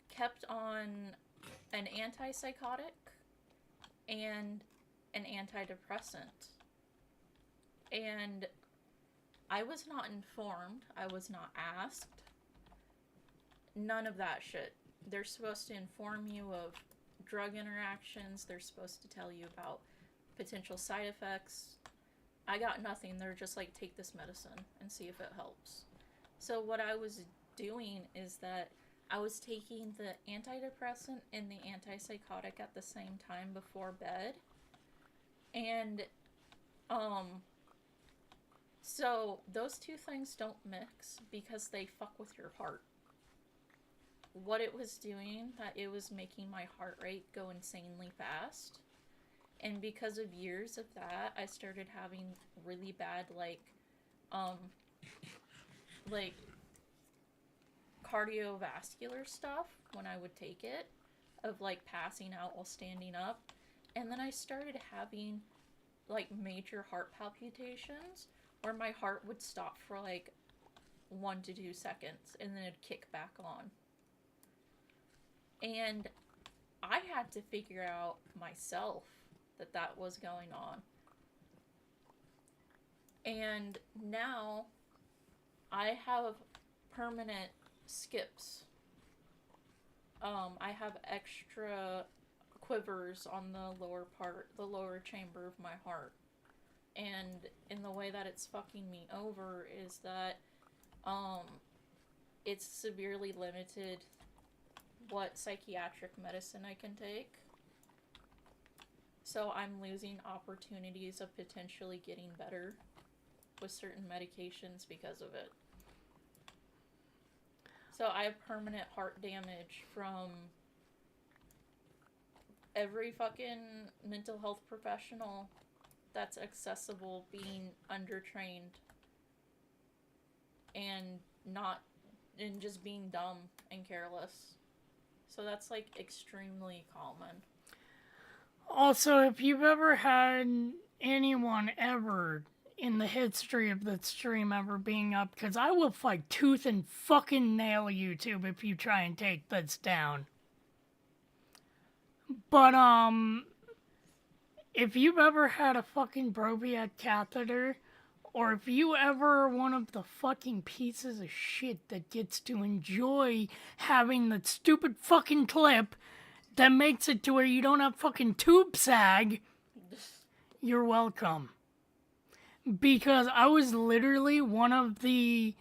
S4: kept on an antipsychotic and an antidepressant. And I was not informed. I was not asked. None of that shit. They're supposed to inform you of drug interactions. They're supposed to tell you about potential side effects. I got nothing. They're just like, take this medicine and see if it helps. So what I was doing is that I was taking the antidepressant and the antipsychotic at the same time before bed. And so those two things don't mix because they fuck with your heart. What it was doing, that it was making my heart rate go insanely fast. And because of years of that, I started having really bad, like cardiovascular stuff when I would take it, of like passing out while standing up. And then I started having like major heart palpitations where my heart would stop for like 1 to 2 seconds and then it'd kick back on. And I had to figure out myself that was going on. And now I have permanent skips. I have extra quivers on the lower chamber of my heart. And in the way that it's fucking me over is that it's severely limited what psychiatric medicine I can take. So I'm losing opportunities of potentially getting better with certain medications because of it. So I have permanent heart damage from every fucking mental health professional that's accessible being undertrained and just being dumb and careless. So that's like extremely common.
S1: Also, if you've ever had anyone ever in the history of the stream ever being up, because I will fight tooth and fucking nail YouTube if you try and take this down. But, if you've ever had a fucking Broviac catheter, or if you ever are one of the fucking pieces of shit that gets to enjoy having the stupid fucking clip that makes it to where you don't have fucking tube sag, you're welcome. Because I was literally one of the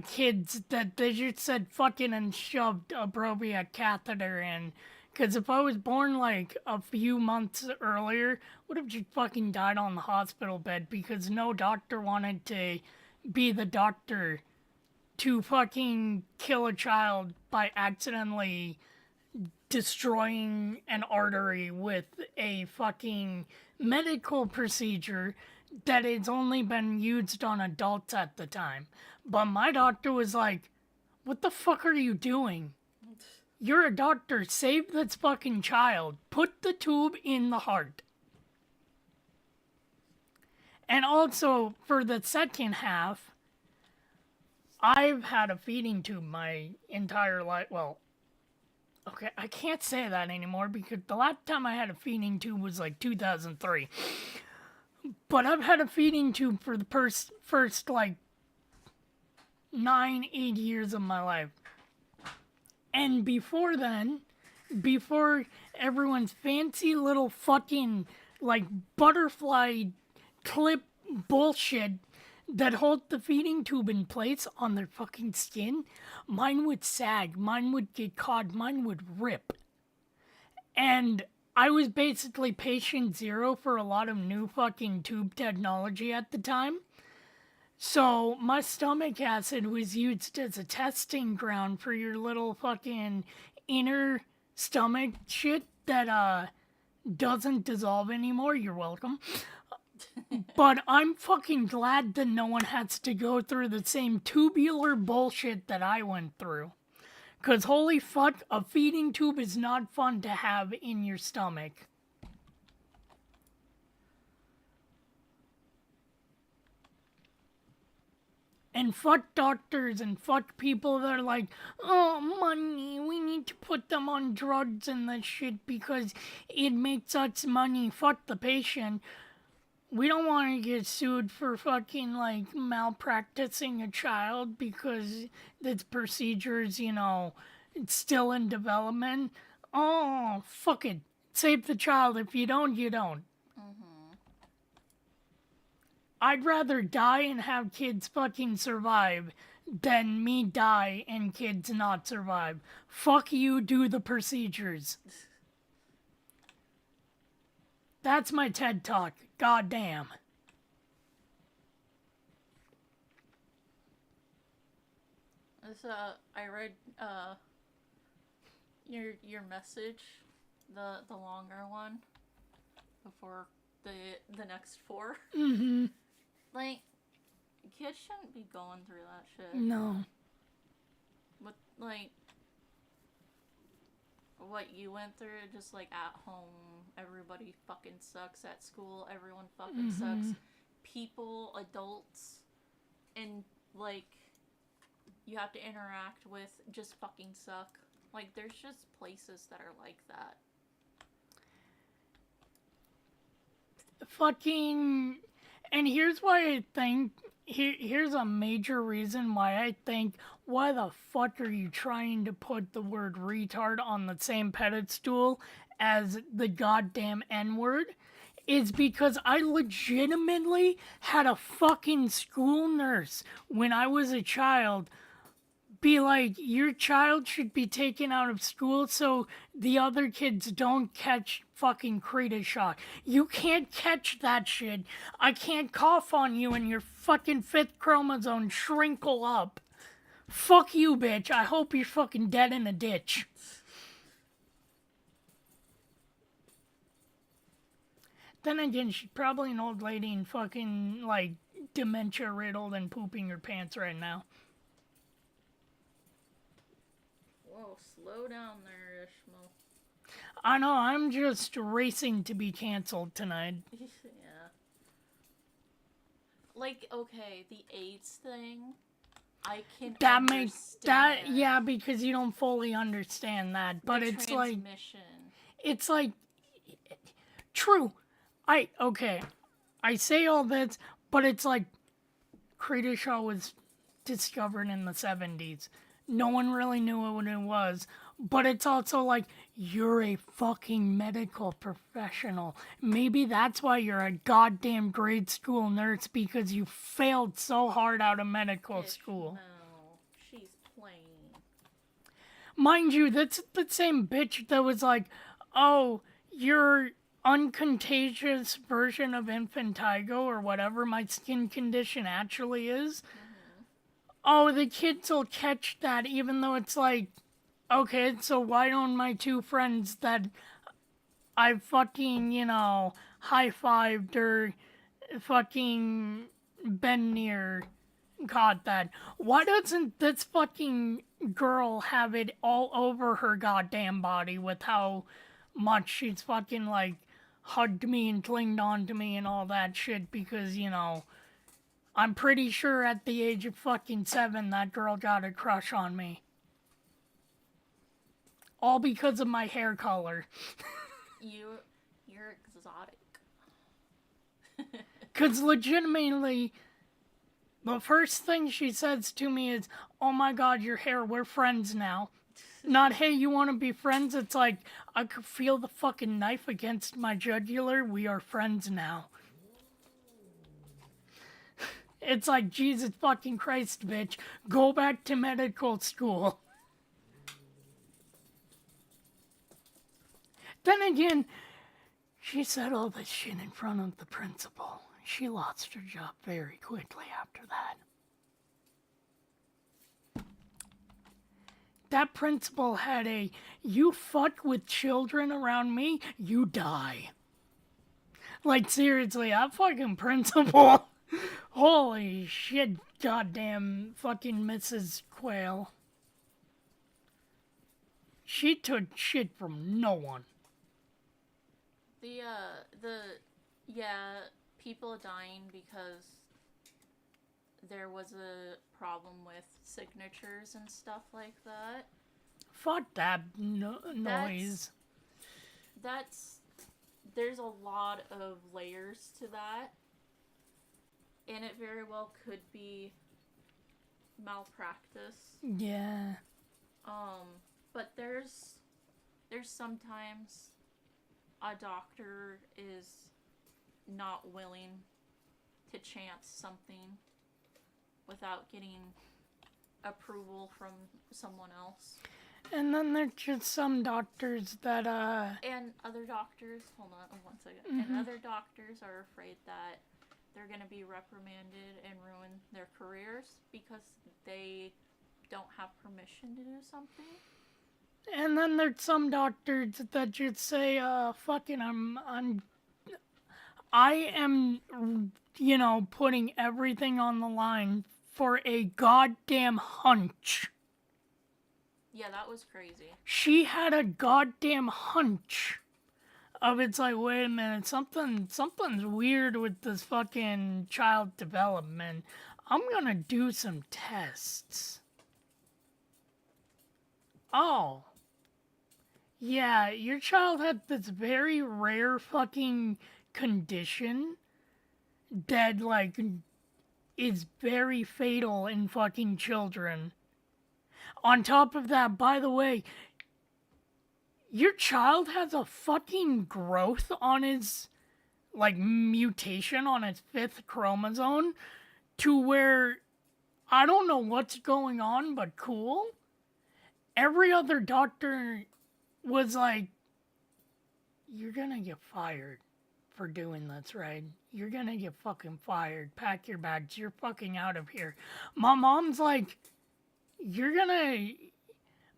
S1: kids that they just said fucking and shoved a Broviac catheter in. Because if I was born like a few months earlier, would have just fucking died on the hospital bed because no doctor wanted to be the doctor to fucking kill a child by accidentally destroying an artery with a fucking medical procedure that has only been used on adults at the time. But my doctor was like, what the fuck are you doing? You're a doctor. Save this fucking child. Put the tube in the heart. And also, for the second half, I've had a feeding tube my entire life. Well, okay, I can't say that anymore because the last time I had a feeding tube was like 2003. But I've had a feeding tube for the first like 8 years of my life. And before then, before everyone's fancy little fucking like butterfly clip bullshit that hold the feeding tube in place on their fucking skin, mine would sag, mine would get caught, mine would rip. And I was basically patient zero for a lot of new fucking tube technology at the time. So my stomach acid was used as a testing ground for your little fucking inner stomach shit that doesn't dissolve anymore. You're welcome. But I'm fucking glad that no one has to go through the same tubular bullshit that I went through. Cause holy fuck, a feeding tube is not fun to have in your stomach. And fuck doctors and fuck people that are like, oh, money, we need to put them on drugs and that shit because it makes us money. Fuck the patient. We don't want to get sued for fucking, like, malpracticing a child because its procedures, you know, it's still in development. Oh, fuck it. Save the child. If you don't, you don't. I'd rather die and have kids fucking survive than me die and kids not survive. Fuck you, do the procedures. That's my TED Talk. God damn.
S4: This, I read, your message, the longer one, before the next 4.
S1: Mm-hmm.
S4: Like, kids shouldn't be going through that shit.
S1: No.
S4: But, like, what you went through, just, like, at home, everybody fucking sucks. At school, everyone fucking sucks. People, adults, and, like, you have to interact with just fucking suck. Like, there's just places that are like that.
S1: Fucking... And here's why I think... Here's a major reason why I think, why the fuck are you trying to put the word retard on the same pedestal as the goddamn N-word? Is because I legitimately had a fucking school nurse when I was a child be like, your child should be taken out of school so the other kids don't catch fucking Krita shock. You can't catch that shit. I can't cough on you and your fucking 5th chromosome shrinkle up. Fuck you, bitch. I hope you're fucking dead in a ditch. Then again, she's probably an old lady and fucking, like, dementia riddled and pooping her pants right now.
S4: Whoa, slow down there, Ishmael.
S1: I know, I'm just racing to be canceled tonight.
S4: Yeah. Like, okay, the AIDS thing, I can
S1: That
S4: understand.
S1: makes that, yeah, because you don't fully understand that. But
S4: the
S1: it's like,
S4: transmission.
S1: it's like, true. Okay, I say all this, but it's like, Krita Shaw was discovered in the 70s. No one really knew what it was. But it's also like, you're a fucking medical professional. Maybe that's why you're a goddamn grade school nurse, because you failed so hard out of medical school.
S4: No, she's playing.
S1: Mind you, that's the same bitch that was like, oh, you're uncontagious version of infantile or whatever my skin condition actually is. Oh, the kids will catch that, even though it's like, okay, so why don't my 2 friends that I fucking, you know, high-fived or fucking been near caught that? Why doesn't this fucking girl have it all over her goddamn body with how much she's fucking, like, hugged me and clinged on to me and all that shit because, you know, I'm pretty sure at the age of fucking 7, that girl got a crush on me. All because of my hair color.
S4: You're exotic.
S1: Because legitimately, the first thing she says to me is, oh my god, your hair, we're friends now. Not, hey, you want to be friends? It's like, I could feel the fucking knife against my jugular. We are friends now. It's like, Jesus fucking Christ, bitch. Go back to medical school. Then again, she said all this shit in front of the principal. She lost her job very quickly after that. That principal had a, you fuck with children around me, you die. Like, seriously, that fucking principal. Holy shit, goddamn fucking Mrs. Quayle. She took shit from no one.
S4: People dying because there was a problem with signatures and stuff like that.
S1: Fuck that noise.
S4: There's a lot of layers to that, and it very well could be malpractice.
S1: Yeah.
S4: But there's sometimes a doctor is not willing to chance something without getting approval from someone else.
S1: And then there's just some doctors that,
S4: And other doctors, hold on one second.
S1: Mm-hmm.
S4: And other doctors are afraid that they're going to be reprimanded and ruin their careers because they don't have permission to do something.
S1: And then there's some doctors that just say, fucking, I am, you know, putting everything on the line for a goddamn hunch.
S4: Yeah, that was crazy.
S1: She had a goddamn hunch of, it's like, wait a minute, something's weird with this fucking child development. I'm gonna do some tests. Oh. Yeah, your child had this very rare fucking condition that, like, is very fatal in fucking children. On top of that, by the way, your child has a fucking growth on his, like, mutation on his 5th chromosome to where I don't know what's going on, but cool. Every other doctor was like, you're gonna get fired for doing this, right? You're gonna get fucking fired. Pack your bags. You're fucking out of here. My mom's like,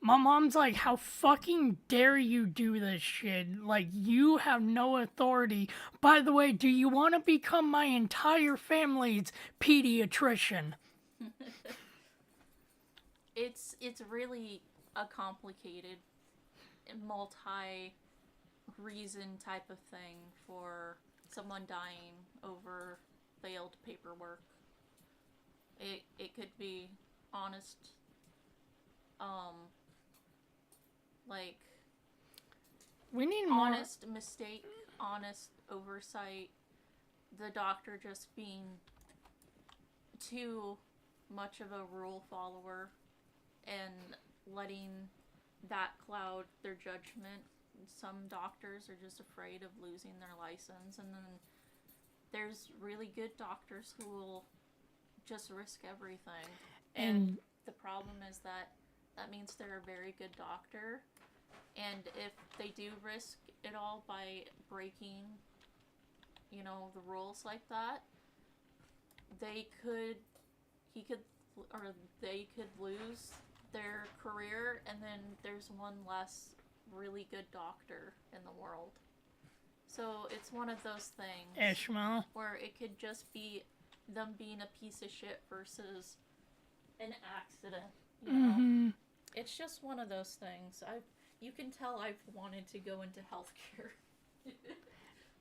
S1: my mom's like, how fucking dare you do this shit? Like, you have no authority. By the way, do you want to become my entire family's pediatrician?
S4: It's really a complicated, multi-reason type of thing for someone dying over failed paperwork. It could be honest, like,
S1: we need more
S4: honest mistake, honest oversight, the doctor just being too much of a rule follower and letting that cloud their judgment. Some doctors are just afraid of losing their license, and then there's really good doctors who will just risk everything. And the problem is that means they're a very good doctor, and if they do risk it all by breaking, you know, the rules like that, they could lose their career, and then there's one less really good doctor in the world. So it's one of those things,
S1: Ishmael,
S4: where it could just be them being a piece of shit versus an accident, you know?
S1: Mm-hmm.
S4: It's just one of those things. You can tell I've wanted to go into healthcare.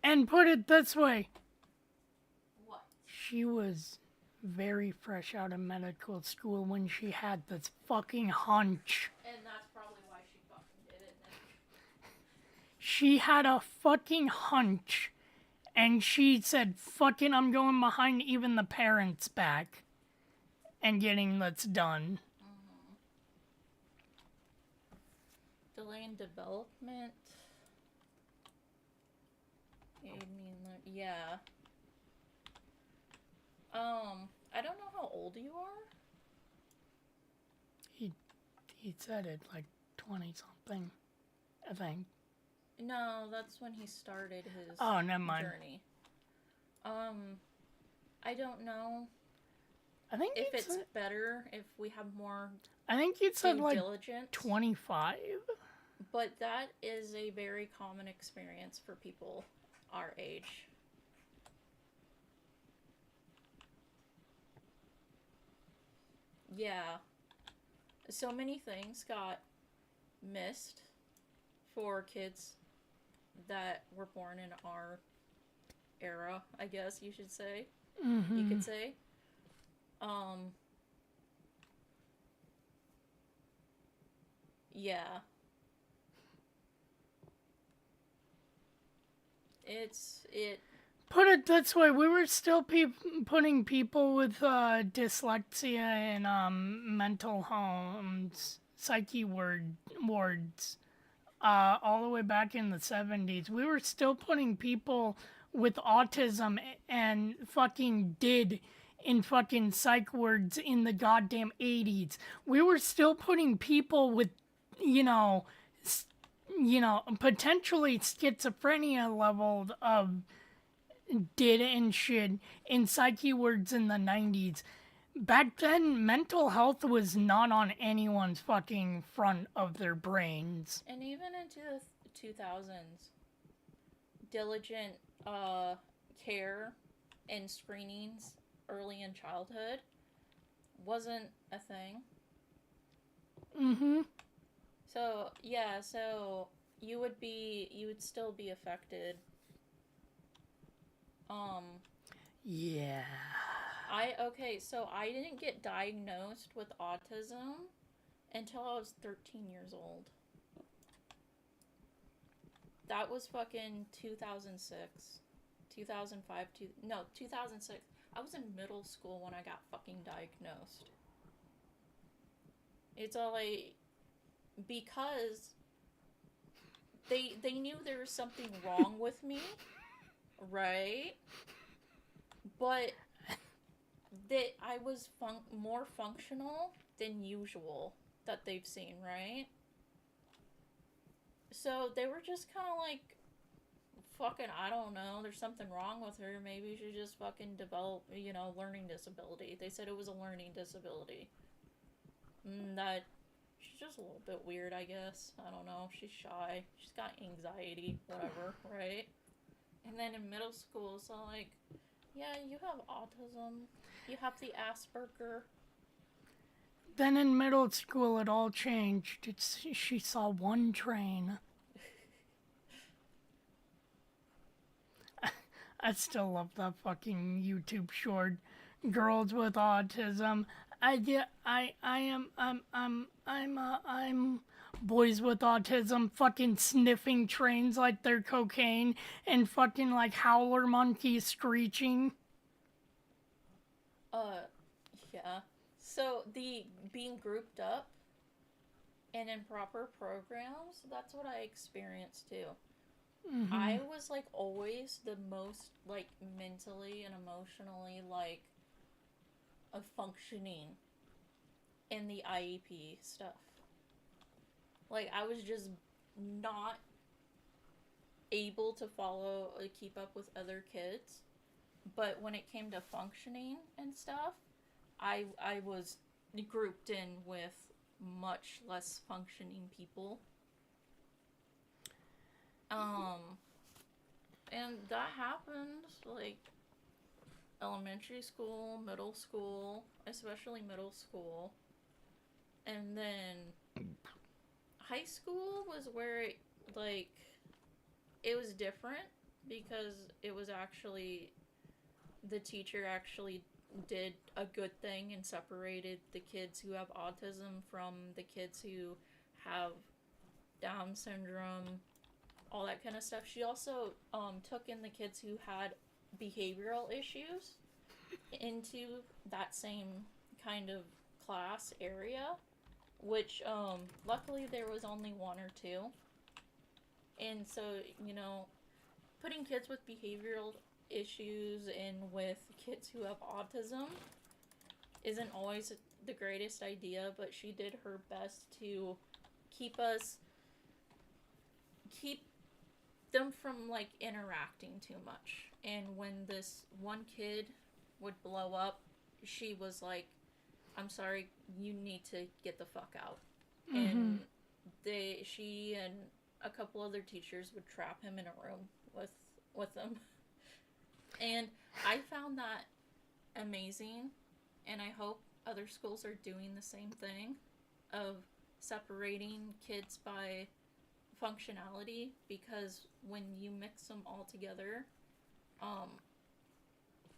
S1: And put it this way.
S4: What?
S1: She was very fresh out of medical school when she had this fucking hunch.
S4: And that's probably why she fucking did it.
S1: She had a fucking hunch. And she said, fucking, I'm going behind even the parents' back. And getting this done.
S4: Delay in development. Yeah. I don't know how old you are.
S1: He said it like 20 something, I think.
S4: No, that's when he started his
S1: Oh, never mind.
S4: journey. I don't know
S1: I think
S4: if
S1: it's
S4: it's better if we have more
S1: I think you said
S4: due
S1: like
S4: diligence.
S1: 25.
S4: But that is a very common experience for people our age. Yeah. So many things got missed for kids that were born in our era, I guess you should say.
S1: Mm-hmm.
S4: You could say. Yeah. It
S1: Put it this way, we were still putting people with dyslexia in mental homes, psyche wards, all the way back in the 70s. We were still putting people with autism and fucking did in fucking psych wards in the goddamn 80s. We were still putting people with, potentially schizophrenia level of did and shit in psyche wards in the 90s. Back then, mental health was not on anyone's fucking front of their brains.
S4: and even into the 2000s, diligent care and screenings early in childhood wasn't a thing.
S1: Mm-hmm.
S4: So yeah, you would still be affected.
S1: Yeah.
S4: So I didn't get diagnosed with autism until I was 13 years old. That was fucking 2006. 2005, 2006. I was in middle school when I got fucking diagnosed. It's all like, because they knew there was something wrong with me, right? But that I was more functional than usual that they've seen, right? So they were just kind of like, fucking, I don't know, there's something wrong with her. Maybe she just fucking develop, learning disability. They said it was a learning disability. That she's just a little bit weird, I guess. I don't know. She's shy. She's got anxiety, whatever, right? And then in middle school, so like, yeah, you have autism. You have the Asperger.
S1: Then in middle school, it all changed. She saw one train. I still love that fucking YouTube short. Girls with autism. I'm boys with autism fucking sniffing trains like they're cocaine and fucking like howler monkeys screeching.
S4: Yeah. So the being grouped up and in proper programs, that's what I experienced too.
S1: Mm-hmm.
S4: I was like always the most like mentally and emotionally like functioning in the IEP stuff. Like I was just not able to keep up with other kids. But when it came to functioning and stuff, I was grouped in with much less functioning people. And that happened like elementary school, middle school, especially middle school. And then high school was where it was different because it was actually the teacher actually did a good thing and separated the kids who have autism from the kids who have Down syndrome, all that kind of stuff. She also took in the kids who had behavioral issues into that same kind of class area, which luckily there was only one or two. And so, you know, putting kids with behavioral issues in with kids who have autism isn't always the greatest idea, but she did her best to keep them from like interacting too much. And when this one kid would blow up, she was like, I'm sorry, you need to get the fuck out. And she and a couple other teachers would trap him in a room with them. And I found that amazing, and I hope other schools are doing the same thing of separating kids by functionality, because when you mix them all together,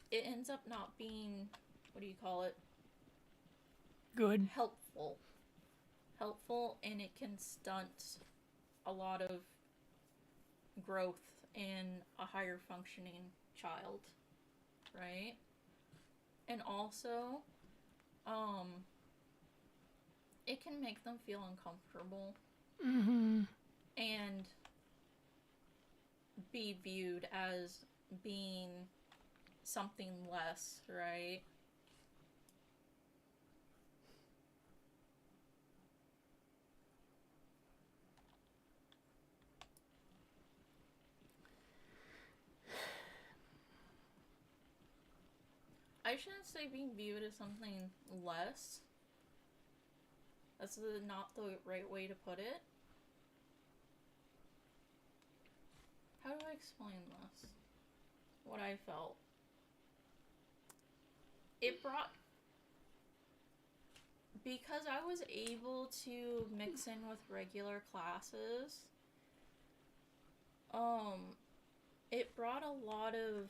S4: it ends up not being, what do you call it?
S1: Good.
S4: Helpful, and it can stunt a lot of growth in a higher functioning child, right? And also, it can make them feel uncomfortable and be viewed as being something less, right? I shouldn't say being viewed as something less. That's not the right way to put it. How do I explain this? What I felt. It brought... Because I was able to mix in with regular classes, it brought a lot of...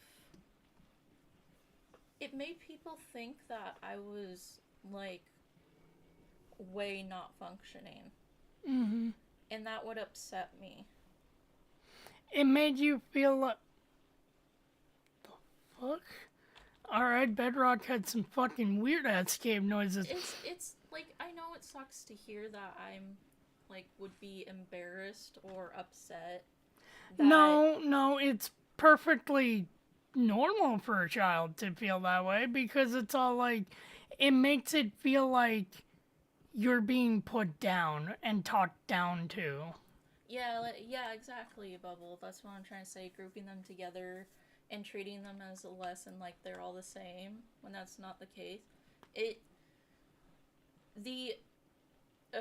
S4: It made people think that I was, like, way not functioning. And that would upset me.
S1: It made you feel like... The fuck? Alright, Bedrock had some fucking weird-ass cave noises.
S4: It's, like, I know it sucks to hear that I'm, like, would be embarrassed or upset. That...
S1: No, it's perfectly normal for a child to feel that way, because it's all like, it makes it feel like you're being put down and talked down to.
S4: Yeah, exactly, Bubble. That's what I'm trying to say. Grouping them together and treating them as less and like they're all the same, when that's not the case.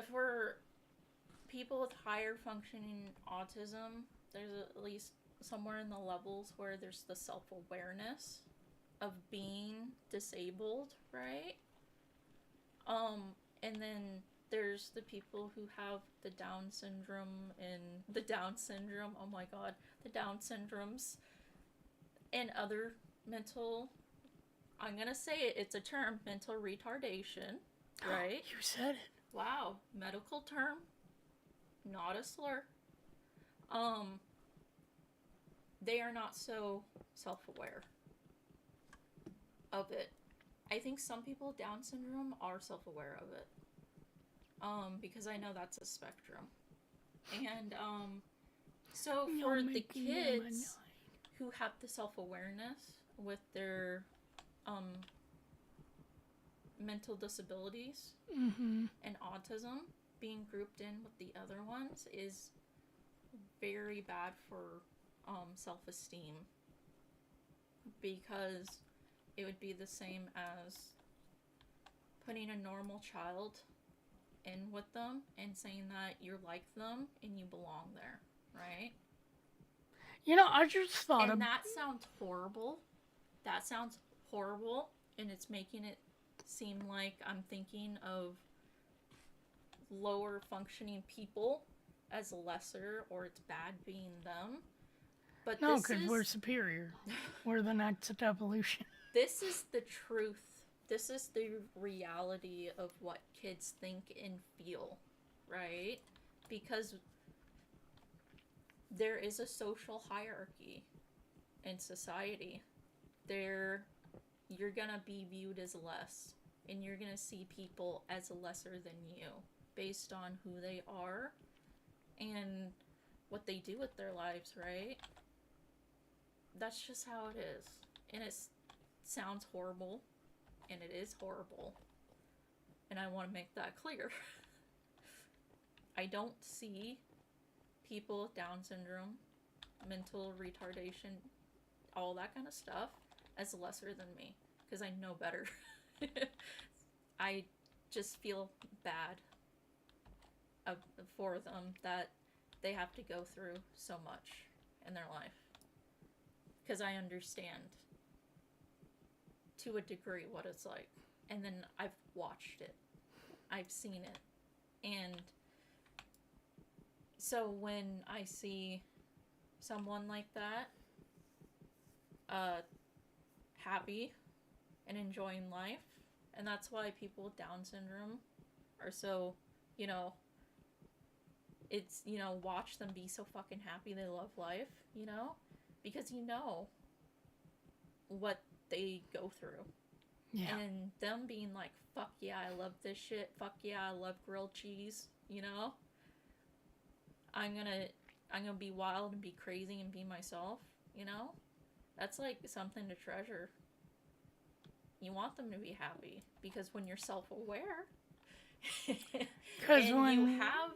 S4: For people with higher functioning autism, there's at least somewhere in the levels where there's the self-awareness of being disabled, right? And then there's the people who have the Down syndrome and the Down syndrome, oh my god, the Down syndromes and other mental, I'm gonna say it, it's a term, mental retardation, right?
S1: You said it.
S4: Wow, medical term, not a slur. They are not so self-aware of it. I think some people with Down syndrome are self-aware of it. Because I know that's a spectrum. And, so for the kids who have the self-awareness with their, mental disabilities and autism, being grouped in with the other ones is very bad for self-esteem, because it would be the same as putting a normal child in with them and saying that you're like them and you belong there, right?
S1: You know, I just thought
S4: and that sounds horrible. That sounds horrible, and it's making it seem like I'm thinking of lower functioning people as lesser, or it's bad being them. But
S1: no, because we're superior. We're the next evolution.
S4: This is the truth this is the reality of what kids think and feel, right? Because there is a social hierarchy in society. You're gonna be viewed as less, and you're gonna see people as lesser than you based on who they are and what they do with their lives, right? That's just how it is. And it sounds horrible, and it is horrible. And I want to make that clear. I don't see people with Down syndrome, mental retardation, all that kind of stuff as lesser than me, because I know better. I just feel bad for them that they have to go through so much in their life, because I understand to a degree what it's like, and then I've watched it, I've seen it, and so when I see someone like that, happy and enjoying life, and that's why people with Down syndrome are so, it's, watch them be so fucking happy, they love life, because what they go through.
S1: Yeah.
S4: And them being like, fuck yeah, I love this shit, fuck yeah, I love grilled cheese, I'm gonna be wild and be crazy and be myself, that's like something to treasure. You want them to be happy, because when you're self-aware and
S1: when
S4: you have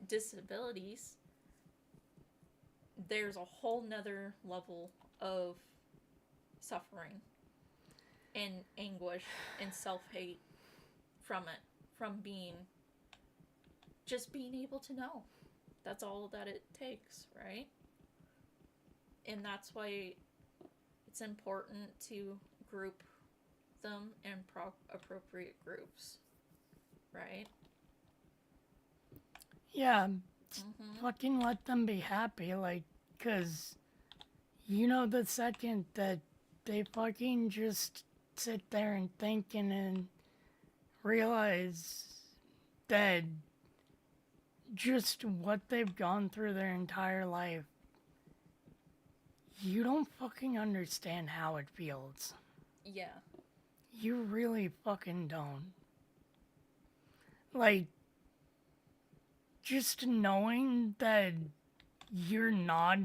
S4: disabilities, there's a whole nother level of suffering and anguish and self-hate from it, from being able to know. That's all that it takes, right? And that's why it's important to group them in appropriate groups, right?
S1: Yeah,
S4: Mm-hmm.
S1: fucking let them be happy, like, cause the second that they fucking just sit there and think and realize that just what they've gone through their entire life, you don't fucking understand how it feels.
S4: Yeah.
S1: You really fucking don't. Like, just knowing that you're not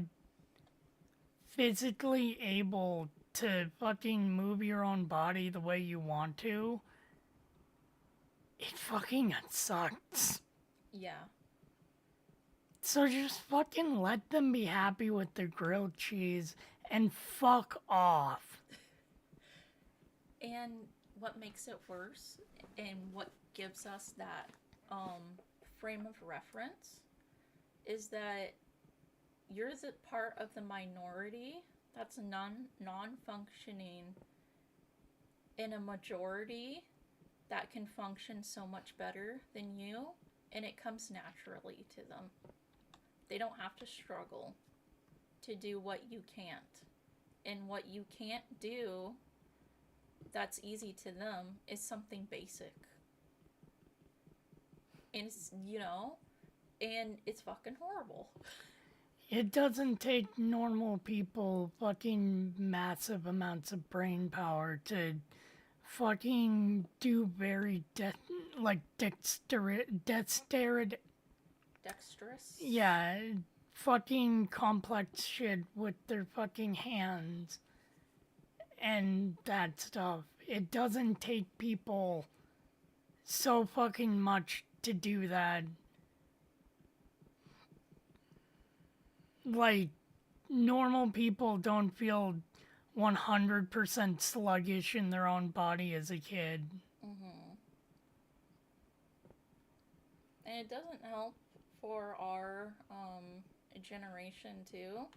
S1: physically able to fucking move your own body the way you want to, it fucking sucks.
S4: Yeah.
S1: So just fucking let them be happy with their grilled cheese and fuck off.
S4: And what makes it worse, and what gives us that frame of reference, is that you're the part of the minority that's non-functioning in a majority that can function so much better than you, and it comes naturally to them. They don't have to struggle to do what you can't. And what you can't do that's easy to them is something basic. And it's, and it's fucking horrible.
S1: It doesn't take normal people fucking massive amounts of brain power to fucking do very
S4: Dexterous?
S1: yeah, fucking complex shit with their fucking hands and that stuff. It doesn't take people so fucking much to do that. Like, normal people don't feel 100% sluggish in their own body as a kid.
S4: Mm-hmm. And it doesn't help for our generation too.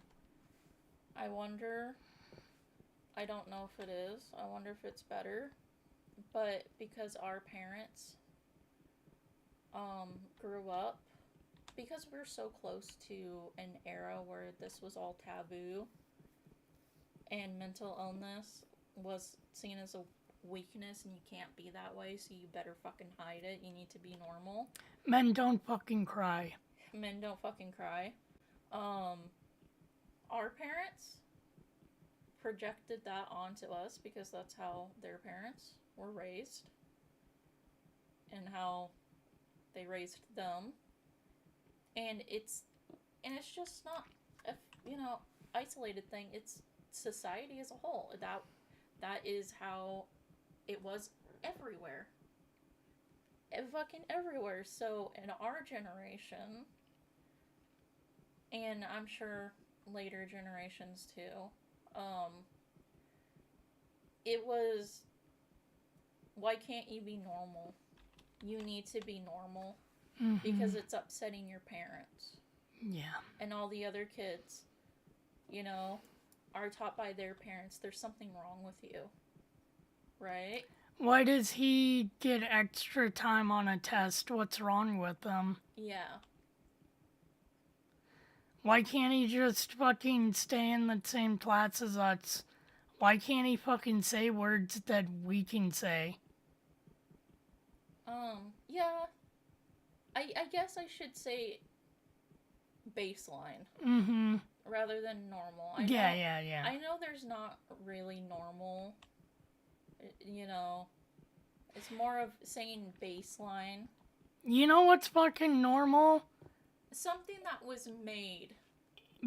S4: I wonder, I don't know if it is, I wonder if it's better, but because our parents grew up, because we're so close to an era where this was all taboo and mental illness was seen as weakness and you can't be that way, so you better fucking hide it. You need to be normal.
S1: Men don't fucking cry.
S4: Men don't fucking cry. Our parents projected that onto us because that's how their parents were raised and how they raised them. And it's just not a, isolated thing. It's society as a whole. That is how it was everywhere. Fucking everywhere. So in our generation, and I'm sure later generations too, it was, why can't you be normal? You need to be normal because it's upsetting your parents.
S1: Yeah.
S4: And all the other kids, are taught by their parents there's something wrong with you. Right?
S1: Why does he get extra time on a test? What's wrong with him?
S4: Yeah.
S1: Why can't he just fucking stay in the same class as us? Why can't he fucking say words that we can say?
S4: Yeah. I guess I should say baseline. Rather than normal.
S1: Yeah.
S4: I know there's not really normal. It's more of saying baseline.
S1: You know what's fucking normal?
S4: Something that was made.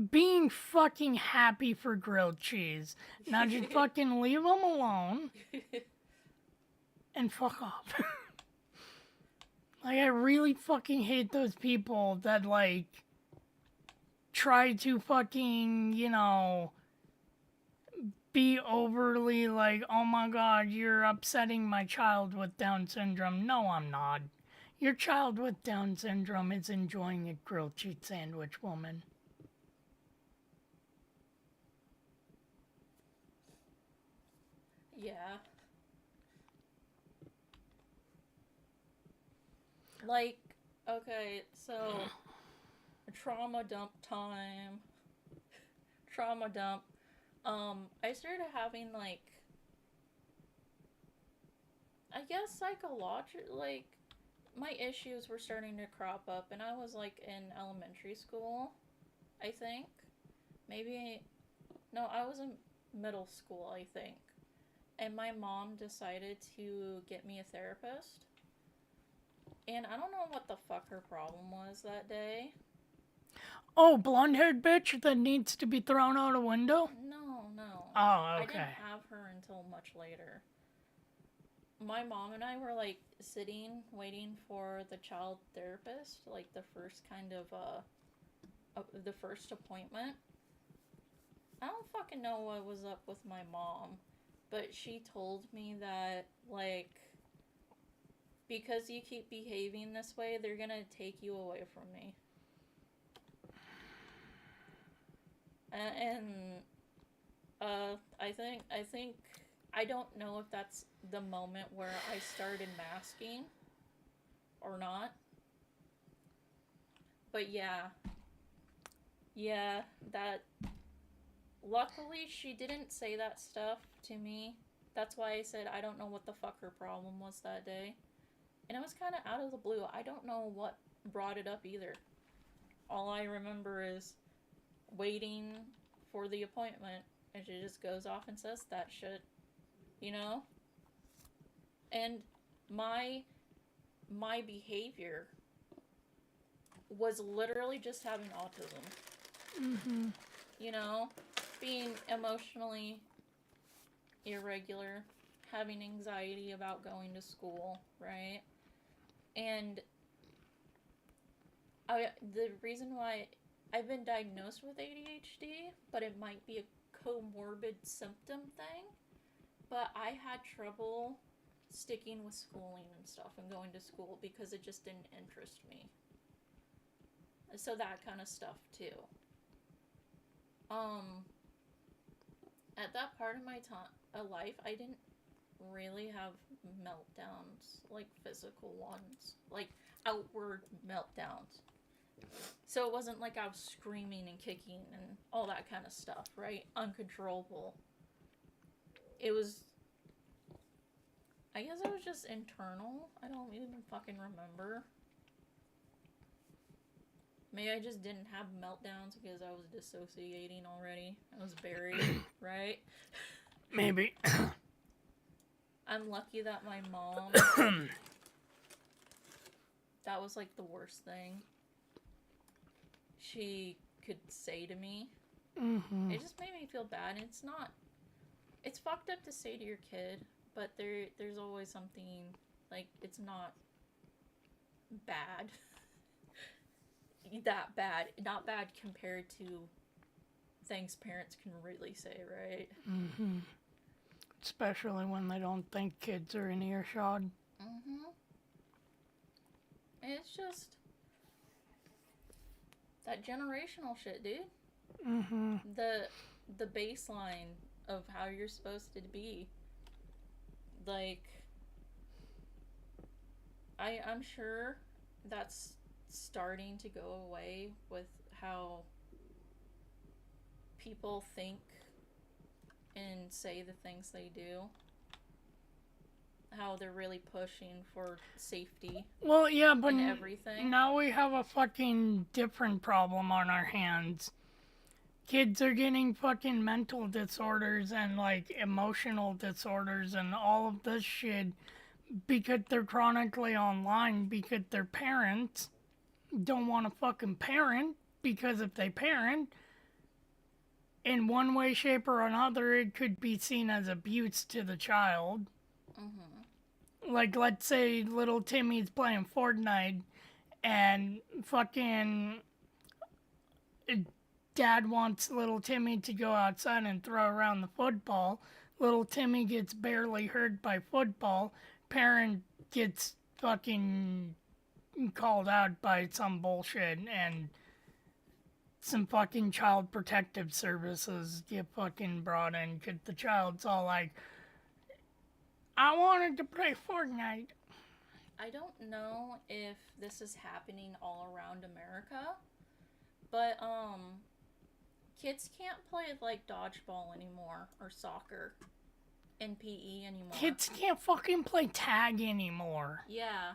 S1: Being fucking happy for grilled cheese. Now just fucking leave them alone and fuck off. Like, I really fucking hate those people that, like, try to fucking, be overly like, oh my god, you're upsetting my child with Down syndrome. No, I'm not. Your child with Down syndrome is enjoying a grilled cheese sandwich, woman.
S4: Yeah. Like, okay, so trauma dump time. Trauma dump. I started having, like, I guess like, my issues were starting to crop up, and I was, like, in elementary school, I think. No, I was in middle school, I think. And my mom decided to get me a therapist. And I don't know what the fuck her problem was that day.
S1: Oh, blonde-haired bitch that needs to be thrown out a window?
S4: No.
S1: Oh,
S4: I
S1: okay.
S4: didn't have her until much later. My mom and I were, like, sitting, waiting for the child therapist, like, the first kind of, the first appointment. I don't fucking know what was up with my mom, but she told me that, like, because you keep behaving this way, they're gonna take you away from me. I think, I don't know if that's the moment where I started masking or not. But yeah, that, luckily she didn't say that stuff to me. That's why I said I don't know what the fuck her problem was that day. And it was kind of out of the blue. I don't know what brought it up either. All I remember is waiting for the appointment, and she just goes off and says that shit, And my behavior was literally just having autism. Being emotionally irregular, having anxiety about going to school, right? And the reason why I've been diagnosed with ADHD, but it might be a comorbid symptom thing, but I had trouble sticking with schooling and stuff and going to school because it just didn't interest me. So that kind of stuff too. At that part of my life, I didn't really have meltdowns, like physical ones, like outward meltdowns. So it wasn't like I was screaming and kicking and all that kind of stuff, right? Uncontrollable. It was I guess it was just internal. I don't even fucking remember. Maybe I just didn't have meltdowns because I was dissociating already. I was buried, right?
S1: Maybe.
S4: I'm lucky that my mom... that was like the worst thing she could say to me.
S1: Mm-hmm.
S4: It just made me feel bad. And it's not... It's fucked up to say to your kid, but there's always something, like, it's not bad. That bad. Not bad compared to things parents can really say, right?
S1: Mm-hmm. Especially when they don't think kids are in earshot.
S4: Mm-hmm. It's just... that generational shit, dude.
S1: Mm-hmm.
S4: The baseline of how you're supposed to be. Like, I'm sure that's starting to go away with how people think and say the things they do. How they're really pushing for safety
S1: Well, yeah, but
S4: and everything.
S1: now we have a fucking different problem on our hands. Kids are getting fucking mental disorders and, like, emotional disorders and all of this shit because they're chronically online because their parents don't want to fucking parent, because if they parent, in one way, shape, or another, it could be seen as abuse to the child.
S4: Mm-hmm.
S1: Like, let's say little Timmy's playing Fortnite and fucking dad wants little Timmy to go outside and throw around the football. Little Timmy gets barely hurt by football. Parent gets fucking called out by some bullshit, and some fucking child protective services get fucking brought in because the child's all like, I wanted to play Fortnite.
S4: I don't know if this is happening all around America, but kids can't play like dodgeball anymore or soccer and PE anymore.
S1: Kids can't fucking play tag anymore.
S4: Yeah,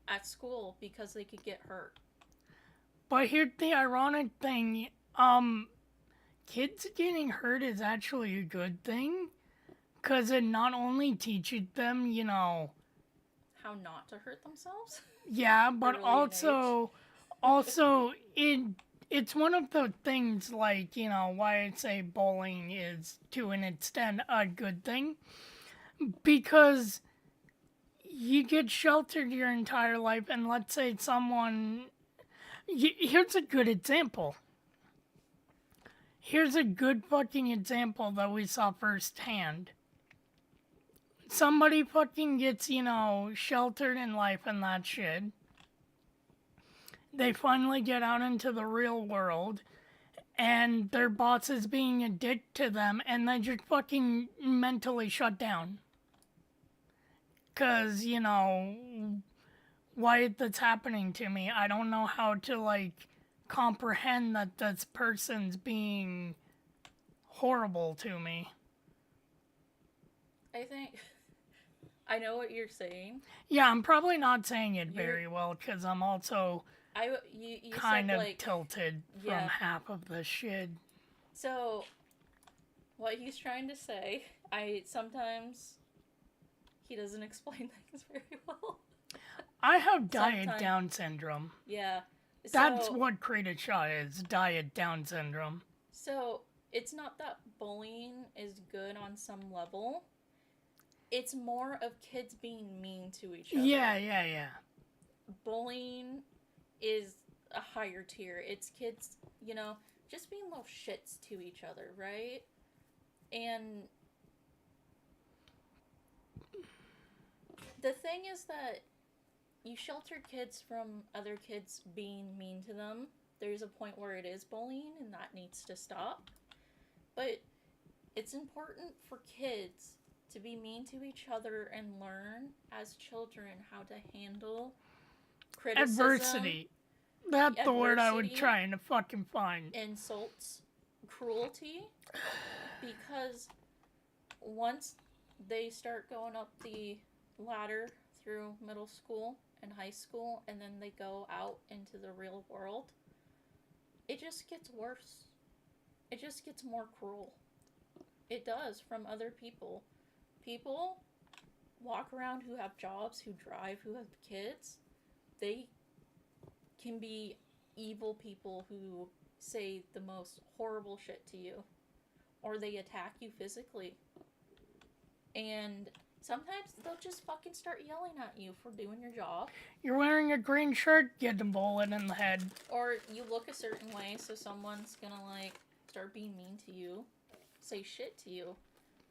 S4: at school because they could get hurt.
S1: But here's the ironic thing, kids getting hurt is actually a good thing, because it not only teaches them, you know,
S4: How not to hurt themselves?
S1: yeah, but
S4: Early
S1: also it's one of the things, like, you know, why I say bowling is to an extent a good thing, because you get sheltered your entire life, and let's say someone... Here's a good example. Here's a good fucking example that we saw firsthand. Somebody fucking gets, you know, sheltered in life and that shit. They finally get out into the real world, and their boss is being a dick to them, and they just fucking mentally shut down. 'Cause, you know, why that's happening to me. I don't know how to, like, comprehend that this person's being horrible to me.
S4: I think I know what you're saying.
S1: Yeah, I'm probably not saying it very well because I'm also
S4: You
S1: kind
S4: said,
S1: of
S4: like,
S1: tilted from
S4: yeah.
S1: half of the shit.
S4: So what he's trying to say, sometimes he doesn't explain things very well.
S1: I have diet
S4: Sometimes-
S1: Down syndrome.
S4: Yeah.
S1: That's
S4: So-
S1: what Created Shot is, diet Down syndrome.
S4: So, it's not that bullying is good on some level. It's more of kids being mean to each other.
S1: Yeah.
S4: Bullying is a higher tier. It's kids, you know, just being little shits to each other, right? And the thing is that you shelter kids from other kids being mean to them. There's a point where it is bullying and that needs to stop. But it's important for kids to be mean to each other and learn as children how to handle criticism,
S1: Adversity. That's the word I was
S4: Adversity.
S1: trying to fucking find.
S4: insults, cruelty, because once they start going up the ladder through middle school and high school, and then they go out into the real world, it just gets worse. It just gets more cruel. It does, from other people. People walk around who have jobs, who drive, who have kids. They can be evil people who say the most horrible shit to you. Or they attack you physically. And sometimes they'll just fucking start yelling at you for doing your job.
S1: You're wearing a green shirt, get a bullet in the head.
S4: Or you look a certain way, so someone's gonna, like, start being mean to you, say shit to you,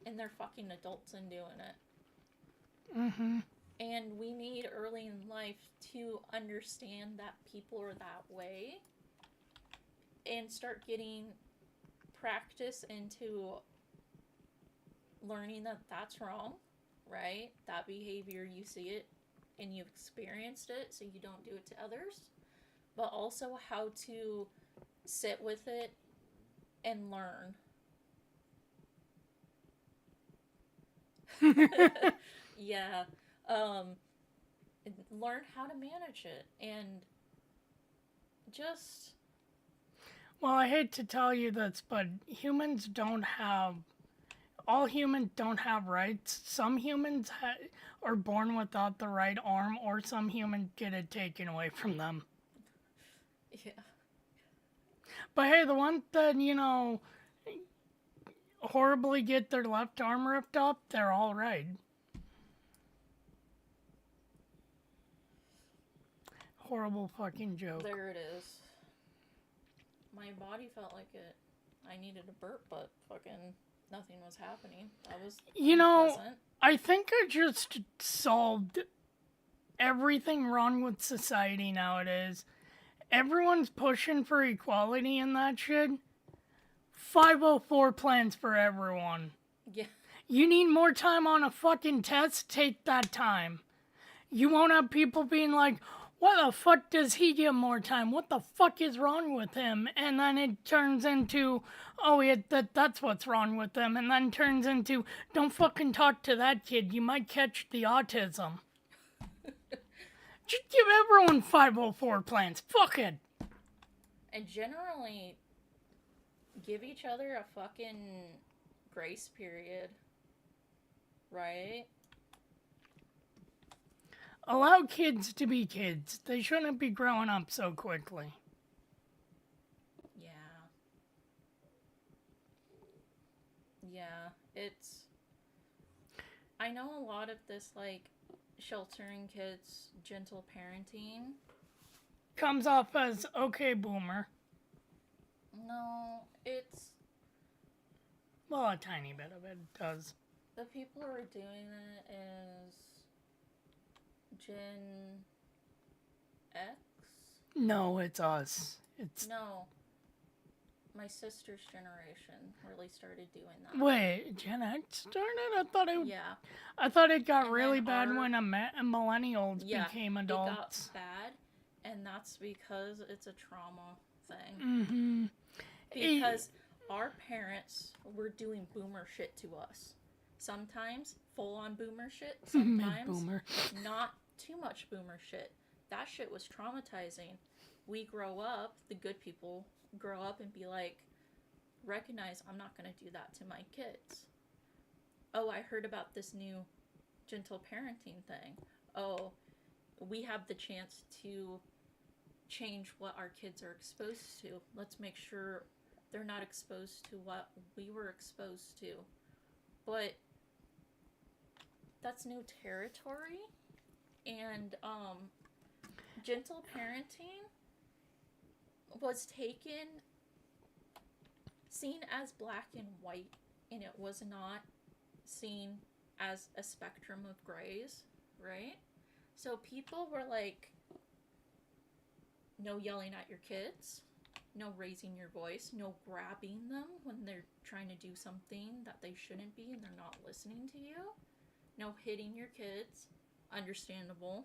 S4: and they're fucking adults and doing it.
S1: Mm-hmm.
S4: And we need early in life to understand that people are that way and start getting practice into learning that that's wrong, right? That behavior, you see it and you've experienced it, so you don't do it to others. But also how to sit with it and learn. Yeah. Learn how to manage it and just...
S1: Well, I hate to tell you this, but all humans don't have rights. Some humans are born without the right arm, or some humans get it taken away from them.
S4: Yeah.
S1: But hey, the ones that, horribly get their left arm ripped up, they're all right. Horrible fucking joke.
S4: There it is. My body felt like I needed a burp, but fucking nothing was happening. That was unpleasant.
S1: I think I just solved everything wrong with society nowadays. Everyone's pushing for equality and that shit. 504 plans for everyone.
S4: Yeah.
S1: You need more time on a fucking test? Take that time. You won't have people being like, why the fuck does he get more time? What the fuck is wrong with him? And then it turns into, that's what's wrong with him. And then turns into, don't fucking talk to that kid. You might catch the autism. Just give everyone 504 plans. Fuck it.
S4: And generally, give each other a fucking grace period. Right?
S1: Allow kids to be kids. They shouldn't be growing up so quickly.
S4: Yeah. Yeah, it's... I know a lot of this, like, sheltering kids, gentle parenting.
S1: Comes off as, okay, boomer.
S4: No, it's...
S1: Well, a tiny bit of it does.
S4: The people who are doing it is... Gen X?
S1: No, it's us. It's
S4: No. My sister's generation really started doing that.
S1: Wait, Gen X started?
S4: Yeah.
S1: I thought it got
S4: And
S1: really
S4: then
S1: bad
S4: our-
S1: when millennials became
S4: It
S1: adults.
S4: got bad, and that's because it's a trauma thing.
S1: Mm-hmm.
S4: Because our parents were doing boomer shit to us. Sometimes full-on boomer shit, sometimes
S1: Mid-boomer.
S4: not too much boomer shit. That shit was traumatizing. We grow up, the good people grow up and be like, recognize I'm not going to do that to my kids. Oh, I heard about this new gentle parenting thing. Oh, we have the chance to change what our kids are exposed to. Let's make sure they're not exposed to what we were exposed to. But that's new territory. And gentle parenting was seen as black and white, and it was not seen as a spectrum of grays, right? So people were like, no yelling at your kids, no raising your voice, no grabbing them when they're trying to do something that they shouldn't be and they're not listening to you, no hitting your kids, understandable.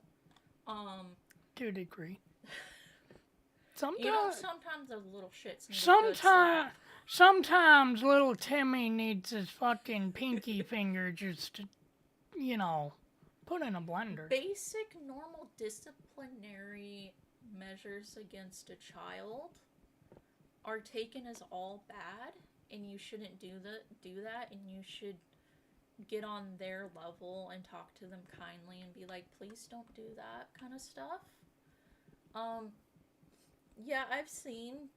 S1: To a degree. Sometimes,
S4: You know, sometimes the little shits need a good slap.
S1: sometimes little Timmy needs his fucking pinky finger just to, Put in a blender.
S4: Basic normal disciplinary measures against a child are taken as all bad, and you shouldn't do that, and you should get on their level and talk to them kindly and be like, please don't do that kind of stuff. Yeah, I've seen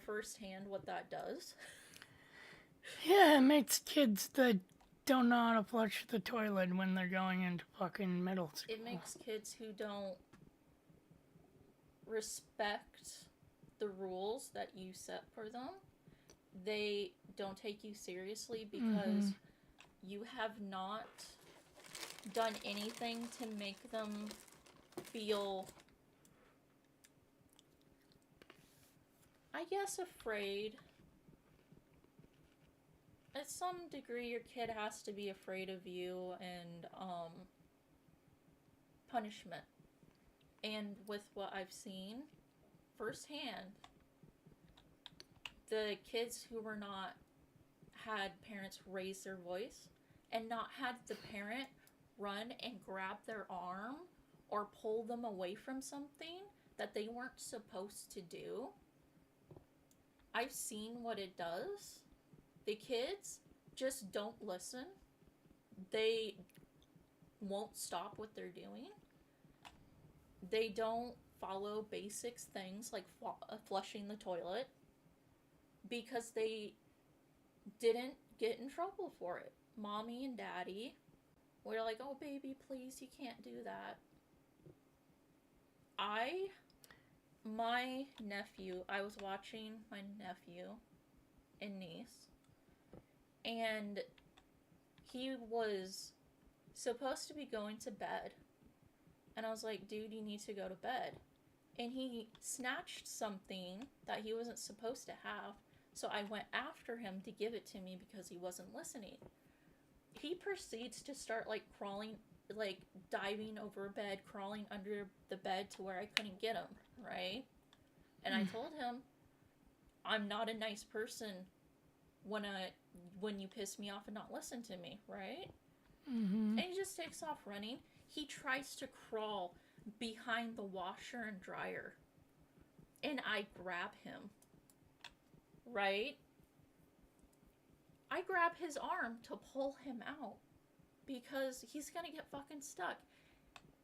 S4: firsthand what that does.
S1: Yeah, it makes kids that don't know how to flush the toilet when they're going into fucking middle school.
S4: It makes kids who don't respect the rules that you set for them, they don't take you seriously because you have not done anything to make them feel, I guess, afraid. At some degree, your kid has to be afraid of you and punishment. And with what I've seen firsthand, the kids who were not had parents raise their voice and not had the parent run and grab their arm or pull them away from something that they weren't supposed to do. I've seen what it does. The kids just don't listen. They won't stop what they're doing. They don't follow basic things like flushing the toilet because they didn't get in trouble for it. Mommy and daddy were like, oh baby, please, you can't do that. I was watching my nephew and niece, and he was supposed to be going to bed. And I was like, dude, you need to go to bed. And he snatched something that he wasn't supposed to have. So I went after him to give it to me because he wasn't listening. He proceeds to start, like, crawling, like, diving over a bed, crawling under the bed to where I couldn't get him, right? And I told him, I'm not a nice person when you piss me off and not listen to me, right? And he just takes off running. He tries to crawl behind the washer and dryer. And I grab him. Right? I grab his arm to pull him out. Because he's gonna get fucking stuck.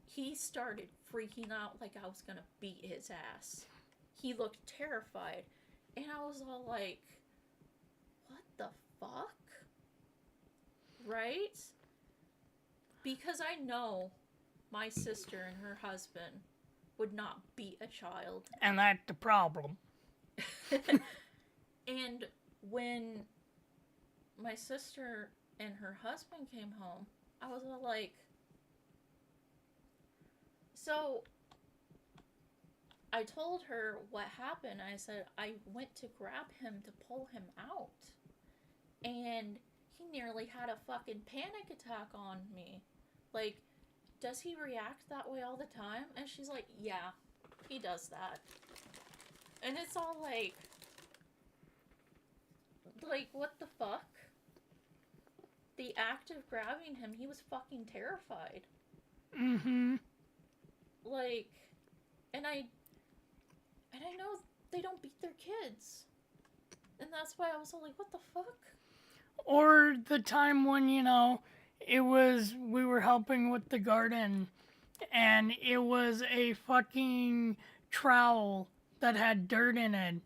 S4: He started freaking out like I was gonna beat his ass. He looked terrified. And I was all like, what the fuck? Right? Because I know my sister and her husband would not beat a child.
S1: And that's the problem.
S4: And when my sister and her husband came home, I was all like, so I told her what happened. I said, I went to grab him to pull him out. And he nearly had a fucking panic attack on me. Like, does he react that way all the time? And she's like, yeah, he does that. And it's all like, what the fuck? The act of grabbing him, he was fucking terrified. Like, and I know they don't beat their kids. And that's why I was all like, what the fuck?
S1: Or the time when, we were helping with the garden, and it was a fucking trowel that had dirt in it,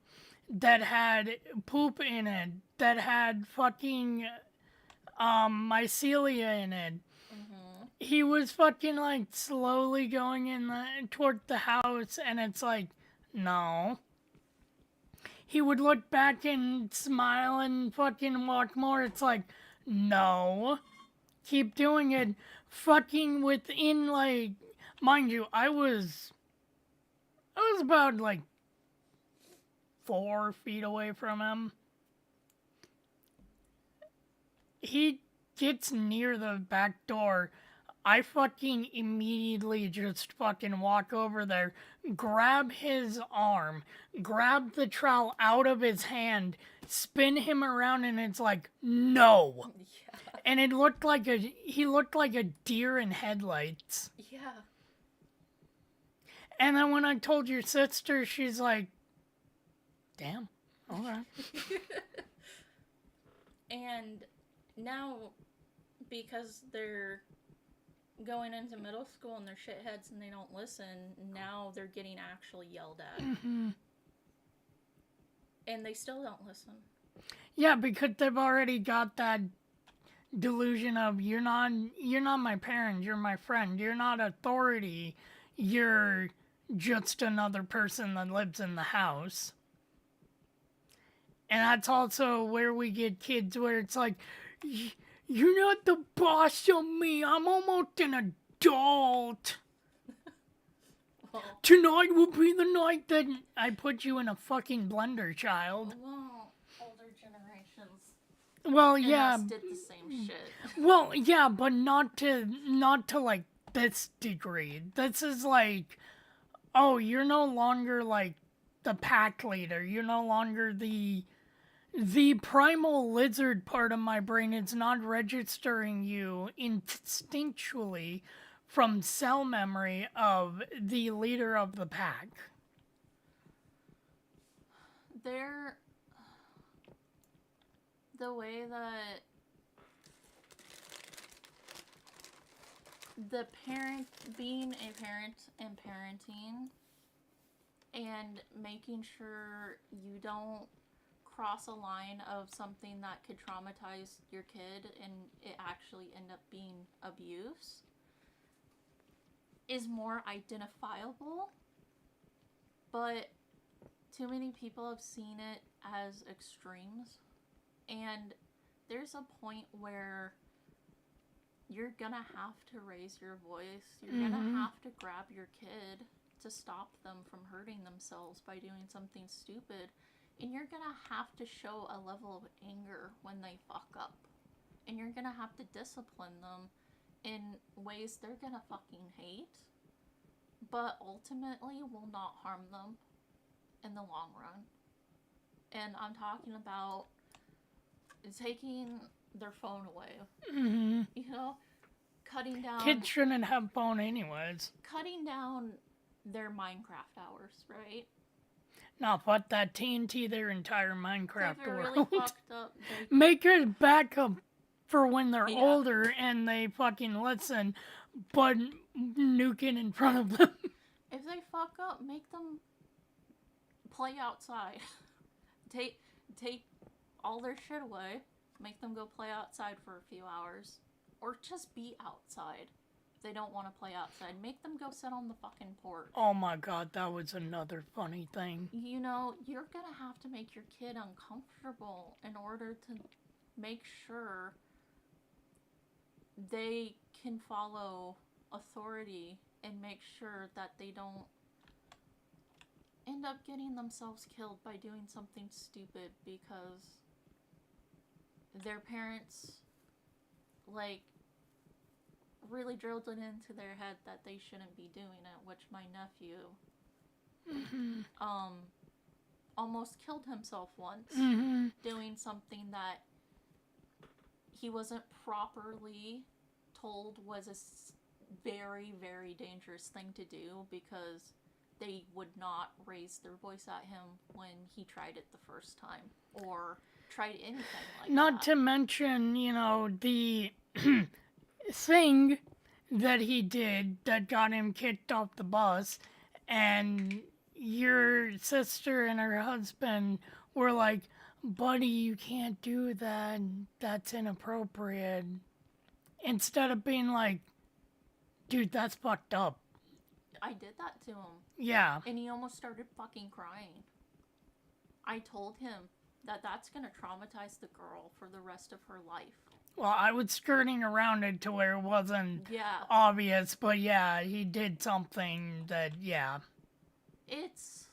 S1: that had poop in it, that had fucking mycelia in it. He was fucking, like, slowly going toward the house, and it's like, no. He would look back and smile and fucking walk more. It's like, no. Keep doing it. Fucking within, like, mind you, I was about, like, 4 feet away from him. He gets near the back door. I fucking immediately just fucking walk over there, grab his arm, grab the trowel out of his hand, spin him around, and it's like, no.
S4: Yeah.
S1: And he looked like a deer in headlights.
S4: Yeah.
S1: And then when I told your sister, she's like, damn, okay.
S4: And now, because they're going into middle school and they're shitheads and they don't listen, now they're getting actually yelled at.
S1: Mm-hmm.
S4: And they still don't listen.
S1: Yeah, because they've already got that delusion of you're not my parent, you're my friend, you're not authority, you're just another person that lives in the house. And that's also where we get kids where it's like, you're not the boss of me, I'm almost an adult.
S4: Well,
S1: Tonight will be the night that I put you in a fucking blender, child.
S4: well, older generations
S1: Well,
S4: and
S1: yeah.
S4: us did the same shit.
S1: Well, yeah, but not to like this degree. This is like, oh, you're no longer like the pack leader. You're no longer the primal lizard part of my brain is not registering you instinctually from cell memory of the leader of the pack.
S4: They're the way that the parent, being a parent and parenting and making sure you don't cross a line of something that could traumatize your kid and it actually end up being abuse is more identifiable, but too many people have seen it as extremes, and there's a point where you're gonna have to raise your voice, you're gonna have to grab your kid to stop them from hurting themselves by doing something stupid, and you're gonna have to show a level of anger when they fuck up, and you're gonna have to discipline them in ways they're gonna fucking hate, but ultimately will not harm them in the long run. And I'm talking about taking their phone away.
S1: Mm-hmm.
S4: You know, cutting down
S1: Kids shouldn't have phone anyways.
S4: cutting down their Minecraft hours, right?
S1: Now put that TNT their entire Minecraft
S4: If it really
S1: world.
S4: fucked up, they
S1: Make it backup for when they're
S4: Yeah.
S1: older and they fucking listen, but nuke it in front of them.
S4: if they fuck up, make them play outside. take all their shit away, make them go play outside for a few hours, or just be outside. If they don't want to play outside, make them go sit on the fucking porch.
S1: Oh my god, that was another funny thing.
S4: You know, you're gonna have to make your kid uncomfortable in order to make sure they can follow authority and make sure that they don't end up getting themselves killed by doing something stupid because their parents, like, really drilled it into their head that they shouldn't be doing it, which my nephew almost killed himself once doing something that he wasn't properly told was a very, very dangerous thing to do because they would not raise their voice at him when he tried it the first time or tried anything like
S1: Not
S4: that.
S1: to mention, you know, the thing that he did that got him kicked off the bus, and your sister and her husband were like, buddy, you can't do that, that's inappropriate. Instead of being like, dude, that's fucked up.
S4: I did that to him,
S1: Yeah.
S4: and he almost started fucking crying. I told him that that's gonna traumatize the girl for the rest of her life.
S1: Well, I was skirting around it to where it wasn't
S4: Yeah,
S1: obvious, but yeah, he did something that, yeah.
S4: it's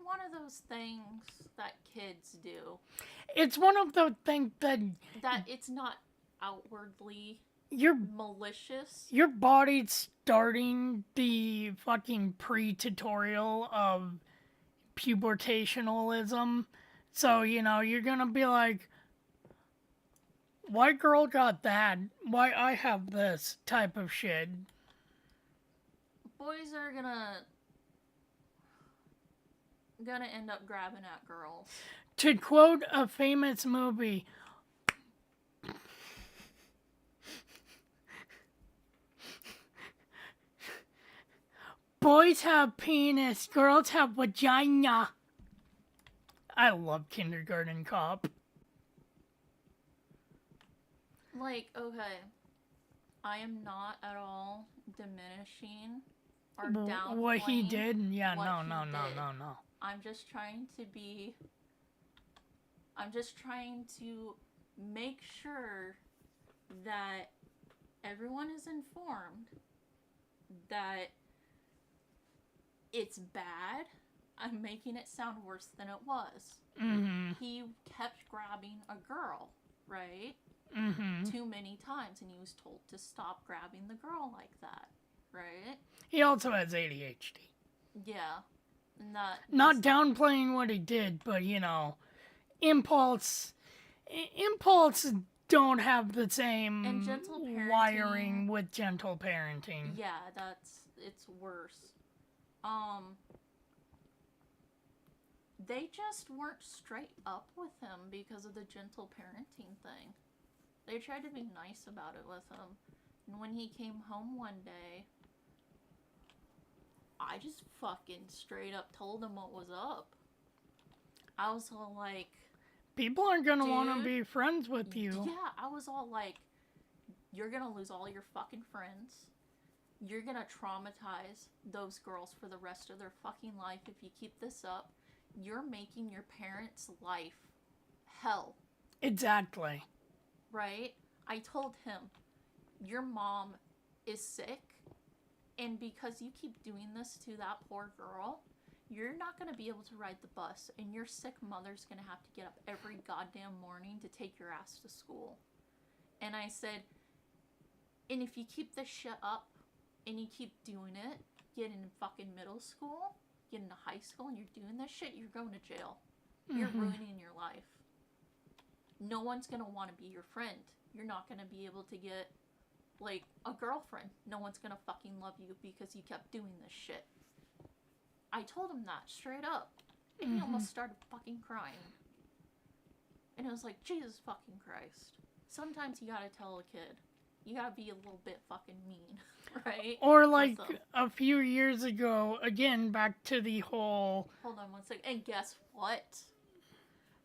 S4: one of those things that kids do.
S1: It's one of those things that
S4: That it's not outwardly
S1: your
S4: malicious.
S1: your body's starting the fucking pre-tutorial of pubertationalism So, you're gonna be like, white girl got that, why I have this type of shit.
S4: Boys are gonna end up grabbing at girls.
S1: To quote a famous movie, boys have penis, girls have vagina. I love Kindergarten Cop.
S4: Like, okay, I am not at all diminishing or downplaying
S1: What he did? Yeah,
S4: what
S1: no,
S4: he
S1: no, no,
S4: did.
S1: no, no.
S4: I'm just trying to make sure that everyone is informed that it's bad. I'm making it sound worse than it was.
S1: Mm-hmm.
S4: He kept grabbing a girl, right?
S1: Mm-hmm.
S4: Too many times, and he was told to stop grabbing the girl like that, right?
S1: He also has ADHD.
S4: Yeah. And that
S1: Not downplaying what he did, but impulse don't have the same
S4: And gentle
S1: wiring
S4: parenting-
S1: with gentle parenting.
S4: Yeah, it's worse. They just weren't straight up with him because of the gentle parenting thing. They tried to be nice about it with him. And when he came home one day, I just fucking straight up told him what was up. I was all like,
S1: People aren't gonna want to
S4: Dude.
S1: be friends with you.
S4: yeah, I was all like, you're gonna lose all your fucking friends. You're gonna traumatize those girls for the rest of their fucking life if you keep this up. You're making your parents' life hell,
S1: Exactly.
S4: right? I told him, your mom is sick, and because you keep doing this to that poor girl, you're not going to be able to ride the bus, and your sick mother's going to have to get up every goddamn morning to take your ass to school. And I said, and if you keep this shit up, and you keep doing it, get in fucking middle school, get into high school, and you're doing this shit, you're going to jail. You're
S1: Mhm.
S4: ruining your life. No one's going to want to be your friend. You're not going to be able to get, like, a girlfriend. No one's going to fucking love you because you kept doing this shit. I told him that straight up. And he almost started fucking crying. And it was like, Jesus fucking Christ. Sometimes you gotta tell a kid. You gotta be a little bit fucking mean, right?
S1: Or like
S4: With them.
S1: a few years ago, again, back to the whole
S4: Hold on one second. And guess what?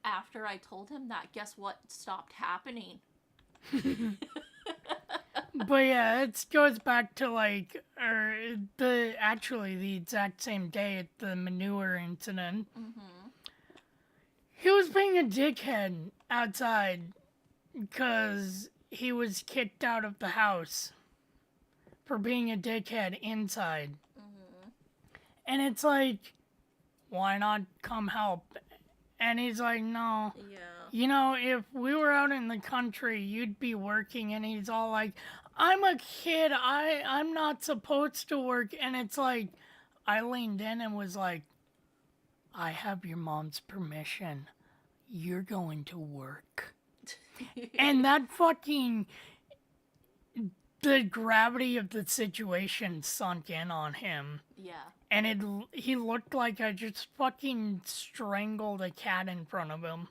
S4: After I told him that, guess what stopped happening?
S1: But yeah, it goes back to like, the exact same day at the manure incident.
S4: Mm-hmm.
S1: He was being a dickhead outside because he was kicked out of the house for being a dickhead inside.
S4: Mm-hmm.
S1: And it's like, why not come help? And he's like, no.
S4: Yeah.
S1: If we were out in the country, you'd be working. And he's all like, I'm a kid. I'm not supposed to work. And it's like, I leaned in and was like, I have your mom's permission. You're going to work. And that fucking, the gravity of the situation sunk in on him.
S4: Yeah.
S1: And he looked like I just fucking strangled a cat in front of him.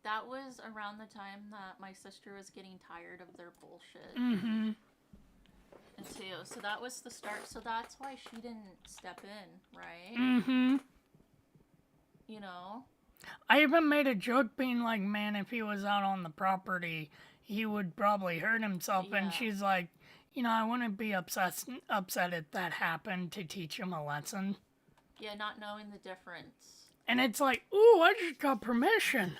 S4: That was around the time that my sister was getting tired of their bullshit.
S1: Mm-hmm.
S4: Too. So that was the start. So that's why she didn't step in, right?
S1: Mm-hmm.
S4: You know?
S1: I even made a joke being like, man, if he was out on the property, he would probably hurt himself.
S4: Yeah.
S1: And she's like, I wouldn't be upset if that happened to teach him a lesson.
S4: Yeah, not knowing the difference.
S1: And it's like, ooh, I just got permission.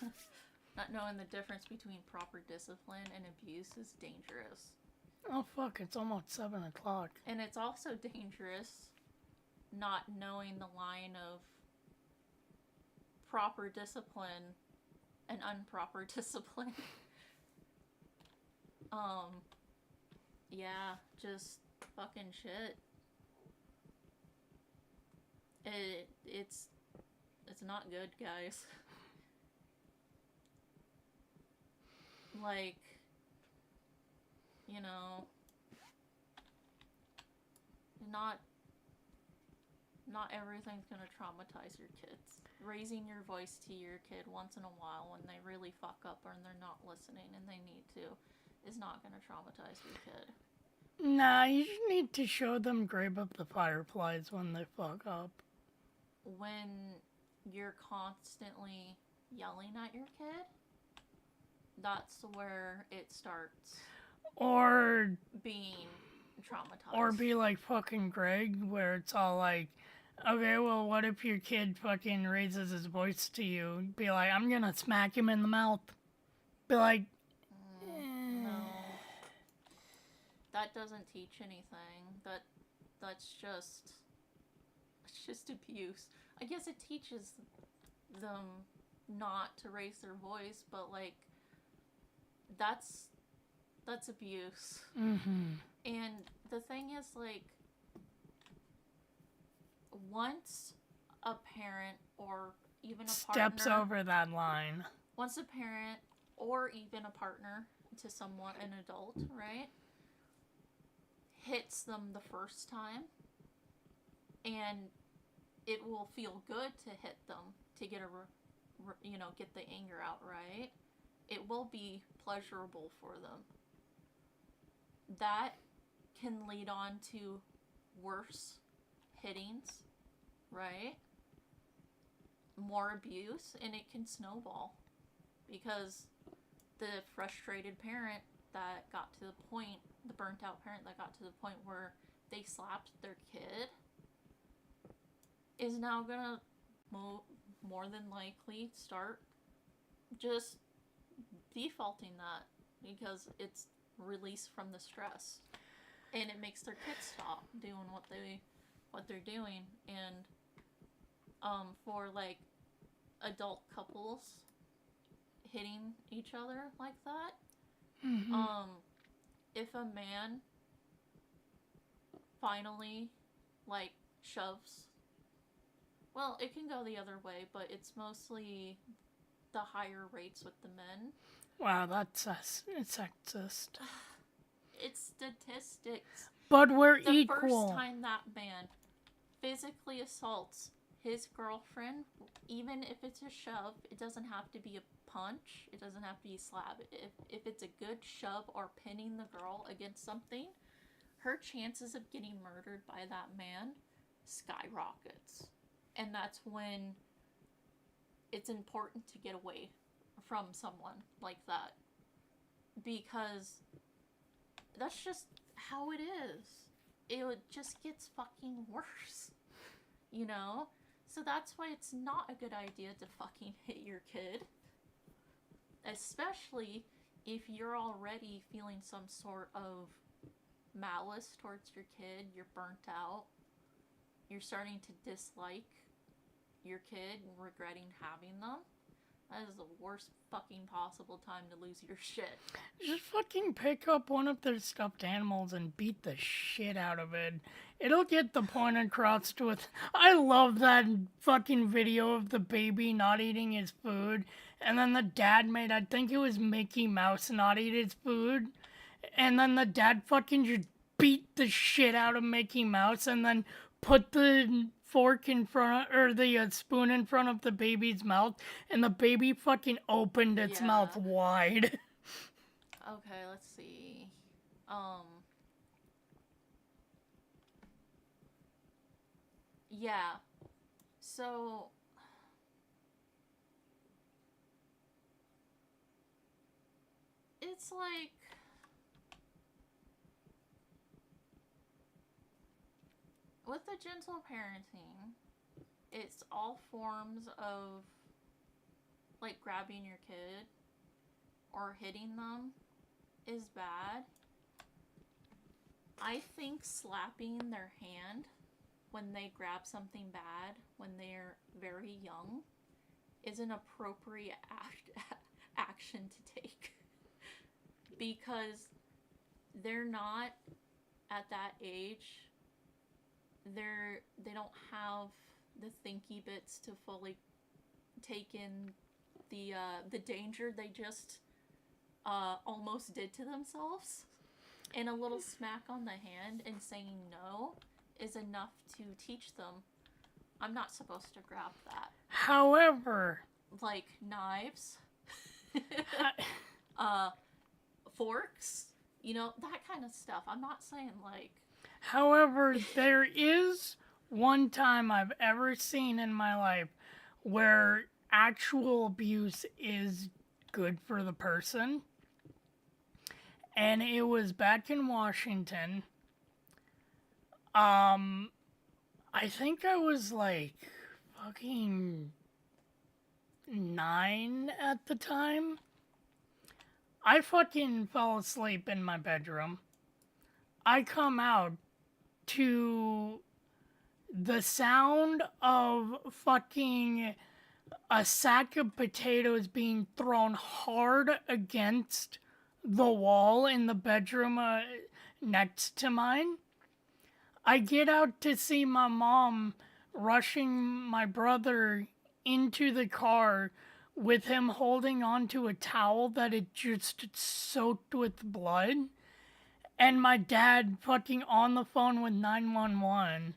S4: Not knowing the difference between proper discipline and abuse is dangerous.
S1: Oh, fuck, it's almost 7 o'clock.
S4: And it's also dangerous not knowing the line of proper discipline and improper discipline. Yeah, just fucking shit. It's not good, guys. like, you know, not everything's gonna traumatize your kids. Raising your voice to your kid once in a while when they really fuck up or they're not listening and they need to is not gonna traumatize your kid.
S1: Nah, you just need to show them Grave of the Fireflies when they fuck up.
S4: When you're constantly yelling at your kid, that's where it starts
S1: Or
S4: being traumatized.
S1: Or be like fucking Greg, where it's all like, okay, well, what if your kid fucking raises his voice to you? Be like, I'm gonna smack him in the mouth. Be like,
S4: No. That doesn't teach anything. That's just... It's just abuse. I guess it teaches them not to raise their voice, but, like, that's abuse.
S1: mm-hmm.
S4: And the thing is, like, once a parent or even a
S1: Steps
S4: partner...
S1: over that line.
S4: Once a parent or even a partner to someone, an adult, right, hits them the first time, and it will feel good to hit them to get get the anger out, right? It will be pleasurable for them. That can lead on to worse hittings, right? More abuse, and it can snowball. Because the frustrated parent that got to the point, the burnt out parent that got to the point where they slapped their kid, is now gonna more than likely start just defaulting that because it's release from the stress, and it makes their kids stop doing what they're doing. And for like adult couples hitting each other like that,
S1: Mm-hmm.
S4: if a man finally like shoves, well, it can go the other way, but it's mostly the higher rates with the men.
S1: Wow, that's it's sexist.
S4: It's statistics.
S1: But we're
S4: The
S1: equal.
S4: first time that man physically assaults his girlfriend, even if it's a shove, it doesn't have to be a punch, it doesn't have to be a slap. If it's a good shove or pinning the girl against something, her chances of getting murdered by that man skyrockets. And that's when it's important to get away from someone like that. Because that's just how it is. It just gets fucking worse. You know? So that's why it's not a good idea to fucking hit your kid. Especially if you're already feeling some sort of malice towards your kid, you're burnt out, you're starting to dislike your kid and regretting having them. That is the worst fucking possible time to lose your shit.
S1: Just fucking pick up one of their stuffed animals and beat the shit out of it. It'll get the point across with... I love that fucking video of the baby not eating his food, and then the dad made, I think it was Mickey Mouse, not eat his food, and then the dad fucking just beat the shit out of Mickey Mouse, and then put the fork in front, or the spoon in front of the baby's mouth, and the baby fucking opened its mouth wide.
S4: Okay, let's see. Yeah. So it's like with the gentle parenting, it's all forms of like grabbing your kid or hitting them is bad. I think slapping their hand when they grab something bad when they're very young is an appropriate action to take. Because they're not at that age, they don't have the thinky bits to fully take in the danger they just almost did to themselves. And a little smack on the hand and saying no is enough to teach them, I'm not supposed to grab that.
S1: However,
S4: Like knives,
S1: I-
S4: forks, that kind of stuff. I'm not saying like,
S1: however, there is one time I've ever seen in my life where actual abuse is good for the person. And it was back in Washington. I think I was like fucking 9 at the time. I fucking fell asleep in my bedroom. I come out to the sound of fucking a sack of potatoes being thrown hard against the wall in the bedroom next to mine. I get out to see my mom rushing my brother into the car with him holding onto a towel that had just soaked with blood. And my dad fucking on the phone with 911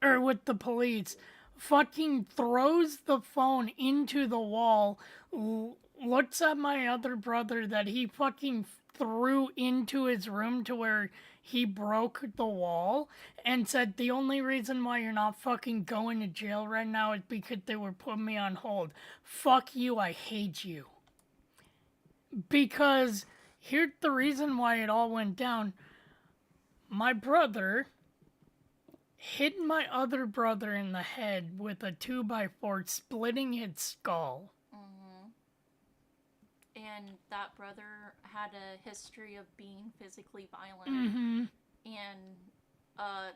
S1: or with the police fucking throws the phone into the wall, looks at my other brother that he fucking threw into his room to where he broke the wall, and said the only reason why you're not fucking going to jail right now is because they were putting me on hold. Fuck you, I hate you. Because here's the reason why it all went down. My brother hit my other brother in the head with a 2x4, splitting his skull.
S4: and that brother had a history of being physically violent,
S1: Mm-hmm.
S4: and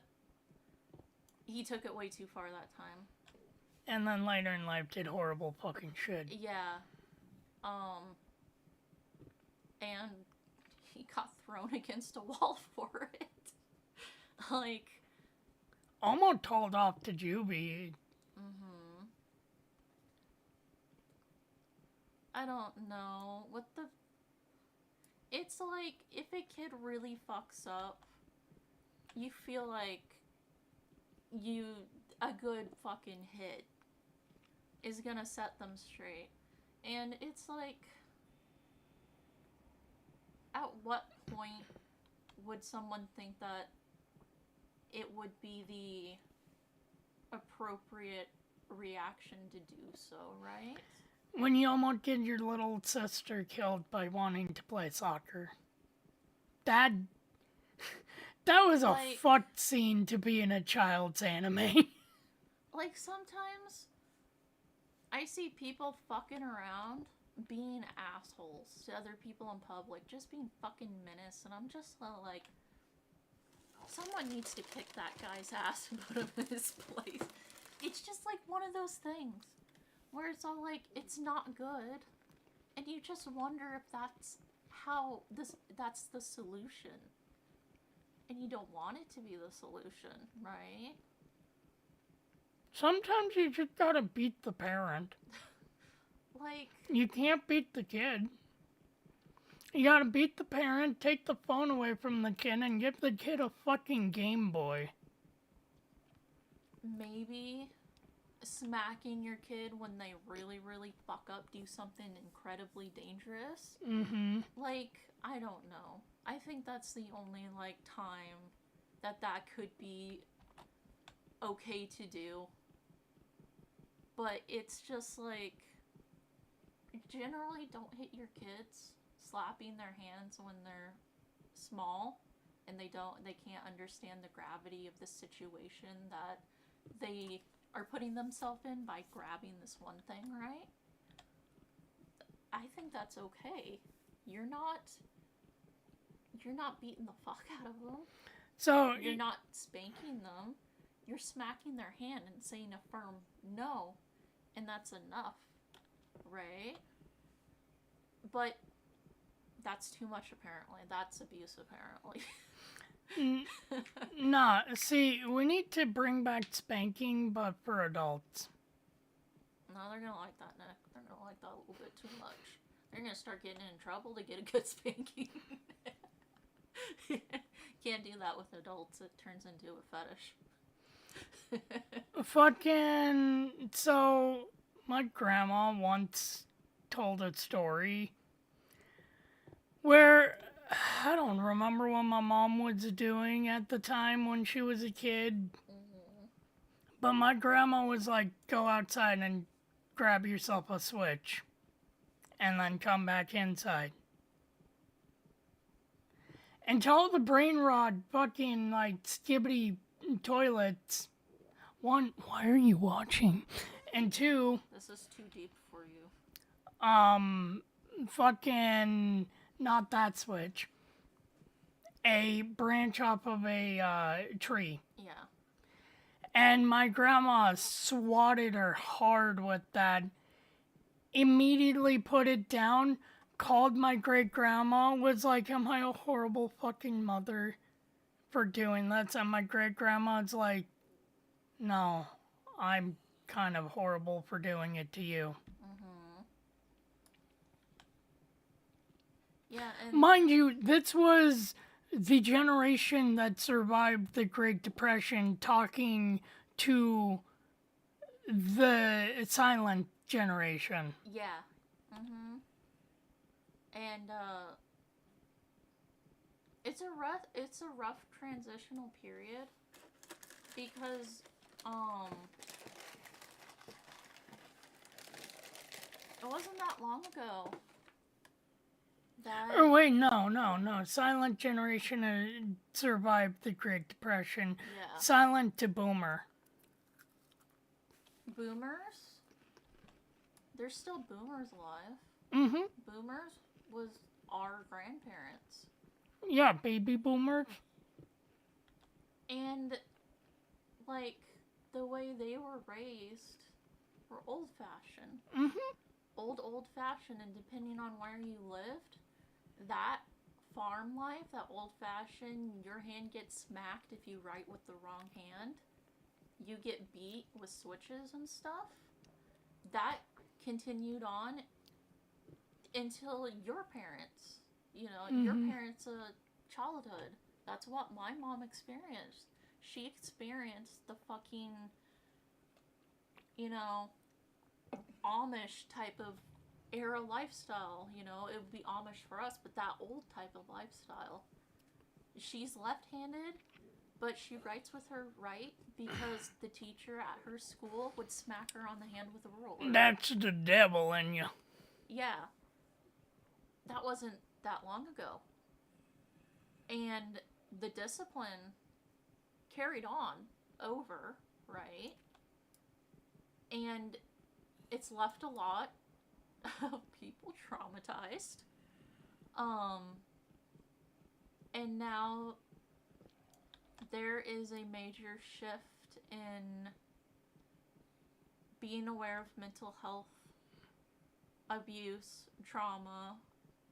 S4: he took it way too far that time.
S1: And then later in life did horrible fucking shit.
S4: Yeah. And he got thrown against a wall for it. Like,
S1: Almost told off to juvie.
S4: I don't know. What the... It's like, if a kid really fucks up, you feel like a good fucking hit is gonna set them straight. And it's like, at what point would someone think that it would be the appropriate reaction to do so, right?
S1: When you almost get your little sister killed by wanting to play soccer. That was a
S4: Like-
S1: fucked scene to be in a child's anime.
S4: Like, sometimes I see people fucking around being assholes to other people in public, just being fucking menace, and I'm just like, someone needs to kick that guy's ass and put him in his place. It's just like one of those things where it's all like, it's not good, and you just wonder if that's the solution. And you don't want it to be the solution, right?
S1: Sometimes you just gotta beat the parent.
S4: Like,
S1: You can't beat the kid. You gotta beat the parent, take the phone away from the kid, and give the kid a fucking Game Boy.
S4: maybe smacking your kid when they really, really fuck up, do something incredibly dangerous.
S1: Mm-hmm.
S4: Like, I don't know. I think that's the only, like, time that could be okay to do. But it's just like, generally don't hit your kids slapping their hands when they're small and they can't understand the gravity of the situation that they are putting themselves in by grabbing this one thing, right? I think that's okay. You're not beating the fuck out of them.
S1: So,
S4: You're not spanking them. You're smacking their hand and saying a firm no, and that's enough, right? But that's too much, apparently. That's abuse, apparently.
S1: nah, see, we need to bring back spanking, but for adults.
S4: No, they're gonna like that, Nick. They're gonna like that a little bit too much. They're gonna start getting in trouble to get a good spanking. Can't do that with adults. It turns into a fetish.
S1: Fucking. So, my grandma once told a story where I don't remember what my mom was doing at the time when she was a kid, but my grandma was like, go outside and grab yourself a Switch and then come back inside. And tell the brain rot fucking like skibbity toilets. One, why are you watching? And two,
S4: This is too deep for you.
S1: fucking not that Switch. A branch off of a tree.
S4: Yeah.
S1: And my grandma swatted her hard with that. Immediately put it down, called my great grandma, was like, am I a horrible fucking mother for doing this? And my great grandma's like, no, I'm kind of horrible for doing it to you.
S4: Yeah, and
S1: Mind you, this was the generation that survived the Great Depression talking to the silent generation.
S4: yeah. And it's a rough transitional period because it wasn't that long ago that
S1: Oh, wait, no. Silent generation survived the Great Depression.
S4: yeah,
S1: Silent to boomer.
S4: boomers, there's still boomers alive.
S1: Mm-hmm.
S4: Boomers was our grandparents.
S1: Yeah, baby boomers.
S4: And, like, the way they were raised were old-fashioned.
S1: Mm-hmm.
S4: Old-fashioned, and depending on where you lived, that farm life, that old-fashioned, your hand gets smacked if you write with the wrong hand. You get beat with switches and stuff. That continued on until your parents, your parents' childhood. That's what my mom experienced. She experienced the fucking, Amish type of era lifestyle. It would be Amish for us, but that old type of lifestyle. She's left-handed, but she writes with her right because the teacher at her school would smack her on the hand with a ruler.
S1: That's the devil in you.
S4: Yeah. That wasn't that long ago. And the discipline carried on over, right? And it's left a lot of people traumatized. And now there is a major shift in being aware of mental health, abuse, trauma,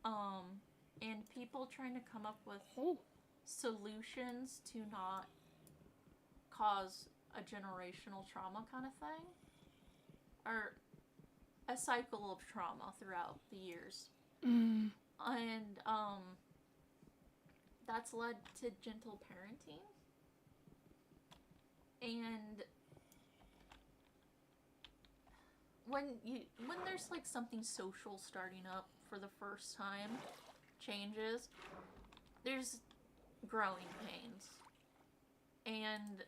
S4: and people trying to come up with solutions to not cause a generational trauma kind of thing, or a cycle of trauma throughout the years.
S1: Mm.
S4: And that's led to gentle parenting. And when there's like something social starting up for the first time, changes, there's growing pains. And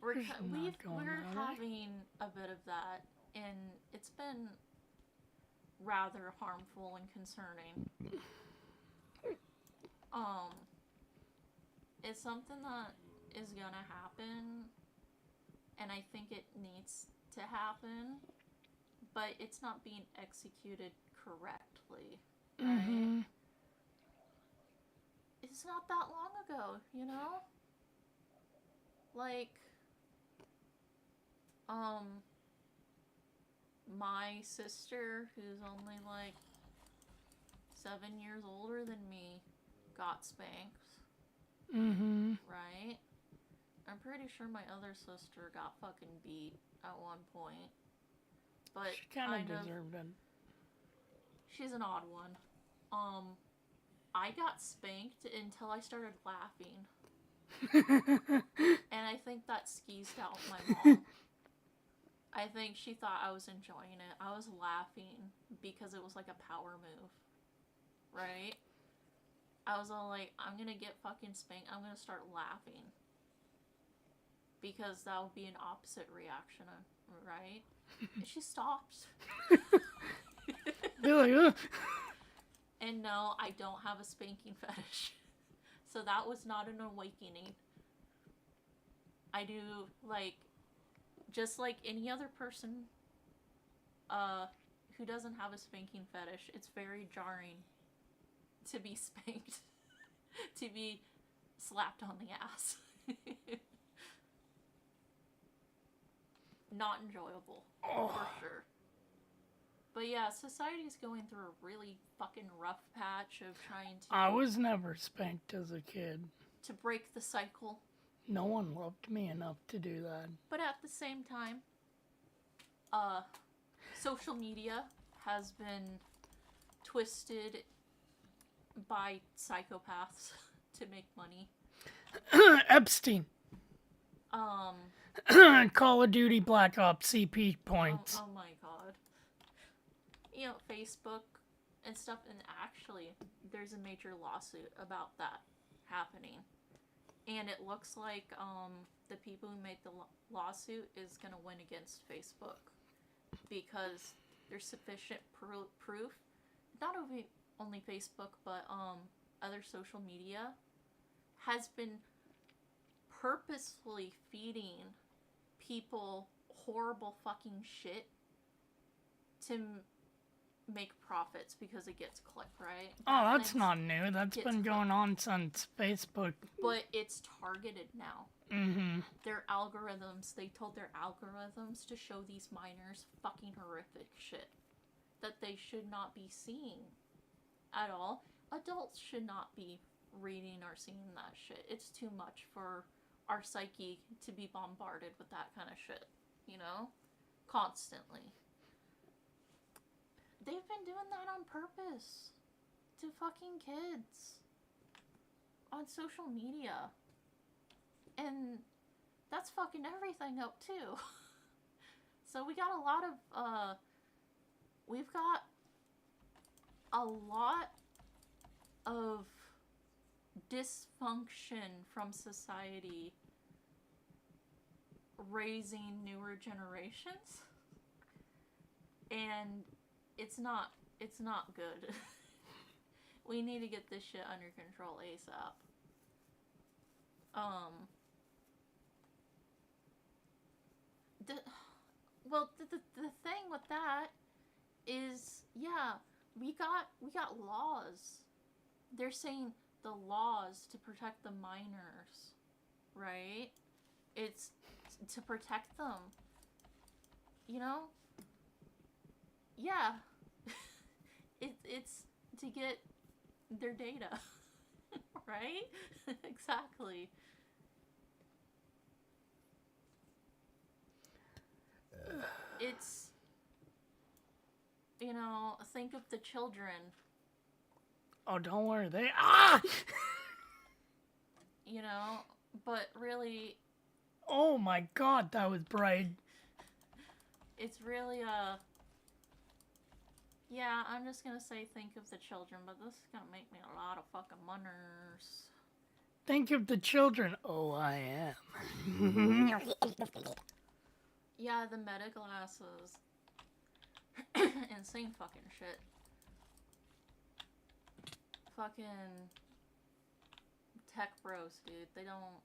S4: we're
S1: There's not going
S4: we're
S1: that way.
S4: having a bit of that, and it's been rather harmful and concerning. It's something that is gonna happen, and I think it needs to happen, but it's not being executed correctly, right?
S1: Mm-hmm.
S4: It's not that long ago, Like, my sister, who's only like 7 years older than me, got spanked,
S1: Mm-hmm.
S4: right? I'm pretty sure my other sister got fucking beat at one point. But
S1: She kind of deserved it.
S4: She's an odd one. I got spanked until I started laughing. And I think that skeezed out my mom. I think she thought I was enjoying it. I was laughing because it was like a power move. Right? I was all like, I'm gonna get fucking spanked. I'm gonna start laughing. Because that would be an opposite reaction, right? And she stopped.
S1: They're like, ugh.
S4: And no, I don't have a spanking fetish. So that was not an awakening. I do, like, just like any other person who doesn't have a spanking fetish, it's very jarring to be spanked. To be slapped on the ass. Not enjoyable, for sure. But yeah, society's going through a really fucking rough patch of trying to...
S1: I was never spanked as a kid.
S4: To break the cycle.
S1: No one loved me enough to do that.
S4: But at the same time, social media has been twisted by psychopaths to make money.
S1: Epstein. Call of Duty Black Ops CP points.
S4: Oh my god. You know, Facebook and stuff, and actually, there's a major lawsuit about that happening. And it looks like the people who made the lawsuit is going to win against Facebook. Because there's sufficient proof, not only Facebook, but other social media, has been purposefully feeding people horrible fucking shit to make profits because it gets clicked, right?
S1: Oh, that's not new. That's been going on since Facebook.
S4: But it's targeted now.
S1: Mm-hmm.
S4: Their algorithms, they told their algorithms to show these minors fucking horrific shit that they should not be seeing at all. Adults should not be reading or seeing that shit. It's too much for our psyche to be bombarded with that kind of shit, you know? Constantly. They've been doing that on purpose to fucking kids on social media. And that's fucking everything up too. So we got a lot of we've got a lot of dysfunction from society raising newer generations, and it's not good. We need to get this shit under control ASAP. The thing with that is, yeah, we got laws. They're saying the laws to protect the minors, right? It's to protect them. You know? Yeah. It's to get their data. Right? Exactly. It's, you know, think of the children.
S1: Oh, don't worry.
S4: You know, but really...
S1: Oh my god, that was bright.
S4: It's really, yeah, I'm just gonna say think of the children, but this is gonna make me a lot of fucking munners.
S1: Think of the children. Oh, I am.
S4: Yeah, the meta glasses. Insane fucking shit. Fucking tech bros, dude. They don't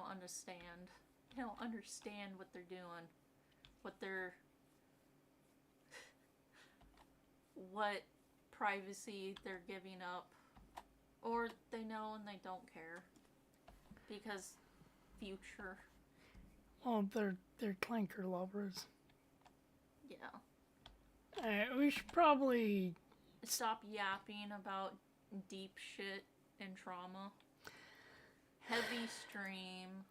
S4: understand. They don't understand what they're doing. What privacy they're giving up. Or they know and they don't care. Because future.
S1: Oh, they're clanker lovers.
S4: Yeah.
S1: We should probably
S4: stop yapping about deep shit and trauma. Heavy stream.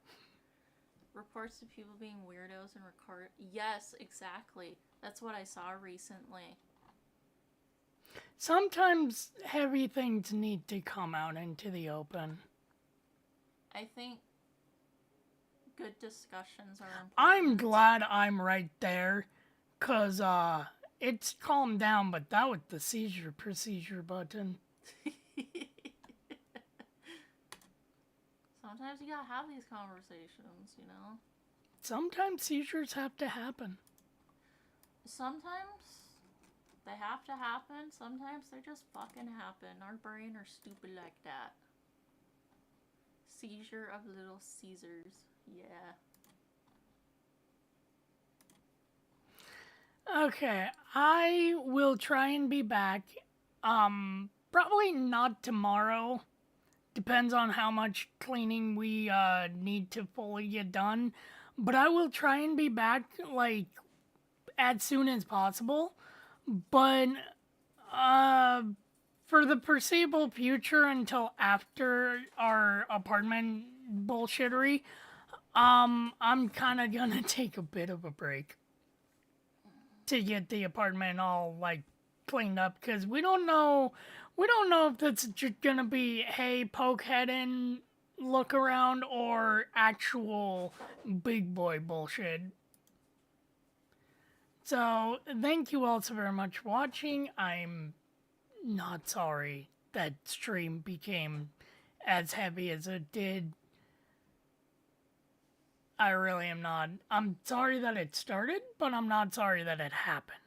S4: Reports of people being weirdos and record. Yes, exactly. That's what I saw recently.
S1: Sometimes heavy things need to come out into the open.
S4: I think good discussions are important.
S1: I'm glad I'm right there, 'cause it's calmed down, but that was the seizure procedure button.
S4: Sometimes you gotta have these conversations, you know?
S1: Sometimes seizures have to happen.
S4: Sometimes they have to happen, sometimes they just fucking happen. Our brain are stupid like that. Seizure of Little Caesars. Yeah.
S1: Okay, I will try and be back. Probably not tomorrow. Depends on how much cleaning we need to fully get done. But I will try and be back like as soon as possible. But for the foreseeable future until after our apartment bullshittery, I'm kind of gonna take a bit of a break to get the apartment all like cleaned up, because we don't know if that's just gonna be, hey, poke head in, look around, or actual big boy bullshit. So thank you all so very much for watching. I'm not sorry that stream became as heavy as it did. I really am not. I'm sorry that it started, but I'm not sorry that it happened.